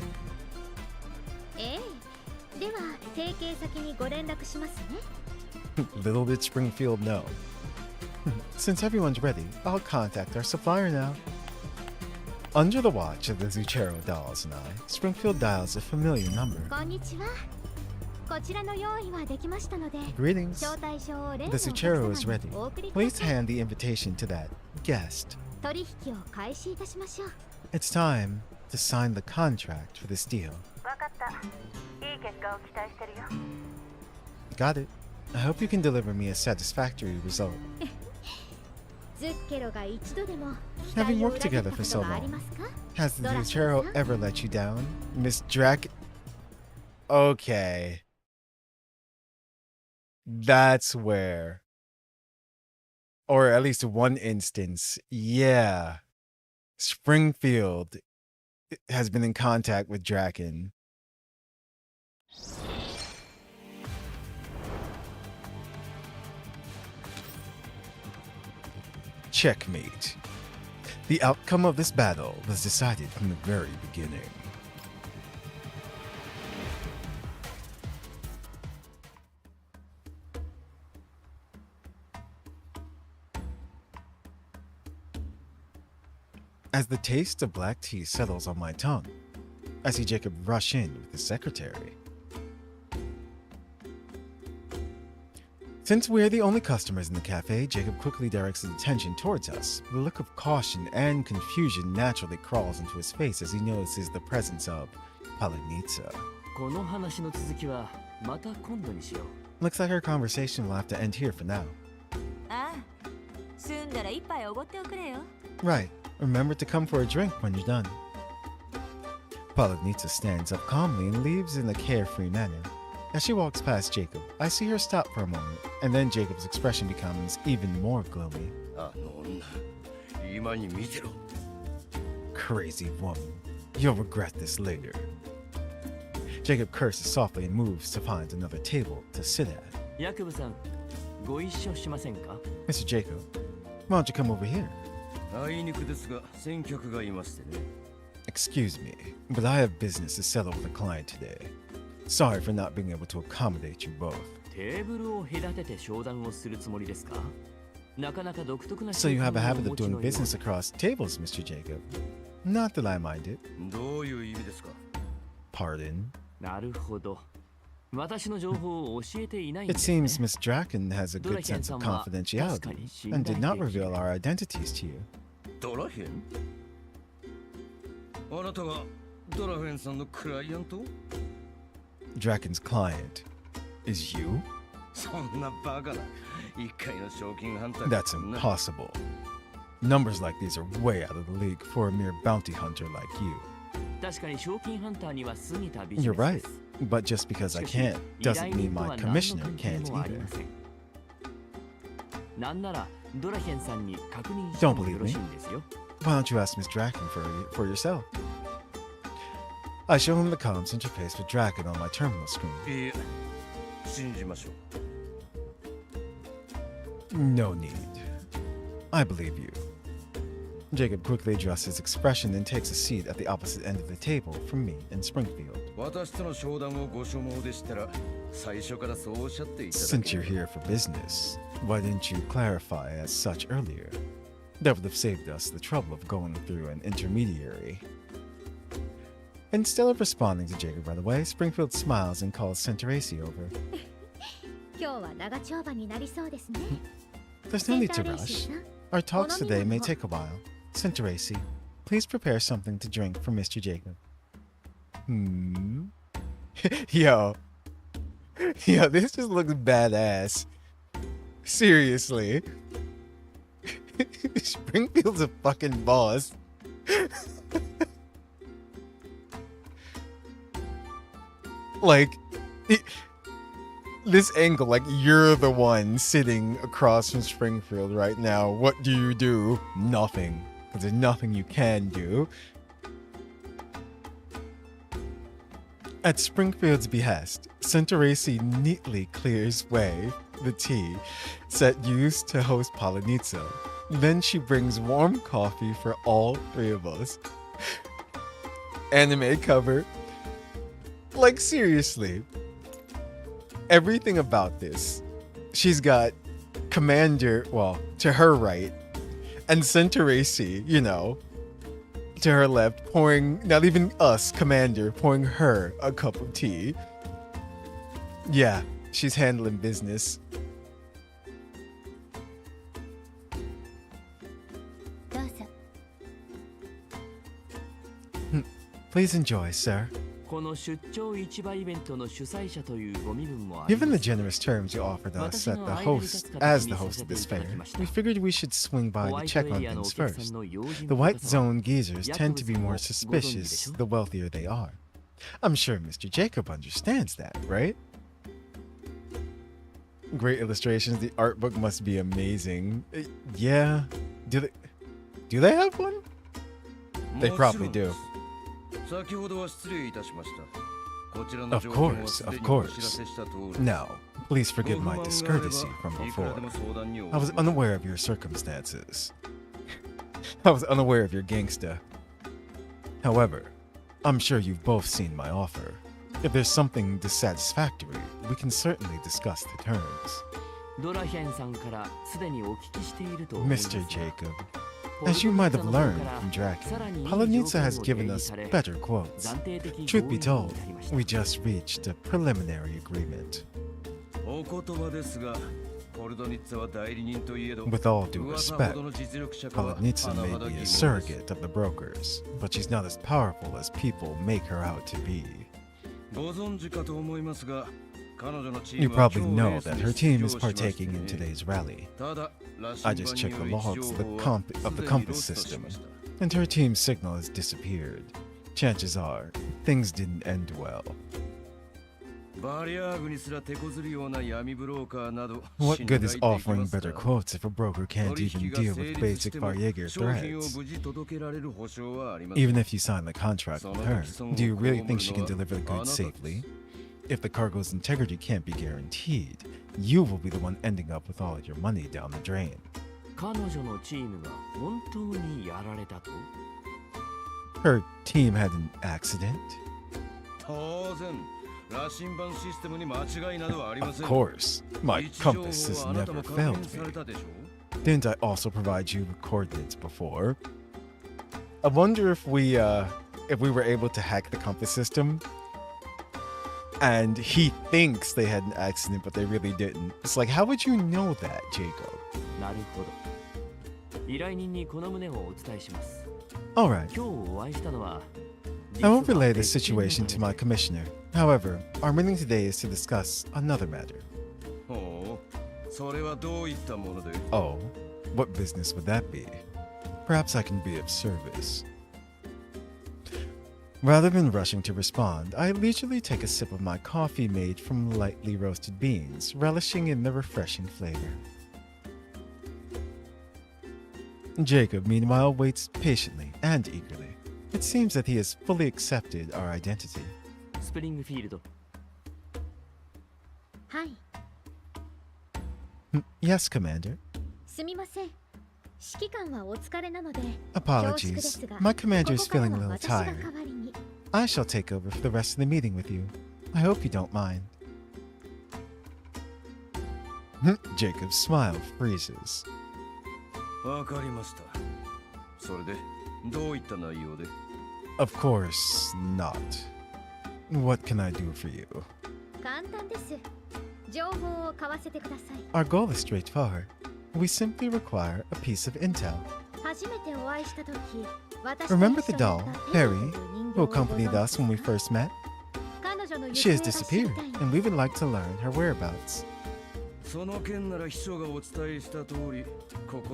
ええ。では、提携先にご連絡しますね。 Little did Springfield know. Since everyone's ready, I'll contact our supplier now. Under the watch of the Zuchero dolls and I, Springfield dials a familiar number. こんにちは。こちらの用意はできましたので、 Greetings. 招待状を例の The お客 Zuchero is 様 ready. にお送りくだ Please さい。 hand the invitation to that guest. 取引を開始いたしましょう。 It's time to sign the contract for this deal. わかった。いい結果を期待してるよ。 Got it. I hope you can deliver me a satisfactory result. ズッケロが一度でも Having 期待を worked 裏切 together った for こ so とがあり long, ますか？ has the Dora Zuchero Susan? ever let you down? Miss Drac... Okay. That's where... Or at least one instance, yeah. Springfield has been in contact with Draken. Checkmate. The outcome of this battle was decided from the very beginning. As the taste of black tea settles on my tongue, I see Jacob rush in with his secretary. Since we're the only customers in the cafe, Jacob quickly directs his attention towards us. The look of caution and confusion naturally crawls into his face as he notices the presence of Palenitsa. この話の続きはまた今度にしよう。 Looks like our conversation will have to end here for now. ああ済んだら一杯おごっておくれよ Right. Remember to come for a drink when you're done. 。 Palenitsa stands up calmly and leaves in a carefree manner. As she walks past Jacob, I see her stop for a moment, and then Jacob's expression becomes even more gloomy. あの女、今に見てろ。 Crazy woman. You'll regret this later. Jacob curses softly and moves to find another table to sit at. ヤクブさん、ご一緒しませんか？ Mr. Jacob, why don't you come over here? あいにくですが、先客がいましてね。 Excuse me, but I have business to settle with a client today. Sorry for not being able to accommodate you both. テーブルを隔てて商談をするつもりですか？なかなか独特な So you have a 習慣 habit をお of 持ち doing のよう business で across tables, Mr. Jacob. Not that I mind it. どういう意味ですか？ Pardon? なるほど。私の情報を教えていないん It ですね。 seems Miss Draken has a good sense of confidentiality and did not reveal our identities to you. ドラヘン？あなたがドラヘンさんのクライアント？ Draken's client is you? そんなバカな。一回の賞金ハンター。 That's impossible. Numbers like these are way out of the league for a mere bounty hunter like you. 確かに賞金ハンターには過ぎたビジ You're ネス right, です。 but just because I can't doesn't mean my commissioner can't 依頼人とは何の関係もあり either. ません。なんならドラヘンさんに確認して Don't も believe よろしいんですよ。 Why don't you ask Miss Draken for yourself? I show him the comms interface with Draken on my terminal screen. いいえ、信じましょう。 No need. I believe you. Jacob quickly adjusts his expression and takes a seat at the opposite end of the table from me in Springfield. 私との商談をご所望でしたら、最初からそうおっしゃっていただけ Since you're here for business, why didn't you clarify as such earlier? That would have saved us the trouble of going through an intermediary. Instead of responding to Jacob right away, Springfield smiles and calls Centeracy over. 今日は長丁場になりそうですね。 There's no need to rush. Our talks today may take a while. Centeracy, please prepare something to drink for Mr. Jacob. Yo, this just looks badass. Seriously. Springfield's a fucking boss. Like, this angle, like, you're the one sitting across from Springfield right now. What do you do? Nothing. Because there's nothing you can do. At Springfield's behest, Centeracy neatly clears way the tea set used to host Polonitsa. Then she brings warm coffee for all three of us. Anime cover. Like, seriously. Everything about this. She's got Commander, well, to her right, and Centeracy, you know, to her left, pouring, not even us, Commander, pouring her a cup of tea. Yeah, she's handling business. どうぞ。 Please enjoy, sir. この出張市場イベントの主催者というご身分もあり Given ま the す。 generous terms you offered us as the host of this fair, we figured we should swing by to check on things first. The white zone geezers tend to be more suspicious the wealthier they are. I'm sure Mr. Jacob understands that, right? Great illustrations. The art book must be amazing. Yeah. Do they have one? They probably do. 先ほどは失礼いたしました。こちら Of の条件は course, すで of にお course. 知らせした通り。 No, please forgive my ご不満があれば discourtesy from いくら before. でも相談に応 I was じます unaware of your circumstances. I was unaware of your gangsta. However, I'm sure you've both seen my offer. If there's something dissatisfactory, we can certainly discuss the terms. ドラヘンさんからすでにお聞きしていると思いますが Mr. Jacob, as you might have learned from Draken, Polonitsa has given us better quotes. Truth be told, we just reached a preliminary agreement. お言葉ですが、ポルドニッツァは代理人といえど、 With all due 噂 respect, ほどの実力者かは Polonitsa 甚 may だ be 疑 a 問です surrogate of the brokers, but she's not as powerful as people make her out to be. ご存知かと思いますが、彼女のチ You ームは probably 今 know 日 that レー her スに team 出 is 場しまして partaking in ね。 today's rally. ただ、羅 I 針 just 盤 checked に the よる位置 logs 情 of 報は the すでに compass ロストし system, ました and her team's signal has disappeared. Chances are, things didn't end well. What good is offering better quotes if a broker can't even deal with basic Varieger threats? Even if you sign the contract with her, do you really think she can deliver the goods safely? If the cargo's integrity can't be guaranteed, you will be the one ending up with all of your money down the drain. 彼女のチームが本当にやられたと Her team had an accident? 当然 Of course, my compass has never failed me. Didn't I also provide you with coordinates before? I wonder if we were able to hack the compass system, and he thinks they had an accident, but they really didn't. It's like, how would you know that, Jacob? なるほど依頼人にこの旨をお伝えします Alright. 今日お会いしたのは I won't relay this situation to my commissioner. However, our meeting today is to discuss another matter. Oh, what business would that be? Perhaps I can be of service. Rather than rushing to respond, I leisurely take a sip of my coffee made from lightly roasted beans, relishing in the refreshing flavor. Jacob, meanwhile, waits patiently and eagerly. It seems that he has fully accepted our identity. スプリングフィールドはい Yes, Commander. すみません指揮官はお疲れなので Apologies. My commander is feeling a little tired. I shall take over for the rest of the meeting with you. I hope you don't mind. Jacob's smile freezes. わかりました。それでどういった内容で Of course not. What can I do for you? 簡単です情報を交わせてください Our goal is straightforward. We simply require a piece of intel. 初めてお会いした時 Remember the doll, Perry, who accompanied us when we first met? She has disappeared, and we would like to learn her whereabouts.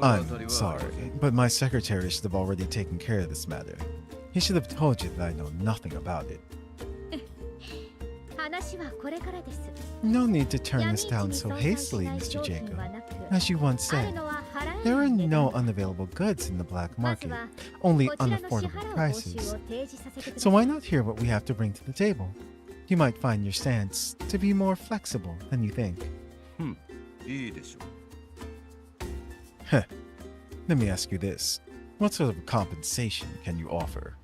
I'm sorry, but my secretary should have already taken care of this matter. He should have told you that I know nothing about it. 話はこれからです No need to turn this down so hastily, Mr. Jacob. As you once said, there are no unavailable goods in the black market, only unaffordable prices. So why not hear what we have to bring to the table? You might find your stance to be more flexible than you think. Let me ask you this. What sort of compensation can you offer?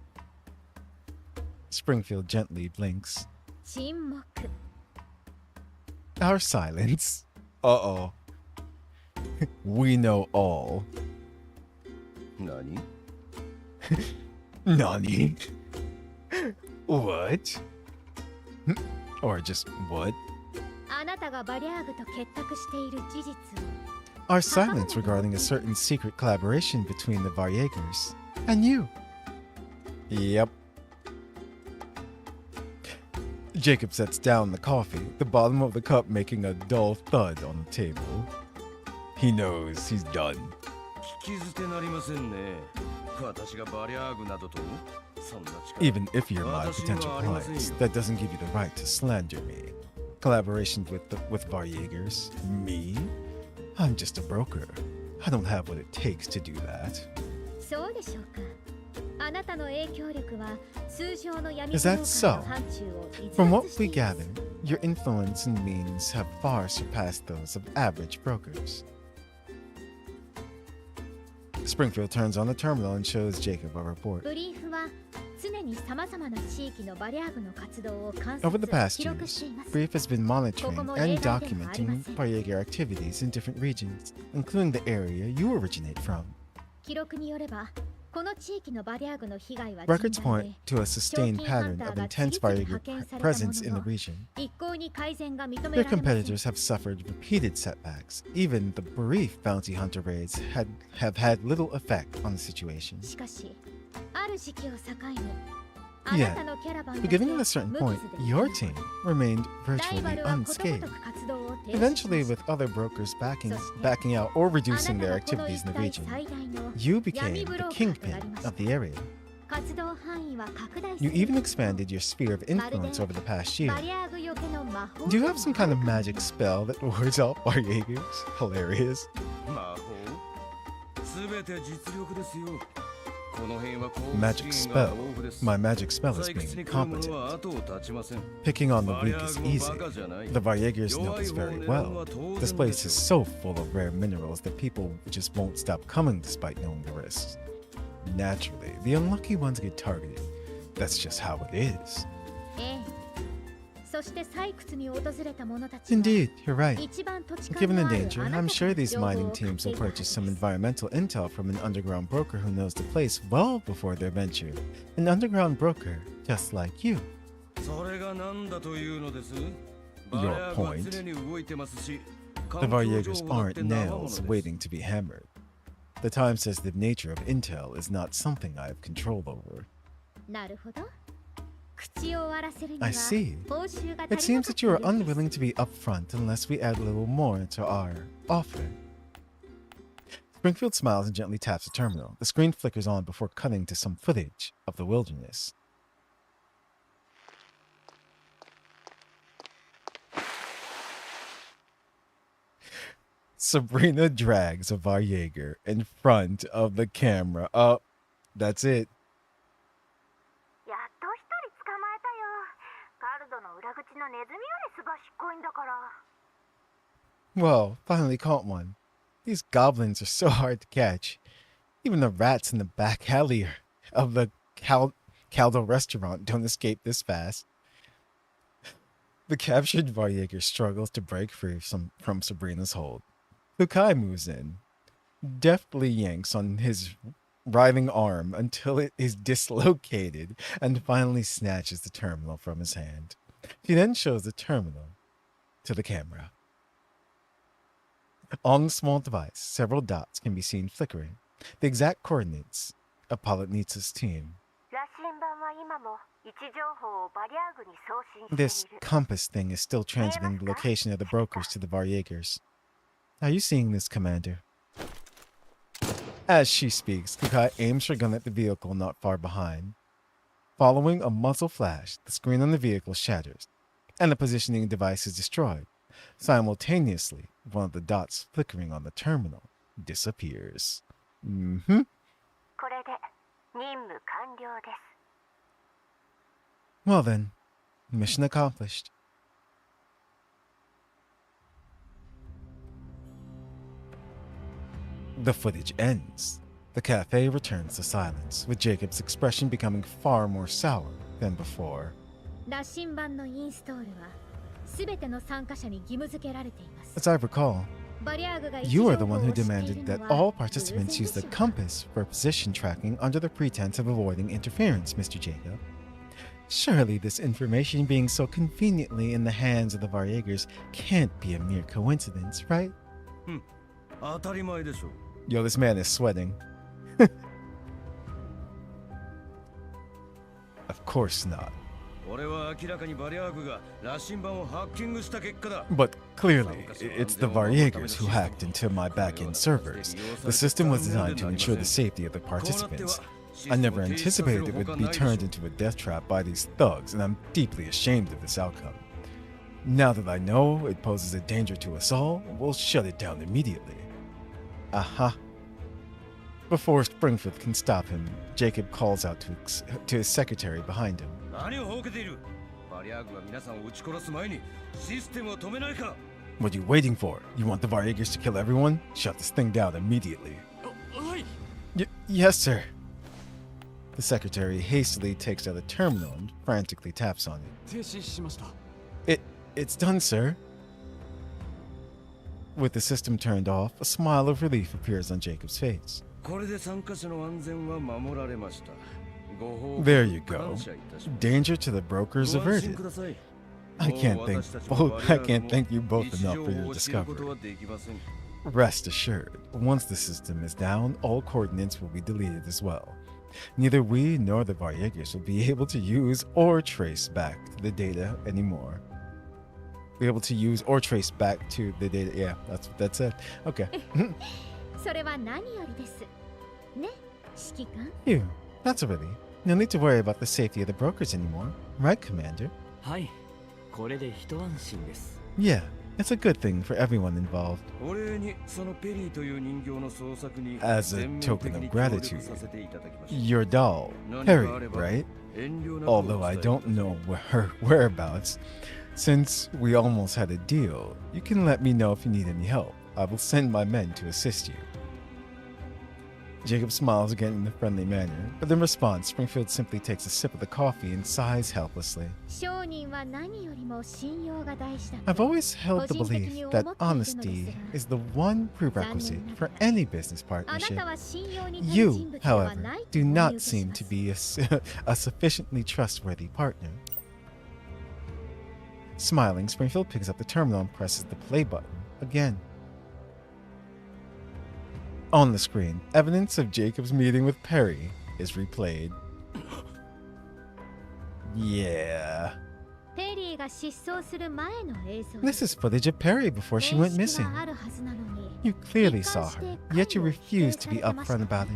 Springfield gently blinks. 沈黙 Our silence. Uh-oh. We know all. Nani? Nani? What? Or just what? あなたがバリャーグと結託している事実を Our silence regarding a certain secret collaboration between the Variegers and you. Yep. Jacob sets down the coffee, the bottom of the cup making a dull thud on the table. He knows he's done. Even if you're my potential client, that doesn't give you the right to slander me. Collaborations with Variegers? Me? I'm just a broker. I don't have what it takes to do that. そうでしょうかあなたの影響力は通常の闇 Is ブロ that ーカー so? の範疇を逸 From 脱 what して we います gather, your influence and means have far surpassed those of average brokers. Springfield turns on the terminal and shows Jacob a report. ブリーフは常に様々な地域のバリャーグの活動を観 Over the 察 past 記録し years, ています Brief has been monitoring Kokomo and 例外ではあり documenting ません。 Varieger activities in different regions, including the area you originate from. 記録によればこの地域のバリャーグの被害は Records 甚大 point で to a sustained pattern of intense Varieger presence in the region. 一向に改善が認め Their られません competitors have suffered repeated setbacks. Even the brief bounty hunter raids have had little effect on the situation. しかしある時期を境にあな Yet, たのキャラバンだ but け getting at a certain 無 point, 傷で your team remained ライ virtually バルはことご unscathed. とく活動を停止し Eventually, まし with た other brokers backing out or あな reducing た their はこの activities 一 in the 帯 region, 最大の you 闇 became ブ the ローカーとなり kingpin ました of the area. 活動範 You even expanded your sphere of influence over the past year. Do you have some kind of magic spell that wards off our Jaegers? Hilarious. Magic spell. My magic spell is being competent. Picking on the weak is easy. The Varjegers know this very well. This place is so full of rare minerals that people just won't stop coming despite knowing the risks. Naturally, the unlucky ones get targeted. That's just how it is. Indeed, you're right. Given the danger, I'm sure these mining teams will purchase some environmental intel from an underground broker who knows the place well before their venture. An underground broker, just like you. Your point? The Varjegers aren't nails waiting to be hammered. The time-sensitive nature of intel is not something I have control over. I see. It seems that you are unwilling to be upfront unless we add a little more to our offer. Springfield smiles and gently taps the terminal. The screen flickers on before cutting to some footage of the wilderness. Sabrina drags a Varjager in front of the camera. Oh, that's it. Whoa, finally caught one. These goblins are so hard to catch. Even the rats in the back alley of the Caldo restaurant don't escape this fast. The captured Varjager struggles to break free from Sabrina's hold. Fukai moves in, deftly yanks on his writhing arm until it is dislocated and finally snatches the terminal from his hand. She then shows the terminal to the camera. On the small device, several dots can be seen flickering, the exact coordinates of Politnitsa's team. This compass thing is still transmitting the location of the brokers to the Varjegers. Are you seeing this, Commander? As she speaks, Kukai aims her gun at the vehicle not far behind. Following a muzzle flash, the screen on the vehicle shatters, and the positioning device is destroyed. Simultaneously, one of the dots flickering on the terminal disappears. Well then, mission accomplished. The footage ends. The cafe returns to silence, with Jacob's expression becoming far more sour than before. As I recall, you are the one who demanded that all participants use the compass for position tracking under the pretense of avoiding interference, Mr. Jacob. Surely this information being so conveniently in the hands of the Varjegers can't be a mere coincidence, right? Yo, this man is sweating. Of course not. But clearly, it's the Varjegers who hacked into my back-end servers. The system was designed to ensure the safety of the participants. I never anticipated it would be turned into a death trap by these thugs, and I'm deeply ashamed of this outcome. Now that I know it poses a danger to us all, we'll shut it down immediately. Aha. Before Springfield can stop him, Jacob calls out to his secretary behind him. What are you waiting for? You want the Varjegers to kill everyone? Shut this thing down immediately. Yes, sir. The secretary hastily takes out a terminal and frantically taps on it. It's done, sir. With the system turned off, a smile of relief appears on Jacob's face. There you go. Danger to the brokers averted. I can't thank you both enough for your discovery. Rest assured, once the system is down, all coordinates will be deleted as well. Neither we nor the Varjegers will be able to use or trace back to the data anymore. Be able to use or trace back to the data. Yeah, that's it. Okay. Phew, that's a relief. No need to worry about the safety of the brokers anymore, right, Commander? はい、これで一安心です。 Yeah, it's a good thing for everyone involved. お礼にそのペリーという人形の捜索に As a 全面 token 的 of に協力 gratitude, させていただきました。 your doll, Perry, right? 遠慮なく Although I お伝え don't know her whereabouts. Since we almost had a deal, you can let me know if you need any help. I will send my men to assist you. Jacob smiles again in a friendly manner, but in response, Springfield simply takes a sip of the coffee and sighs helplessly. 商人は何よりも信用が大事だ I've と always held the belief that honesty is the one prerequisite for any business あな partnership. たは信用に足る人 You, 物では however, ないと do お見 not 受けし seem ま to す be a sufficiently trustworthy partner. Smiling, Springfield picks up the terminal and presses the play button again. On the screen, evidence of Jacob's meeting with Perry is replayed. Yeah. ペリーが失踪する前の映像 This is footage of Perry before she went 面識 missing. はあるはずなのに You clearly saw her, yet you refuse to be upfront about it.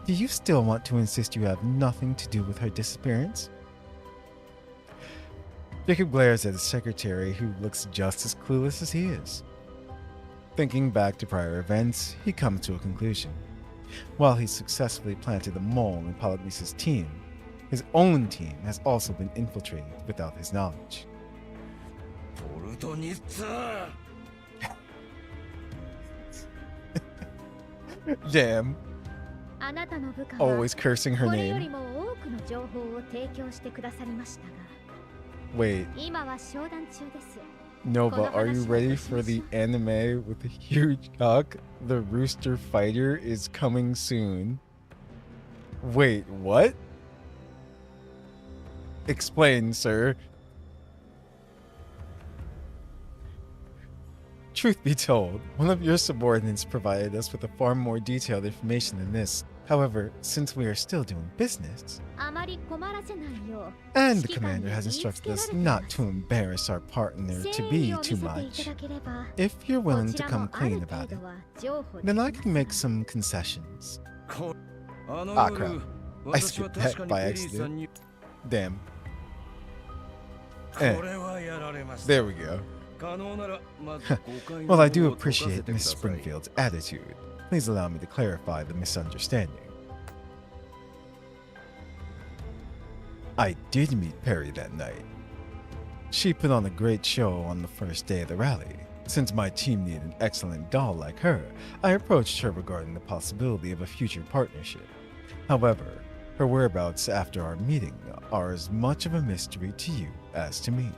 Do you still want to insist you have nothing to do with her disappearance? Jacob glares at his secretary, who looks just as clueless as he is. Thinking back to prior events, he comes to a conclusion. While he successfully planted a mole in Polygnis's team, his own team has also been infiltrated without his knowledge. ポルトニッツァ Damn, あなたの部下は always cursing her これより name. も多くの情報を提供してくださりましたが Wait, 今は商談中です Nova, are you ready for the anime with the huge cock? The Rooster Fighter is coming soon. Wait, what? Explain, sir. Truth be told, one of your subordinates provided us with a far more detailed information than this. However, since we are still doing business, あまり困らせないよう and the 指揮官 commander に has 言いつ instructed けら us れていま not す to embarrass our partner 誠 to 意 be を見せ too ていた much. だければ If you're こ willing ち to ら come もあ clean る about 程 it, 度は譲歩で then き I ま can す make some concessions. あの Ah, 夜 crap. I 私は skipped 確 that かに by ペリーさんに Damn. こ Eh, れはやられました there we go. 可能ならまず誤解 Well, の I do 方を解かせ appreciate てくだ Miss さい Springfield's attitude. Please allow me to clarify the misunderstanding. I did meet Perry that night. She put on a great show on the first day of the rally. Since my team needed an excellent doll like her, I approached her regarding the possibility of a future partnership. However, her whereabouts after our meeting are as much of a mystery to you as to me.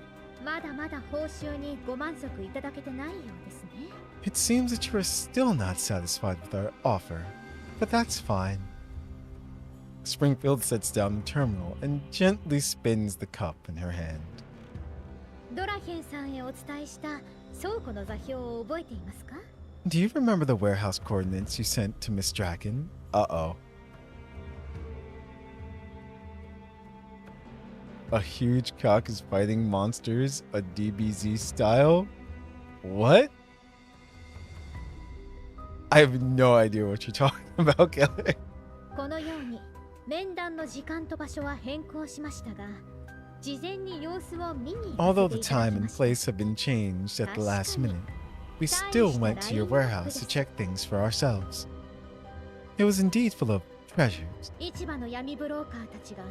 まだまだ報酬にご満足いただけてないようですね It seems that you are still not satisfied with our offer, but that's fine. Springfield sets down the terminal and gently spins the cup in her hand. ドラヘンさんへお伝えした倉庫の座標を覚えていますか Do you remember the warehouse coordinates you sent to Miss Draken? Uh-oh. A huge cock is fighting monsters, a DBZ style? What? I have no idea what you're talking about, Kelly. このように面談の時間と場所は変更しましたが事前に様子を見に行か Although せ the ていただ time き and ました place have been changed at the last minute, we still went to your warehouse to check things for ourselves. It was indeed full of treasures. 市場の闇ブローカーたちが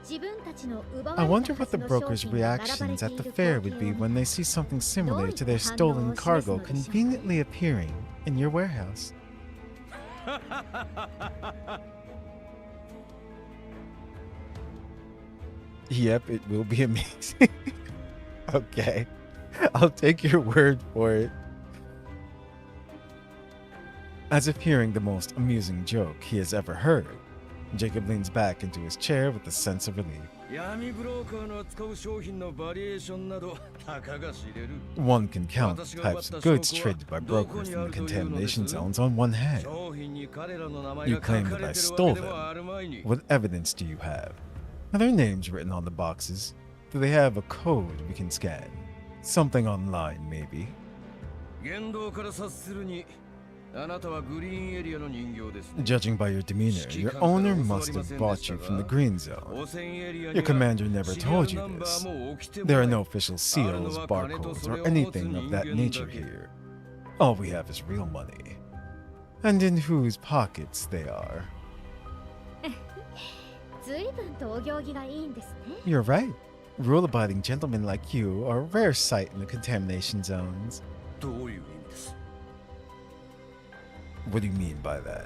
自分たちの奪わ I れ wonder たは what ず the の brokers' 商品が並ばれ reactions て at い the る fair 光 would 景 be を when they see something similar to their どういった stolen 反応を cargo 示すのでしょうか？ conveniently appearing in your warehouse. Yep, it will be amazing. Okay, I'll take your word for it. As if hearing the most amusing joke he has ever heard, Jacob leans back into his chair with a sense of relief. 闇ブローカーの扱う商品のバリエーションなどたかが知れる One can count the types of goods traded by brokers in the contamination zones on one hand. 商品に彼らの名前 You が書 claim か that れ I てる stole わけではあるまいに them. What evidence do you have? Are there names written on the boxes? Do they have a code we can scan? Something online, maybe? 言動から察するに Judging by your demeanor, your owner must have bought you from the green zone. Your commander never told you this. There are no official seals, barcodes, or anything of that nature here. All we have is real money. And in whose pockets they are. You're right. Rule-abiding gentlemen like you are a rare sight in the contamination zones. What do you mean by that?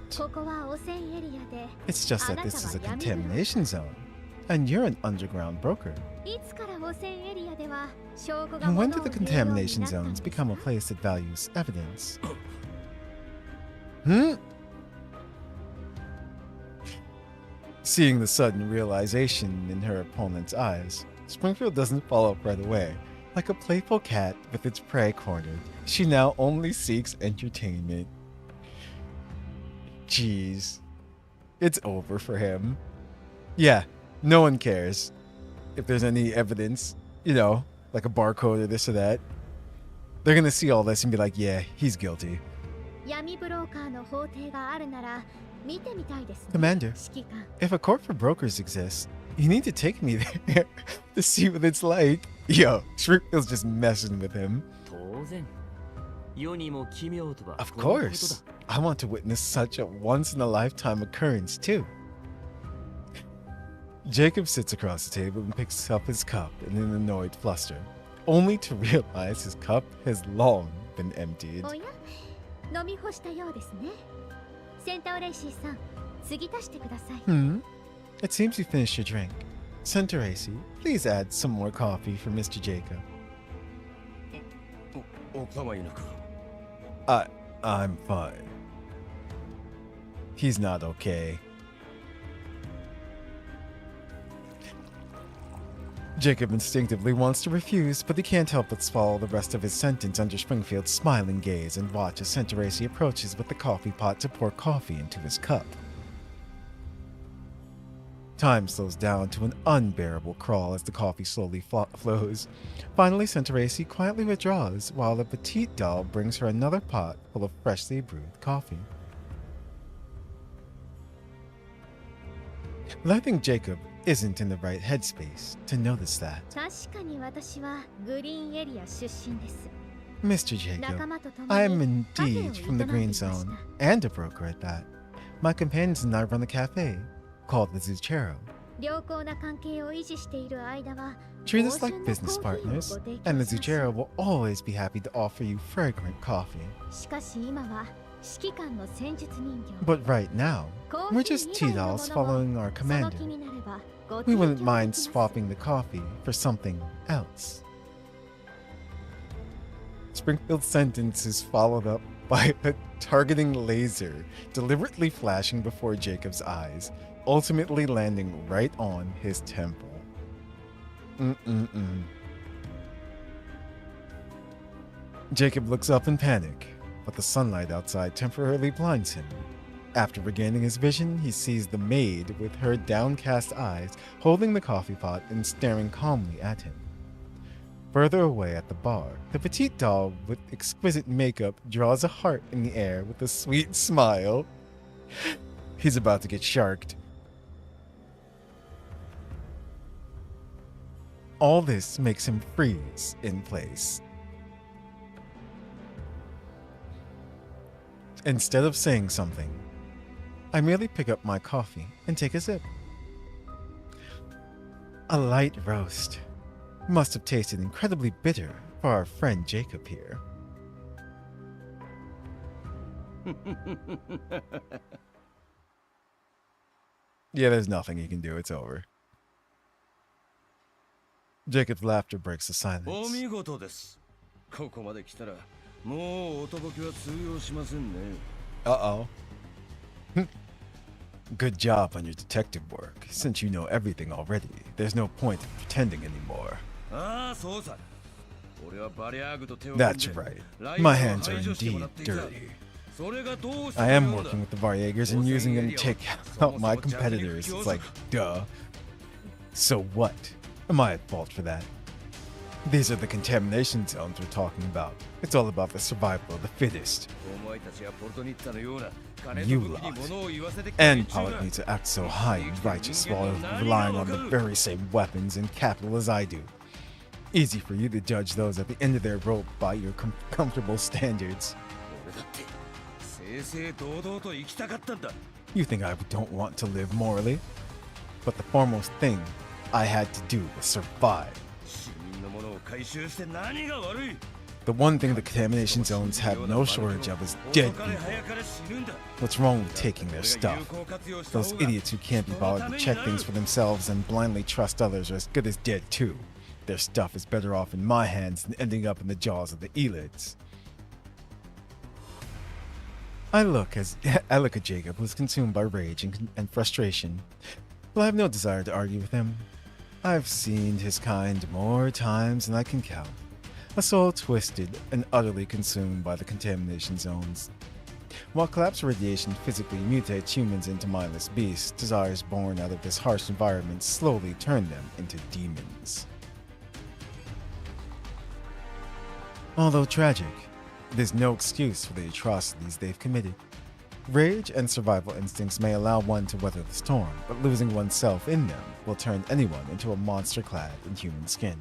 It's just that this is a contamination zone, and you're an underground broker. And when did the contamination zones become a place that values evidence? Seeing the sudden realization in her opponent's eyes, Springfield doesn't follow up right away. Like a playful cat with its prey cornered, she now only seeks entertainment. Jeez. It's over for him. Yeah, no one cares. If there's any evidence, you know, like a barcode or this or that, they're gonna see all this and be like, yeah, he's guilty. Commander, if a court for brokers exists, you need to take me there to see what it's like. Yo, Shrinkfield's just messing with him. Of course. I want to witness such a once-in-a-lifetime occurrence, too. Jacob sits across the table and picks up his cup in an annoyed fluster, only to realize his cup has long been emptied. It seems you finished your drink. Centaurecy, please add some more coffee for Mr. Jacob. I'm fine. He's not okay. Jacob instinctively wants to refuse, but he can't help but swallow the rest of his sentence under Springfield's smiling gaze and watch as Centaurecy approaches with the coffee pot to pour coffee into his cup. Time slows down to an unbearable crawl as the coffee slowly flows. Finally, Centaurecy quietly withdraws while the petite doll brings her another pot full of freshly brewed coffee. But I think Jacob isn't in the right headspace to notice that. Mr. Jacob, I am indeed from the Green Zone, and a broker at that. My companions and I run a cafe called the Zuchero. Treat us like business partners, and the Zuchero will always be happy to offer you fragrant coffee. But right now, we're just tea dolls following our commander. We wouldn't mind swapping the coffee for something else. Springfield's sentence is followed up by a targeting laser deliberately flashing before Jacob's eyes, ultimately landing right on his temple. Jacob looks up in panic, but the sunlight outside temporarily blinds him. After regaining his vision, he sees the maid with her downcast eyes holding the coffee pot and staring calmly at him. Further away at the bar, the petite doll with exquisite makeup draws a heart in the air with a sweet smile. He's about to get sharked. All this makes him freeze in place. Instead of saying something, I merely pick up my coffee and take a sip. A light roast. Must have tasted incredibly bitter for our friend Jacob here. Yeah, there's nothing he can do. It's over. Jacob's laughter breaks the silence. Uh-oh. Good job on your detective work. Since you know everything already, there's no point in pretending anymore. That's right. My hands are indeed dirty. I am working with the Varjagers and using them to take out my competitors. It's like, duh. So what? Am I at fault for that? These are the contamination zones we're talking about. It's all about the survival of the fittest. You lot and Pollock need to act so high and righteous while relying on the very same weapons and capital as I do. Easy for you to judge those at the end of their rope by your comfortable standards. You think I don't want to live morally? But the foremost thing I had to do was survive. The one thing the contamination zones have no shortage of is dead people. What's wrong with taking their stuff? Those idiots who can't be bothered to check things for themselves and blindly trust others are as good as dead too. Their stuff is better off in my hands than ending up in the jaws of the elites. I look at Jacob, who's consumed by rage and frustration. Well, I have no desire to argue with him. I've seen his kind more times than I can count. A soul twisted and utterly consumed by the contamination zones. While collapsed radiation physically mutates humans into mindless beasts, desires born out of this harsh environment slowly turn them into demons. Although tragic, there's no excuse for the atrocities they've committed. Rage and survival instincts may allow one to weather the storm, but losing oneself in them will turn anyone into a monster clad in human skin.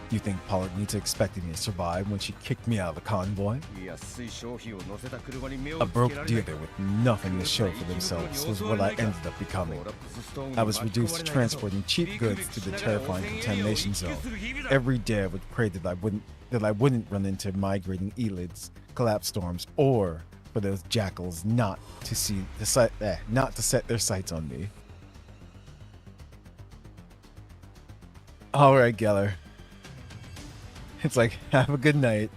You think Polynita expected me to survive when she kicked me out of the convoy? A broke dealer with nothing to show for themselves was what I ended up becoming. I was reduced to transporting cheap goods to the terrifying contamination zone. Every day I would pray that I wouldn't run into migrating elids, collapse storms, or for those jackals not to set their sights on me. All right, Geller. It's like, have a good night.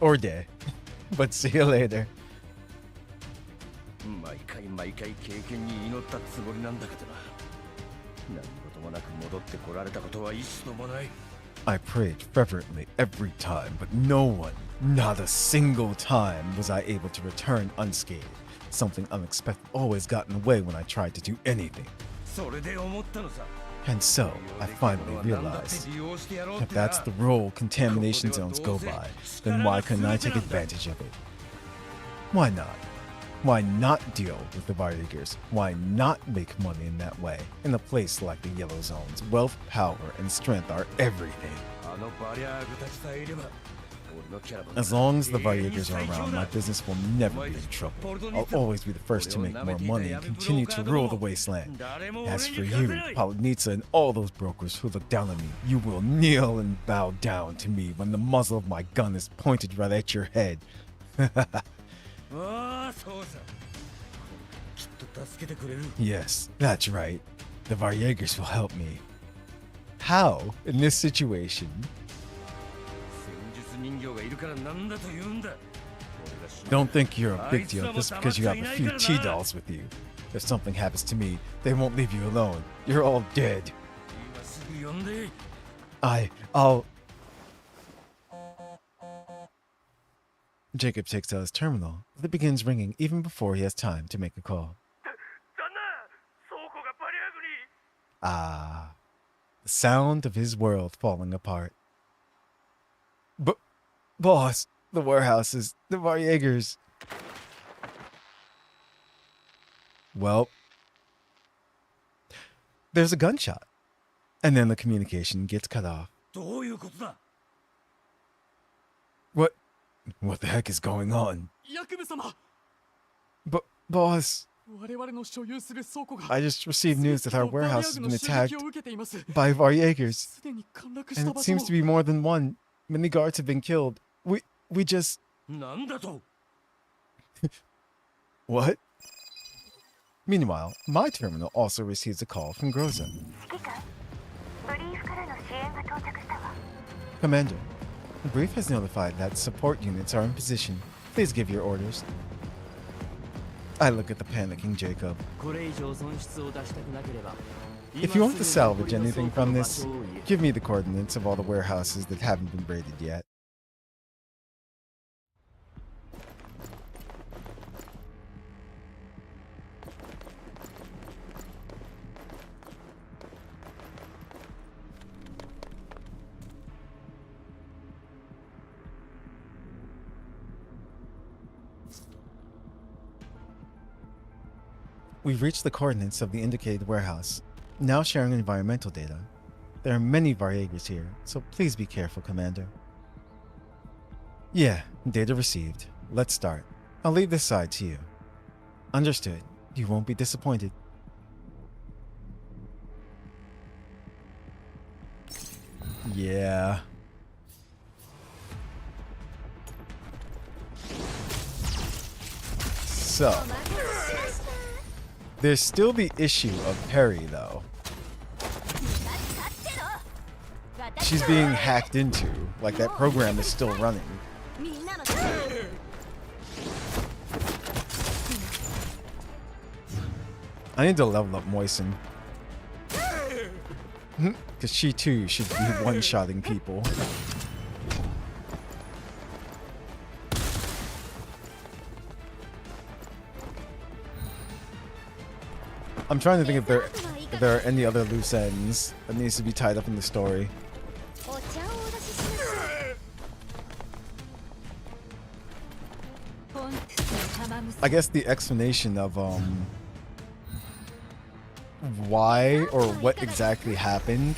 Or day. But see you later. I prayed fervently every time, but no one, not a single time, was I able to return unscathed. Something unexpected always got in the way when I tried to do anything. And so, I finally realized, if that's the role contamination zones go by, then why couldn't I take advantage of it? Why not? Why not deal with the Varjagers? Why not make money in that way? In a place like the Yellow Zones, wealth, power, and strength are everything. As long as the Varjagers are around, my business will never be in trouble. I'll always be the first to make more money and continue to rule the wasteland. As for you, Polynita, and all those brokers who look down on me, you will kneel and bow down to me when the muzzle of my gun is pointed right at your head. Yes, that's right. The Varjagers will help me. How, in this situation? Don't think you're a big deal just because you have a few T-dolls with you. If something happens to me, they won't leave you alone. You're all dead. I'll... Jacob takes out his terminal. It begins ringing even before he has time to make a call. Ah, the sound of his world falling apart. But, boss, the warehouses, the Varjagers. Well, there's a gunshot, and then the communication gets cut off. What the heck is going on? But, boss, I just received news that our warehouse has been attacked by Varjagers, and it seems to be more than one. Many guards have been killed. We just... What? Meanwhile, my terminal also receives a call from Groza. Commander, the brief has notified that support units are in position. Please give your orders. I look at the panicking Jacob. If you want to salvage anything from this, give me the coordinates of all the warehouses that haven't been raided yet. We've reached the coordinates of the indicated warehouse, now sharing environmental data. There are many Varyagers here, so please be careful, Commander. Yeah, data received. Let's start. I'll leave this side to you. Understood. You won't be disappointed. Yeah. So, there's still the issue of Perry, though. She's being hacked into, like that program is still running. I need to level up Moisten. Because she too should be one-shotting people. I'm trying to think if there are any other loose ends that needs to be tied up in the story. I guess the explanation of why or what exactly happened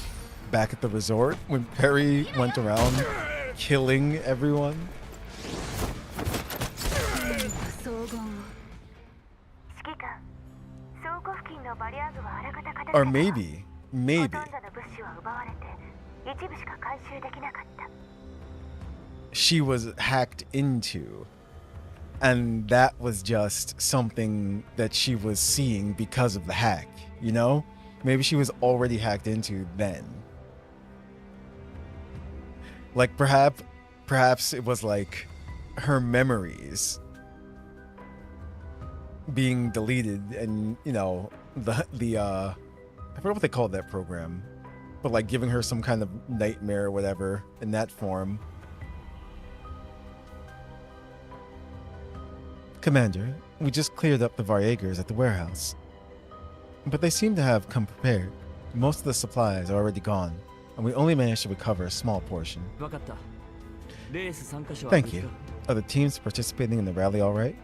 back at the resort when Perry went around killing everyone. Or maybe she was hacked into, and that was just something that she was seeing because of the hack, you know? Maybe she was already hacked into then. Like perhaps it was like her memories being deleted, and you know, the I forgot what they called that program, but like giving her some kind of nightmare or whatever in that form. Commander, we just cleared up the Varyagers at the warehouse, but they seem to have come prepared. Most of the supplies are already gone, and we only managed to recover a small portion. Thank you. Are the teams participating in the rally all right?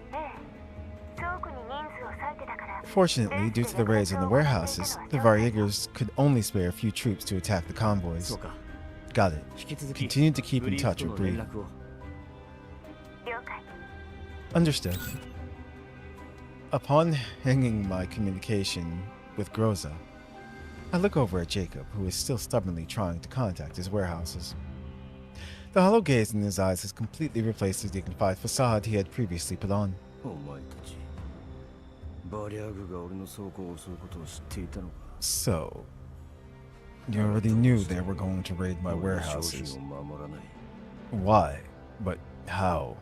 Fortunately, due to the raids in the warehouses, the Varyagers could only spare a few troops to attack the convoys. Got it. Continue to keep in touch with Bree. Understood. Upon hanging my communication with Groza, I look over at Jacob, who is still stubbornly trying to contact his warehouses. The hollow gaze in his eyes has completely replaced the dignified facade he had previously put on. So, you already knew they were going to raid my warehouses. Why? But how?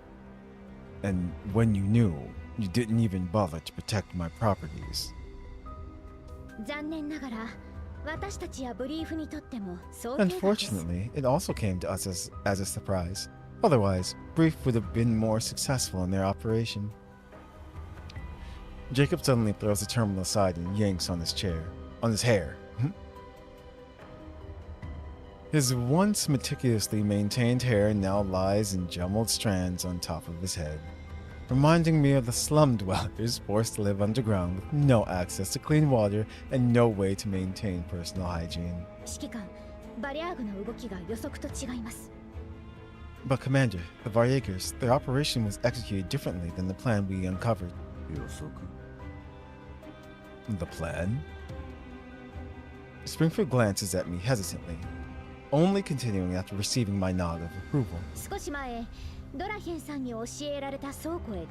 And when you knew, you didn't even bother to protect my properties. Unfortunately, it also came to us as a surprise. Otherwise, Brief would have been more successful in their operation. Jacob suddenly throws the terminal aside and yanks on his hair. His once meticulously maintained hair now lies in jumbled strands on top of his head, reminding me of the slum dwellers forced to live underground with no access to clean water and no way to maintain personal hygiene. But Commander, the Varyagers, their operation was executed differently than the plan we uncovered. The plan? Springfield glances at me hesitantly, only continuing after receiving my nod of approval.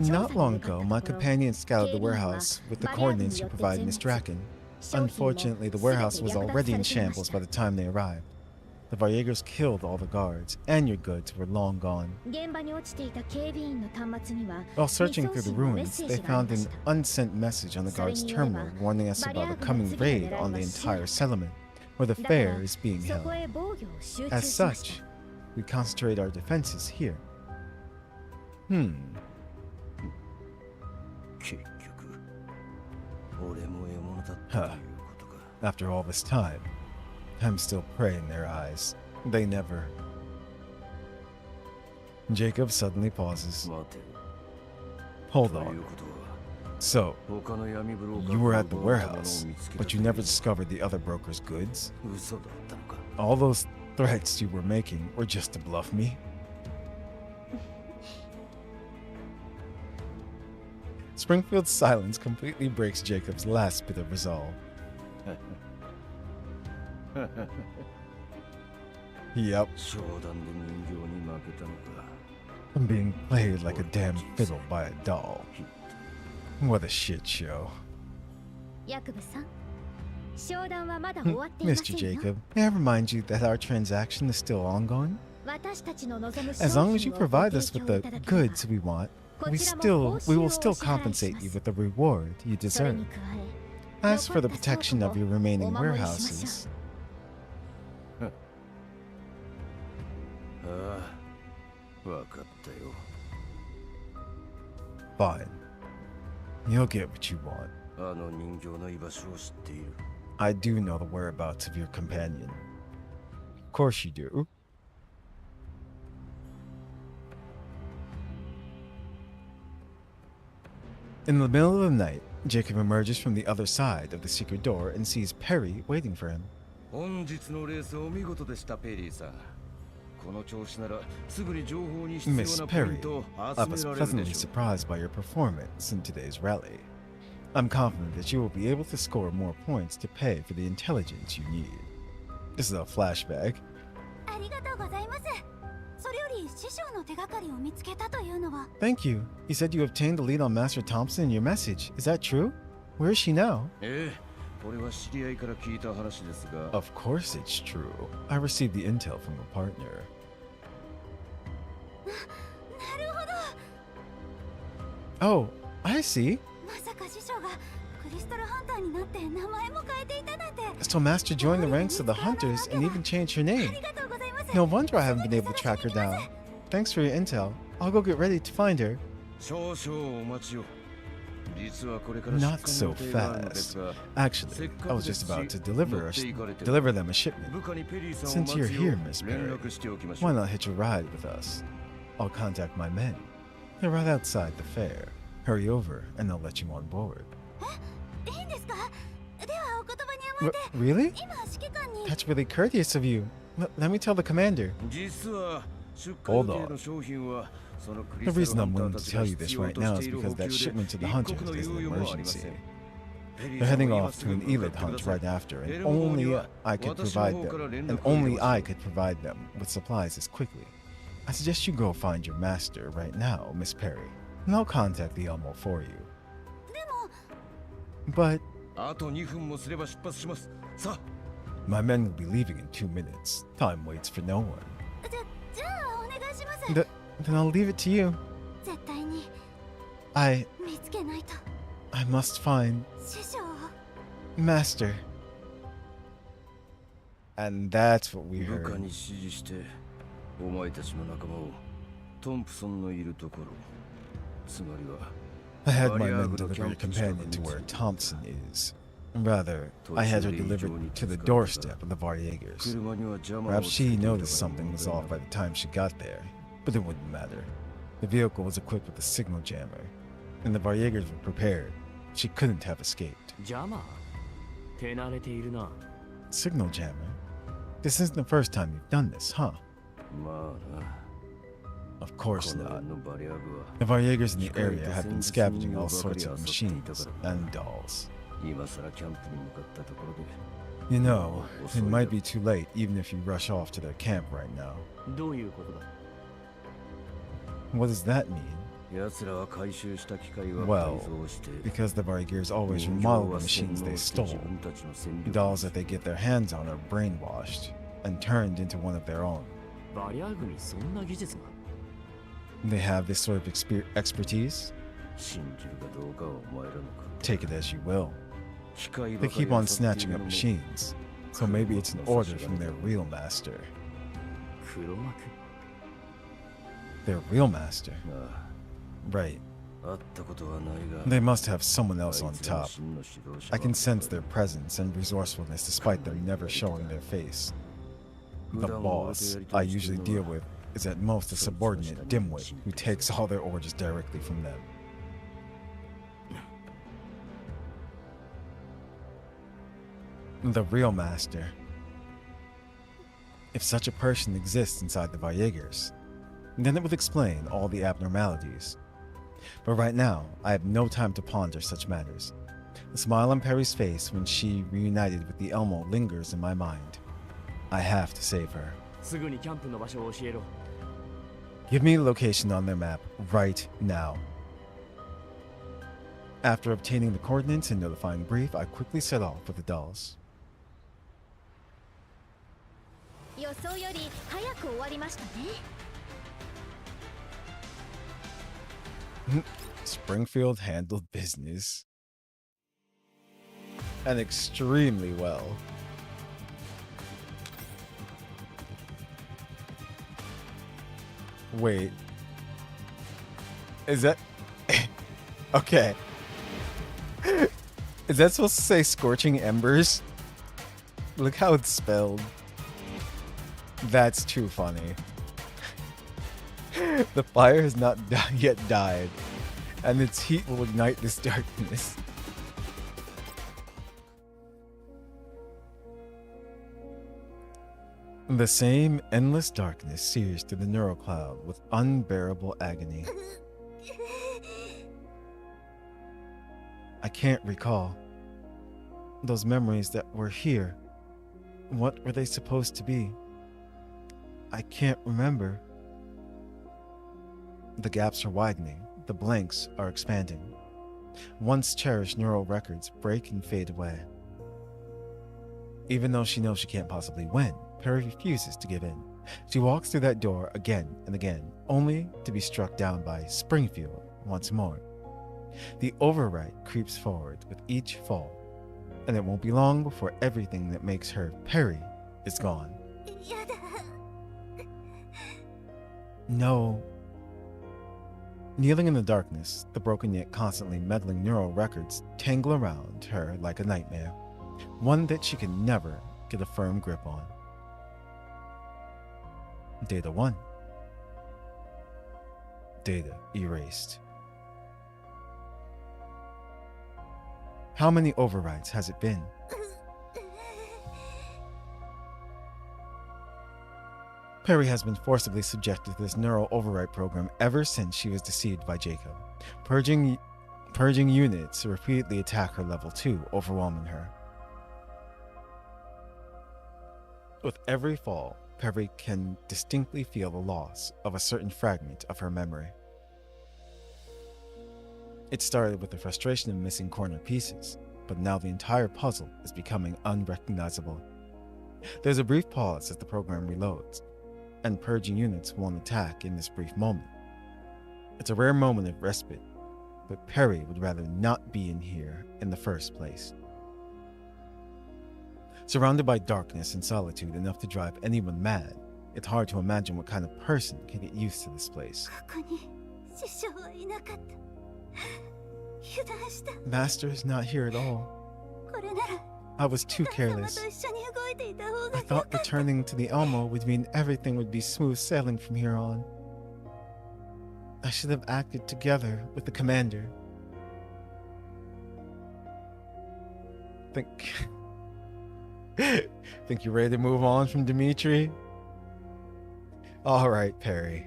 Not long ago, my companion scouted the warehouse with the coordinates you provided Miss Draken. Unfortunately, the warehouse was already in shambles by the time they arrived. The Varyagers killed all the guards, and your goods were long gone. While searching through the ruins, they found an unsent message on the guard's terminal warning us about a coming raid on the entire settlement, where the fair is being held. As such, we concentrate our defenses here. After all this time, I'm still prey in their eyes. They never... Jacob suddenly pauses. Hold on. So, you were at the warehouse, but you never discovered the other broker's goods? All those threats you were making were just to bluff me? Springfield's silence completely breaks Jacob's last bit of resolve. Yep. I'm being played like a damn fiddle by a doll. What a shit show. Mr. Jacob, may I remind you that our transaction is still ongoing? As long as you provide us with the goods we want, we will still compensate you with the reward you deserve. As for the protection of your remaining warehouses... Fine. You'll get what you want. I do know the whereabouts of your companion. Of course you do. In the middle of the night, Jacob emerges from the other side of the secret door and sees Perry waiting for him. Miss Perry, I was pleasantly surprised by your performance in today's rally. I'm confident that you will be able to score more points to pay for the intelligence you need. This is a flashback. Thank you. You said you obtained the lead on Master Thompson in your message. Is that true? Where is she now? Of course it's true. I received the intel from a partner. Oh, I see. So Master joined the ranks of the Hunters and even changed her name. No wonder I haven't been able to track her down. Thanks for your intel. I'll go get ready to find her. Not so fast. Actually, I was just about to deliver them a shipment. Since you're here, Miss Perry, why not hitch a ride with us? I'll contact my men. They're right outside the fair. Hurry over, and they'll let you on board. Really? That's really courteous of you. Let me tell the commander. Hold on. The reason I'm willing to tell you this right now is because that shipment to the Hunters is an emergency. They're heading off to an elite hunt right after, and only I could provide them with supplies as quickly. I suggest you go find your master right now, Miss Perry, and I'll contact the Elmo for you. But my men will be leaving in 2 minutes. Time waits for no one. Then I'll leave it to you. I must find Master. And that's what we heard. I had my men deliver your companion to where Thompson is. Rather, I had her delivered to the doorstep of the Varjagers. Perhaps she noticed something was off by the time she got there, but it wouldn't matter. The vehicle was equipped with a signal jammer, and the Varjagers were prepared. She couldn't have escaped. Signal jammer? This isn't the first time you've done this, huh? Of course not. The Varjagers in the area have been scavenging all sorts of machines and dolls. You know, it might be too late even if you rush off to their camp right now. What does that mean? Well, because the Varjagers always remodel the machines they stole. The dolls that they get their hands on are brainwashed and turned into one of their own. They have this sort of expertise? Take it as you will. They keep on snatching up machines, so maybe it's an order from their real master. Their real master? Right. They must have someone else on top. I can sense their presence and resourcefulness despite them never showing their face. The boss I usually deal with is at most a subordinate dimwit who takes all their orders directly from them. The real master. If such a person exists inside the Valyegers, then it would explain all the abnormalities. But right now, I have no time to ponder such matters. The smile on Perry's face when she reunited with the Elmo lingers in my mind. I have to save her. すぐにキャンプの場所を教えろ。 Give me a location on their map right now. After obtaining the coordinates and notifying Brief, I quickly set off with the dolls. 予想より早く終わりましたね。 Springfield handled business. And extremely well. Wait. Is that... Okay. Is that supposed to say Scorching Embers? Look how it's spelled. That's too funny. The fire has not yet died, and its heat will ignite this darkness. The same endless darkness sears through the neural cloud with unbearable agony. I can't recall. Those memories that were here, what were they supposed to be? I can't remember. The gaps are widening, the blanks are expanding. Once cherished neural records break and fade away. Even though she knows she can't possibly win, Perry refuses to give in. She walks through that door again and again, only to be struck down by Springfield once more. The overwrite creeps forward with each fall, and it won't be long before everything that makes her Perry is gone. No. Kneeling in the darkness, the broken yet constantly meddling neural records tangle around her like a nightmare, one that she can never get a firm grip on. Data 1. Data erased. How many overwrites has it been? Perry has been forcibly subjected to this neural overwrite program ever since she was deceived by Jacob. Purging units repeatedly attack her level 2, overwhelming her. With every fall, Perry can distinctly feel the loss of a certain fragment of her memory. It started with the frustration of missing corner pieces, but now the entire puzzle is becoming unrecognizable. There's a brief pause as the program reloads, and purging units won't attack in this brief moment. It's a rare moment of respite, but Perry would rather not be in here in the first place. Surrounded by darkness and solitude enough to drive anyone mad, it's hard to imagine what kind of person can get used to this place. Master is not here at all. I was too careless. I thought returning to the Elmo would mean everything would be smooth sailing from here on. I should have acted together with the commander. Think you're ready to move on from Dimitri? All right, Perry.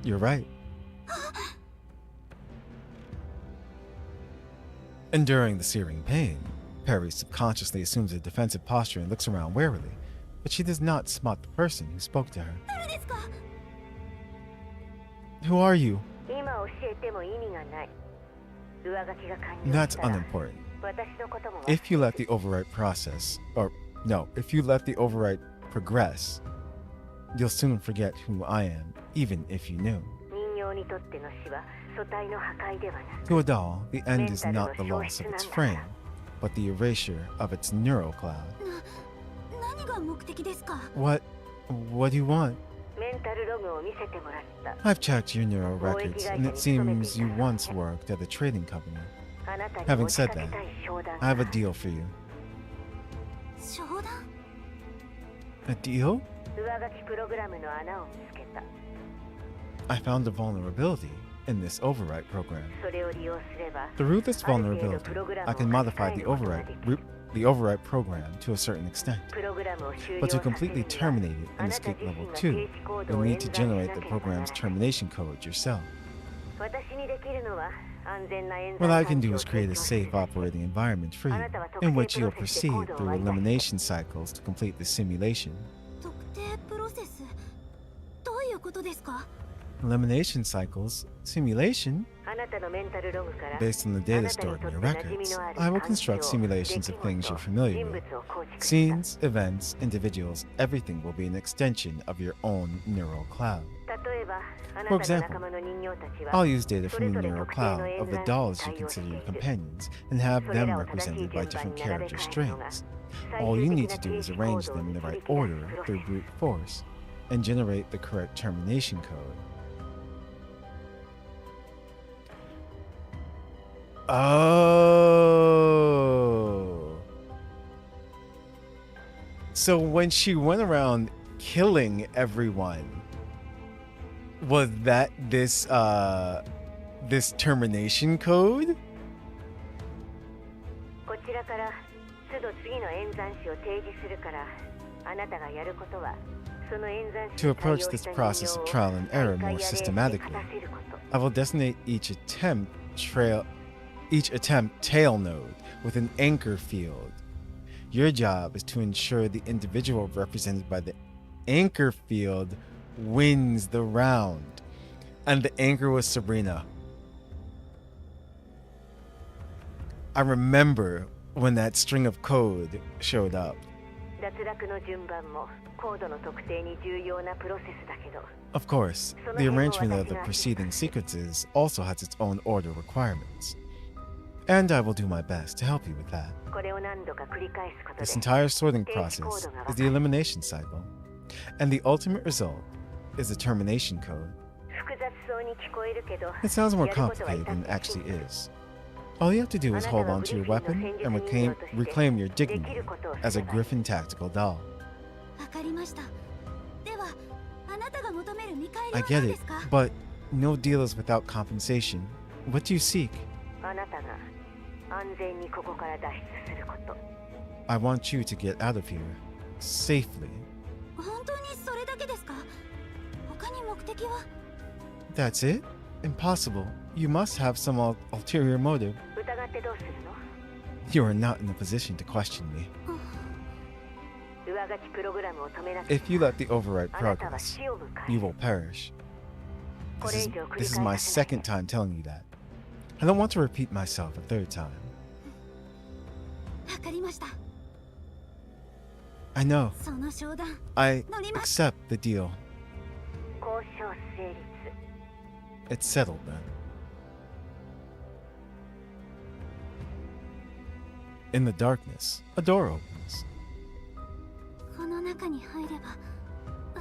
You're right. Enduring the searing pain, Perry subconsciously assumes a defensive posture and looks around warily, but she does not spot the person who spoke to her. Who are you? That's unimportant. If you let the overwrite progress, you'll soon forget who I am, even if you knew. To a doll, the end is not the loss of its frame, but the erasure of its neural cloud. What do you want? I've checked your neural records, and it seems you once worked at a trading company. Having said that, I have a deal for you. A deal? I found a vulnerability, in this overwrite program. それを利用すれば Through this ある程度 vulnerability, プログラム I を can 書き modify 換え the ることができる overwrite program to a certain extent. プログラムを終了 But さ to せる completely には terminate it あ and なた escape 自身 level が 2, 停止コード you'll を need 演 to 算しな generate け the ればなら program's ない termination code yourself. 私にできるのは安全な演 What 算 I 環 can 境 do を is 提 create a 供する safe operating environment for you, あなたは特 in 定 which プロ you'll セスで proceed コードを through 割り出して elimination cycles to complete the simulation. 特定プロセスどういうことですか？ Elimination cycles? Simulation? あなたのメンタルログから Based on the あ data なたに stored と in っ your て馴染み records, のある I will 環境 construct simulations 出 of 来 things 事 you're familiar 人 with. 物を構築した Scenes, events, individuals, everything will be an extension of your own neural cloud. 例えばあな For たの example, 仲間の人形たちは I'll use data そ from れ the ぞれ neural 特定の cloud 演 of the dolls 算 you に対応して consider い your る companions and have それ them らを正しい represented by 順番 different に並べ character 替えるのが strings. 最 All 終 you 的 need な to 停 do is 止コー arrange ドを them in the 導 right き出す order プロ through セス brute force and generate the correct termination code. Oh. So when she went around killing everyone, was that this termination code? こちらから都度次の演算子を提示するからあなたがやることはその演算子 To に対応 approach し this た人 process 形 of を trial and error 大会 more やレースで systematically, 勝たせること I will designate each attempt tail node with an anchor field. Your job is to ensure the individual represented by the anchor field wins the round. And the anchor was Sabrina. I remember when that string of code showed up. 脱落の順番もコードの特定に重要なプロセスだけど Of course, the arrangement of the preceding sequences also has its own order requirements. And I will do my best to help you with that. これを何度か繰り返すこと This で entire sorting process is the elimination cycle, and the ultimate result is the termination code. 複雑そうに聞こえるけど It sounds more やることは complicated 至っ than て it シン actually プル is. All you have to do is hold on to your weapon and reclaim your dignity as a Griffin tactical doll. わかりました。では、あなたが求める見返り I は get 何で it, すか？ but no deal is without compensation. What do you seek? あなたが安全にここから脱出すること I want you to get out of here safely. 本当にそれだけですか？他に目的は？ That's it? Impossible. You must have some ulterior motive. 疑ってどうするの You are not in a position to question me. 上書きプログラムを止めなけれ If you let the override ばあなたは progress, 死を迎え you る will perish. こ This れ is, 以上繰り this is 返 my させない second time telling you that. I don't want to repeat myself a third time. わかりました。 I know. その商談 I 乗ります。 accept the deal. 交渉成立 It's settled then. In the darkness, a door opens. この中に入れば、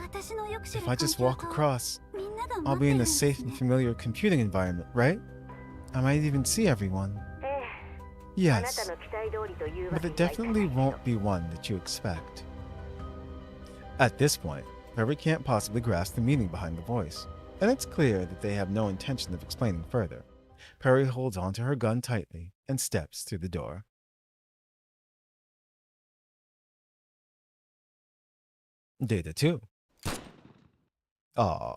私のよく知る If I 環 just 境 walk と across, みんなが I'll 待って be い in るん a です safe and ね。 familiar computing environment, right? I might even see everyone. ええあなた Yes, の期待通りというわ but け it にはいかない definitely けど won't be one that you expect. At this point, Perry can't possibly grasp the meaning behind the voice, and it's clear that they have no intention of explaining further. Perry holds onto her gun tightly and steps through the door. Data 2. Aw.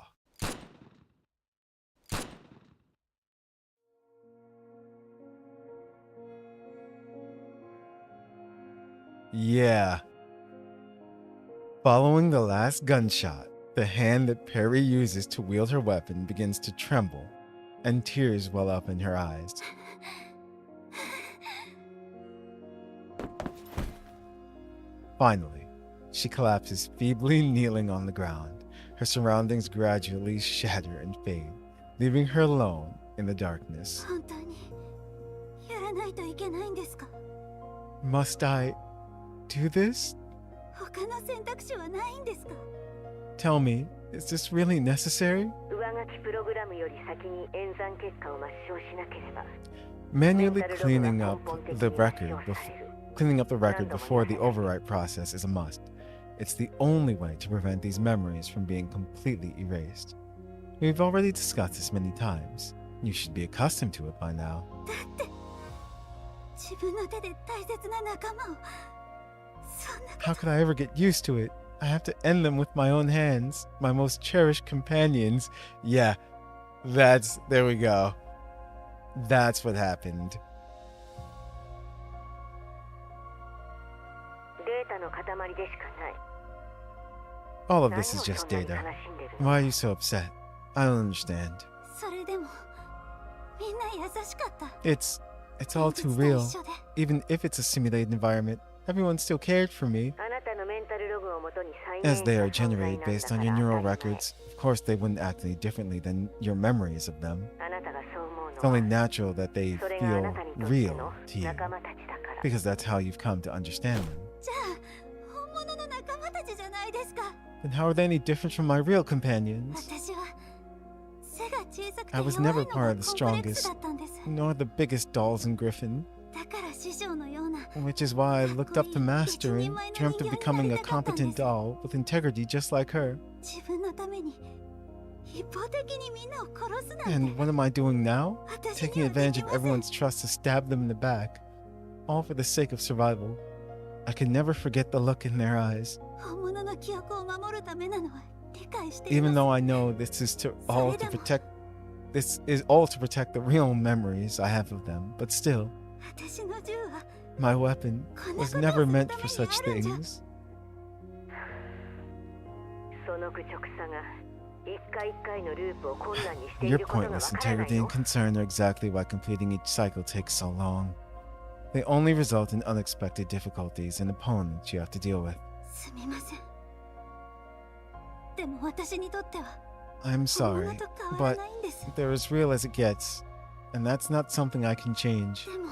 Yeah. Following the last gunshot, the hand that Perry uses to wield her weapon begins to tremble, and tears well up in her eyes. Finally, she collapses feebly kneeling on the ground. Her surroundings gradually shatter and fade, leaving her alone in the darkness. 本当にやらないといけないんですか？ Must I do this? 他の選択肢はないんですか？ Tell me, is this really necessary? 上書きプログラムより先に演算結果を抹消しなければ Manually cleaning up the record before the overwrite process is a must. It's the only way to prevent these memories from being completely erased. We've already discussed this many times. You should be accustomed to it by now. だって自分の手で大切な仲間をそんな How could I ever get used to it? I have to end them with my own hands, my most cherished companions. Yeah, there we go. That's what happened. データの塊でしかない。 All of this is just data. Why are you so upset? I don't understand. それでもみんな優しかった。 It's all too real. Even if it's a simulated environment, everyone still cared for me. あなたのメンタルログをもとに再 As 現 they した are 存在 generated なんだ based か on ら your 当た neural り前。 records, of course they wouldn't act any differently than your memories of them. あなたがそう思う It's の only は natural that they それがあな feel たにとって real の to you, 仲間たちだから。 because that's how you've come to understand them. じゃあ本物の仲間たちじゃないですか。 Then how are they any different from my real companions? 私は背が小さくて I 弱 was いの never が part of the コンプレックス strongest, だったんです。 nor the biggest dolls in Griffin, だから師匠のような which is why I looked up to Master and dreamt of becoming a competent doll with integrity just like her. 自分のために一方的にみんなを殺すなんて。 And what am I doing now? 私に Taking はで advantage き of ません。 everyone's trust to stab them in the back, all for the sake of survival. I can never forget the look in their eyes, 本物の記憶を守るためなのは理解してい even ます。 though I know this is all to protect the real memories I have of them. But still, 私の銃は my weapon こんな was ことを never する meant た for め such にあるんじゃ。 things. その愚直さが一回一回のループを困難にしてい Your ることがわ pointless からない integrity よ and concern are exactly why completing each cycle takes so long. They only result in unexpected difficulties and opponents you have to deal with. すみません。でも私にとっては I'm 本 sorry, 物と変わら but ないんです。 they're as real as it gets, and that's not something I can change. でも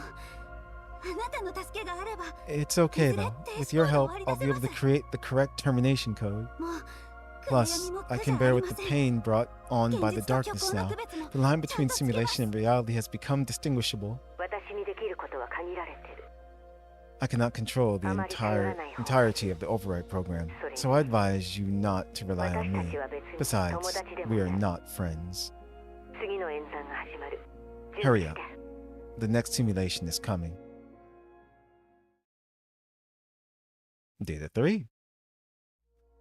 あなたの助けがあれば It's okay though. With your help, I'll be able to create the correct termination code. もう Plus, I can bear with the pain brought on by the darkness now. The line between simulation and reality has become distinguishable. 私にできることは限られてる。 I cannot control the entirety of the override program, so I advise you not to rely on me. Besides, we are not friends. 次の演算が始まる。 Hurry up. The next simulation is coming. Data 3.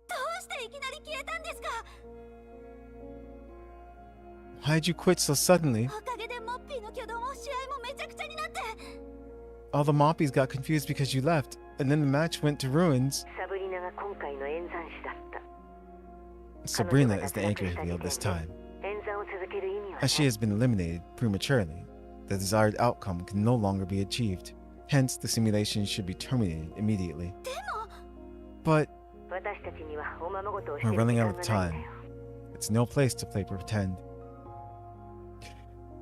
どうしていきなり消えたんですか。 Why'd you quit so suddenly? おかげでモッピーの挙動も試合もめちゃくちゃになって。 All the Moppies got confused because you left, and then the match went to ruins. サブリナが今回の演算師だった。 Sabrina is the anchor reveal this time. 演算を続ける意味は As she has been eliminated prematurely, the desired outcome can no longer be achieved. Hence, the simulation should be terminated immediately. でも But 私たちにはおままごとをして we're る時 running 間 out が of ないん time. だよ。 It's no place to play pretend.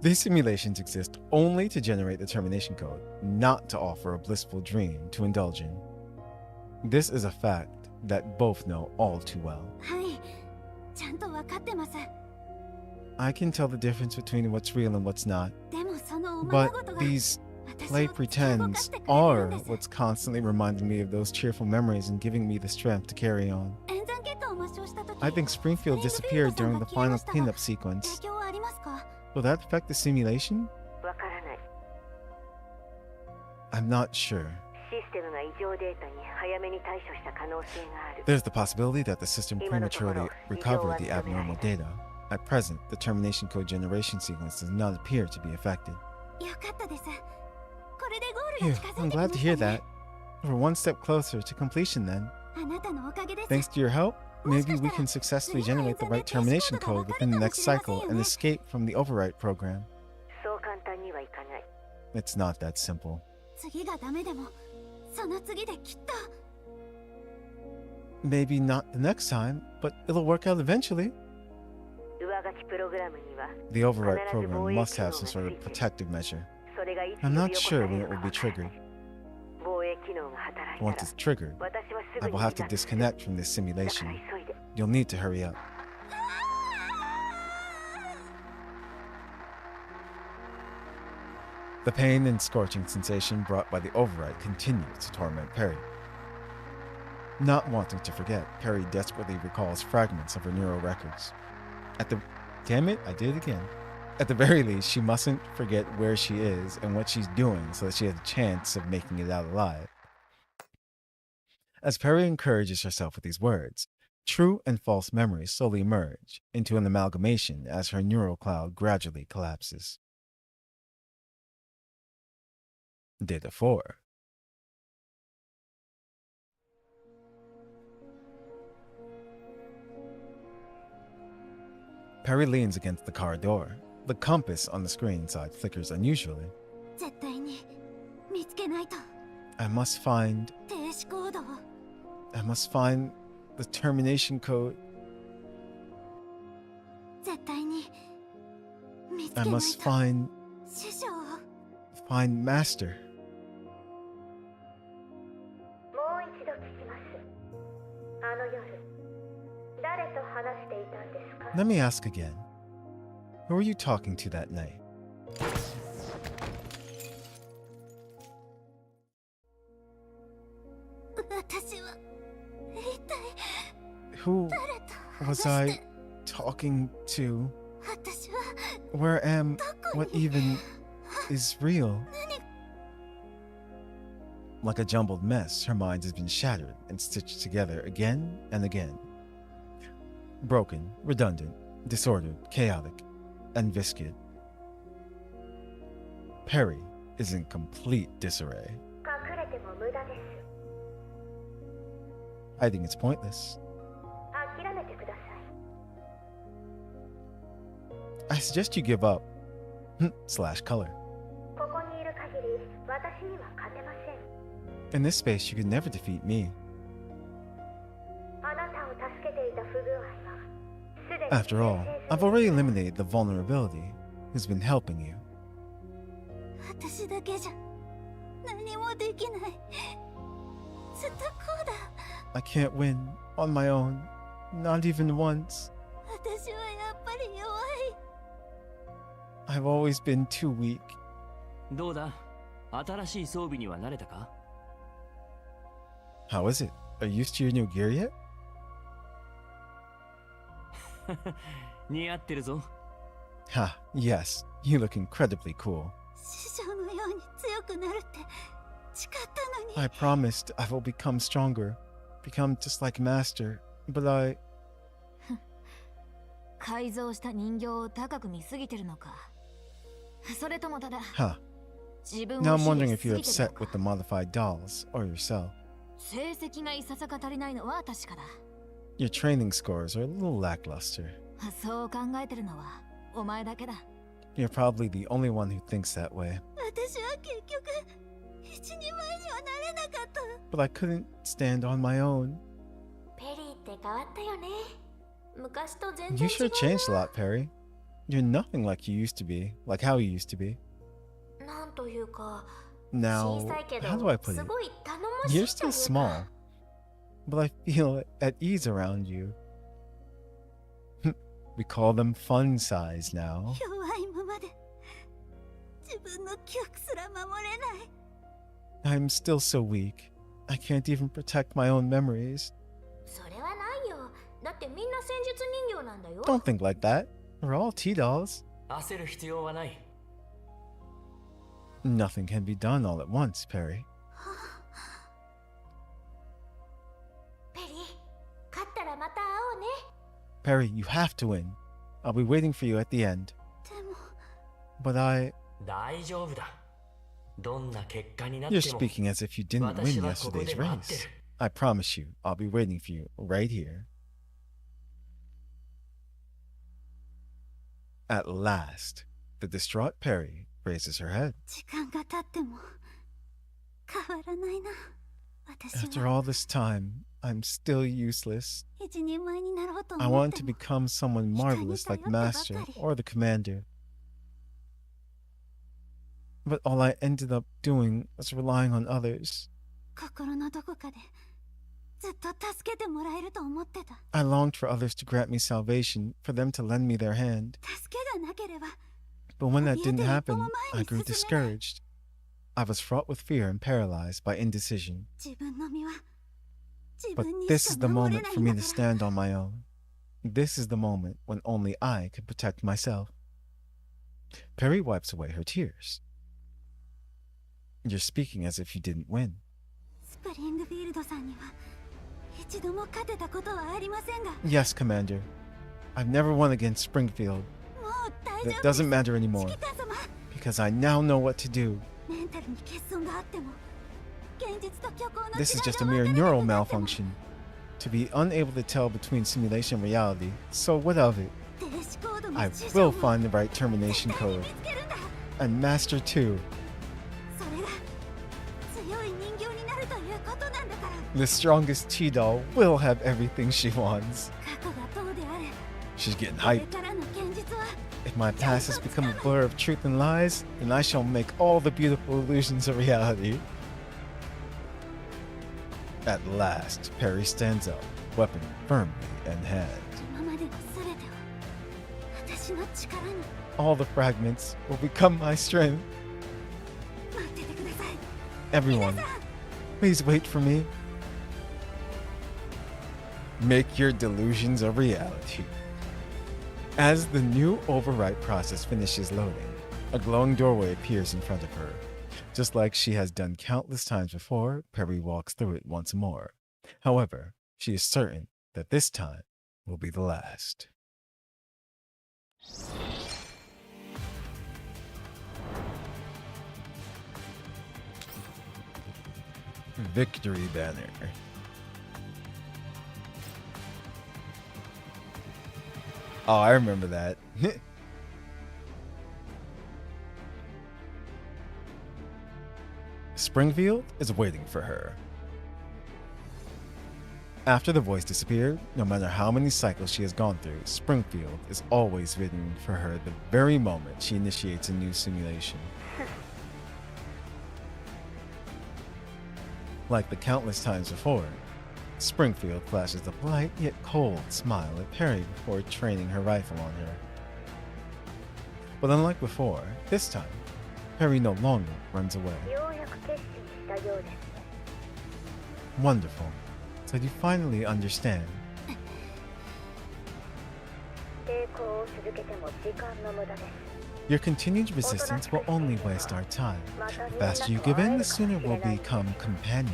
These simulations exist only to generate the termination code, not to offer a blissful dream to indulge in. This is a fact that both know all too well. はいちゃんと分かってます。 I can tell the difference between what's real and what's not, でもそのおまま but ごとが these 私 play を突き動かし pretends てくれてる are んです。 what's constantly reminding me of those cheerful memories and giving me the strength to carry on. 演算結果を抹消した時 I think Springfield disappeared during the final cleanup sequence. 影響はありますか。 Will that affect the simulation? わからない。 I'm not sure. システムが異常データに早めに対処した可能性がある。 There's the possibility that the system prematurely recovered the abnormal data. At present, the termination code generation sequence does not appear to be affected. よかったです。これでゴール Phew, が近づいて I'm きま glad to し hear たね that. We're one step closer to completion then. あなたのおかげです。 Thanks to your help, maybe we can successfully generate the right termination code within the next cycle and escape from the overwrite program. そう簡単にはいかない。 It's not that simple. 次がダメでもその次できっと Maybe not the next time, but it'll work out eventually. 上書きプログラムには The overwrite program must have some sort of protective measure. それがいつ I'm 呼び not 起こさ sure れ when る it か will わ be からない triggered. 防衛機能が働いた Once ら it's triggered, 私はす I ぐ will に have to 離脱する disconnect from this だから simulation. 急いで You'll need to hurry up. The pain and scorching sensation brought by the override continues to torment Perry. Not wanting to forget, Perry desperately recalls fragments of her neural records. Damn it, I did it again. At the very least, she mustn't forget where she is and what she's doing so that she has a chance of making it out alive. As Perry encourages herself with these words, true and false memories slowly merge into an amalgamation as her neural cloud gradually collapses. Data 4. Perry leans against the car door. The compass on the screen side flickers unusually. 絶対に見つけないと。 I must find 停止コードを。 the termination code. 絶対に見つけ I ないと。 must find 師匠を。 Master. もう一度聞きます。あの夜、誰と話していたんですか？ Let me ask again. Who were you talking to that night? 私は一体 Who 誰と was 話して I talking to? 私は Where am どこ what に even is real? 何 Like a jumbled mess, her mind has been shattered and stitched together again and again. Broken, redundant, disordered, chaotic, and viscid. Perry is in complete disarray. 隠れても無駄です。 I think it's pointless. 諦めてください。 I suggest you give up. Slash color. ここにいる限り、私には勝てません。 In this space, you can never defeat me. あなたを助けていた不具合は、すでに After all, I've already eliminated the vulnerability who's been helping you. 私だけじゃ何もできない。ずっとこうだ。 I can't win on my own, not even once. 私はやっぱり弱い。 I've always been too weak. どうだ、新しい装備には慣れたか？ How is it? Are you used to your new gear yet? 似合ってるぞ。 Ha, yes, you look incredibly cool. 師匠のように強くなるって誓ったのに。 I promised I will become stronger, become just like Master, but I... 改造した人形を高く見すぎてるのか。それともただ Huh. 自分を Now I'm 卑下 wondering し if す you're ぎてる upset のか。 with the modified dolls, or yourself. 成績がいささか足りないのは確かだ。 Your training scores are a little lackluster. そう考えてるのはお前だけだ。 You're probably the only one who thinks that way. 私は結局一人前にはなれなかった。 But I couldn't stand on my own. ペリーって変わったよね。昔と全 You 然 sure 違 changed う a lot, Perry. You're nothing like you used to be, like how you used to be. な。なんというか、 Now, 小さいけど how do I put す it? ごい頼もしい You're という still か。 small, but I feel at ease around you. We call them fun size now. 弱いままで自分の記憶すら守れない。 I'm still so weak. I can't even protect my own memories. それはないよ。だってみんな戦術人形なんだよ。 Don't think like that. We're all T-dolls. 焦る必要はない。 Nothing can be done all at once, Perry. ペリー、勝ったらまた会おうね。 Perry, you have to win. I'll be waiting for you at the end. でも、 But I... 大丈夫だ。どんな結果になっ You're ても speaking as if you didn't win 私はここ yesterday's で待ってる。 race. I promise you, I'll be waiting for you right here. At last, the distraught Perry raises her head. 時間が経っても変わらないな。私 After は all this time, I'm still useless. 一人前になろうと I 思っ want て to も become someone marvelous like Master or the Commander. But all I ended up doing was relying on others. 心のどこかでずっと助けてもらえると思ってた。 I longed for others to grant me salvation, for them to lend me their hand. 助けがなければ But when that didn't happen, I grew discouraged. I was fraught with fear and paralyzed by indecision. 自分の身は自 But 分に this し is か the 守れ moment ない for ん me だ to から。 stand on my own. This is the moment when only I can protect myself. 私は結局一人前にはなれなかった。 But I feel at ease around you. This is the moment when only I can protect myself. ペリーって変わったよね。昔と全然違う。 This is the moment when only I can protect myself. Perry wipes away her tears. You're speaking as if you didn't win. スプリングフィールドさんには一度も勝てたことはありませんが。 Yes, Commander. I've never won against Springfield. もう大丈 That 夫です。 doesn't matter anymore. 指揮官様。 Because I now know what to do. メンタルに欠損があっても現実と虚構の違いが This is just a 分か mere れな neural くなっても malfunction. To be unable to tell between simulation and reality. So what of it? 停止コードの I 師 will 匠も find the right termination 絶対に code. 見つけるんだ。 And Master too. それが強い人形になるということなんだから。 The strongest T-doll will have everything she wants. 過去がどうであれ She's getting これ hyped. からの現実は If my past has become a blur of truth and lies, then I shall make all the beautiful illusions a reality. At last, Perry stands up, weapon firmly in hand. 今までの全てを私の力に All the fragments will become my strength. 待っててください。 Everyone, please wait for me. Make your delusions a reality. As the new overwrite process finishes loading, a glowing doorway appears in front of her. Just like she has done countless times before, Perry walks through it once more. However, she is certain that this time will be the last. Victory banner. Oh, I remember that. Springfield is waiting for her. After the voice disappeared, no matter how many cycles she has gone through, Springfield is always waiting for her the very moment she initiates a new simulation. Like the countless times before, Springfield flashes a polite yet cold smile at Perry before training her rifle on her. But unlike before, this time, Perry no longer runs away. ようやく決心したようですね。 Wonderful. So you finally understand. 抵抗を続けても時間の無駄です。 Your continued resistance will only waste our time. The faster you give in, the sooner we'll become companions.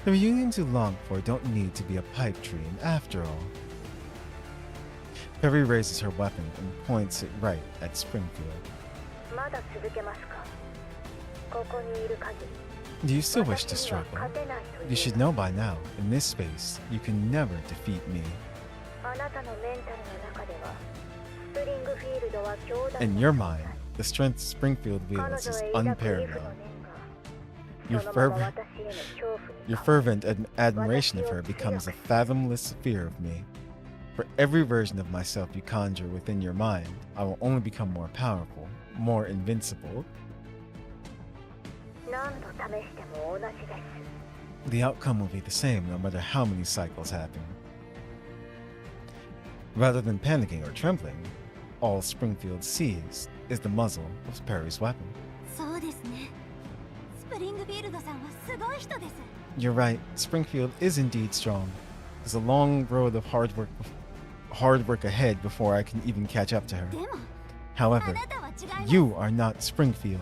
The reunions you long for don't need to be a pipe dream after all. Perry raises her weapon and points it right at Springfield. まだ続けますか。ここにいる限り。 Do you still wish to struggle? 勝てないという You should know by now, in this space, you can never defeat me. あなたのメンタルの中ではスプリングフィールドは強大 In your mind, the strength Springfield wields is unparalleled. Your fervent admiration of her becomes a fathomless fear of me. For every version of myself you conjure within your mind, I will only become more powerful, more invincible. 何度試しても同じです。 The outcome will be the same no matter how many cycles happen. Rather than panicking or trembling, all Springfield sees is the muzzle of Perry's weapon. そうですね。スプリングフィールドさんはすごい人です。 You're right, Springfield is indeed strong. There's a long road of hard work ahead before I can even catch up to her. でも、 However, あなたは違います。 you are not Springfield.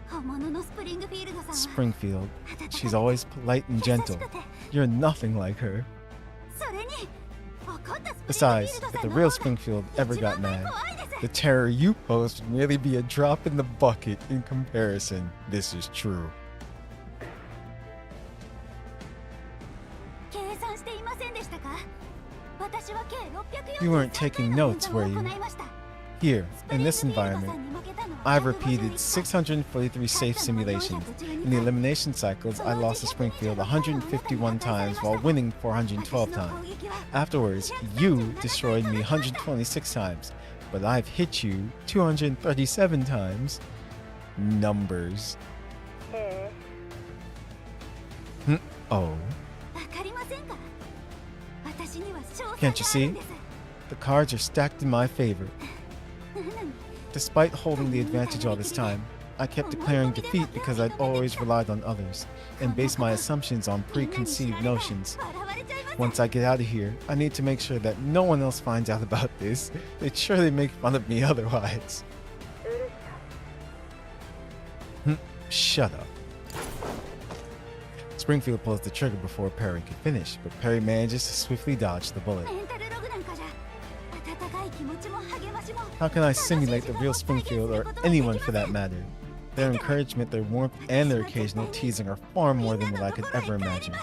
本物のスプリングフィールドさんは Springfield, she's always polite and gentle. You're nothing like her. それに怒ったスプリングフィ Besides, ールド if さ the んの real 方が Springfield ever 一 got 番 mad, 怖いです。 the terror you pose would merely be a drop in the bucket in comparison. This is true. 計算していませんでしたか？私は計643 You weren't taking notes, were 回 you? の演算を行いました Here, in this environment, I've repeated 643 safe simulations. In the elimination cycles, I lost to Springfield 151 times while winning 412 times. Afterwards, you destroyed me 126 times, but I've hit you 237 times. Numbers. え Oh, わかりませんか？私には勝 can't you 算がある see? んです。 The cards are stacked in my favor. なのに Despite holding the advantage all this time, I kept declaring defeat because I'd always relied on others and based my assumptions on preconceived notions. 笑われちゃいます。 Once I get out of here, I need to make sure that no one else finds out about this. They'd surely make fun of me otherwise. うるさ shut up. Springfield pulls the trigger before Perry can finish, but Perry manages to swiftly dodge the bullet. How can I simulate the real Springfield, or anyone for that matter? Their encouragement, their warmth, and their occasional teasing are far more than what I could ever imagine.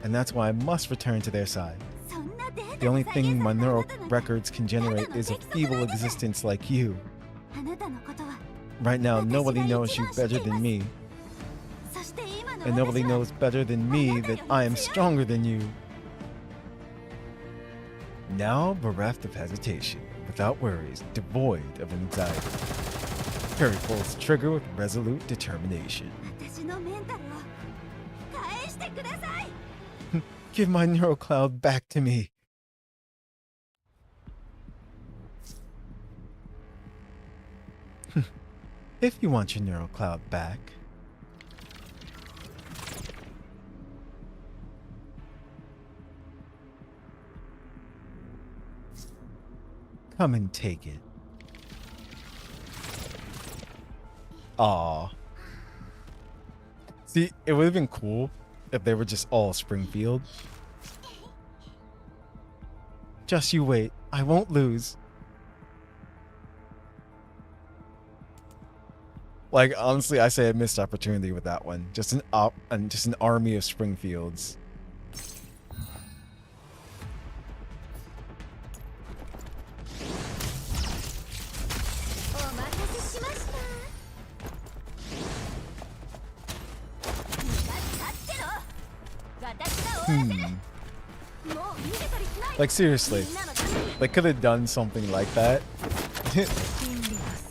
And that's why I must return to their side. The only thing my neural records can generate is a feeble existence like you. Right now, nobody knows you better than me. And nobody knows better than me that I am stronger than you. Now bereft of hesitation, without worries, devoid of anxiety, Perry pulls the trigger with resolute determination. Give my neural cloud back to me. If you want your neural cloud back. Come and take it. Aw. See, it would have been cool if they were just all Springfield. Just you wait. I won't lose. Like, honestly, I say a missed opportunity with that one. Just an army of Springfields. Like, seriously, they could have done something like that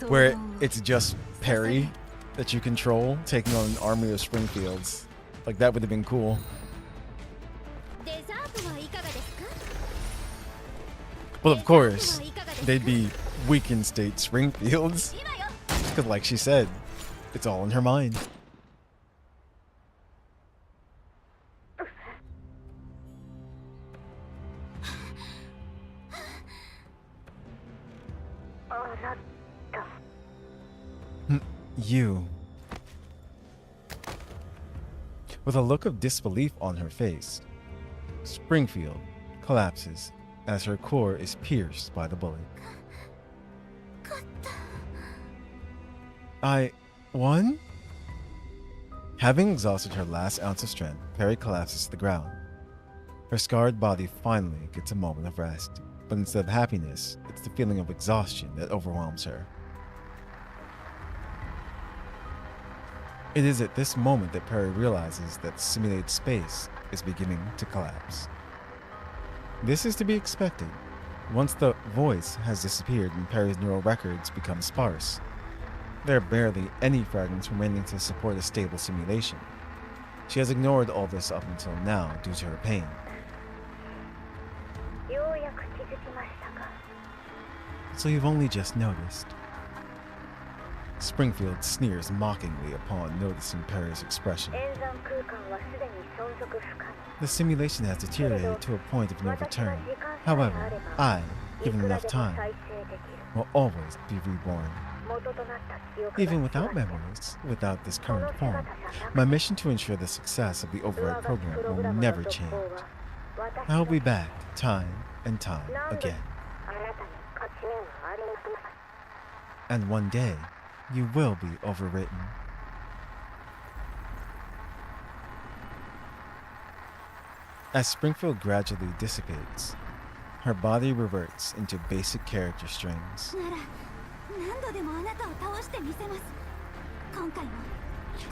where it's just Perry that you control taking on an army of Springfields. Like, that would have been cool. Well, of course, they'd be weakened state Springfields. Because, like she said, it's all in her mind. You. With a look of disbelief on her face, Springfield collapses as her core is pierced by the bullet. I won? Having exhausted her last ounce of strength, Perry collapses to the ground. Her scarred body finally gets a moment of rest, but instead of happiness, it's the feeling of exhaustion that overwhelms her. It is at this moment that Perry realizes that simulated space is beginning to collapse. This is to be expected. Once the voice has disappeared and Perry's neural records become sparse, there are barely any fragments remaining to support a stable simulation. She has ignored all this up until now due to her pain. So you've only just noticed. Springfield sneers mockingly upon noticing Perry's expression. The simulation has deteriorated to a point of no return. However, I, given enough time, will always be reborn. Even without memories, without this current form, my mission to ensure the success of the override program will never change. I will be back time and time again. And one day, you will be overwritten. As Springfield gradually dissipates, her body reverts into basic character strings.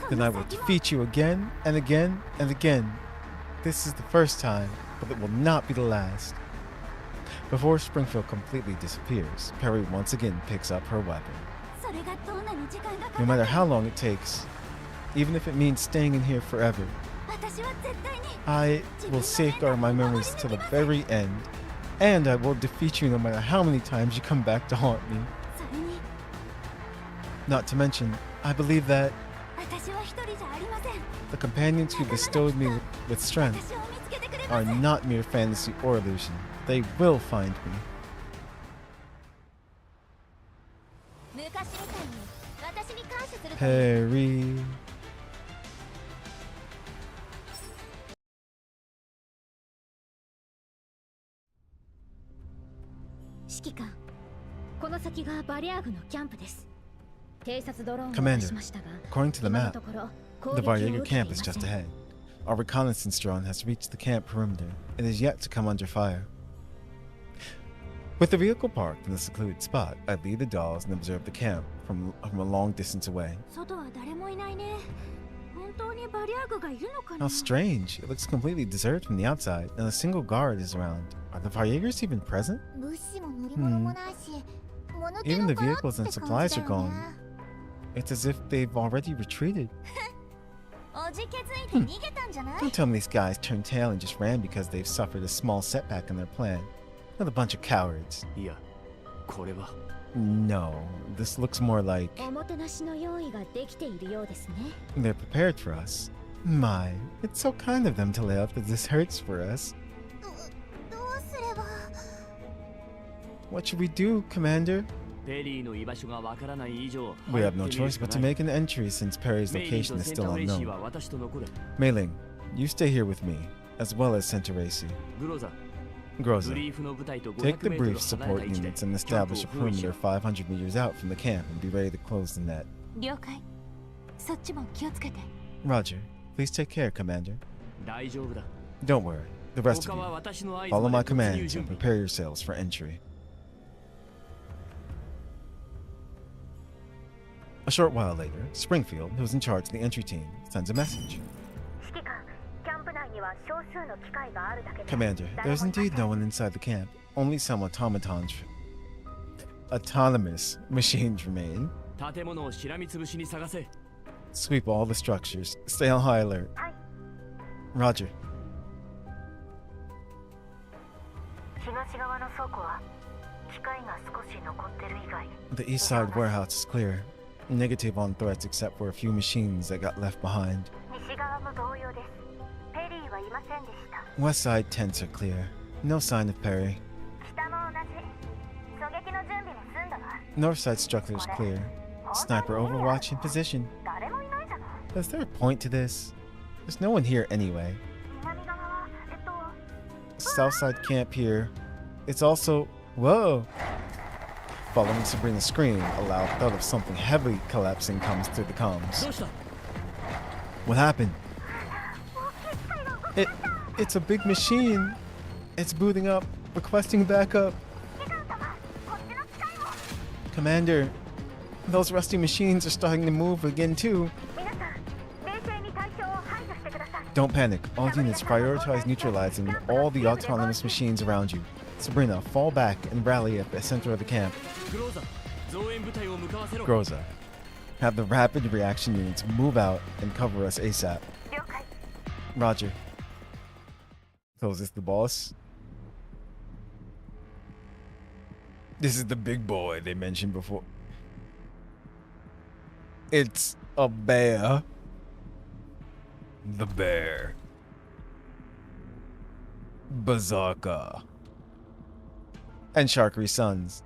Then I will defeat you again and again and again. This is the first time, but it will not be the last. Before Springfield completely disappears, Perry once again picks up her weapon. No matter how long it takes, even if it means staying in here forever, I will safeguard my memories to the very end, and I will defeat you no matter how many times you come back to haunt me. Not to mention, I believe that the companions who bestowed me with strength are not mere fantasy or illusion. They will find me. Perry, 指揮官、この先がバリアーグのキャンプです。偵察ドローンを Commander, 出しましたが、 according to the 今の map, ところ攻 the 撃を Varyager 受けてい camp ま is せ just ん。 ahead. Our reconnaissance drone has reached the camp perimeter and is yet to come under fire. With the vehicle parked in a secluded spot, I lead the dolls and observe the camp from a long distance away. 外は誰もいないね。本当にバリアーグがいるのかな？ How strange. It looks completely deserted from the outside, and a single guard is around. Are the Varyagers even present? 物資も乗り物もないし、物気 Even の the 殻って vehicles and 感じ supplies だ are よ gone. ね。 It's as if they've already retreated. おじけづいて逃げたんじゃない？ Don't tell me these guys turned tail and just ran because they've suffered a small setback in their plan. What a bunch of cowards. いや、これは No, this looks more like おもてなしの用意ができているようですね。 they're prepared for us. My, it's so kind of them to lay out that this hurts for us. どうすれば。 What should we do, Commander? ペリーの居場所がわからない以上、 We have no choice but to make an entry since Perry's メイリー location と is センタ still ーレイシー unknown. は私と残る。 Mei Ling, you stay here with me, as well as Centaurace. グローザ、ブ Groza, リーフの部隊と take the 500メー brief トル離れ support た位置で units and キャンプ establish を a 封印し perimeter ろ。 500 meters out from the camp and be ready to close the net. 了解。そっちも気をつけて。 Roger, please take care, Commander. 大丈夫だ。 Don't worry, the rest 他 of は you, 私の合図 follow ま my で突入 commands 準 and 備。 prepare yourselves for entry. A short while later, Springfield, who's in charge of the entry team, sends a message. 指揮官、キャンプ内には少数の機械があるだけで Commander, 誰 there's もいません indeed no one inside the camp. Only some autonomous machines remain. 建物をしらみつぶしに探せ。 Sweep all the structures. Stay on high alert. はい。 Roger. 東側の倉庫は機械が少し残ってる以外 The east side warehouse is clear. Negative on threats except for a few machines that got left behind. 西側も同様です。ペリーはいませんでした。 West side tents are clear. No sign of Perry. 北も同じ。狙撃の準備も済んだわ。 North side structure is clear. Sniper overwatch in position. 誰もいないじゃない。 Is there a point to this? There's no one here anyway. 南側はSouth side camp here. It's also... Whoa! Following Sabrina's scream, a loud thud of something heavy collapsing comes through the comms. どうした？ What happened? It's a big machine. It's booting up, requesting backup. Commander, those rusty machines are starting to move again too. 皆さん、冷静に対象を排除してください。 Don't panic. All units prioritize neutralizing all the autonomous machines around you. Sabrina, fall back and rally at the center of the camp. グローザ、増援部隊を向かわせろ。 Groza, have the rapid reaction units move out and cover us ASAP. 了解。 Roger. So is this the boss? This is the big boy they mentioned before. It's a bear. The bear. Berserker. And Sharkery Sons.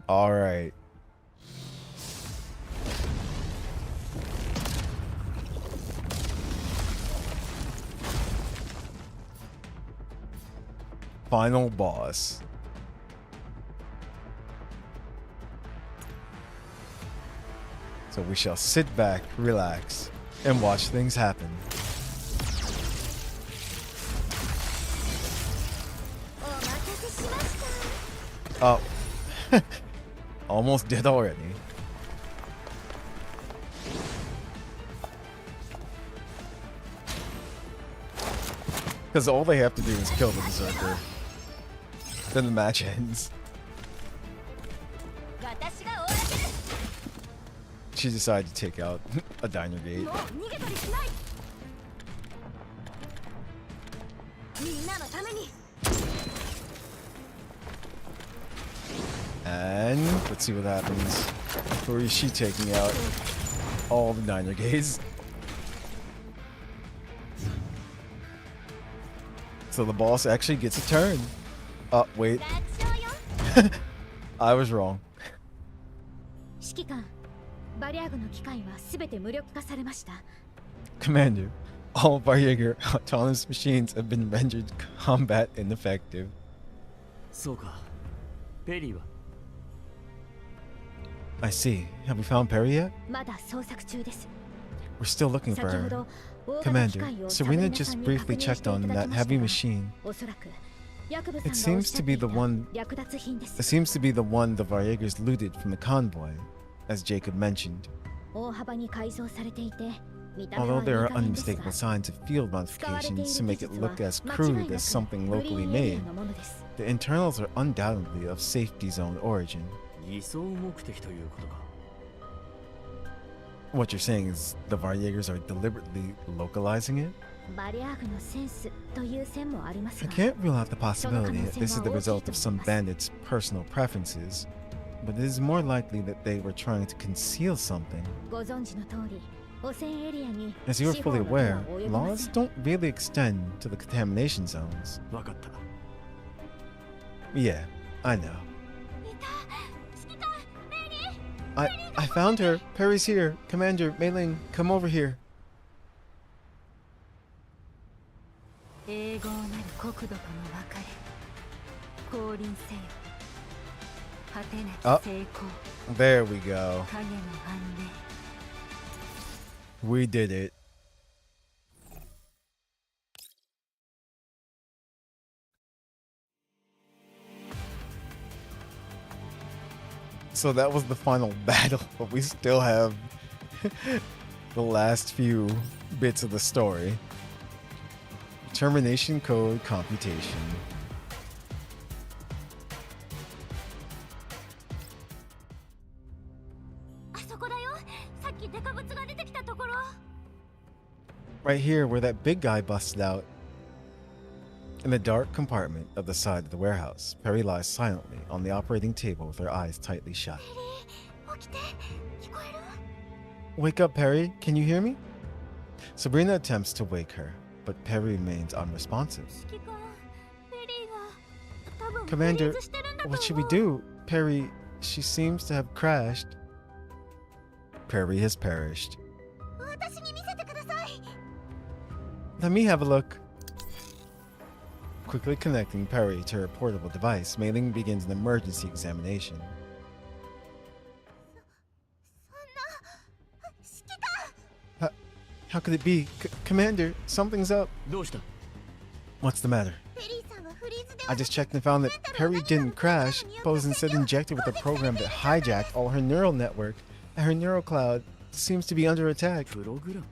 Alright. Final boss. So we shall sit back, relax, and watch things happen. Oh. Almost dead already. Because all they have to do is kill the Berserker. Then the match ends. She decided to take out a diner gate. And let's see what happens. Who is she taking out? All the diner gates. So the boss actually gets a turn. Oh, wait. I was wrong. 指揮官、バリアーグの機械はすべて無力化されました。 Commander, All Varjager autonomous machines have been rendered combat ineffective. そうか。ペリーは I see. Have we found Perry yet? まだ捜索中です。 We're still looking for 先ほ her. ど大型機 Commander, 械を Serena サブリナ just さんに briefly 確認し checked てい on ただ that きました heavy が machine. おそらくヤクブさ It んがおっ seems しゃ to って be い the た one. 略奪品で It す。 seems to be the one the Varjagers looted from the convoy, as Jacob mentioned. 大幅に改造されていて、見た目は Although there いい are 加減ですが unmistakable signs of field 使われている modifications to 技 make it 術は look as 間違い crude な as く something グリ locally ーンエリア made, のものです。 the internals are undoubtedly of safety zone origin. 偽装目的ということか。 What you're saying is the Varjagers are deliberately localizing it? バリアーグのセンスという線もあります I が、 can't rule out the possibility that this is the result of some bandits' personal preferences, but it is more likely that they were trying to conceal something. ご存知の通り、汚染エリアに As you're 司法 fully の手 aware, は及びま laws せん。 don't really extend to the contamination zones. わかった。 Yeah, I know. I found her. Perry's here. Commander, Mei Ling, come over here. 永劫なる国土との別れ降臨せよ果てなき成功 There we go. 影の安寧 We did it. So that was the final battle, but we still have the last few bits of the story. Termination code computation. あそこだよ。さっきデカブツが出てきたところ。 Right here where that big guy busted out. In the dark compartment of the side of the warehouse, Perry lies silently on the operating table with her eyes tightly shut. 起きて。聞こえる？ Wake up, Perry. Can you hear me? Sabrina attempts to wake her, but Perry remains unresponsive. 指揮官、ペリーが多分フリ Commander, ーズしてるんだと思う。 what should we do? Perry, she seems to have crashed. Perry has perished. 私に見せてください。 Let me have a look. Quickly connecting Perry to her portable device, Mei Ling begins an emergency examination. そんな指揮官。 How could it be? Commander, something's up. どうした？ What's the matter? ペリーさんはフリーズで I just checked and found that Perry didn't crash, but was instead injected with a program that hijacked all her neural network, and her neural cloud seems to be under attack. プログラム。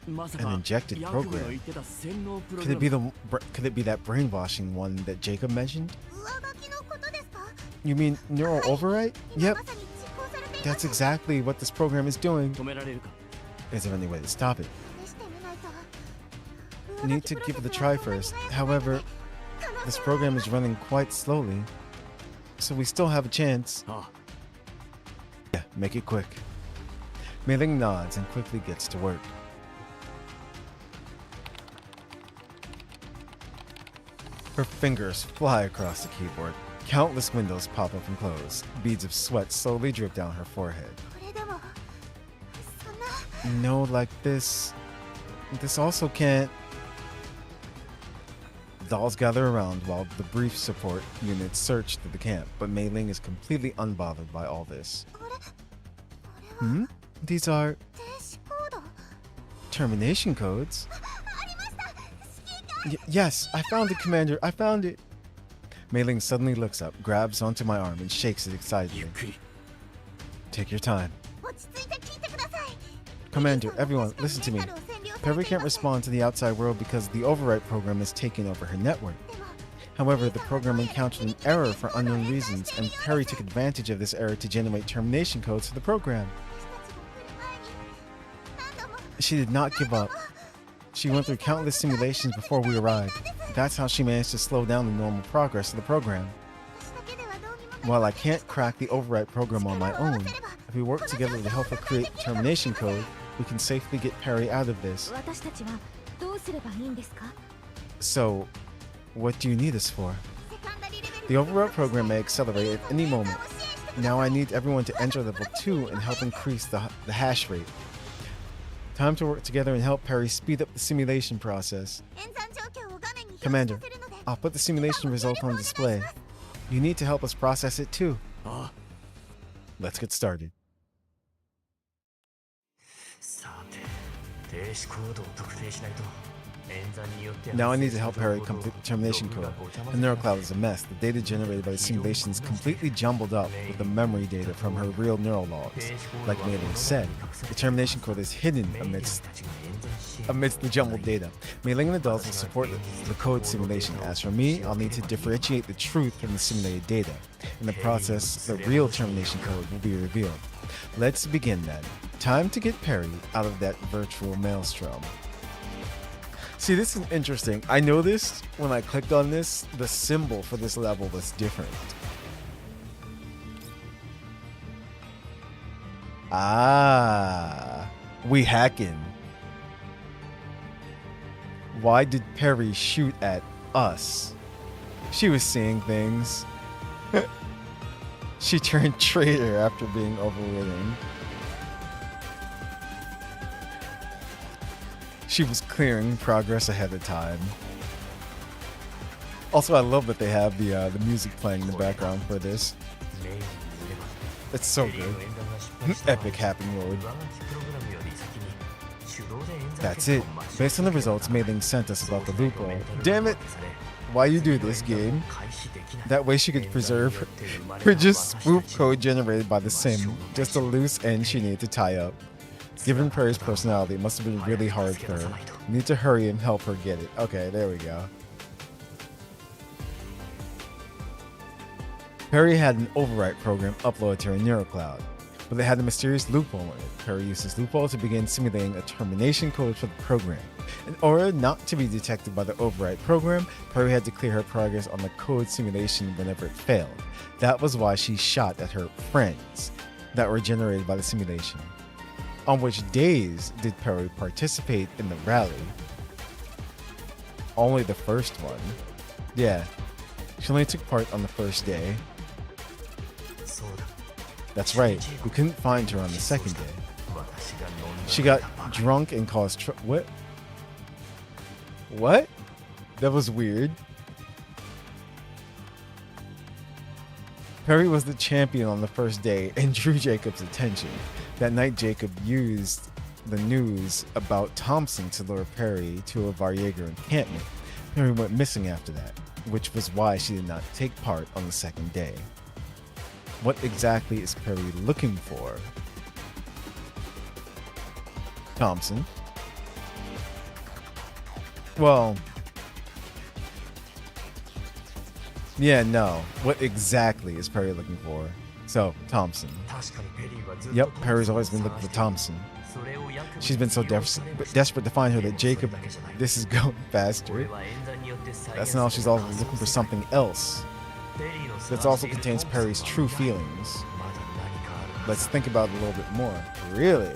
まさ An か injected ヤクブの program. 言ってた洗脳プロ Could グ it be ラム。 could it be that brainwashing one that Jacob mentioned? 上書きのことですか？ You mean neural override? 今 Yep, まさに実行されていま that's す。 exactly what this program is doing. 止められるか。 Is there any way to stop it? 試してみないと。 Need to give it a try first. However, this program is running quite slowly, so we still have a chance. ああ、 Yeah, make it quick. Mei Ling nods and quickly gets to work. Her fingers fly across the keyboard. Countless windows pop up and close. Beads of sweat slowly drip down her forehead. これでもそんな No, like this. This also can't. Dolls gather around while the brief support units search through the camp, but Mei Ling is completely unbothered by all this. これこれは Hmm? These are 停止コード。 termination codes. ありました。指揮官。 Yes, I found it, Commander. I found it. Mei Ling suddenly looks up, grabs onto my arm, and shakes it ゆ excitedly. っくり。 Take your time. 落ち着いて聞いてください。 Commander, everyone, listen to me. Perry can't respond to the outside world because the overwrite program has taken over her network. However, the program encountered an error for unknown reasons, and Perry took advantage of this error to generate termination codes for the program. She did not give up. She went through countless simulations before we arrived. That's how she managed to slow down the normal progress of the program. While I can't crack the overwrite program on my own, if we work together to help her create the termination code, we can safely get Perry out of this. 私たちはどうすればいいんですか？ So, what do you need us for? The overwrite program may accelerate at any moment. Now I need everyone to enter level 2 and help increase the hash rate. Time to work together and help Perry speed up the simulation process. 演算状況を画面に表示 Commander, させるので I'll put the simulation result on display. You need to help us process it too. Let's get started. さて停止コードを特定しないと演算によって Now I need to help Perry complete the termination code. The neural cloud is a mess. The data generated by the simulation is completely jumbled up with the memory data from her real neural logs. Like Mei Ling said, the termination code is hidden amidst the jumbled data. Mei Ling and adults will support the code simulation. As for me, I'll need to differentiate the truth from the simulated data. In the process, the real termination code will be revealed. Let's begin then. Time to get Perry out of that virtual maelstrom. See, this is interesting. I noticed when I clicked on this, the symbol for this level was different. Ah, we hacking. Why did Perry shoot at us? She was seeing things. She turned traitor after being overridden. She was clearing progress ahead of time. Also, I love that they have the music playing in the background for this. It's so good. Epic happy mode. That's it. Based on the results Mei Ling sent us about the loophole. Damn it! Why you do this, game? That way she could preserve her just spoof code generated by the sim. Just a loose end she needed to tie up. Given Perry's personality, it must have been really hard for her. We need to hurry and help her get it. Okay, there we go. Perry had an overwrite program uploaded to her NeuroCloud, but they had a mysterious loophole in it. Perry used this loophole to begin simulating a termination code for the program. In order not to be detected by the overwrite program, Perry had to clear her progress on the code simulation whenever it failed. That was why she shot at her friends that were generated by the simulation. On which days did Perry participate in the rally? Only the first one. Yeah, she only took part on the first day. That's right, we couldn't find her on the second day. She got drunk and caused what? What? That was weird. Perry was the champion on the first day and drew Jacob's attention. That night, Jacob used the news about Thompson to lure Perry to a Varieger encampment. Perry went missing after that, which was why she did not take part on the second day. What exactly is Perry looking for? Thompson. Well, yeah, no. What exactly is Perry looking for? So, Thompson. Yep, Perry's always been looking for Thompson. She's been so desperate to find her that Jacob... This is going faster. That's not all, she's also looking for something else. That also contains Perry's true feelings. Let's think about it a little bit more. Really?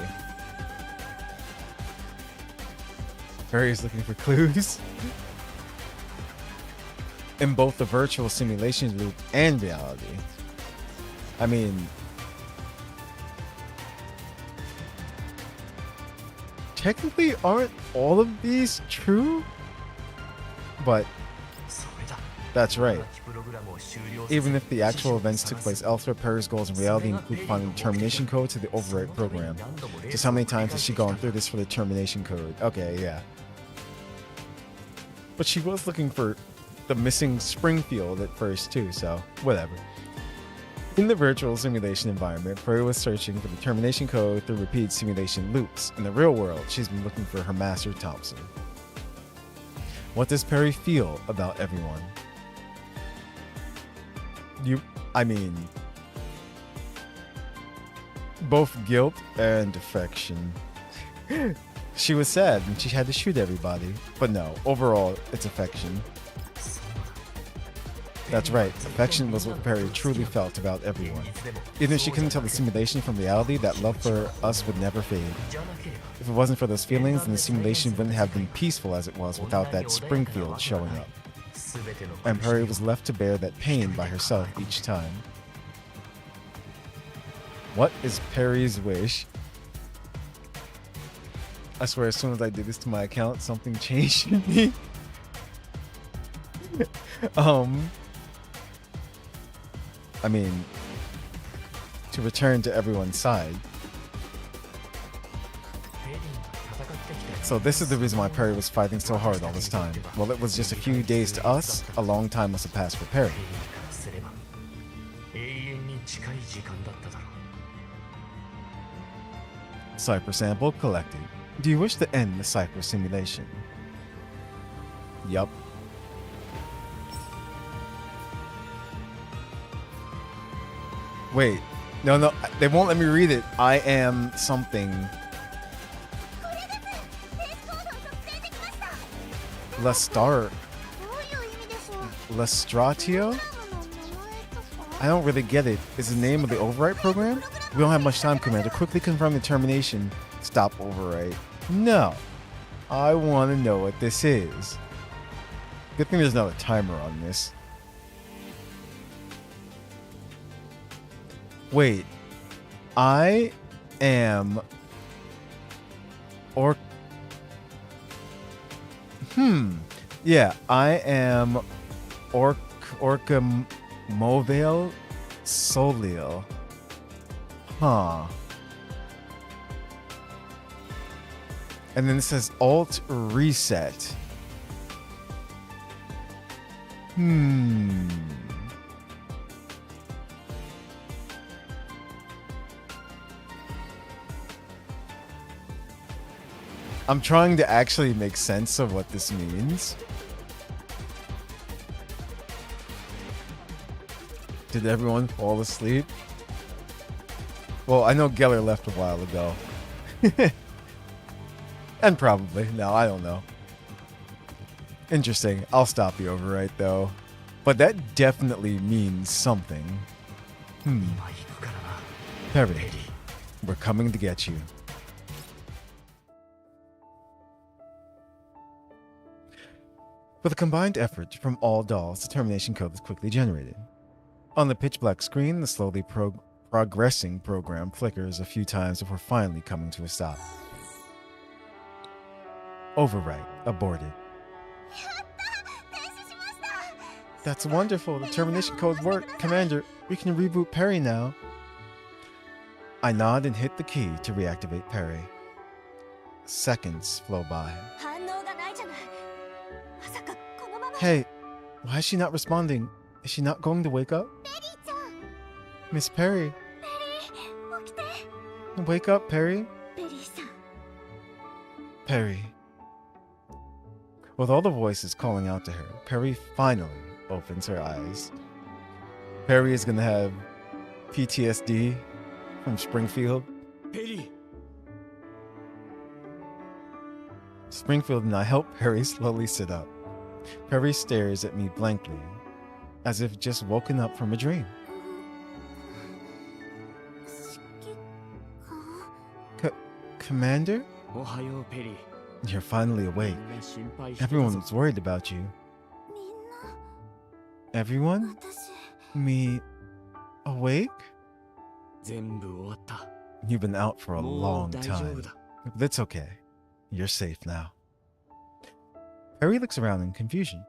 Perry's looking for clues? In both the virtual simulation loop and reality. I mean, technically aren't all of these true? But that's right. Even if the actual events took place elsewhere, Perry's goals in reality include finding the termination code to the overwrite program. Just how many times has she gone through this for the termination code? Okay, yeah. But she was looking for the missing Springfield at first too, so whatever. In the virtual simulation environment, Perry was searching for the termination code through repeated simulation loops. In the real world, she's been looking for her master, Thompson. What does Perry feel about everyone? Both guilt and affection. She was sad and she had to shoot everybody. But no, overall, it's affection. That's right, affection was what Perry truly felt about everyone. Even if she couldn't tell the simulation from reality, that love for us would never fade. If it wasn't for those feelings, then the simulation wouldn't have been peaceful as it was without that Springfield showing up. And Perry was left to bear that pain by herself each time. What is Perry's wish? I swear, as soon as I did this to my account, something changed in me. I mean, to return to everyone's side. So this is the reason why Perry was fighting so hard all this time. Well, it was just a few days to us. A long time must have passed for Perry. Cipher sample collected. Do you wish to end the cipher simulation? Yup. Wait. No, they won't let me read it. I am something. Lestratio? I don't really get it. Is the name of the overwrite program? We don't have much time, Commander. Quickly confirm the termination. Stop overwrite. No. I want to know what this is. Good thing there's not a timer on this. Wait. I am... Yeah, I am Orca Movale Solio. Huh. And then it says Alt Reset. I'm trying to actually make sense of what this means. Did everyone fall asleep? Well, I know Geller left a while ago. And probably. No, I don't know. Interesting. I'll stop the overwrite though. But that definitely means something. Perry, we're coming to get you. With a combined effort from all dolls, the termination code is quickly generated. On the pitch black screen, the slowly progressing program flickers a few times before finally coming to a stop. Overwrite aborted. That's wonderful. The termination code worked. Commander, we can reboot Perry now. I nod and hit the key to reactivate Perry. Seconds flow by. Hey, why is she not responding? Is she not going to wake up? Miss Perry. Wake up, Perry. Perry. With all the voices calling out to her, Perry finally opens her eyes. Perry is going to have PTSD from Springfield. Perry. Springfield and I help Perry slowly sit up. Perry stares at me blankly, as if just woken up from a dream. Commander? You're finally awake. Everyone was worried about you. Everyone? Me... awake? You've been out for a long time. But it's okay. You're safe now. Perry looks around in confusion.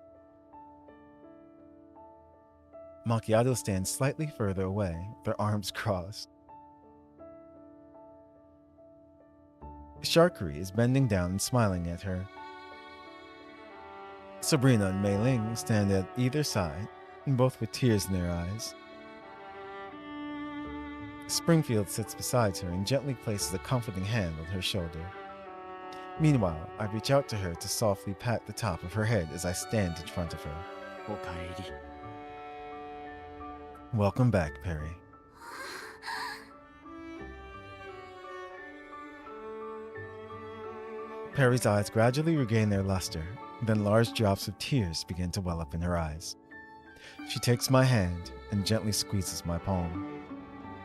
Macchiato stands slightly further away, their arms crossed. Sharkry is bending down and smiling at her. Sabrina and Mei Ling stand at either side, both with tears in their eyes. Springfield sits beside her and gently places a comforting hand on her shoulder. Meanwhile, I reach out to her to softly pat the top of her head as I stand in front of her. Welcome back, Perry. Perry's eyes gradually regain their luster, then large drops of tears begin to well up in her eyes. She takes my hand and gently squeezes my palm.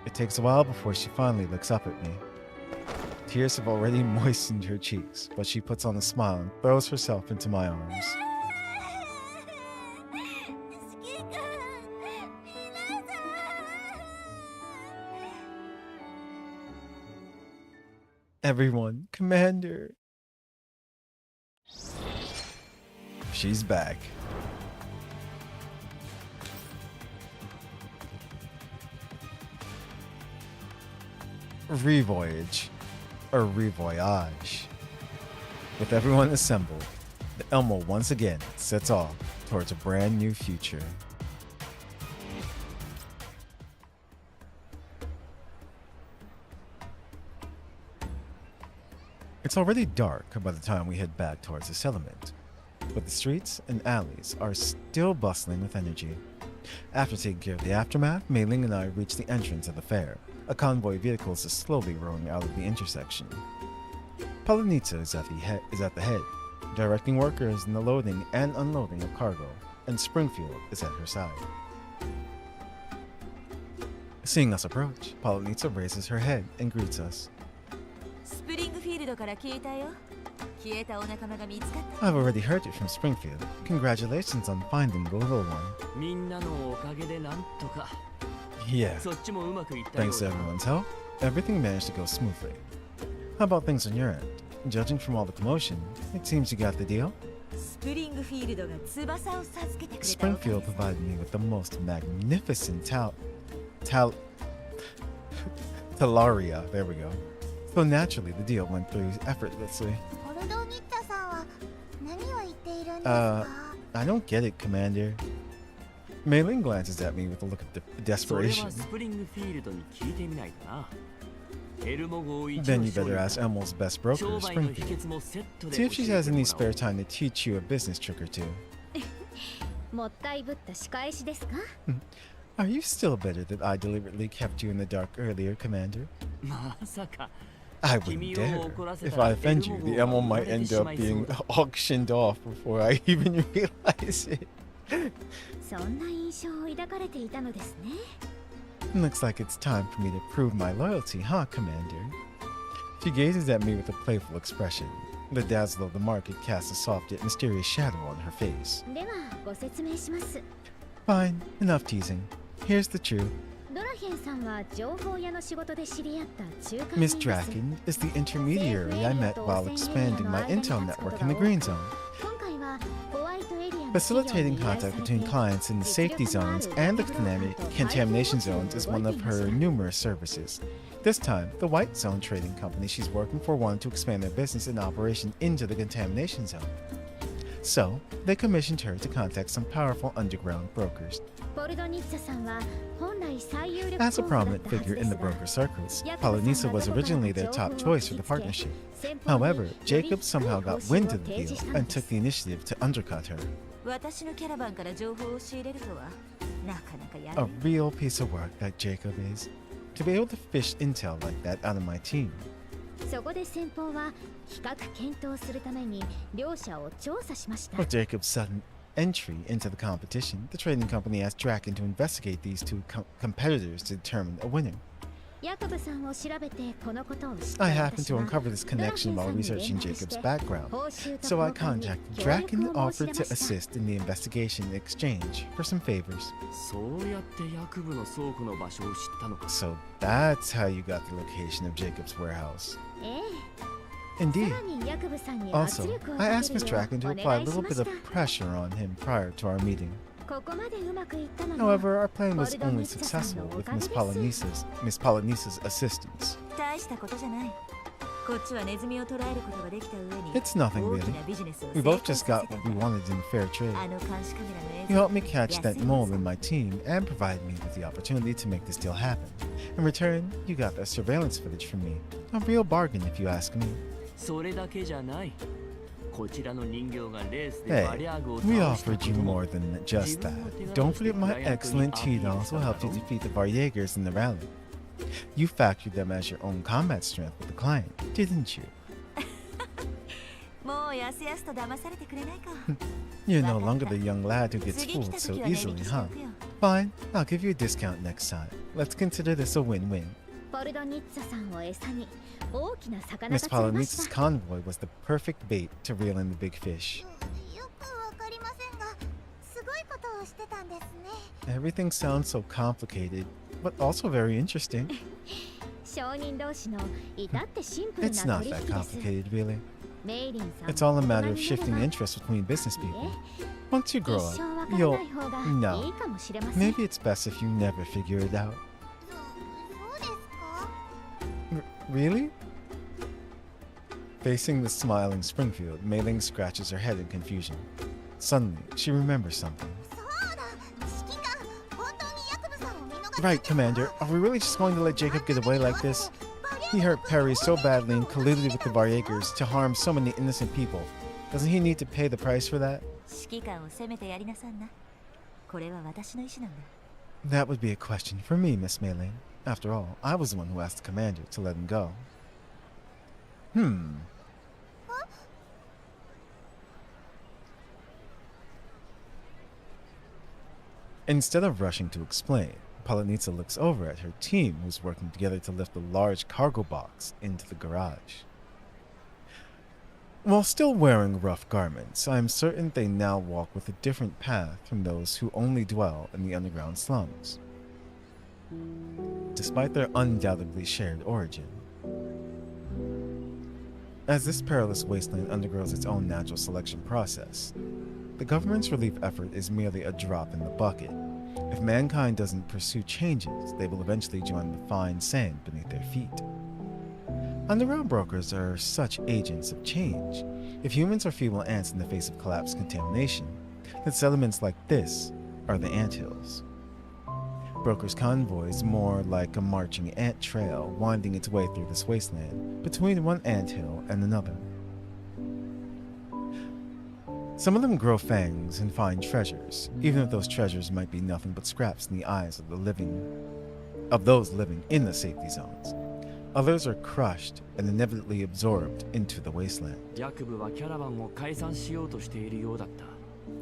It takes a while before she finally looks up at me. Tears have already moistened her cheeks, but she puts on a smile and throws herself into my arms. Everyone, Commander, She's back. Revoyage, or revoyage. With everyone assembled, the Elmo once again sets off towards a brand new future. It's already dark by the time we head back towards the settlement, but the streets and alleys are still bustling with energy. After taking care of the aftermath, Mei Ling and I reach the entrance of the fair. A convoy of vehicles is slowly rolling out of the intersection. Polonitsa is at the head, directing workers in the loading and unloading of cargo, and Springfield is at her side. Seeing us approach, Polonitsa raises her head and greets us. I've already heard it from Springfield. Congratulations on finding the little one. Yeah. Thanks to everyone's help, everything managed to go smoothly. How about things on your end? Judging from all the commotion, it seems you got the deal? Springfield provided me with the most magnificent Talaria. There we go. So naturally, the deal went through effortlessly. I don't get it, Commander. Mei Ling glances at me with a look of desperation. Then you better ask Elmo's best broker, Springfield. See if she has any spare time to teach you a business trick or two. Are you still bitter that I deliberately kept you in the dark earlier, Commander? I wouldn't dare. If I offend you, the Elmo might end up being auctioned off before I even realize it. Looks like it's time for me to prove my loyalty, huh, Commander? She gazes at me with a playful expression. The dazzle of the market casts a soft yet mysterious shadow on her face. Fine, enough teasing. Here's the truth. Miss Draken is the intermediary I met while expanding my intel network in the Green Zone. Facilitating contact between clients in the safety zones and the contamination zones is one of her numerous services. This time, the White Zone trading company she's working for wanted to expand their business and operation into the contamination zone. So, they commissioned her to contact some powerful underground brokers. As a prominent figure in the broker circles, Polonitsa was originally their top choice for the partnership. However, Jacob somehow got wind of the deal and took the initiative to undercut her. A real piece of work that Jacob is. To be able to fish intel like that out of my team. With Jacob's sudden entry into the competition, the trading company asked Draken to investigate these two competitors to determine a winner. I happened to uncover this connection while researching Jacob's background, so I contacted Draken and offered to assist in the investigation in exchange for some favors. So that's how you got the location of Jacob's warehouse. Indeed. Also, I asked Miss Draken to apply a little bit of pressure on him prior to our meeting. However, our plan was only successful with Miss Polonitsa's assistance. It's nothing really. We both just got what we wanted in fair trade. You helped me catch that mole in my team and provided me with the opportunity to make this deal happen. In return, you got that surveillance footage from me. A real bargain if you ask me. Hey, we offered you more than just that. Don't forget my excellent team also helped you defeat the Varjägers in the rally. You factored them as your own combat strength with the client, didn't you? You're no longer the young lad who gets fooled so easily, huh? Fine, I'll give you a discount next time. Let's consider this a win-win. Miss Polonitsa's convoy was the perfect bait to reel in the big fish. Everything sounds so complicated, but also very interesting. It's not that complicated, really. It's all a matter of shifting interests between business people. Once you grow up, you'll... No. Maybe it's best if you never figure it out. Really? Facing the smiling Springfield, Mei Ling scratches her head in confusion. Suddenly, she remembers something. Right, Commander. Are we really just going to let Jacob get away like this? He hurt Perry so badly and colluded with the Varjagers to harm so many innocent people. Doesn't he need to pay the price for that? That would be a question for me, Miss Mei Ling. After all, I was the one who asked the Commander to let him go. Instead of rushing to explain, Polonitsa looks over at her team who's working together to lift a large cargo box into the garage. While still wearing rough garments, I am certain they now walk with a different path from those who only dwell in the underground slums. Despite their undoubtedly shared origin. As this perilous wasteland undergoes its own natural selection process, the government's relief effort is merely a drop in the bucket. If mankind doesn't pursue changes, they will eventually join the fine sand beneath their feet. Underground brokers are such agents of change. If humans are feeble ants in the face of collapsed contamination, then settlements like this are the anthills. Brokers' convoys more like a marching ant trail winding its way through this wasteland, between one anthill and another. Some of them grow fangs and find treasures, even if those treasures might be nothing but scraps in the eyes of those living in the safety zones. Others are crushed and inevitably absorbed into the wasteland.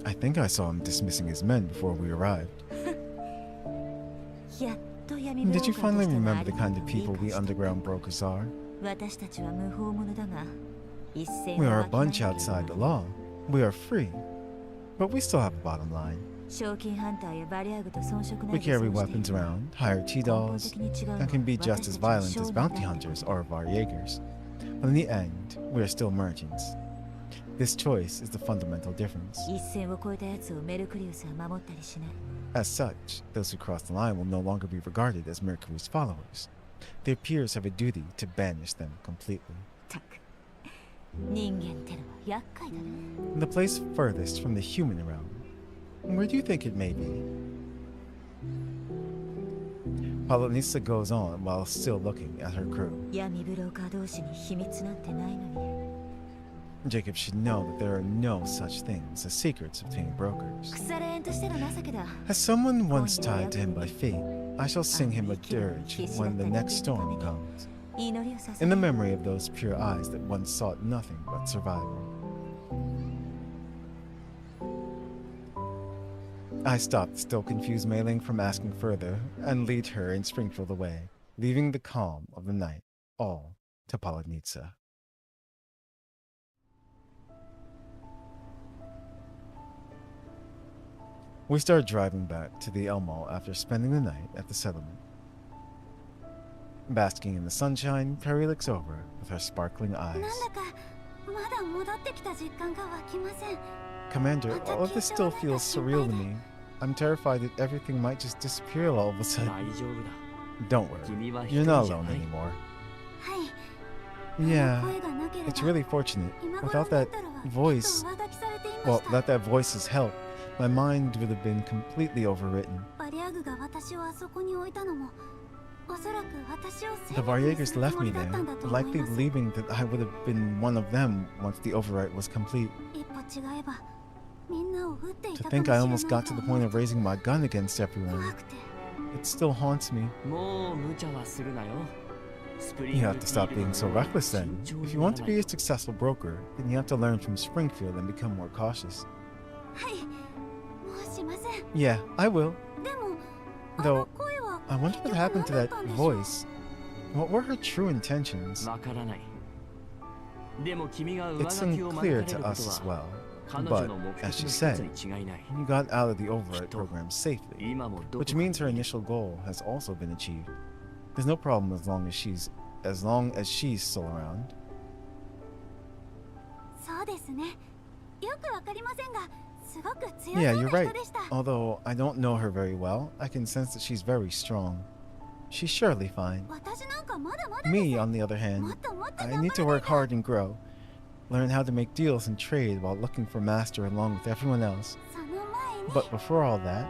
I think I saw him dismissing his men before we arrived. Did you finally remember the kind of people we underground brokers are? We are a bunch outside the law. We are free, but we still have a bottom line. We carry weapons around, hire T-dolls, and can be just as violent as bounty hunters or Varjagers. But in the end, we are still merchants. This choice is the fundamental difference. As such, those who cross the line will no longer be regarded as Mercury's followers. Their peers have a duty to banish them completely. The place furthest from the human realm. Where do you think it may be? Polonitsa goes on while still looking at her crew. Jacob should know that there are no such things as secrets between brokers. As someone once tied to him by fate, I shall sing him a dirge when the next storm comes, in the memory of those pure eyes that once sought nothing but survival. I stopped, still confused Mei Ling from asking further, and lead her and Springfield away, leaving the calm of the night all to Polonitsa. We start driving back to the Elmo after spending the night at the settlement. Basking in the sunshine, Perry looks over with her sparkling eyes. Commander, all of this still feels surreal to me. I'm terrified that everything might just disappear all of a sudden. Don't worry, you're not alone anymore. Yeah, it's really fortunate. Without that voice's help, my mind would have been completely overwritten. The Varjagers left me there, likely believing that I would have been one of them once the overwrite was complete. To think I almost got to the point of raising my gun against everyone. It still haunts me. You have to stop being so reckless then. If you want to be a successful broker, then you have to learn from Springfield and become more cautious. Yeah, I will. Though, I wonder what happened to that voice. What were her true intentions? It's unclear to us as well. But, as she said, you got out of the override program safely, which means her initial goal has also been achieved. There's no problem as long as she's still around. そうですね。よくわかりませんが、すごく強 Yeah, そう you're な right. 人でした。 Although I don't know her very well, I can sense that she's very strong. She's surely fine. 私なんかまだまだです。 Me, on the other も hand, っともっと I 頑張 need ら to ない work と。 hard and grow. Learn how to make deals and trade while looking for master along with everyone else. その前に But before all that,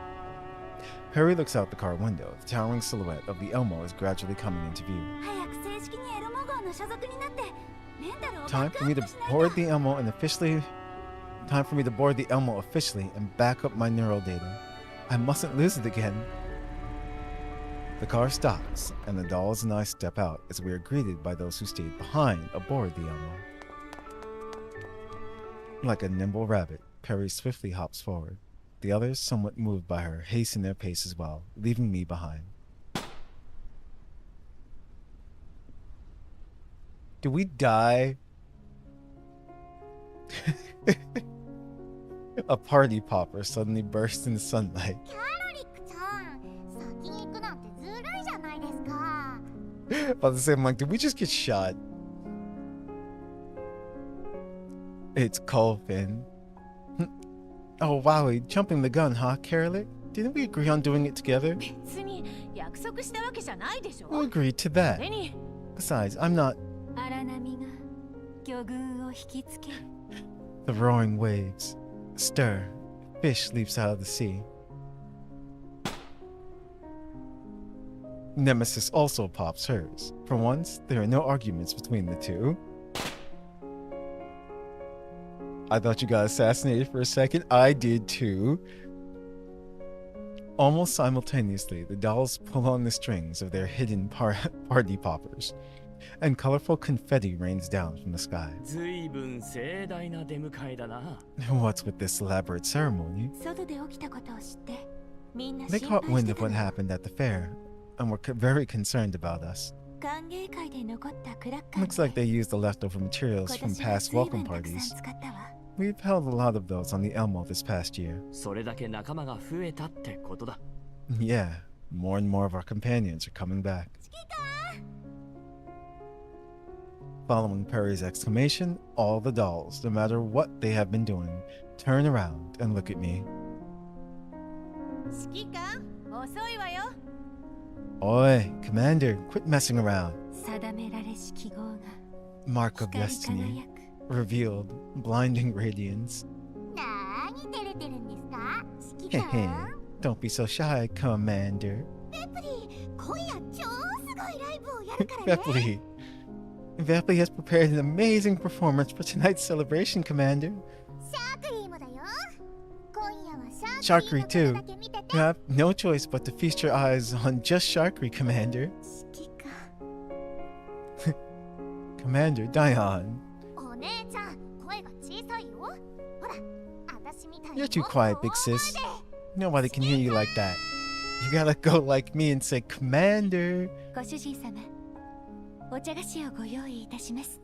Perry looks out the car window. The towering silhouette of the Elmo is gradually coming into view. 早く正式にエロモ号の所属になってメンタルをバ Time ック for ア me ッ to プしない board と。 the Elmo and officially. Time for me to board the Elmo officially and back up my neural data. I mustn't lose it again. The car stops, and the dolls and I step out as we are greeted by those who stayed behind aboard the Elmo. Like a nimble rabbit, Perry swiftly hops forward. The others, somewhat moved by her, hasten their pace as well, leaving me behind. Do we die? A party popper suddenly bursts into sunlight. キャロリックちゃん、先に行くなんてずるいじゃないですか。 About to say, I'm like, did we just get shot? It's Colvin. Oh, Wowie, jumping the gun, huh, Carolic? Didn't we agree on doing it together? 別に約束したわけじゃないでしょ。 We agreed to that. それに Besides, I'm not. 荒波が魚群を引きつける。 The roaring waves stir. Fish leaps out of the sea. Nemesis also pops hers. For once, there are no arguments between the two. I thought you got assassinated for a second. I did too. Almost simultaneously, the dolls pull on the strings of their hidden party poppers, and colorful confetti rains down from the sky. 随分盛大な出迎えだな。 What's with this elaborate ceremony? 外で起きたことを知ってみんな They 心 caught 配し wind て of た what の。 happened at the fair, and were very concerned about us. 歓迎会で残ったクラッカー Looks like they used the leftover materials 今 from 年は past 随 welcome 分たくさん parties. 使ったわ。 We've held a lot of those on the Elmo this past year. それだけ仲間が増えたってことだ。 Yeah, more and more of our companions are coming back. Following Perry's exclamation, all the dolls, no matter what they have been doing, turn around and look at me. 指揮官、遅いわよ。 Oi, Commander, quit messing around. 定められし記号が Mark of 光り destiny, 輝く。 revealed, blinding radiance. なーに照れてるんですか、指揮 Hehe, 官。 don't be so shy, Commander. ペプリ、今夜超すごいライブをやるからね。 Vepley. Vepley has prepared an amazing performance for tonight's celebration, Commander. シャークリーもだよ。今夜はシャークリ Sharkery ーの too. ことだけ見てて。 You have no choice but to feast your eyes on just Sharkery, Commander. 指揮官。 Commander Dion. お姉ちゃん、声が小さいよ。ほら、私みたいに。 You're too quiet, big sis. Nobody can hear you like that. You gotta go like me and say, Commander. ご主人様、お茶菓子をご用意いたします。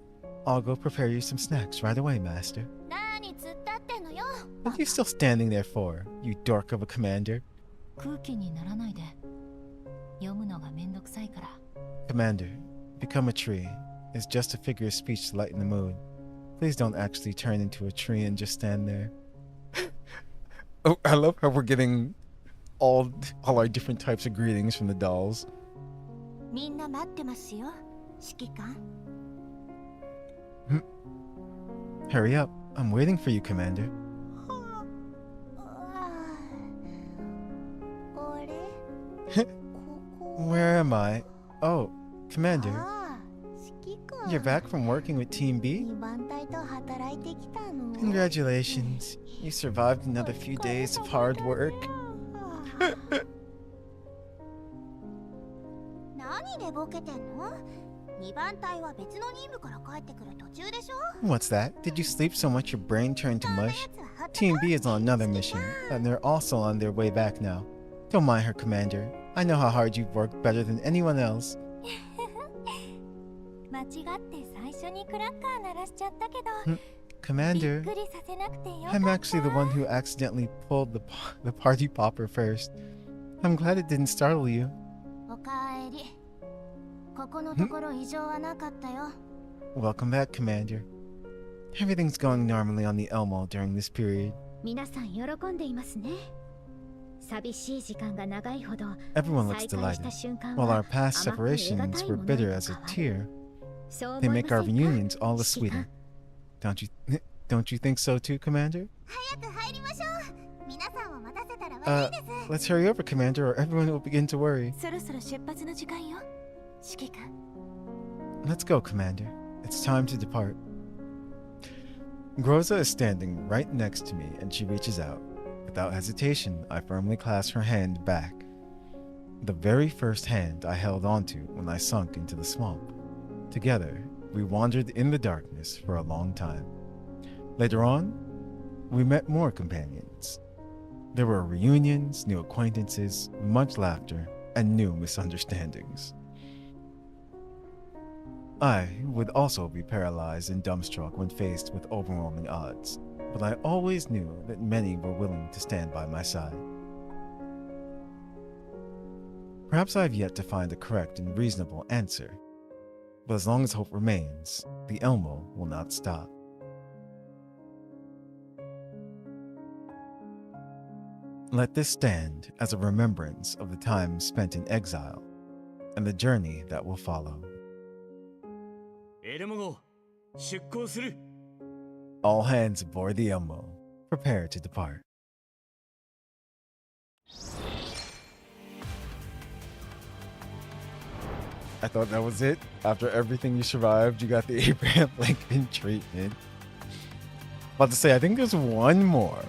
I'll go prepare you some snacks right away, Master. なーに突っ立ってんのよ。 What are you still standing there for, you dork of a commander? 空気にならないで。読むのがめんどくさいから。 Commander, become a tree. It's just a figure of speech to lighten the mood. Please don't actually turn into a tree and just stand there. Oh, I love how we're getting all our different types of greetings from the dolls. みんな待ってますよ、指揮官。 Hurry up. I'm waiting for you, Commander. あれ Where am I? Oh, Commander. ああ、指揮官。 You're back from working with Team B? 二番隊と働いてきたの。 Congratulations. You survived another few days of hard work. 何でボケてんの？二番隊は別の任務から帰ってくる途中でしょ？ What's that? Did you sleep so much your brain turned to mush? Team B is on another mission, and they're also on their way back now. Don't mind her, Commander. I know how hard you've worked better than anyone else. 間違って最初にクラッカー鳴らしちゃったけど、びっ Commander, くりさせなくてよかった。 I'm actually the one who accidentally pulled the party popper first. I'm glad it didn't startle you. おかえり。ここのところ異常はなかったよ。 Welcome back, Commander. Everything's going normally on the Elmo during this period. 皆さん喜んでいますね。寂しい時間が長いほど Everyone looks 再会した delighted. 瞬間 While は our past 甘く得難 separations い were もの bitter に as a 変わ tear, る。そう思 they いま make せ our んか？ reunions all the 指揮 sweeter. 官 Don't you think so too, Commander? 早く入りましょう。皆さんを待たせたら悪いです。 Let's hurry over, Commander, or everyone will begin to worry. そろそろ出発の時間よ。指揮官。 Let's go, Commander. It's time to depart. Groza is standing right next to me and she reaches out. Without hesitation, I firmly clasp her hand back. The very first hand I held onto when I sunk into the swamp. Together, we wandered in the darkness for a long time. Later on, we met more companions. There were reunions, new acquaintances, much laughter, and new misunderstandings. I would also be paralyzed and dumbstruck when faced with overwhelming odds, but I always knew that many were willing to stand by my side. Perhaps I have yet to find a correct and reasonable answer, but as long as hope remains, the Elmo will not stop. Let this stand as a remembrance of the time spent in exile and the journey that will follow. エルモ号出航する。 All hands aboard the Elmo. Prepare to depart. I thought that was it. After everything you survived, you got the Abraham Lincoln treatment. About to say, I think there's one more.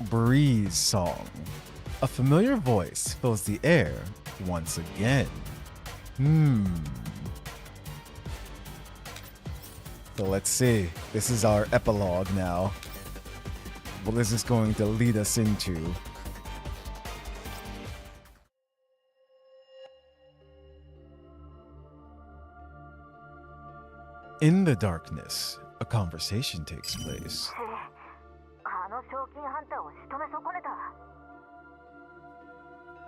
Breeze Song. A familiar voice fills the air once again. So let's see. This is our epilogue now. What is this going to lead us into? In the darkness, a conversation takes place. あの賞金ハンターを仕留め損ねた。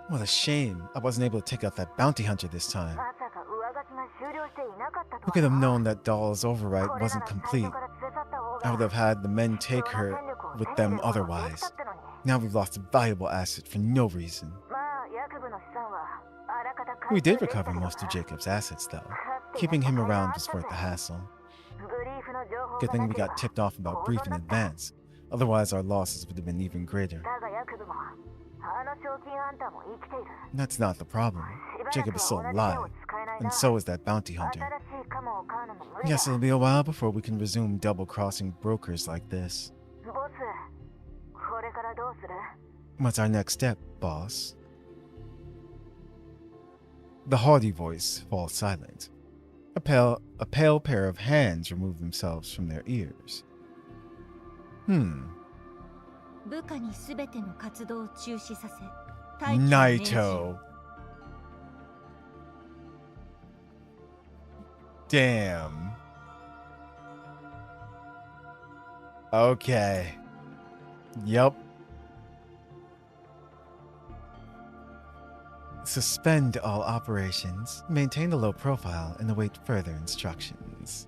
What a shame. I wasn't able to take out that bounty hunter this time. まさか上書きが終了していなかったと Who は could have な。 known that Doll's override これな wasn't ら最 complete? 初から連れ去った方 I would が have had the men 必要 take な her 戦力を with 手に them 入れることができ otherwise. たってのに。 Now we've lost a valuable asset for no reason. まあ役部の資産はあらかた We 回 did 収できた recover けどな。 most of Jacob's assets, though. かつて Keeping him やった甲斐 around があ was った worth the ぜ。 hassle. ブリーフの情報 Good が thing な we けれ got ば tipped off about 大 brief 損 in だった。 advance. Otherwise, our losses would have been even greater. だが役部もあの賞金ハンターも生きている。 That's not the problem. しばら Jacob く is は still 同じ手を alive, 使えない and な。 so is that bounty 新 hunter. しいカモを買うのも無理だ。 Yes, it'll be a while before we can resume double-crossing brokers like this. ボス、これからどうする？ What's our next step, boss? The haughty voice falls silent. A pale pair of hands remove themselves from their ears. 部下にすべての活動を中止させ、待機を命じる。 Naito. Damn. Okay. Yup. Suspend all operations, maintain a low profile, and await further instructions.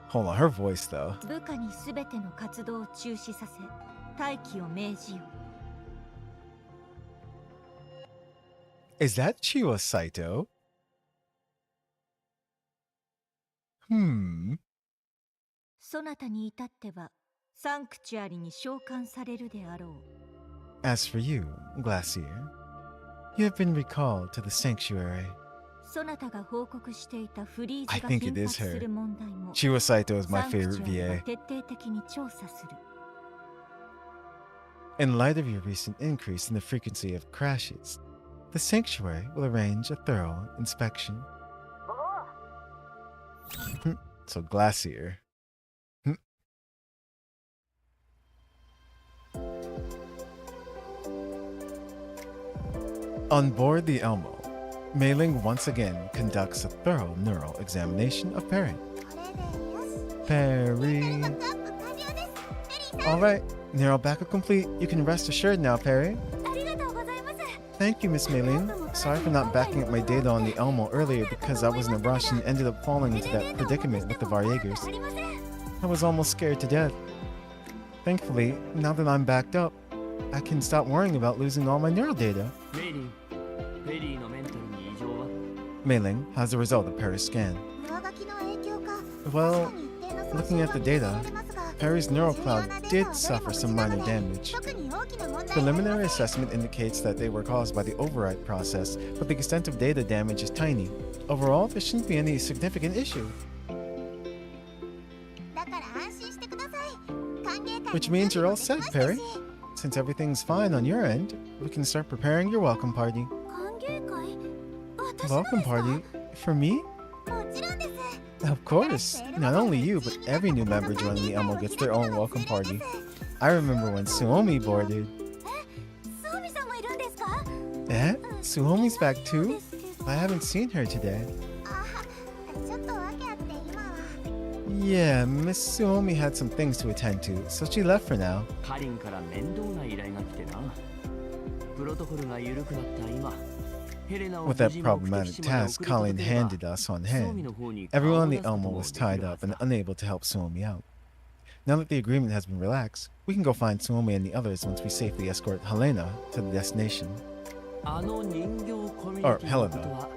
Hold on, her voice though. 部下にすべての活動を中止させ、待機を命じよ。 Is that Chiwa Saito? そなたに至っては、サンクチュアリに召喚されるであろう。 As for you, Glacier, you have been recalled to the sanctuary. そなたが報告していたフリー I ズが think 頻 it 発 is す her. る問題も、 Chiwa Saito is my サンクチ favorite ュアリは VA. 徹底的に調査する。 In light of your recent increase in the frequency of crashes, the sanctuary will arrange a thorough inspection. おう、 So Glacier. On board the Elmo, Mei-Ling once again conducts a thorough neural examination of Perry. これでよし。 Perry. バックアップ完了です。ペリーさん、 All right, neural backup complete. You can rest assured now, Perry. ありがとうございます。 Thank you, Miss Mei-Ling. Sorry for not backing up my data on the Elmo earlier because I was in a rush and ended up falling into that predicament with the Varjagers. I was almost scared to death. Thankfully, now that I'm backed up, I can stop worrying about losing all my neural data. Mei-Ling, how's the result of Perry's scan? Well, looking at the data, Perry's neural cloud did suffer some minor damage. Preliminary assessment indicates that they were caused by the override process, but the extent of data damage is tiny. Overall, there shouldn't be any significant issue. Which means you're all set, Perry. Since everything's fine on your end, we can start preparing your welcome party. Welcome party? For me? Of course. Not only you, but every new member joining the Elmo gets their own welcome party. I remember when Suomi boarded. Eh? Suomi's back too? I haven't seen her today. Yeah, Miss Suomi had some things to attend to, so she left for now. With that problematic task Colleen handed us on hand, everyone on the Elmo was tied up and unable to help Suomi out. Now that the agreement has been relaxed, we can go find Suomi and the others once we safely escort Helena to the destination. Or Helena.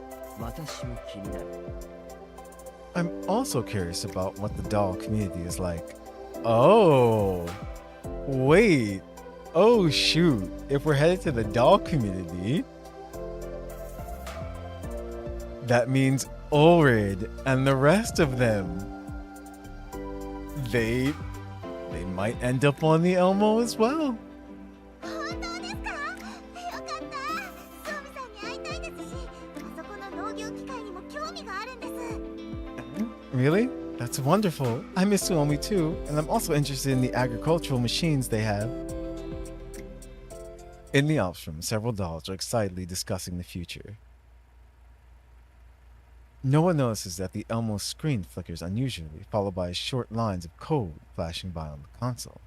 I'm also curious about what the doll community is like. Oh, wait. Oh shoot. If we're headed to the doll community, that means Ulrid and the rest of them. They might end up on the Elmo as well. Really? That's wonderful. I miss Suomi too, and I'm also interested in the agricultural machines they have. In the ops room, several dolls are excitedly discussing the future. No one notices that the Elmo's screen flickers unusually, followed by short lines of code flashing by on the console.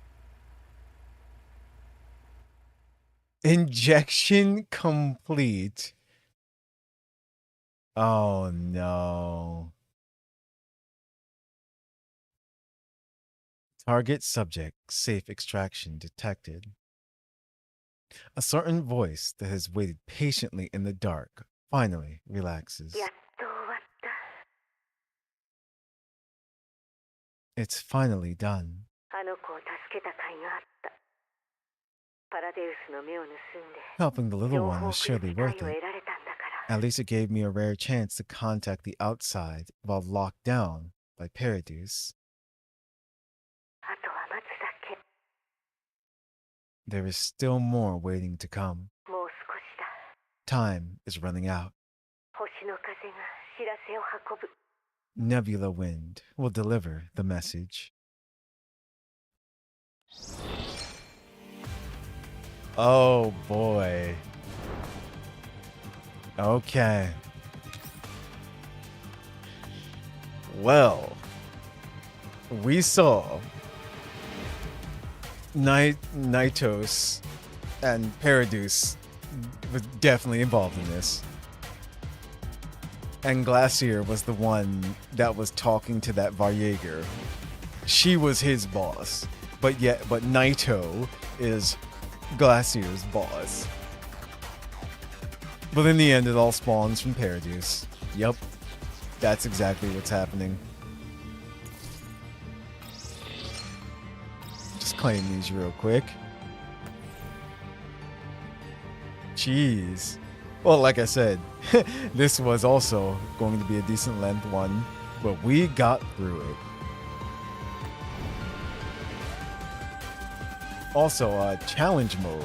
Injection complete. Oh no. Target subject, safe extraction detected. A certain voice that has waited patiently in the dark finally relaxes. It's finally done. Helping the little one was surely worth it. At least it gave me a rare chance to contact the outside while locked down by Paradise. There is still more waiting to come. Time is running out. Nebula Wind will deliver the message. Oh boy. Okay. Well, we saw Naitos and Paradise was definitely involved in this. And Glacier was the one that was talking to that Varjager. She was his boss. But Naito is Glacier's boss. But in the end, it all spawns from Paradise. Yep. That's exactly what's happening. Just claim these real quick. Jeez. Well, like I said, this was also going to be a decent length one, but we got through it. Also, challenge mode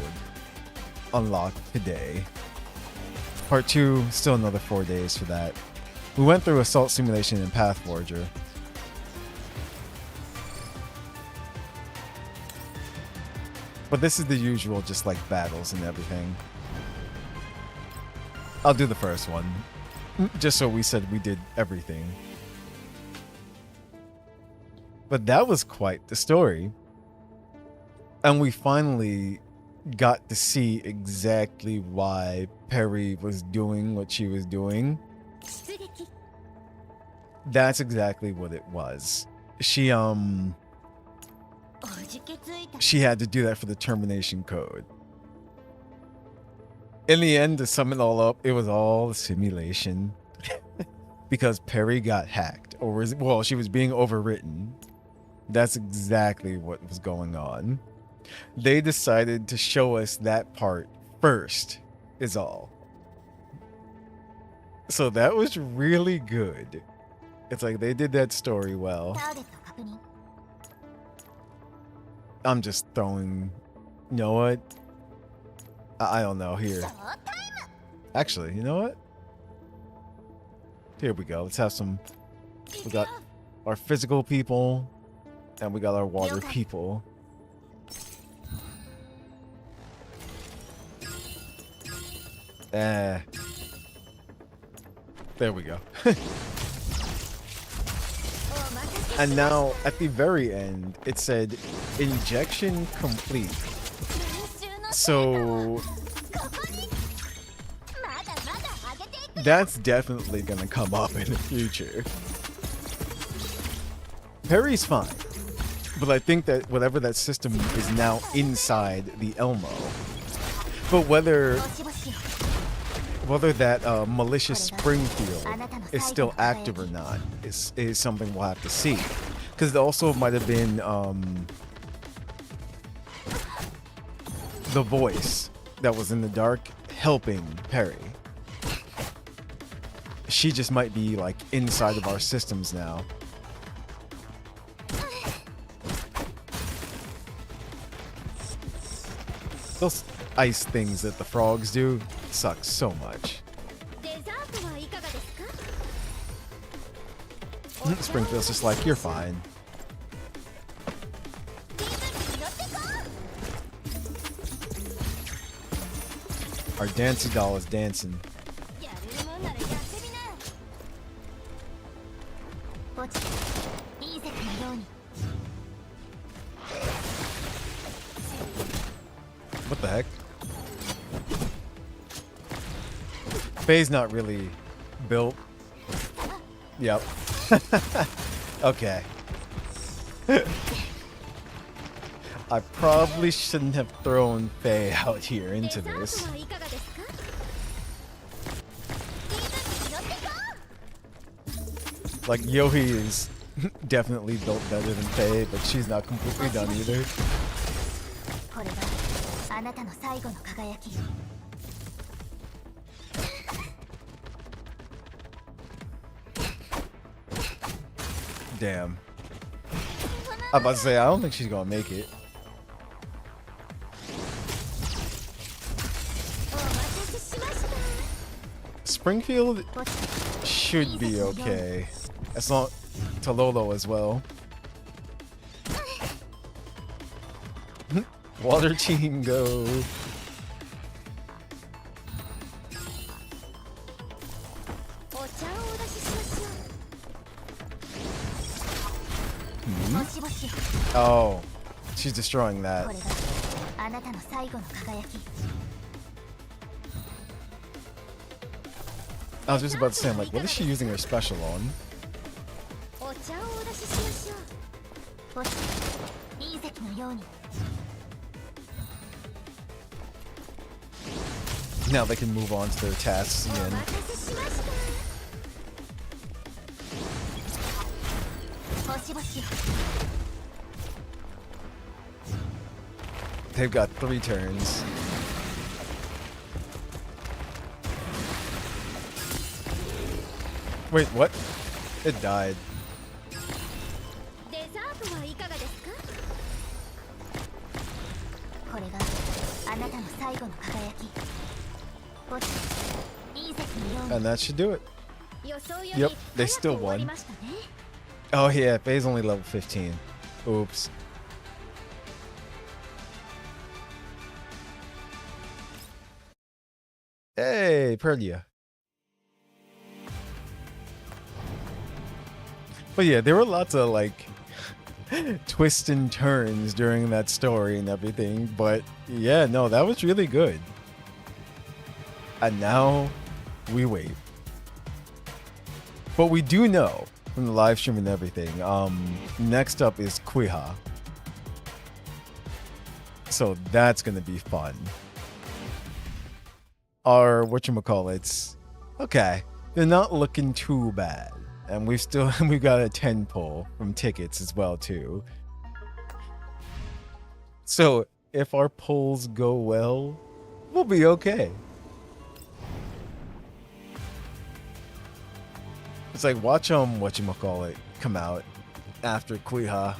unlocked today. Part 2, still another 4 days for that. We went through Assault Simulation and Pathforger. But this is the usual, just like battles and everything. I'll do the first one, just so we said we did everything. But that was quite the story. And we finally got to see exactly why Perry was doing what she was doing. That's exactly what it was. She had to do that for the termination code. In the end, to sum it all up, it was all a simulation. Because Perry got hacked, or was, well, she was being overwritten. That's exactly what was going on. They decided to show us that part first, is all. So that was really good. It's like they did that story well. I'm just throwing... You know what? I don't know. Here. Actually, you know what? Here we go. Let's have some... We got our physical people, and we got our water people. There we go. And now, at the very end, it said, injection complete. So... that's definitely gonna come up in the future. Perry's fine. But I think that whatever that system is now inside the Elmo. But whether that malicious Springfield is still active or not is something we'll have to see. Because it also might have been the voice that was in the dark helping Perry. She just might be like inside of our systems now. Those ice things that the frogs do suck so much. Springfield's just like, you're fine. Our dancy doll is dancing. What the heck? Faye's not really built. Yep. Okay. I probably shouldn't have thrown Faye out here into this. Like, Yohi is definitely built better than Faye, but she's not completely done either. Damn. I'm about to say, I don't think she's gonna make it. Springfield should be okay. As long to Lolo as well. Water team go. Oh, she's destroying that. I was just about to say, I'm like, what is she using her special on? Now they can move on to their tasks again. They've got 3 turns. Wait, what? It died. And that should do it. Yep, they still won. Oh yeah, Faye's only level 15. Oops. Hey, Perlia. But yeah, there were lots of like twists and turns during that story and everything. But yeah, no, that was really good. And now we wait. But we do know from the live stream and everything, next up is Quiha. So that's gonna be fun. Our whatchamacallits, okay, they're not looking too bad. And we've got a 10 pull from tickets as well too. So if our pulls go well, we'll be okay. It's like watch whatchamacallit come out after Quiha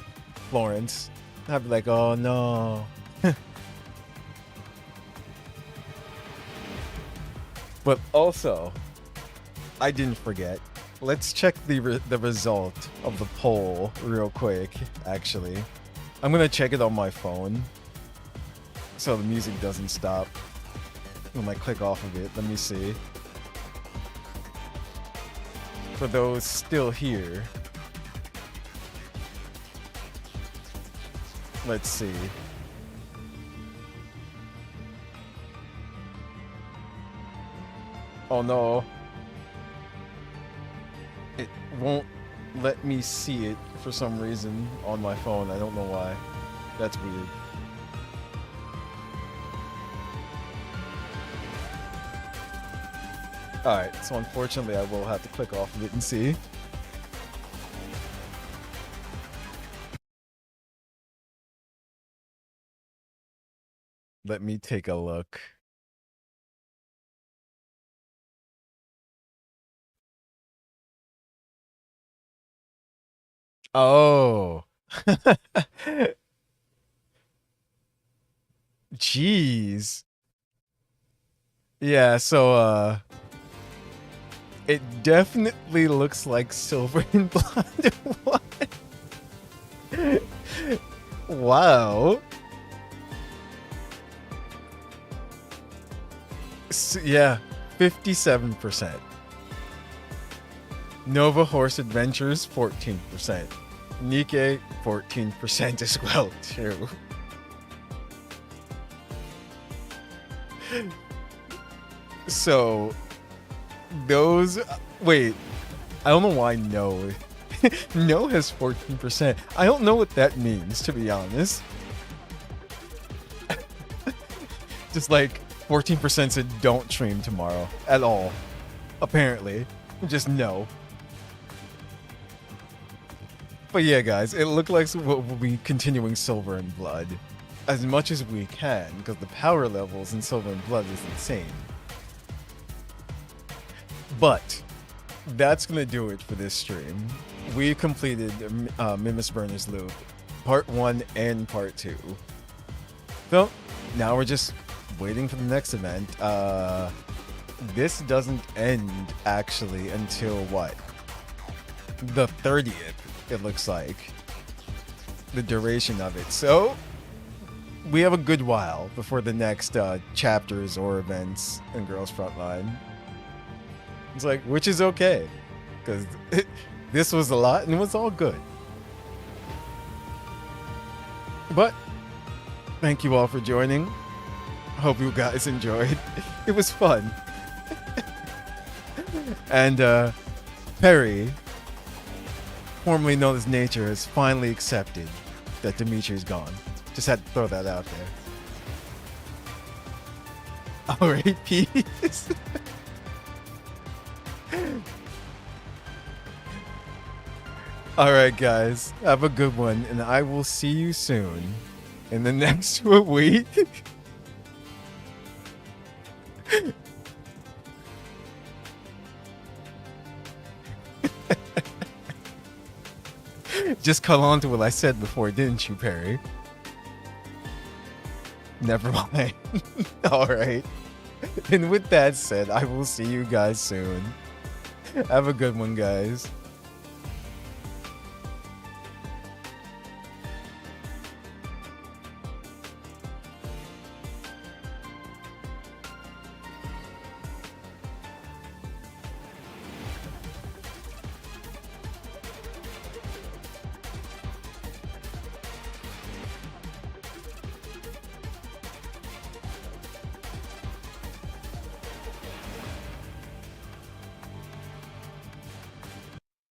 Florence. I'd be like, oh no. But also, I didn't forget. Let's check the result of the poll real quick, actually. I'm gonna check it on my phone so the music doesn't stop when I click off of it. Let me see. For those still here, let's see. Oh no. It won't let me see it for some reason on my phone. I don't know why. That's weird. Alright, so unfortunately I will have to click off of it and see. Let me take a look. Oh. Jeez. Yeah, so it definitely looks like Silver and Blood. What? Wow. So, yeah, 57%. Nova Horse Adventures, 14%. Nikkei, 14% as well, too. So, those... Wait, I don't know why no. No has 14%. I don't know what that means, to be honest. Just like, 14% said don't stream tomorrow at all. Apparently. Just no. But yeah, guys, it looked like we'll be continuing Silver and Blood as much as we can, because the power levels in Silver and Blood is insane. But that's gonna do it for this stream. We completed Mimisbrunnr's loop, part 1 and part 2. So now we're just waiting for the next event. This doesn't end actually until what? The 30th, it looks like. The duration of it. So we have a good while before the next chapters or events in Girls Frontline. It's like, which is okay, because this was a lot and it was all good. But thank you all for joining. Hope you guys enjoyed. It was fun. And Perry, formerly known as Nature, has finally accepted that Dimitri's gone. Just had to throw that out there. Alright, peace. Alright, guys. Have a good one, and I will see you soon in the next week. Just caught on to what I said before, didn't you, Perry? Never mind. Alright. And with that said, I will see you guys soon. Have a good one, guys.